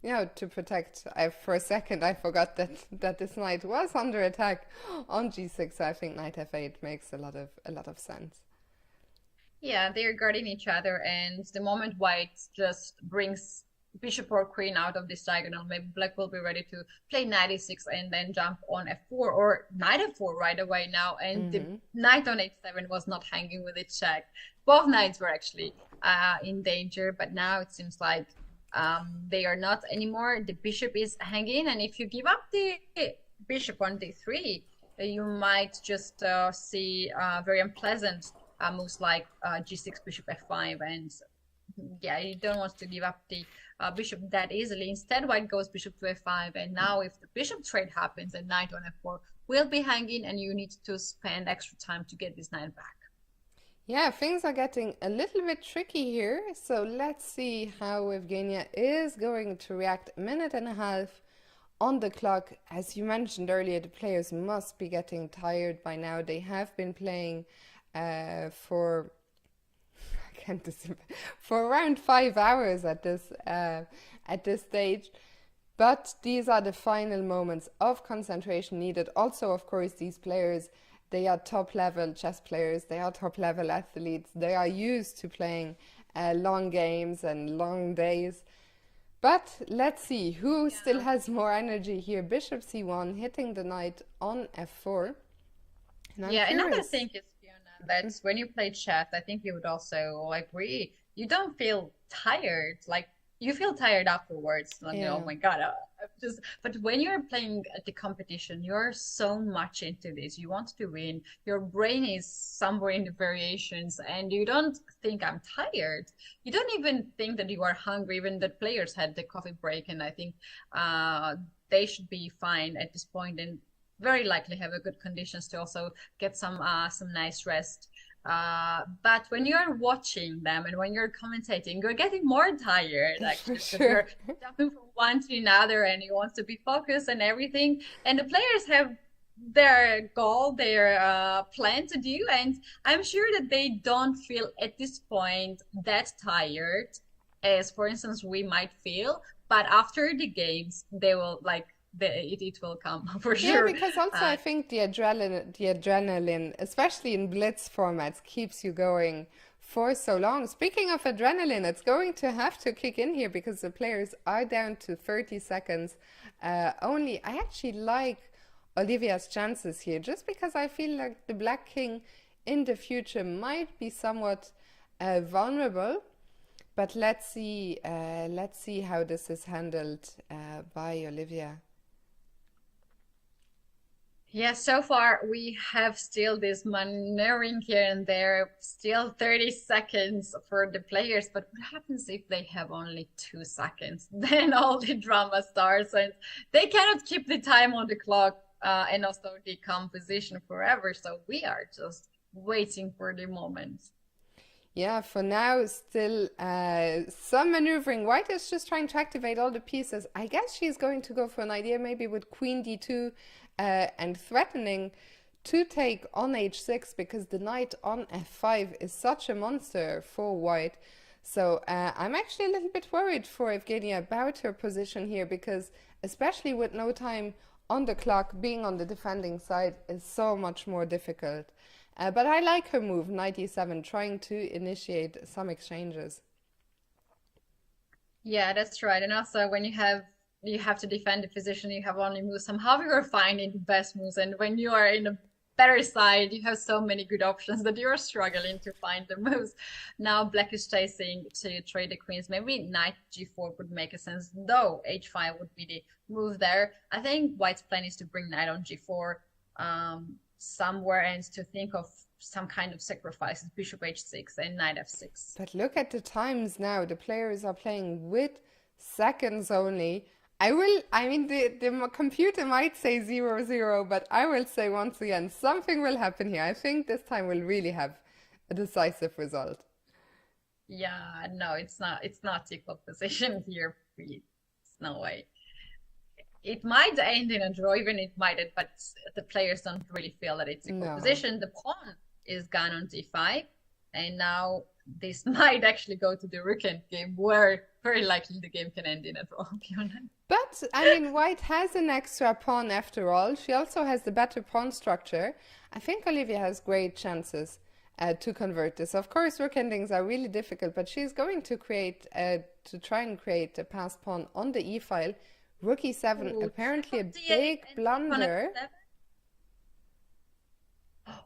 You know, to protect. For a second I forgot that this knight was under attack on g6. So I think knight f8 makes a lot of sense. Yeah, they're guarding each other, and the moment white just brings bishop or queen out of this diagonal, maybe black will be ready to play knight e6 and then jump on f4 or knight f4 right away now. And the knight on h7 was not hanging with its check. Both knights were actually in danger, but now it seems like they are not anymore. The bishop is hanging, and if you give up the bishop on d3, you might just see very unpleasant moves like g6, bishop f5, and yeah, you don't want to give up the bishop that easily. Instead, white goes bishop to f5, and now if the bishop trade happens, and knight on f4 will be hanging, and you need to spend extra time to get this knight back. Yeah, things are getting a little bit tricky here, so let's see how Evgenia is going to react. A minute and a half on the clock. As you mentioned earlier, the players must be getting tired by now. They have been playing for around 5 hours at this stage. But these are the final moments of concentration needed. Also, of course, these players, they are top-level chess players. They are top-level athletes. They are used to playing long games and long days. But let's see who still has more energy here. Bishop c1, hitting the knight on f4. Yeah, another thing is, that when you play chess, I think you would also agree, you don't feel tired. Like, you feel tired afterwards. Like, oh my God. But when you're playing at the competition, you're so much into this. You want to win. Your brain is somewhere in the variations, and you don't think I'm tired. You don't even think that you are hungry. Even the players had the coffee break, and I think they should be fine at this point, and very likely have a good conditions to also get some nice rest. But when you're watching them and when you're commentating, you're getting more tired actually, because you're jumping from one to another and you want to be focused and everything. And the players have their goal, their plan to do, and I'm sure that they don't feel at this point that tired as, for instance, we might feel. But after the games, they will it will come for sure. Yeah, because also I think the adrenaline, especially in Blitz formats, keeps you going for so long. Speaking of adrenaline, it's going to have to kick in here because the players are down to 30 seconds only. I actually like Olivia's chances here, just because I feel like the Black King in the future might be somewhat vulnerable. But let's see how this is handled by Olivia. Yeah, so far we have still this maneuvering here and there, still 30 seconds for the players. But what happens if they have only 2 seconds? Then all the drama starts, and they cannot keep the time on the clock and also the composition forever. So we are just waiting for the moment. Yeah, for now, still some maneuvering. White is just trying to activate all the pieces. I guess she's going to go for an idea maybe with queen d2 and threatening to take on h6, because the knight on f5 is such a monster for white. So I'm actually a little bit worried for Evgenia about her position here, because especially with no time on the clock, being on the defending side is so much more difficult. But I like her move, knight e7, trying to initiate some exchanges. Yeah, that's right. And also when you have to defend the position, you have only moves. Somehow you're finding the best moves. And when you are in a better side, you have so many good options that you're struggling to find the moves. Now black is chasing to trade the queens. Maybe knight g4 would make a sense, though h5 would be the move there. I think white's plan is to bring knight on g4 somewhere, and to think of some kind of sacrifices, bishop h6 and knight f6. But look at the times now. The players are playing with seconds only. I mean, the computer might say 0-0, but I will say once again, something will happen here. I think this time we'll really have a decisive result. Yeah, no, it's not equal position here. It's no way. It might end in a draw, even it mightn't, but the players don't really feel that it's equal No. position. The pawn is gone on d5, and now this might actually go to the rook end game, where very likely the game can end in a draw, to be honest. But, I mean, white has an extra pawn after all. She also has the better pawn structure. I think Olivia has great chances to convert this. Of course, rook endings are really difficult, but she's going to try and create a passed pawn on the e file. Rook e7, Ooh, apparently a check on d8 big and pawn blunder. f7.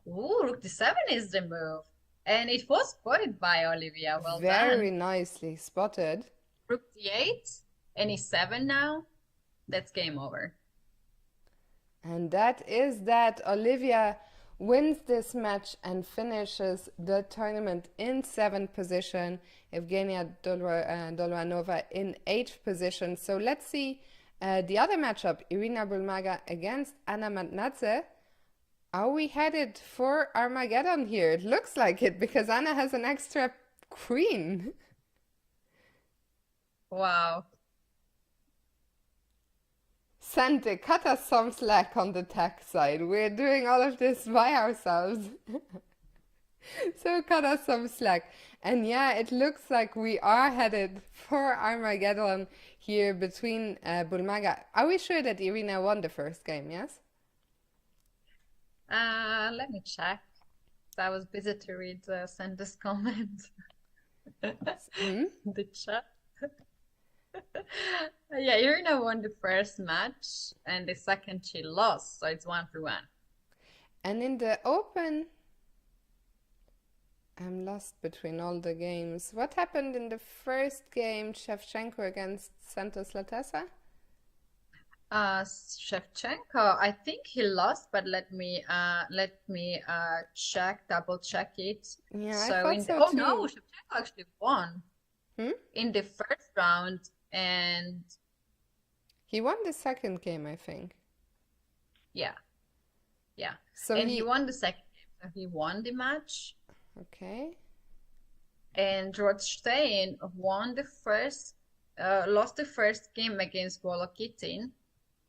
Ooh, rook d7 is the move. And it was spotted by Olivia. Well Very done. nicely spotted. Rook d8 and e7 now. That's game over. And that is that. Olivia wins this match and finishes the tournament in 7th position. Evgenia Dolwanova in 8th position. So let's see the other matchup, Irina Bulmaga against Anna Matnadze. Are we headed for Armageddon here? It looks like it because Anna has an extra queen. Wow. Sante, cut us some slack on the tech side. We're doing all of this by ourselves. So cut us some slack. And yeah, it looks like we are headed for Armageddon here between Bulmaga. Are we sure that Irina won the first game, yes? Let me check. I was busy to read Santa's comment. Mm? The chat. Yeah, Irina won the first match, and the second she lost, so it's 1-1. And in the open, I'm lost between all the games. What happened in the first game, Shevchenko against Santos Latessa? Shevchenko, I think he lost, but let me double check it. Yeah, I So thought so oh no, too. Shevchenko actually won Hmm? in the first round, and He won the second game, I think. yeah, yeah, So and he he, won the second game, so he won the match. okay. And George Stein lost the first game against Volokitin,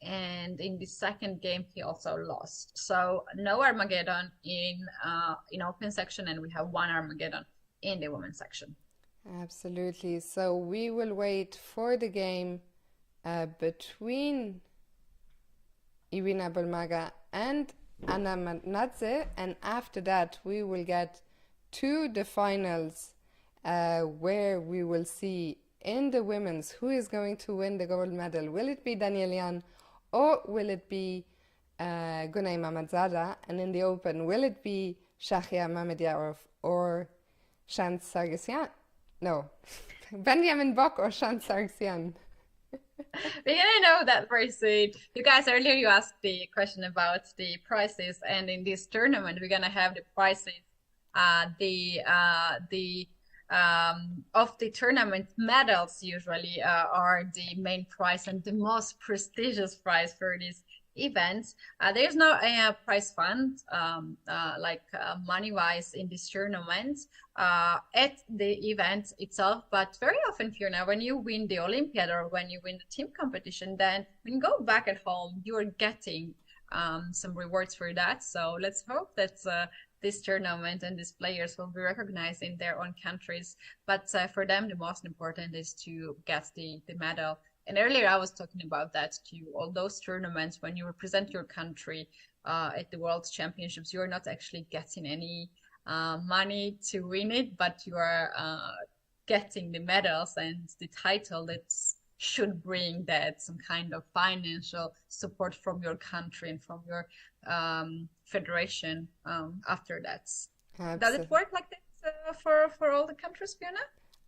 and in the second game he also lost. So no Armageddon in open section, and we have one Armageddon in the women's section. Absolutely. So we will wait for the game between Irina Bulmaga and Anna Matnadze, and after that we will get to the finals where we will see in the women's who is going to win the gold medal. Will it be Danielian or will it be Gunay Mamadzada? And in the open, will it be Shahria Mamedjarov or Shant Sargsyan? No, Benjamin Bock or Shant Sargsyan? We're gonna know that very soon. You guys, earlier you asked the question about the prices, and in this tournament we're gonna have the prices, the of the tournament medals usually are the main prize and the most prestigious prize for these events. There's no prize fund money-wise in this tournament at the event itself, but very often, Fiona, when you win the Olympiad or when you win the team competition, then when you go back at home, you are getting some rewards for that. So let's hope that this tournament and these players will be recognized in their own countries. But for them, the most important is to get the medal. And earlier I was talking about that too. All those tournaments, when you represent your country at the World Championships, you're not actually getting any money to win it, but you are getting the medals and the title that should bring that some kind of financial support from your country and from your federation after that. Does it Absolutely. work like that for all the countries, Fiona?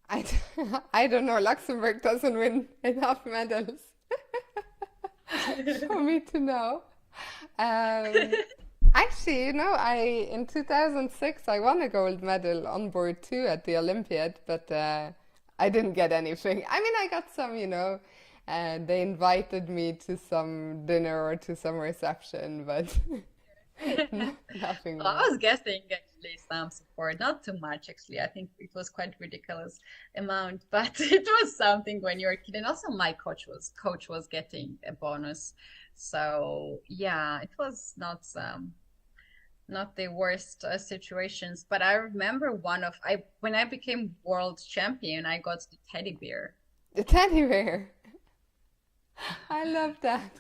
I, I don't know. Luxembourg doesn't win enough medals for me to know. Um, Actually, in 2006 I won a gold medal on board too at the Olympiad, but I didn't get anything. I mean, I got some, and they invited me to some dinner or to some reception, but nothing Well, more. I was guessing actually some support, not too much actually. I think it was quite ridiculous amount, but it was something when you're a kid. And also my coach was getting a bonus. So yeah, it was not the worst situations. But I remember one of I when I became world champion, I got the teddy bear. The teddy bear. I love that.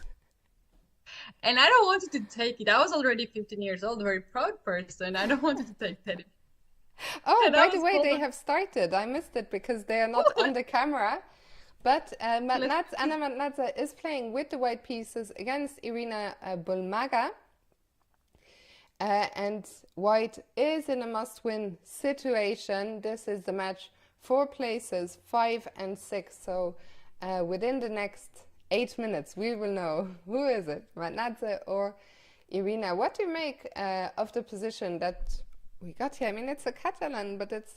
And I don't wanted to take it. I was already 15 years old, very proud person. I don't wanted to take teddy bear. Oh, And by I the was way, called they on, have started. I missed it because they are not on the camera. But let's Anna Matnadze is playing with the white pieces against Irina Bulmaga. And white is in a must-win situation. This is the match for places 5 and 6. So within the next 8 minutes, we will know who is it, Matnadze or Irina. What do you make of the position that we got here? I mean, it's a Catalan, but its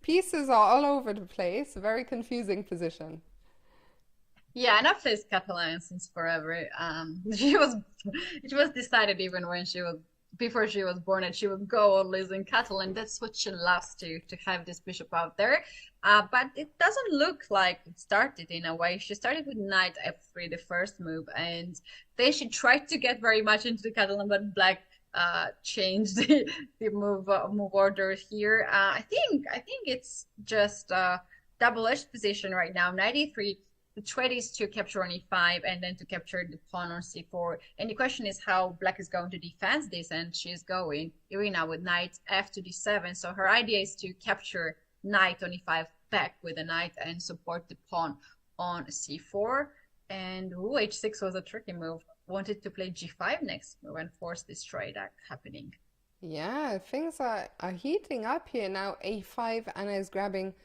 pieces are all over the place. Very confusing position. Yeah, and I've played Catalan since forever. She was, it was decided even when she was before she was born that she would go always in Catalan. That's what she loves to have this bishop out there. But it doesn't look like it started in a way. She started with knight f3, the first move, and then she tried to get very much into the Catalan, but black changed the move order here. I think it's just double-edged position right now. Knight e3. The threat is to capture on e5 and then to capture the pawn on c4. And the question is how black is going to defend this, and she's going Irina with knight f to d7. So her idea is to capture knight on e5 back with a knight and support the pawn on c4. And ooh, h6 was a tricky move. Wanted to play g5 next move and force this trade happening. Yeah, things are heating up here now. A5, Anna is grabbing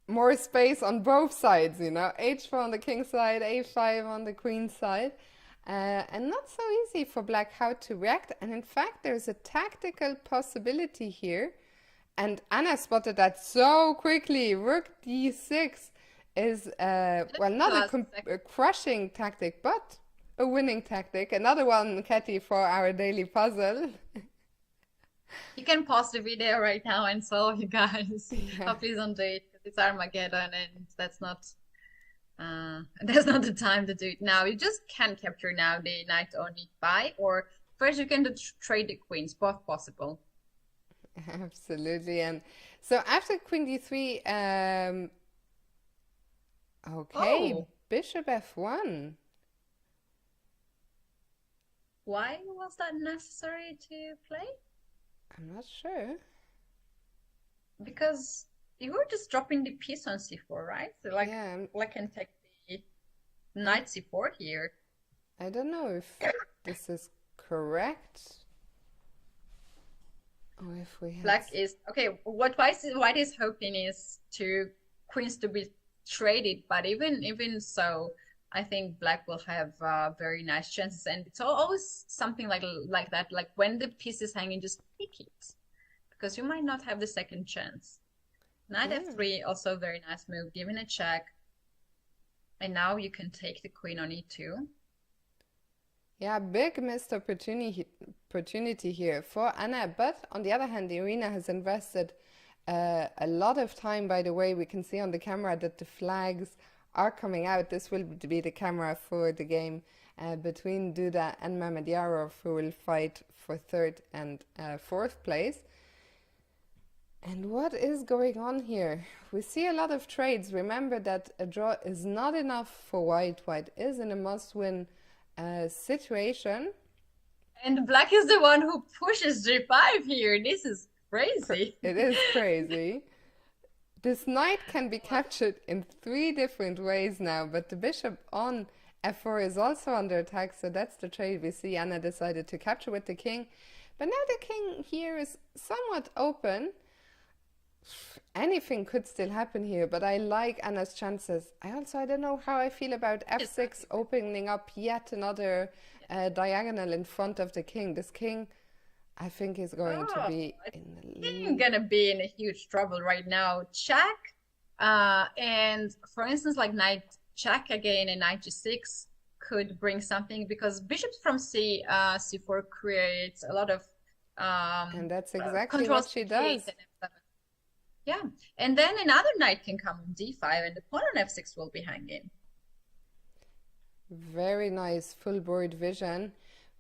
more space on both sides, h4 on the king side, a5 on the queen side. And not so easy for black how to react. And in fact, there's a tactical possibility here. And Anna spotted that so quickly. Rook d6 is, well, not Plus, a crushing tactic, but a winning tactic. Another one, Katie, for our daily puzzle. you can pause the video right now and solve, you guys. Yeah. Oh, please don't do it because it's Armageddon and that's not the time to do it now. You just can capture now the knight on e5, or first you can trade the queens, both possible. Absolutely. And so after queen d3, okay, Oh, bishop f1. why was that necessary to play? I'm not sure. Because you were just dropping the piece on c4, right? So Yeah, like can take the knight c4 here. I don't know if this is correct or if we had. Black is okay. What white is hoping is to queens to be traded, but even so, I think black will have very nice chances, and it's always something like that. Like when the piece is hanging, just pick it because you might not have the second chance. Knight Yeah. f3, also a very nice move, giving a check, and now you can take the queen on e2. Yeah, big missed opportunity here for Anna. But on the other hand, Irina has invested a lot of time. By the way, we can see on the camera that the flags are coming out. This will be the camera for the game between Duda and Mamedyarov, who will fight for third and fourth place. And what is going on here? We see a lot of trades. Remember that a draw is not enough for white. White is in a must-win situation. And black is the one who pushes g5 here. This is crazy. It is crazy. This knight can be captured in 3 different ways now, but the bishop on f4 is also under attack, so that's the trade we see. Anna decided to capture with the king, but now the king here is somewhat open. Anything could still happen here, but I like Anna's chances. I don't know how I feel about f6 opening up yet another diagonal in front of the king. This king, I think, is going to Oh, be I in think I'm the gonna be in a huge trouble right now. Check, and for instance, like knight check again in knight g6 could bring something because bishops from c4 creates a lot of And that's exactly controls what the she king does. and f7. Yeah, and then another knight can come on d5 and the pawn on f6 will be hanging. Very nice full board vision.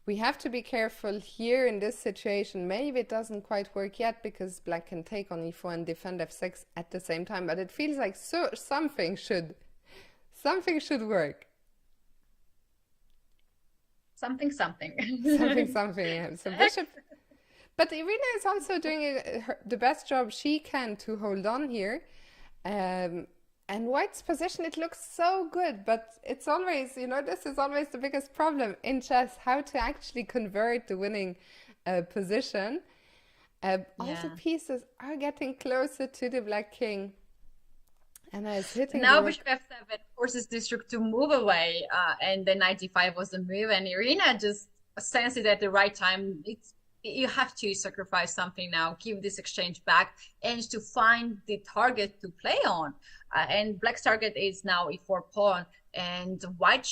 We have to be careful here in this situation. Maybe it doesn't quite work yet because black can take on e4 and defend f6 at the same time, but it feels like something should work. Something, something. Something. Yeah. So bishop. But Irina is also doing the best job she can to hold on here. And White's position, it looks so good, but it's always, this is always the biggest problem in chess, how to actually convert the winning position. All the Yeah. pieces are getting closer to the black king. And is hitting the Now rook. bishop f7 forces this rook to move away, and then knight d5 was the move, and Irina just sensed it at the right time. You have to sacrifice something now, give this exchange back, and to find the target to play on. And black's target is now e4 pawn, and white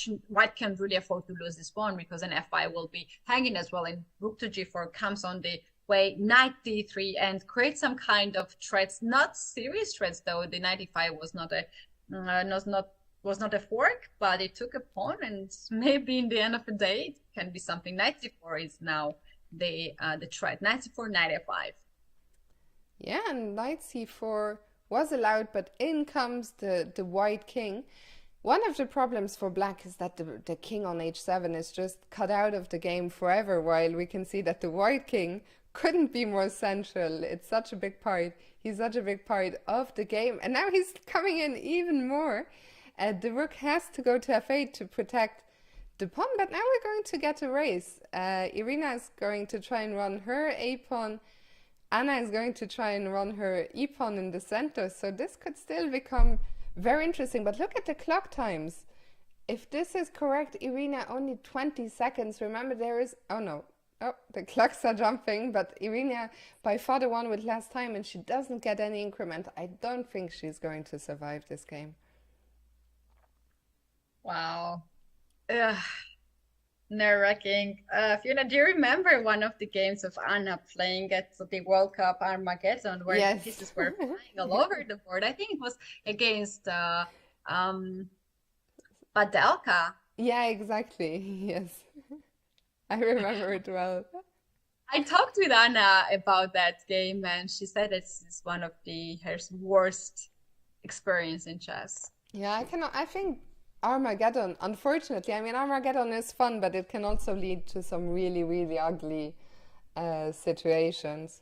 can't really afford to lose this pawn because an f5 will be hanging as well, and rook to g4 comes on the way, knight d3, and create some kind of threats, not serious threats though. The knight e5 was not a was not a fork, but it took a pawn, and maybe in the end of the day it can be something. Knight c4 is now the threat. Knight c4, knight f5. Yeah, and knight c4 was allowed, but in comes the white king. One of the problems for black is that the king on h7 is just cut out of the game forever, while we can see that the white king couldn't be more central. It's such a big part. He's such a big part of the game. And now he's coming in even more. The rook has to go to f8 to protect the pawn, but now we're going to get a race. Irina is going to try and run her a-pawn. Anna is going to try and run her e-pawn in the center. So this could still become very interesting. But look at the clock times. If this is correct, Irina, only 20 seconds. Remember, there is... Oh, no. Oh, the clocks are jumping, but Irina by far the one with less time, and she doesn't get any increment. I don't think she's going to survive this game. Wow. Ugh, nerve-wracking. Fiona, do you remember one of the games of Anna playing at the World Cup Armageddon where the Yes. pieces were flying all over the board? I think it was against Padelka. Yeah, exactly. Yes. I remember it well. I talked with Anna about that game, and she said it's one of her worst experience in chess. Yeah, I think Armageddon, unfortunately, I mean, Armageddon is fun, but it can also lead to some really, really ugly situations.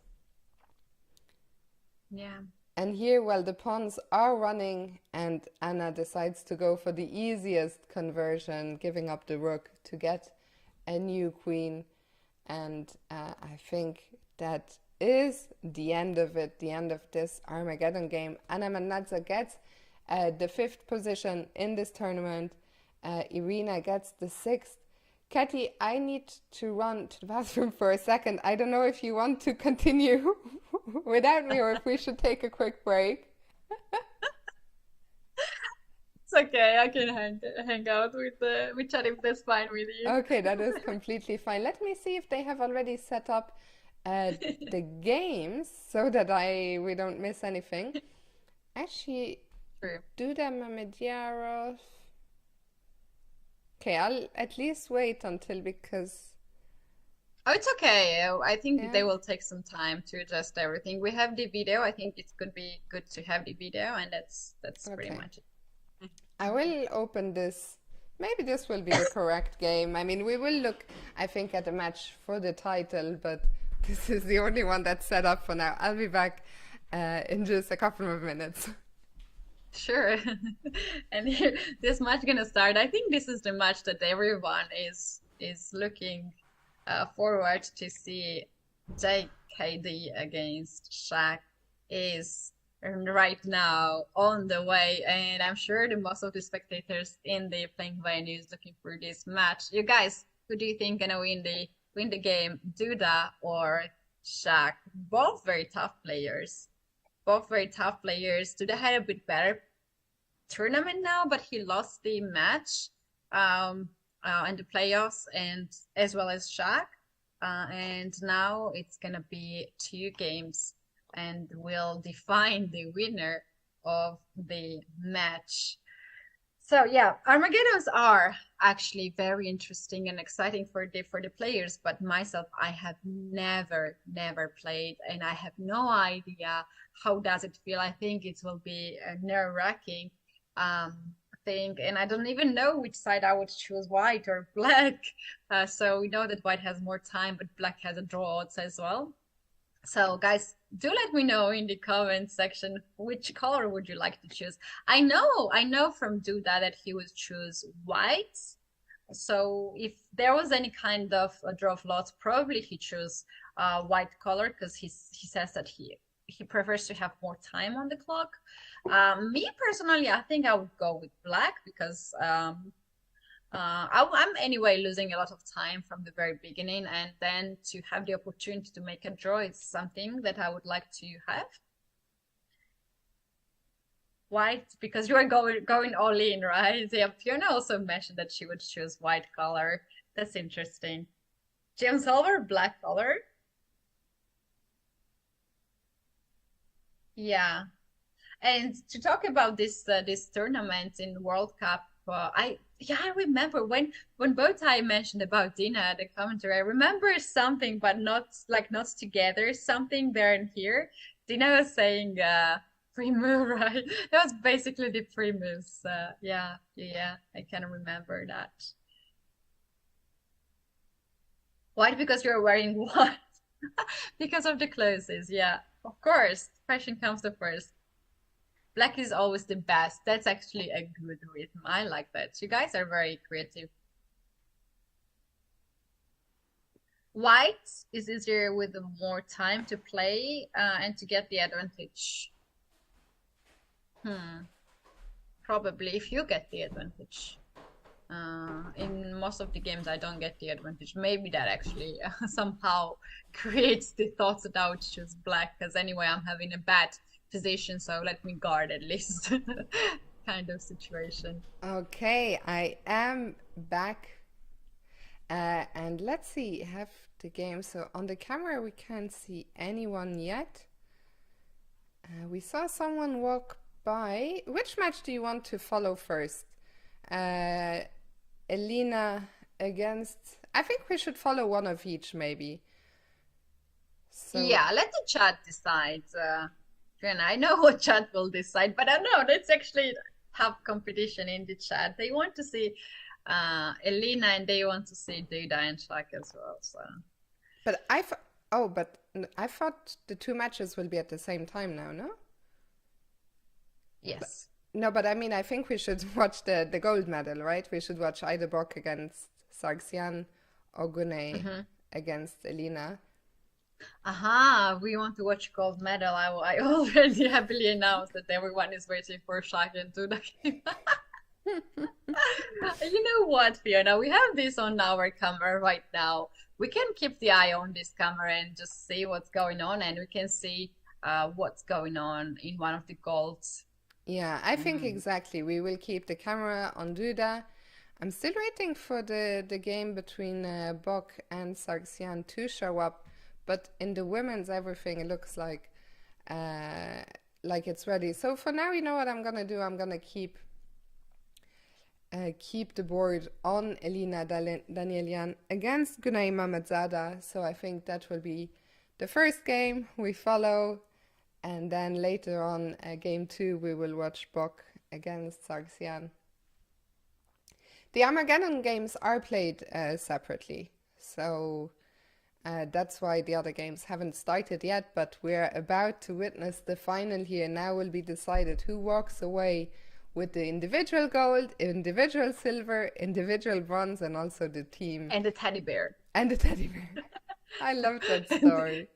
Yeah. And here, well, the pawns are running, and Anna decides to go for the easiest conversion, giving up the rook to get a new queen. And I think that is the end of it, the end of this Armageddon game. Anna Manadza gets the 5th position in this tournament. Irina gets the 6th. Katy, I need to run to the bathroom for a second. I don't know if you want to continue without me or if we should take a quick break. It's okay. I can hang out with chat if that's fine with you. Okay, that is completely fine. Let me see if they have already set up the games so that we don't miss anything. Actually, True. Duda Mamedjarov. Okay, I'll at least wait until because Oh, it's okay. I think yeah. they will take some time to adjust everything. We have the video. I think it could be good to have the video, and that's pretty Okay. much it. I will open this. Maybe this will be the correct game. I mean, we will look, I think, at a match for the title, but this is the only one that's set up for now. I'll be back in just a couple of minutes. Sure. And here, this match gonna start. I think this is the match that everyone is looking forward to see. JKD against Shaq is right now on the way, and I'm sure the most of the spectators in the playing venue is looking for this match. You guys, who do you think gonna win the game, Duda or Shaq? Both very tough players. Both very tough players. Duda had a bit better tournament now, but he lost the match um, in the playoffs, and as well as Shaq. And now it's gonna be two games, and will define the winner of the match. So yeah, Armageddons are actually very interesting and exciting for the players, but myself, I have never played, and I have no idea how does it feel. I think it will be a nerve-wracking um thing, and I don't even know which side I would choose, white or black. So we know that white has more time, but black has a draw odds as well. So, guys, do let me know in the comment section which color would you like to choose. I know from Duda that he would choose white. So, if there was any kind of a draw of lots, probably he chose white color because he says that he prefers to have more time on the clock. Me personally, I think I would go with black because I'm anyway losing a lot of time from the very beginning, and then to have the opportunity to make a draw is something that I would like to have. White, because you are going all in, right? Yeah, Fiona also mentioned that she would choose white color. That's interesting. James Silver, black color. Yeah. And to talk about this tournament in World Cup, I remember when both I mentioned about Dina at the commentary. I remember something, but not together. Something there and here. Dina was saying pre-move, right? That was basically the pre-moves. Yeah, I can remember that. Why? Because you're wearing what? Because of the clothes, yeah. Of course, fashion comes the first. Black is always the best. That's actually a good rhythm. I like that. You guys are very creative. White is easier with more time to play and to get the advantage. Hmm. Probably if you get the advantage. In most of the games, I don't get the advantage. Maybe that actually somehow creates the thoughts that I would choose black, because anyway, I'm having a bad position, so let me guard at least kind of situation. Okay, I am back. And let's see, have the game. So on the camera, we can't see anyone yet. We saw someone walk by. Which match do you want to follow first? Elena against. I think we should follow one of each, maybe. So, Yeah, let the chat decide. And I know what chat will decide, but I don't know. Let's actually have competition in the chat. They want to see Elena, and they want to see Duda and Shak as well. So but I thought the two matches will be at the same time now, no? But, yes. no, but I mean, I think we should watch the gold medal, right? We should watch either Bock against Sarxian or Gunay Mm-hmm. against Elena. Aha, we want to watch gold medal. I already happily announced that everyone is waiting for Shak and Duda. You know what, Fiona? We have this on our camera right now. We can keep the eye on this camera and just see what's going on, and we can see what's going on in one of the golds. Yeah, I think Mm. exactly. We will keep the camera on Duda. I'm still waiting for the game between Bock and Sarxian to show up, but in the women's everything it looks uh, like it's ready. So for now, you know what I'm gonna do? I'm gonna keep the board on Elina Danielian against Gunay Mamadzada. So I think that will be the first game we follow, and then later on, game two, we will watch Bock against Sarxian. The Armageddon games are played separately, so that's why the other games haven't started yet, but we're about to witness the final here. Now will be decided who walks away with the individual gold, individual silver, individual bronze, and also the team. And the teddy bear. And the teddy bear. I love that story.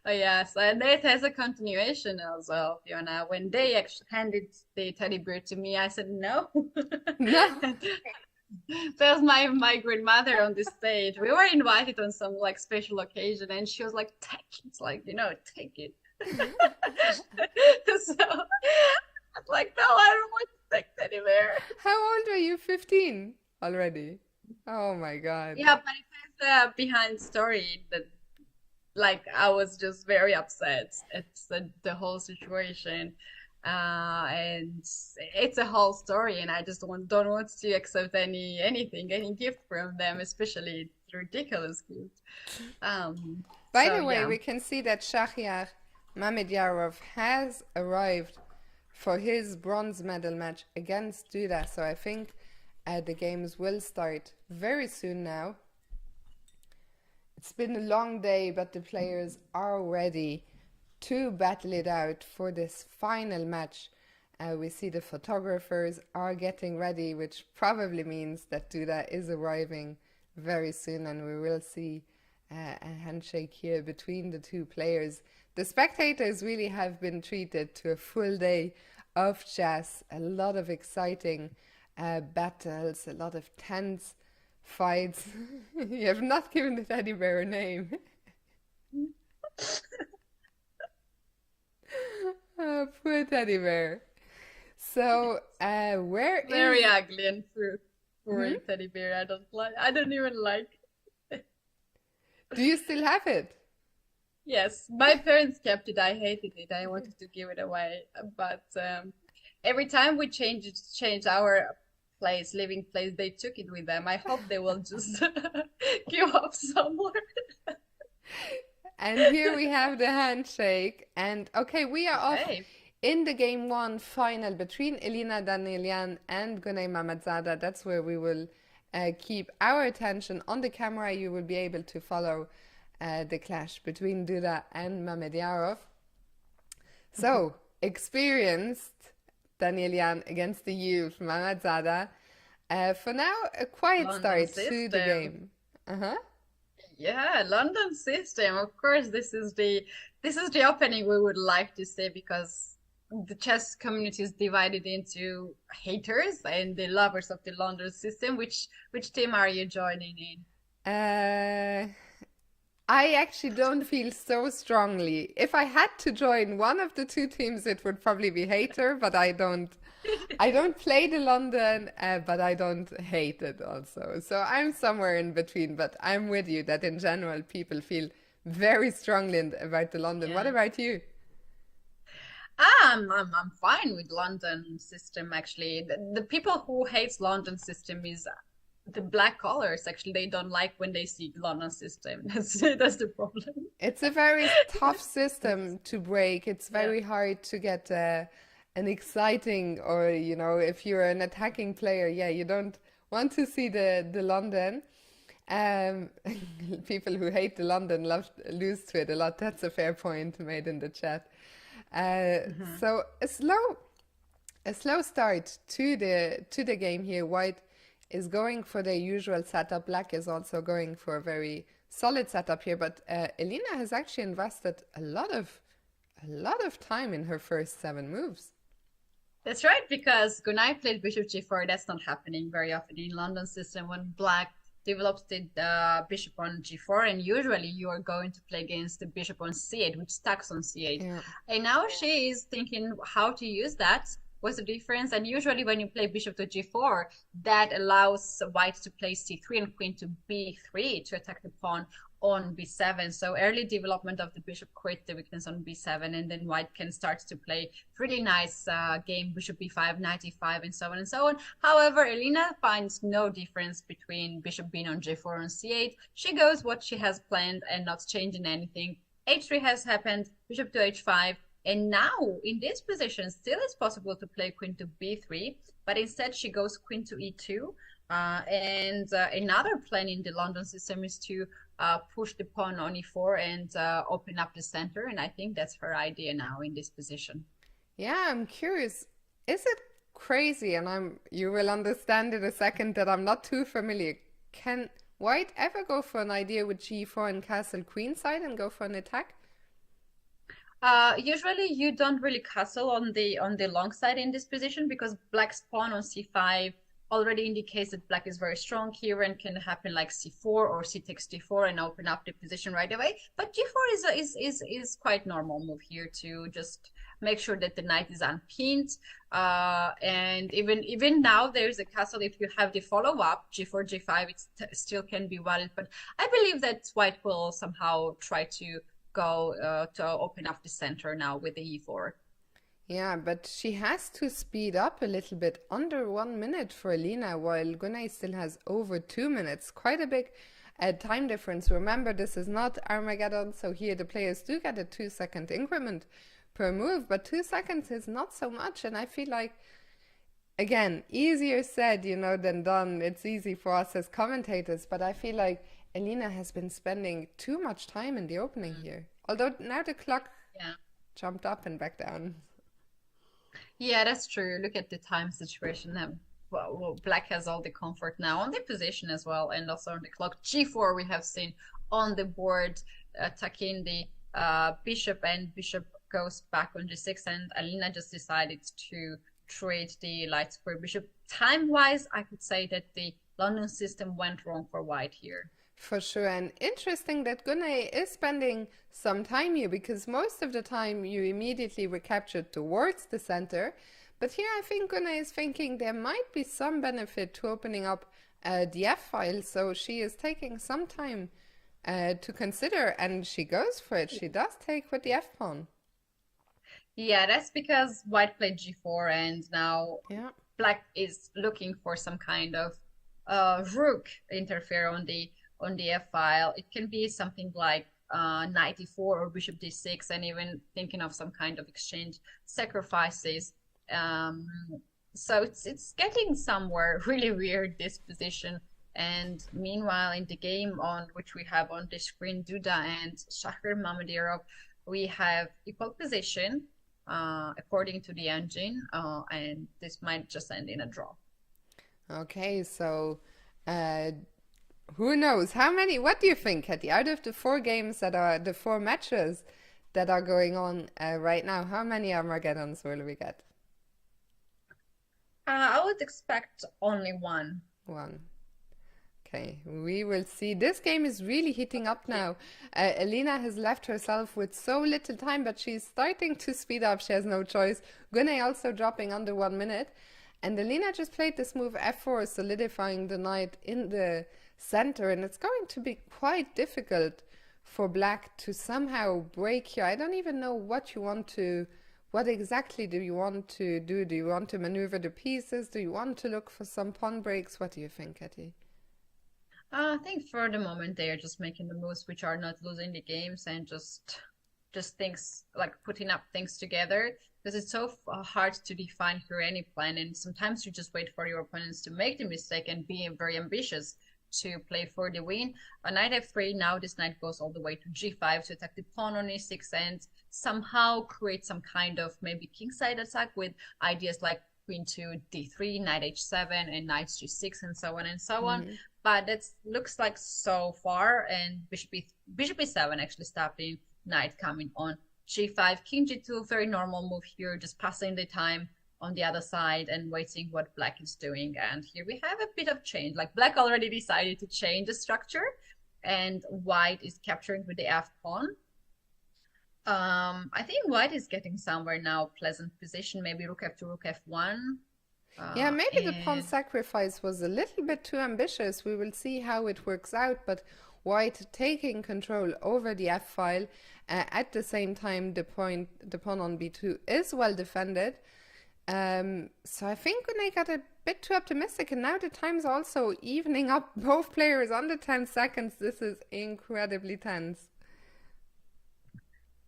Oh, yes, and it has a continuation as well, Fiona. When they actually handed the teddy bear to me, I said no. No. That was my grandmother on the stage. We were invited on some like special occasion, and she was like, "Take it," like take it. So Like, no, I don't want to take teddy bear. How old are you? 15 already? Oh my God. Yeah, but it has a behind story that, like, I was just very upset at the whole situation. And it's a whole story, and I just don't want to accept any gift from them, especially ridiculous gift. By So the way, yeah. we can see that Shahriar Mamedyarov has arrived for his bronze medal match against Duda. So I think the games will start very soon now. It's been a long day, but the players are ready to battle it out for this final match. We see the photographers are getting ready, which probably means that Duda is arriving very soon, and we will see a handshake here between the two players. The spectators really have been treated to a full day of chess, a lot of exciting battles, a lot of tense fights. You have not given the teddy bear a name. Oh, poor teddy bear. So, where Very is... ugly and poor Hmm? teddy bear. I don't like. I don't even like. Do you still have it? Yes, my parents kept it. I hated it. I wanted to give it away, but every time we change our living place, they took it with them. I hope they will just give up somewhere. And here we have the handshake. And okay, we are off Okay. in the game one final between Elina Danielian and Gunay Mamadzada. That's where we will keep our attention on the camera. You will be able to follow the clash between Duda and Mamedyarov. So, experienced Danielian against the youth Mamadzada. For now, a quiet London start to the system. game. Uh-huh. Yeah, London system. Of course, this is the opening we would like to see because the chess community is divided into haters and the lovers of the London system. Which team are you joining in? Uh, I actually don't feel so strongly. If I had to join one of the two teams, it would probably be Hater, but I don't. I don't play the London, but I don't hate it also. So I'm somewhere in between, but I'm with you that in general people feel very strongly about the London. What Yeah. about you? I'm fine with London system actually. The people who hates London system is the black collars actually. They don't like when they see London system. That's the problem. It's a very tough system to break. It's Yeah. very hard to get an exciting, or if you're an attacking player, yeah, you don't want to see the London. Um, People who hate the London lose to it a lot. That's a fair point made in the chat. Mhm. So a slow start to the game here. White is going for their usual setup. Black is also going for a very solid setup here. But Elina has actually invested a lot of time in her first 7 moves. That's right, because Gunai played bishop g4. That's not happening very often in London system when black develops the bishop on g4, and usually you are going to play against the bishop on c8, which stacks on c8. Yeah. And now she is thinking how to use that. What's the difference? And usually when you play bishop to g4, that allows white to play c3 and queen to b3 to attack the pawn on b7. So early development of the bishop creates the weakness on b7, and then white can start to play really nice game, bishop b5, knight e5, and so on and so on. However, Elina finds no difference between bishop being on j4 and c8. She goes what she has planned and not changing anything. h3 has happened, bishop to h5, and now in this position, still it's possible to play queen to b3, but instead she goes queen to e2. And another plan in the London system is to push the pawn on e4 and open up the center. And I think that's her idea now in this position. Yeah, I'm curious. Is it crazy? And you will understand in a second that I'm not too familiar. Can White ever go for an idea with g4 and castle queenside and go for an attack? Usually you don't really castle on the long side in this position because black's pawn on c5 already indicates that black is very strong here and can happen like c4 or c takes d4 and open up the position right away. But g4 is quite normal move here to just make sure that the knight is unpinned. And even now there's a castle. If you have the follow-up g4 g5, it still can be valid, but I believe that white will somehow try to go to open up the center now with the e4. Yeah, but she has to speed up a little bit, under 1 minute for Elena, while Gunay still has over 2 minutes. Quite a big time difference. Remember, this is not Armageddon, so here the players do get a 2 second increment per move, but 2 seconds is not so much, and I feel like, again, easier said, than done. It's easy for us as commentators, but I feel like Elena has been spending too much time in the opening here. Although now the clock Yeah. jumped up and back down. Yeah, that's true. Look at the time situation now. Black has all the comfort now on the position as well, and also on the clock. G4 we have seen on the board, attacking the bishop, and bishop goes back on G6, and Alina just decided to trade the light square bishop. Time-wise, I could say that the London system went wrong for white here. For sure, and interesting that Gunay is spending some time here, because most of the time you immediately recapture towards the center. But here I think Gunay is thinking there might be some benefit to opening up the f-file, so she is taking some time to consider, and she goes for it. She does take with the f-pawn. Yeah, that's because white played G4, and now Yeah. black is looking for some kind of rook interfere on the f file. It can be something like knight e4 or bishop d6, and even thinking of some kind of exchange sacrifices. Um, so it's getting somewhere really weird, this position. And meanwhile, in the game on which we have on the screen, Duda and Shahir Mamedyarov, we have equal position according to the engine, and this might just end in a draw. Okay, so uh, who knows? What do you think, Hetty? Out of the 4 games that are the 4 matches that are going on right now, how many Armageddons will we get? I would expect only one. One. Okay, we will see. This game is really heating up now. Elena has left herself with so little time, but she's starting to speed up. She has no choice. Gunay also dropping under 1 minute. And Elena just played this move f4, solidifying the knight in the center. And it's going to be quite difficult for black to somehow break here. I don't even know what exactly do you want to do? Do you want to maneuver the pieces? Do you want to look for some pawn breaks? What do you think, Hetty? I think for the moment they are just making the moves which are not losing the games, and just things like putting up things together, because it's so hard to define here any plan, and sometimes you just wait for your opponents to make the mistake and be very ambitious to play for the win. On knight f3, now this knight goes all the way to g5 to attack the pawn on e6 and somehow create some kind of maybe kingside attack with ideas like queen to d3, knight h7, and knight g6, and so on and so on. But that looks like so far, and bishop e7 actually stopping knight coming on g5, king g2, very normal move here, just passing the time on the other side and waiting what black is doing. And here we have a bit of change, like black already decided to change the structure, and white is capturing with the f pawn. I think white is getting somewhere now, pleasant position, maybe rook f2, rook f1. Yeah, maybe the pawn And sacrifice was a little bit too ambitious. We will see how it works out, but white taking control over the f-file. At the same time, the pawn on b2 is well defended. So I think they got a bit too optimistic, and now the time's also evening up. Both players under 10 seconds. This is incredibly tense.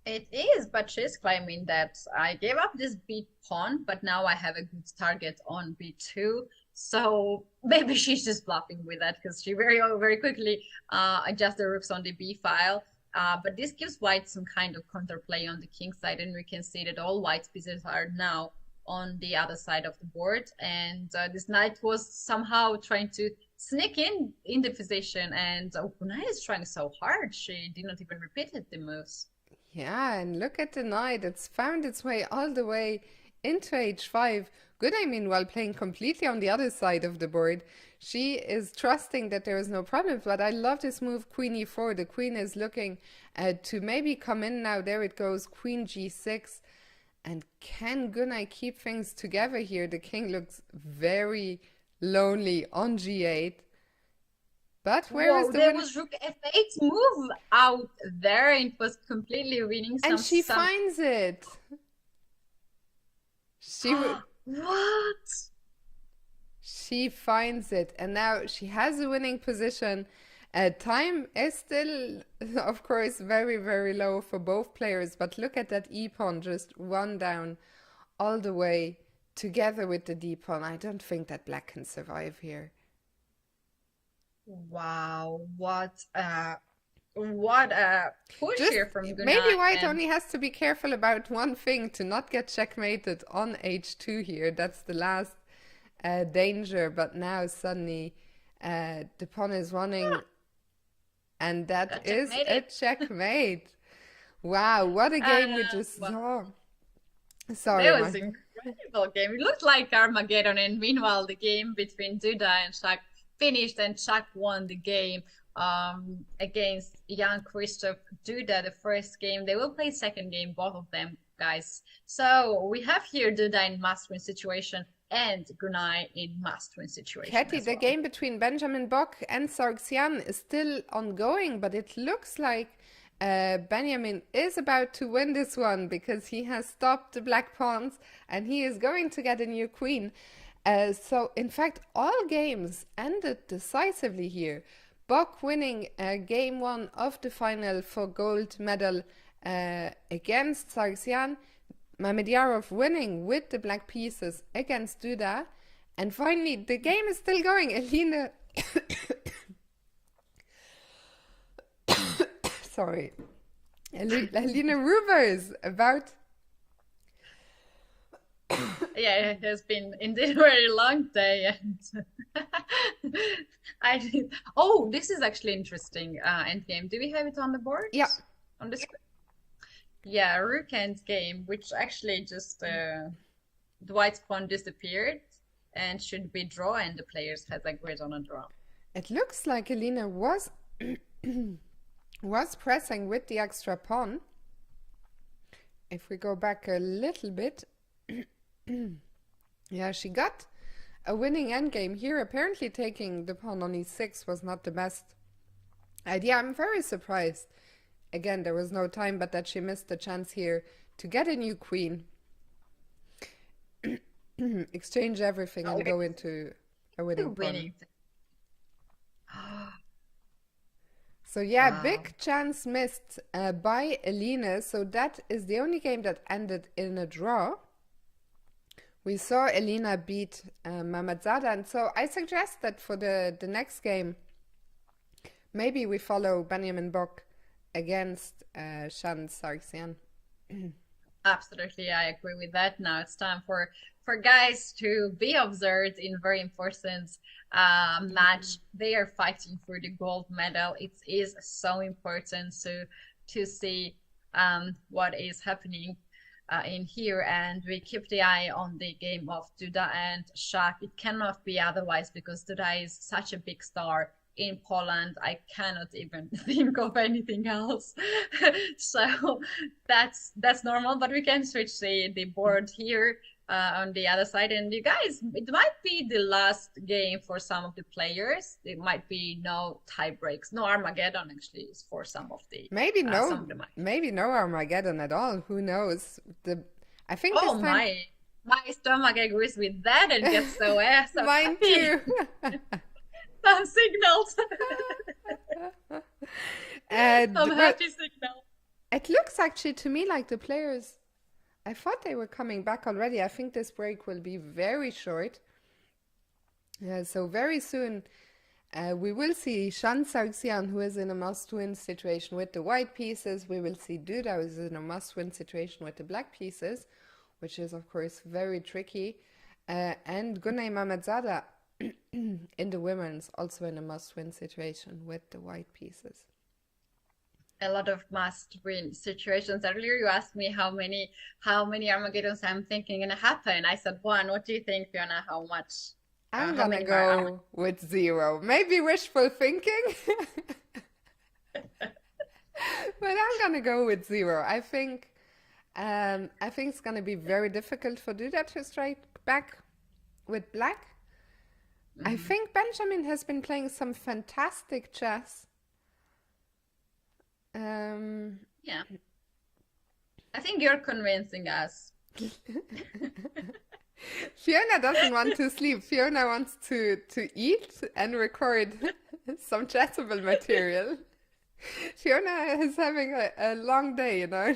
it is, but she's claiming that I gave up this b pawn, but now I have a good target on b2. So maybe she's just bluffing with that, because she very quickly adjusts the rooks on the b file. But this gives white some kind of counterplay on the king side, and we can see that all white's pieces are now on the other side of the board. And this knight was somehow trying to sneak in the position, and Bunai is trying so hard. She did not even repeat the moves. Yeah, and look at the knight. It's found its way all the way into h5. Good, I mean, while playing completely on the other side of the board. She is trusting that there is no problem, but I love this move, queen e4. The queen is looking to maybe come in now. There it goes, queen g6. And can Gunnar keep things together here? The king looks very lonely on g8. But where is Whoa, the there win? was Rook F8 move out there. It was completely winning And some she some. finds it. She w- What? she finds it, and now she has a winning position. Time is still, of course, very, very low for both players, but look at that e-pawn just one down all the way together with the d-pawn. I don't think that black can survive here. Wow, what a push Just here from maybe Gunai white and only has to be careful about one thing, to not get checkmated on h2 here. That's the last danger, but now suddenly the pawn is running, and that got is a checkmated. checkmate. Wow, what a game we just Well, saw. Sorry, that was my. an incredible game. It looked like Armageddon, and meanwhile, the game between Duda and Shak finished, and Shak won the game against Jan Christoph Duda, the first game. They will play second game, both of them, guys. So we have here Duda in must-win situation and Gunai in must-win situation Katie, as the well. game between Benjamin Bock and Sargsyan is still ongoing, but it looks like Benjamin is about to win this one because he has stopped the black pawns and he is going to get a new queen. So, in fact, all games ended decisively here. Bock winning game one of the final for gold medal against Sargsyan. Mamedjarov winning with the black pieces against Duda. And finally, the game is still going. Elina. Sorry. Elina Rubers about. Yeah, it has been indeed a very long day, and I did. Oh, this is actually interesting. Endgame. Do we have it on the board? Yeah. On the screen? Yeah, Rook Endgame, which actually just the white pawn disappeared and should be draw, and the players had agreed on a draw. It looks like Elina was was pressing with the extra pawn. If we go back a little bit, yeah, she got a winning endgame here. Apparently taking the pawn on e6 was not the best idea. I'm very surprised. Again, there was no time, but that she missed the chance here to get a new queen, exchange everything, and Okay, go into a the winning pawn. winning. So yeah, Wow. big chance missed by Elina. So that is the only game that ended in a draw. We saw Elina beat Mamadzada, and so I suggest that for the next game, maybe we follow Benjamin Bock against Shan Sargsyan. Absolutely, I agree with that. Now it's time for guys to be observed in very important match. They are fighting for the gold medal. It is so important to see what is happening in here, and we keep the eye on the game of Duda and Shak. It cannot be otherwise because Duda is such a big star in Poland. I cannot even think of anything else. So that's normal, but we can switch the board here on the other side. And you guys, it might be the last game for some of the players. There might be no tie breaks, no Armageddon actually is for some of the Maybe some of the matches. maybe no Armageddon at all. Who knows? I think this Oh time my stomach agrees with that and gets so mine happy. too. Some signals. Some Well, happy signals. it looks actually to me like the players. I thought they were coming back already. I think this break will be very short. So very soon we will see Shan Sargsyan, who is in a must-win situation with the white pieces. We will see Duda, who is in a must-win situation with the black pieces, which is, of course, very tricky. And Gunay Mamadzada in the women's, also in a must-win situation with the white pieces. A lot of must-win situations. Earlier, you asked me how many Armageddons I'm thinking gonna happen. I said one. What do you think, Fiona? How much? I'm How gonna many more? go with 0. Maybe wishful thinking, but I'm gonna go with 0. I think I think it's going to be very difficult for Duda to strike back with black. I Hmm. think Benjamin has been playing some fantastic chess. Um, Yeah, I think you're convincing us. Fiona doesn't want to sleep. Fiona wants to eat and record some chessable material. Fiona is having a long day, you know.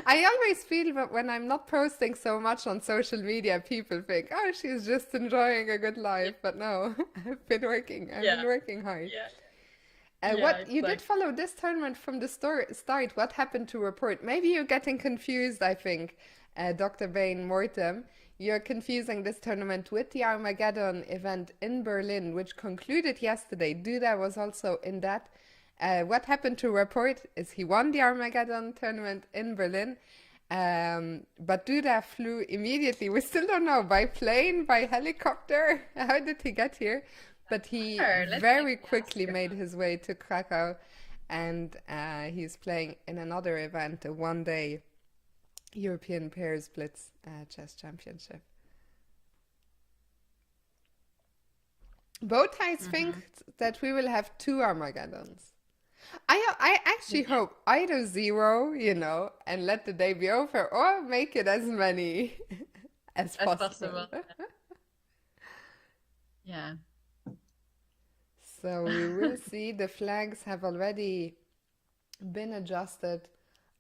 I always feel that when I'm not posting so much on social media, people think, oh, she's just enjoying a good life. But no, I've been working. I've been Yeah, working hard. yeah, yeah, What you did exactly. follow this tournament from the start? What happened to report? Maybe you're getting confused. I think, Dr. Bain Mortem, you're confusing this tournament with the Armageddon event in Berlin, which concluded yesterday. Duda was also in that. What happened to report is he won the Armageddon tournament in Berlin. But Duda flew immediately. We still don't know by plane, by helicopter. How did he get here? But he Sure, let's very maybe ask quickly him. made his way to Krakow, and he's playing in another event, a one-day European Pairs Blitz Chess Championship. Both guys think Hmm. that we will have two Armageddons. I actually Yeah, hope either zero, and let the day be over, or make it as many as as possible. possible. Yeah. So we will see. The flags have already been adjusted.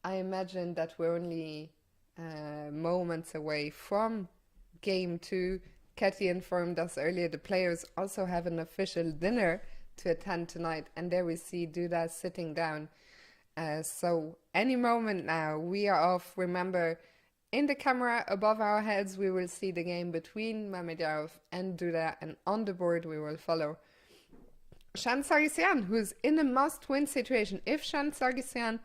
I imagine that we're only moments away from game two. Katie informed us earlier the players also have an official dinner to attend tonight, and there we see Duda sitting down. So any moment now, we are off. Remember, in the camera above our heads, we will see the game between Mamedyarov and Duda, and on the board we will follow Shan Sargsyan, who's in a must-win situation. If Shan Sargsyan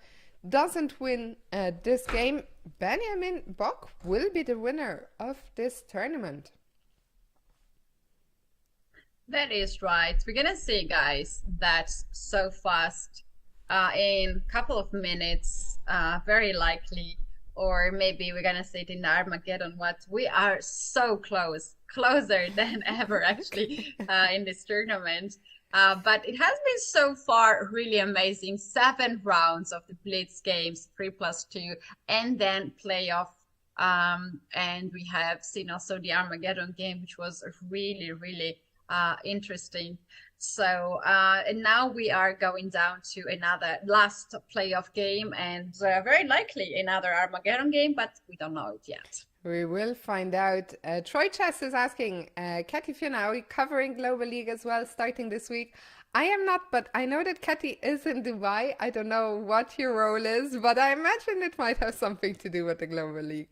doesn't win this game, Benjamin Bock will be the winner of this tournament. That is right. We're gonna see, guys, that so fast, in a couple of minutes, very likely, or maybe we're gonna see it in Armageddon. What we are so close, closer than ever, actually, in this tournament. But it has been so far really amazing. 7 rounds of the Blitz games, 3+2, and then playoff. And we have seen also the Armageddon game, which was really, really interesting. So, and now we are going down to another last playoff game and very likely another Armageddon game, but we don't know it yet. We will find out. Troy Chess is asking, Katy Fiona, are we covering Global League as well starting this week? I am not, but I know that Katy is in Dubai. I don't know what your role is, but I imagine it might have something to do with the Global League.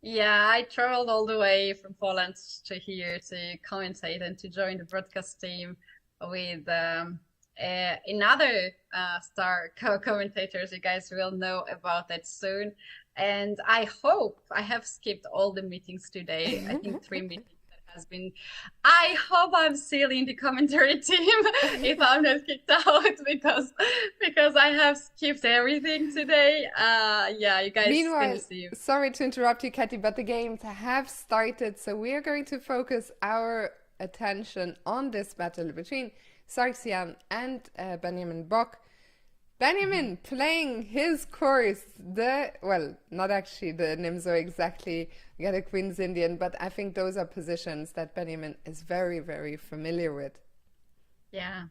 Yeah, I traveled all the way from Poland to here to commentate and to join the broadcast team with another star co-commentators. You guys will know about that soon. And I hope I have skipped all the meetings today. I think 3 meetings that has been. I hope I'm still in the commentary team if I'm not kicked out because I have skipped everything today. Yeah, you guys gonna Meanwhile, see. sorry to interrupt you, Katy, but the games have started, so we are going to focus our attention on this battle between Sargsyan and Benjamin Bock. Benjamin playing his course, well, not actually the Nimzo exactly, get a Queen's Indian, but I think those are positions that Benjamin is very, very familiar with. Yeah.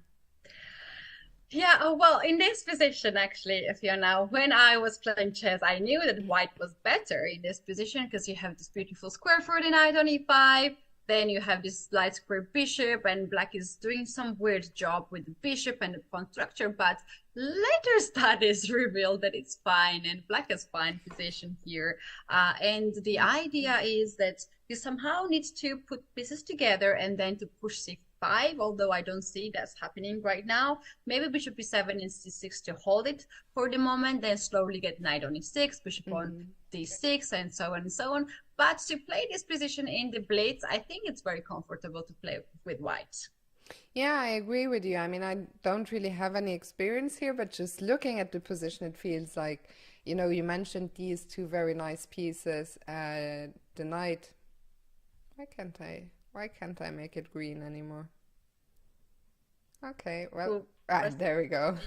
Yeah, oh, well, in this position, actually, if you're now, when I was playing chess, I knew that white was better in this position because you have this beautiful square for the knight on e5. Then you have this light square bishop, and black is doing some weird job with the bishop and the pawn structure. But later studies revealed that it's fine, and black has fine position here. And the idea is that you somehow need to put pieces together and then to push c5, although I don't see that's happening right now. Maybe bishop b7 and c6 to hold it for the moment, then slowly get knight on e6, bishop on Mm-hmm. d6, and so on and so on. But to play this position in the blitz, I think it's very comfortable to play with white. Yeah, I agree with you. I mean, I don't really have any experience here, but just looking at the position, it feels like, you mentioned these two very nice pieces. The knight. Why can't I make it green anymore? Okay, well, We'll press there we go.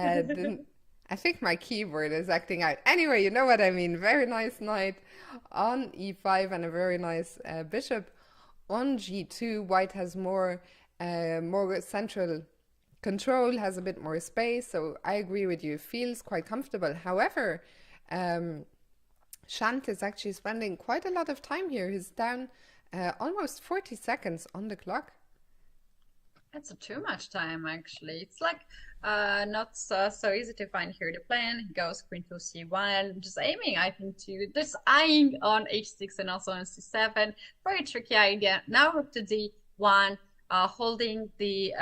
E. Then I think my keyboard is acting out. Anyway, you know what I mean. Very nice knight on e5 and a very nice bishop on g2. White has more central control, has a bit more space. So I agree with you. Feels quite comfortable. However, um, Shant is actually spending quite a lot of time here. He's down almost 40 seconds on the clock. That's too much time, actually. It's like not so easy to find here the plan. He goes queen to c1, just aiming, I think, to just eyeing on h6 and also on c7. Very tricky idea. Now rook to d1, holding the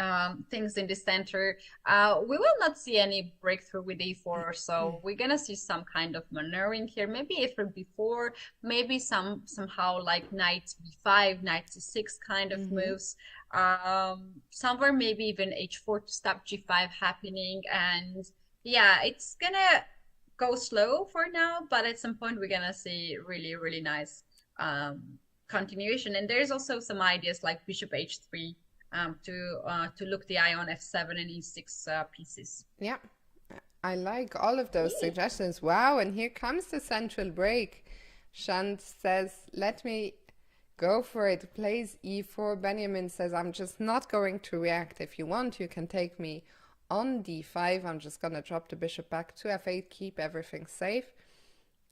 things in the center. We will not see any breakthrough with e4, so we're gonna see some kind of maneuvering here. Maybe if before, maybe somehow like knight b5, knight c6 kind of Mm-hmm. moves. Somewhere maybe even h4 to stop g5 happening. And yeah, it's gonna go slow for now, but at some point we're gonna see really, really nice continuation. And there's also some ideas like bishop h3 to look the eye on f7 and e6 pieces. Yeah, I like all of those Yeah. suggestions. Wow, and here comes the central break. Shant says, let me go for it. Plays e4. Benjamin says, I'm just not going to react. If you want, you can take me on d5. I'm just going to drop the bishop back to f8, keep everything safe.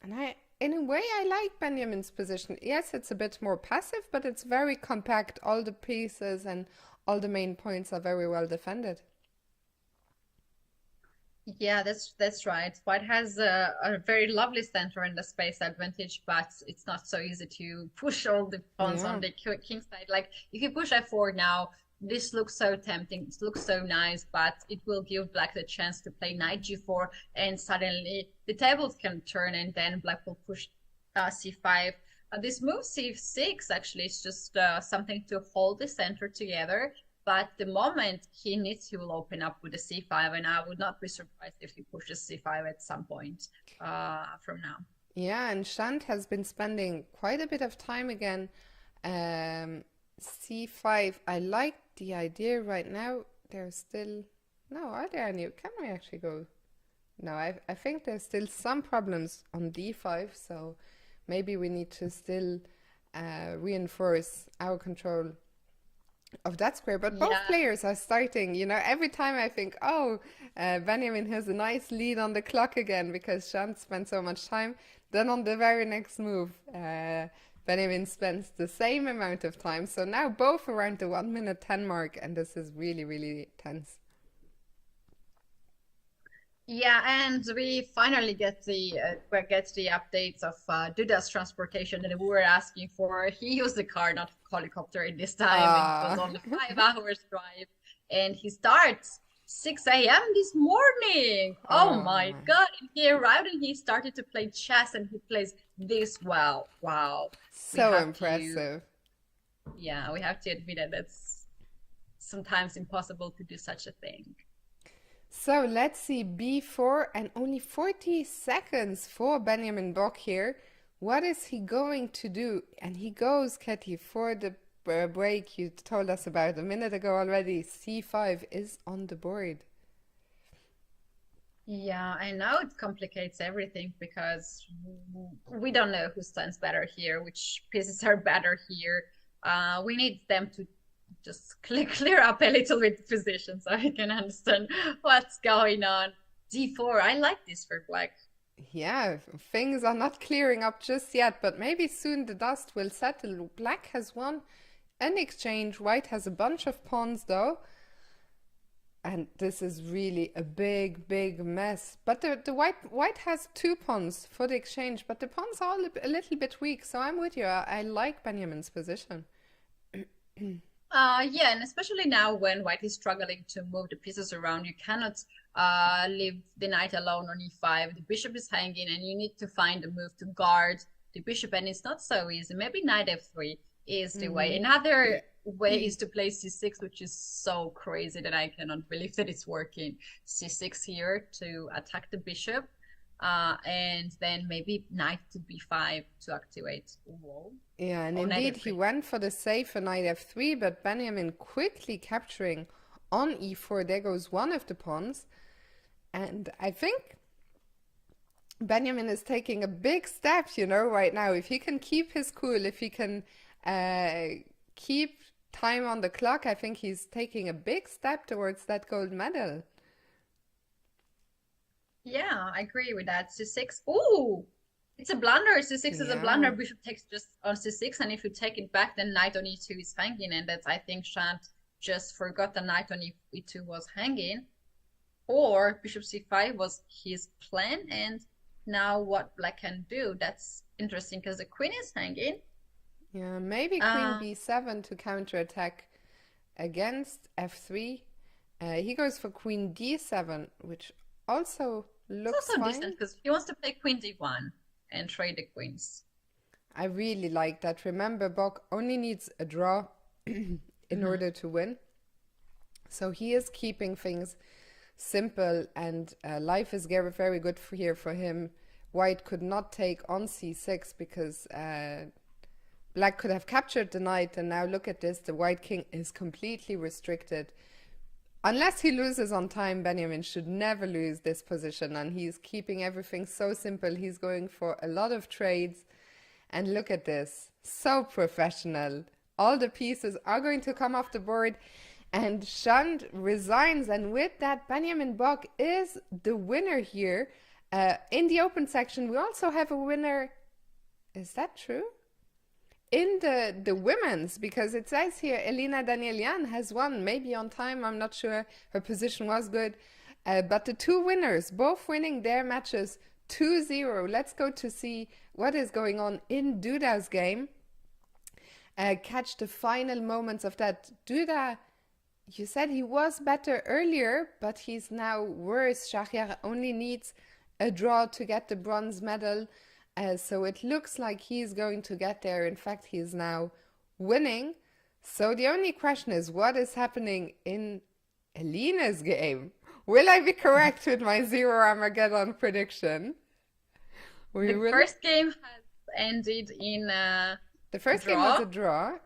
And in a way, I like Benjamin's position. Yes, it's a bit more passive, but it's very compact. All the pieces and all the main points are very well defended. Yeah, that's right. White has a very lovely center and the space advantage, but it's not so easy to push all the pawns on Yeah. the king side. Like if you push f4 now, this looks so tempting. It looks so nice, but it will give Black the chance to play knight g4, and suddenly the tables can turn, and then Black will push c5. This move c6 actually is just something to hold the center together. But the moment he needs, he will open up with a c5, and I would not be surprised if he pushes c5 at some point from now. Yeah, and Shant has been spending quite a bit of time again. C5, I like the idea right now. There's still, no, are there any? Can we actually go? No, I think there's still some problems on D5, so maybe we need to still reinforce our control of that square. But both Yeah, players are starting, every time I think, oh, Benjamin has a nice lead on the clock again because Shant spent so much time. Then on the very next move, Benjamin spends the same amount of time. So now both around the 1 minute 10 mark, and this is really, really tense. yeah, and we finally get the updates of Duda's transportation that we were asking for. He used the car, not helicopter, in this time, and it was Ah, only 5 hours drive. And he starts 6 a.m. this morning. Oh my ah, God! And he arrived and he started to play chess, and he plays this well. Wow, we so have to, impressive. yeah, we have to admit that that's sometimes impossible to do such a thing. So let's see, B4 and only 40 seconds for Benjamin Bock here. What is he going to do? And he goes, Ketty, for the break you told us about a minute ago already. C5 is on the board. Yeah, I know it complicates everything because we don't know who stands better here, which pieces are better here. We need them to just clear up a little with the position so I can understand what's going on. D4, I like this for Black. Yeah, things are not clearing up just yet, but maybe soon the dust will settle. Black has won an exchange. White has a bunch of pawns though. And this is really a big, big mess. But the white has two pawns for the exchange, but the pawns are a little bit weak. So I'm with you. I like Benjamin's position. Yeah, and especially now when White is struggling to move the pieces around, you cannot leave the knight alone on e5. The bishop is hanging, and you need to find a move to guard the bishop, and it's not so easy. Maybe knight f3 is the way. Hmm. Another ways to play c6, which is so crazy that I cannot believe that it's working. C6 here to attack the bishop, and then maybe knight to b5 to activate wall. Yeah, and Oh, knight indeed he f3. went for the safer knight f3, but Benjamin quickly capturing on e4. There goes one of the pawns. And I think Benjamin is taking a big step, right now. If he can keep his cool, if he can keep time on the clock, I think he's taking a big step towards that gold medal. Yeah, I agree with that. C6. Ooh, it's a blunder. C6 is a blunder. Yeah. Bishop takes just on C6, and if you take it back, then knight on E2 is hanging, and that's I think Shant just forgot the knight on E2 was hanging, or Bishop C5 was his plan, and now what Black can do? That's interesting because the queen is hanging. Yeah, maybe queen Uh, b7 to counterattack against f3. He goes for queen d7, which also it's looks also fine. decent because he wants to play queen d1 and trade the queens. I really like that. Remember, Bok only needs a draw in Hmm. order to win. So he is keeping things simple, and life is very good here for him. White could not take on c6 because Black could have captured the knight, and now look at this. The white king is completely restricted. Unless he loses on time, Benjamin should never lose this position, and he's keeping everything so simple. He's going for a lot of trades, and look at this. So professional. All the pieces are going to come off the board, and Shand resigns, and with that, Benjamin Bok is the winner here. In the open section, we also have a winner. Is that true? In the women's, because it says here Elina Danielian has won, maybe on time, I'm not sure. Her position was good. But the two winners, both winning their matches 2-0. Let's go to see what is going on in Duda's game. Catch the final moments of that. Duda, you said he was better earlier, but he's now worse. Shahryar only needs a draw to get the bronze medal. So it looks like he's going to get there. In fact, he is now winning. So the only question is, what is happening in Elina's game? Will I be correct with my zero Armageddon prediction? We The will. first game has ended in a The first game was draw, a draw.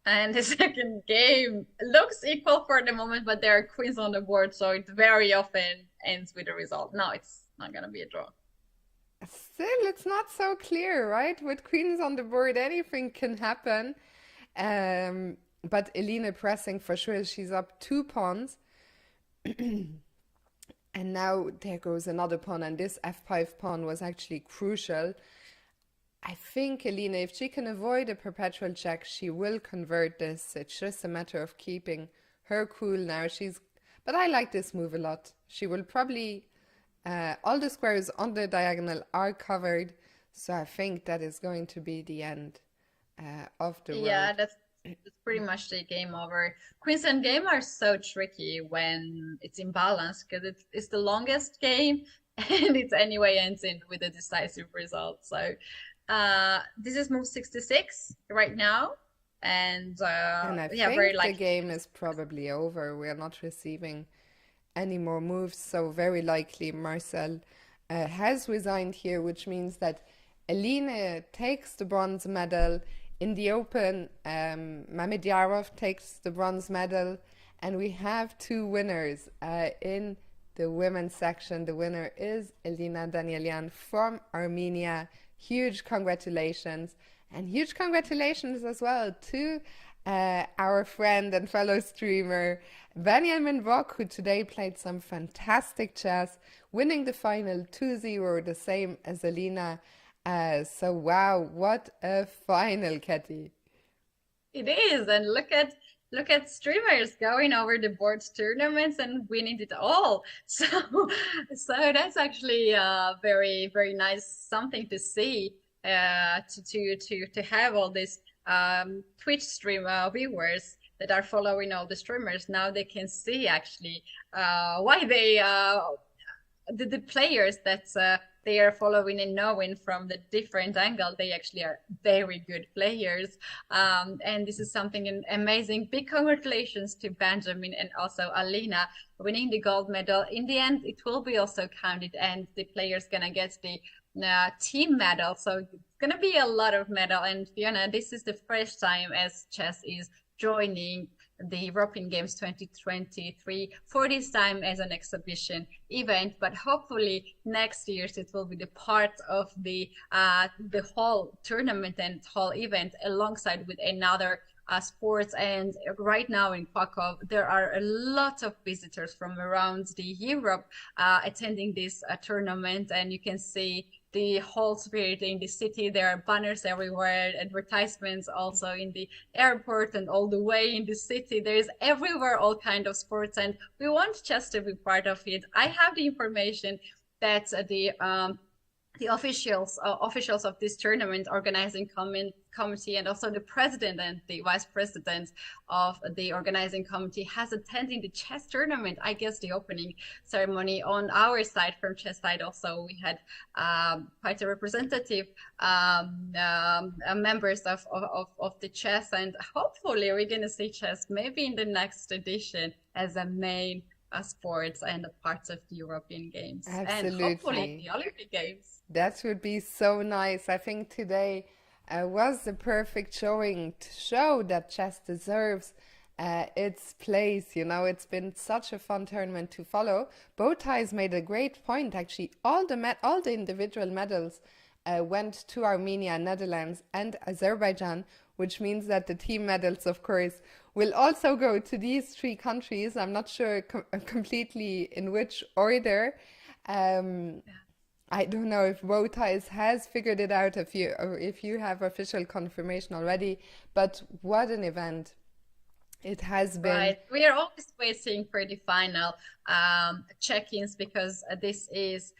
and the second game looks equal for the moment, but there are queens on the board, so it very often ends with a result. No, it's not gonna be a draw. Still, it's not so clear, right? With queens on the board, anything can happen. But Elina pressing for sure. She's up 2 pawns. And now there goes another pawn, and this f5 pawn was actually crucial. I think Elina, if she can avoid a perpetual check, she will convert this. It's just a matter of keeping her cool now. But I like this move a lot. She will probably, all the squares on the diagonal are covered, so I think that is going to be the end of the Yeah, road. that's pretty much the game over. Queens and game are so tricky when it's imbalanced because it's the longest game and it anyway ends in with a decisive result. So this is move 66 right now, and And I yeah, very think the likely. game is probably over. We're not receiving any more moves, so very likely Marcel has resigned here, which means that Elina takes the bronze medal. In the open, Mamedyarov takes the bronze medal, and we have 2 winners in the women's section. The winner is Elina Danielian from Armenia. Huge congratulations, and huge congratulations as well to our friend and fellow streamer Benjamin Bok, who today played some fantastic chess, winning the final 2-0, the same as Elina. So wow, what a final, Katie. It is, and look at streamers going over the boards tournaments and winning it all. So that's actually very nice something to see. To have all these Twitch stream viewers that are following all the streamers. Now they can see actually why they the players that they are following and knowing from the different angle, they actually are very good players. And this is something amazing. Big congratulations to Benjamin and also Alina winning the gold medal. In the end, it will be also counted, and the players gonna get the team medal. So it's gonna be a lot of medal. And Fiona, this is the first time as chess is joining the European Games 2023 for this time as an exhibition event, but hopefully next year it will be the part of the whole tournament and whole event alongside with another sports. And right now in Krakow, there are a lot of visitors from around the Europe attending this tournament, and you can see the whole spirit in the city. There are banners everywhere, advertisements also in the airport and all the way in the city. There is everywhere all kind of sports, and we want just to be part of it. I have the information that the officials of this tournament organizing committee and also the president and the vice president of the organizing committee has attended the chess tournament. I guess the opening ceremony on our side, from chess side also, we had quite a representative members of the chess, and hopefully we're going to see chess maybe in the next edition as a main sports and a part of the European Games and hopefully the Olympic Games. That would be so nice. I think today was the perfect showing to show that chess deserves its place. You know, it's been such a fun tournament to follow. Both ties made a great point. Actually, all the individual medals went to Armenia, Netherlands, and Azerbaijan, which means that the team medals, of course, will also go to these three countries. I'm not sure completely in which order. I don't know if Bow Ties has figured it out, if you have official confirmation already, but what an event it has been. Right. We are always waiting for the final check-ins, because this is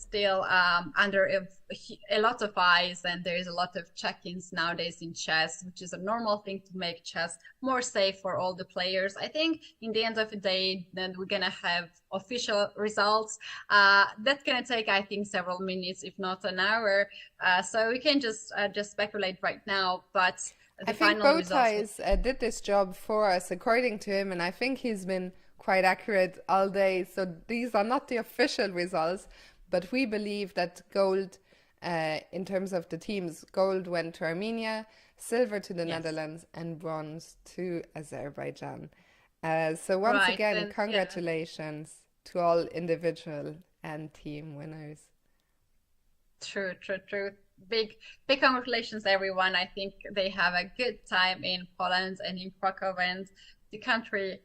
still under a lot of eyes, and there is a lot of check-ins nowadays in chess, which is a normal thing to make chess more safe for all the players. I think in the end of the day, then we're gonna have official results. That's gonna take, I think, several minutes, if not an hour. So we can just speculate right now, but the I think final Bow results. Ties did this job for us, according to him, and I think he's been quite accurate all day. So these are not the official results, but we believe that gold, in terms of the teams, gold went to Armenia, silver to the Yes. Netherlands, and bronze to Azerbaijan. So once Right. again, And yeah. congratulations to all individual and team winners. True, true, true. Big, big congratulations, everyone. I think they have a good time in Poland and in Krakow, and the country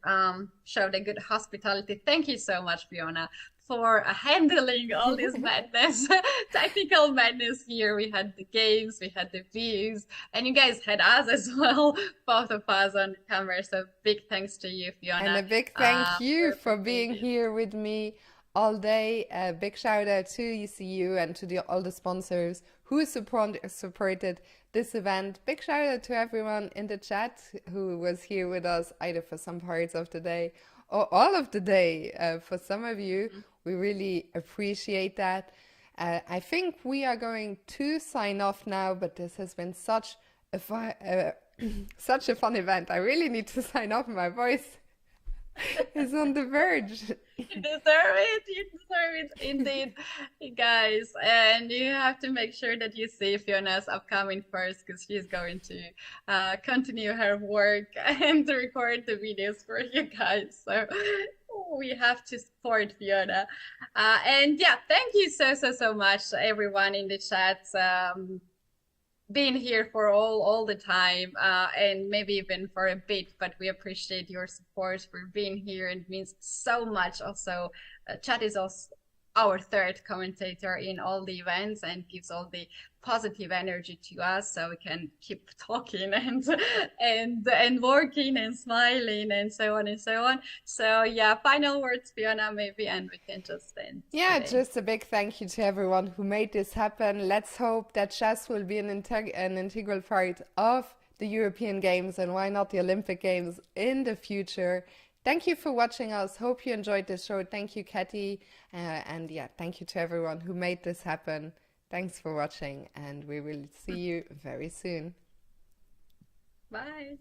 showed a good hospitality. Thank you so much, Fiona, for handling all this madness, technical madness here. We had the games, we had the views, and you guys had us as well, both of us on camera. So big thanks to you, Fiona. And a big thank you for doing being this. here with me all day. A big shout out to ECU and to all the sponsors who supported this event. Big shout out to everyone in the chat who was here with us either for some parts of the day or all of the day. For some of you, we really appreciate that. I think we are going to sign off now, but this has been such a such a fun event. I really need to sign off. My voice is on the verge. You deserve it. You deserve it indeed, guys. And you have to make sure that you see Fiona's upcoming first, because she's going to continue her work and to record the videos for you guys. So we have to support Fiona. And yeah, thank you so much, everyone in the chat. Being here for all the time, and maybe even for a bit, but we appreciate your support for being here. It means so much. Also, chat is also our third commentator in all the events and gives all the positive energy to us, so we can keep talking and working and smiling and so on and so on. So yeah, final words, Fiona, maybe, and we can just end Yeah, today. just a big thank you to everyone who made this happen. Let's hope that chess will be an integral part of the European Games, and why not the Olympic Games in the future. Thank you for watching us. Hope you enjoyed the show. Thank you, Katie. And yeah, thank you to everyone who made this happen. Thanks for watching, and we will see you very soon. Bye.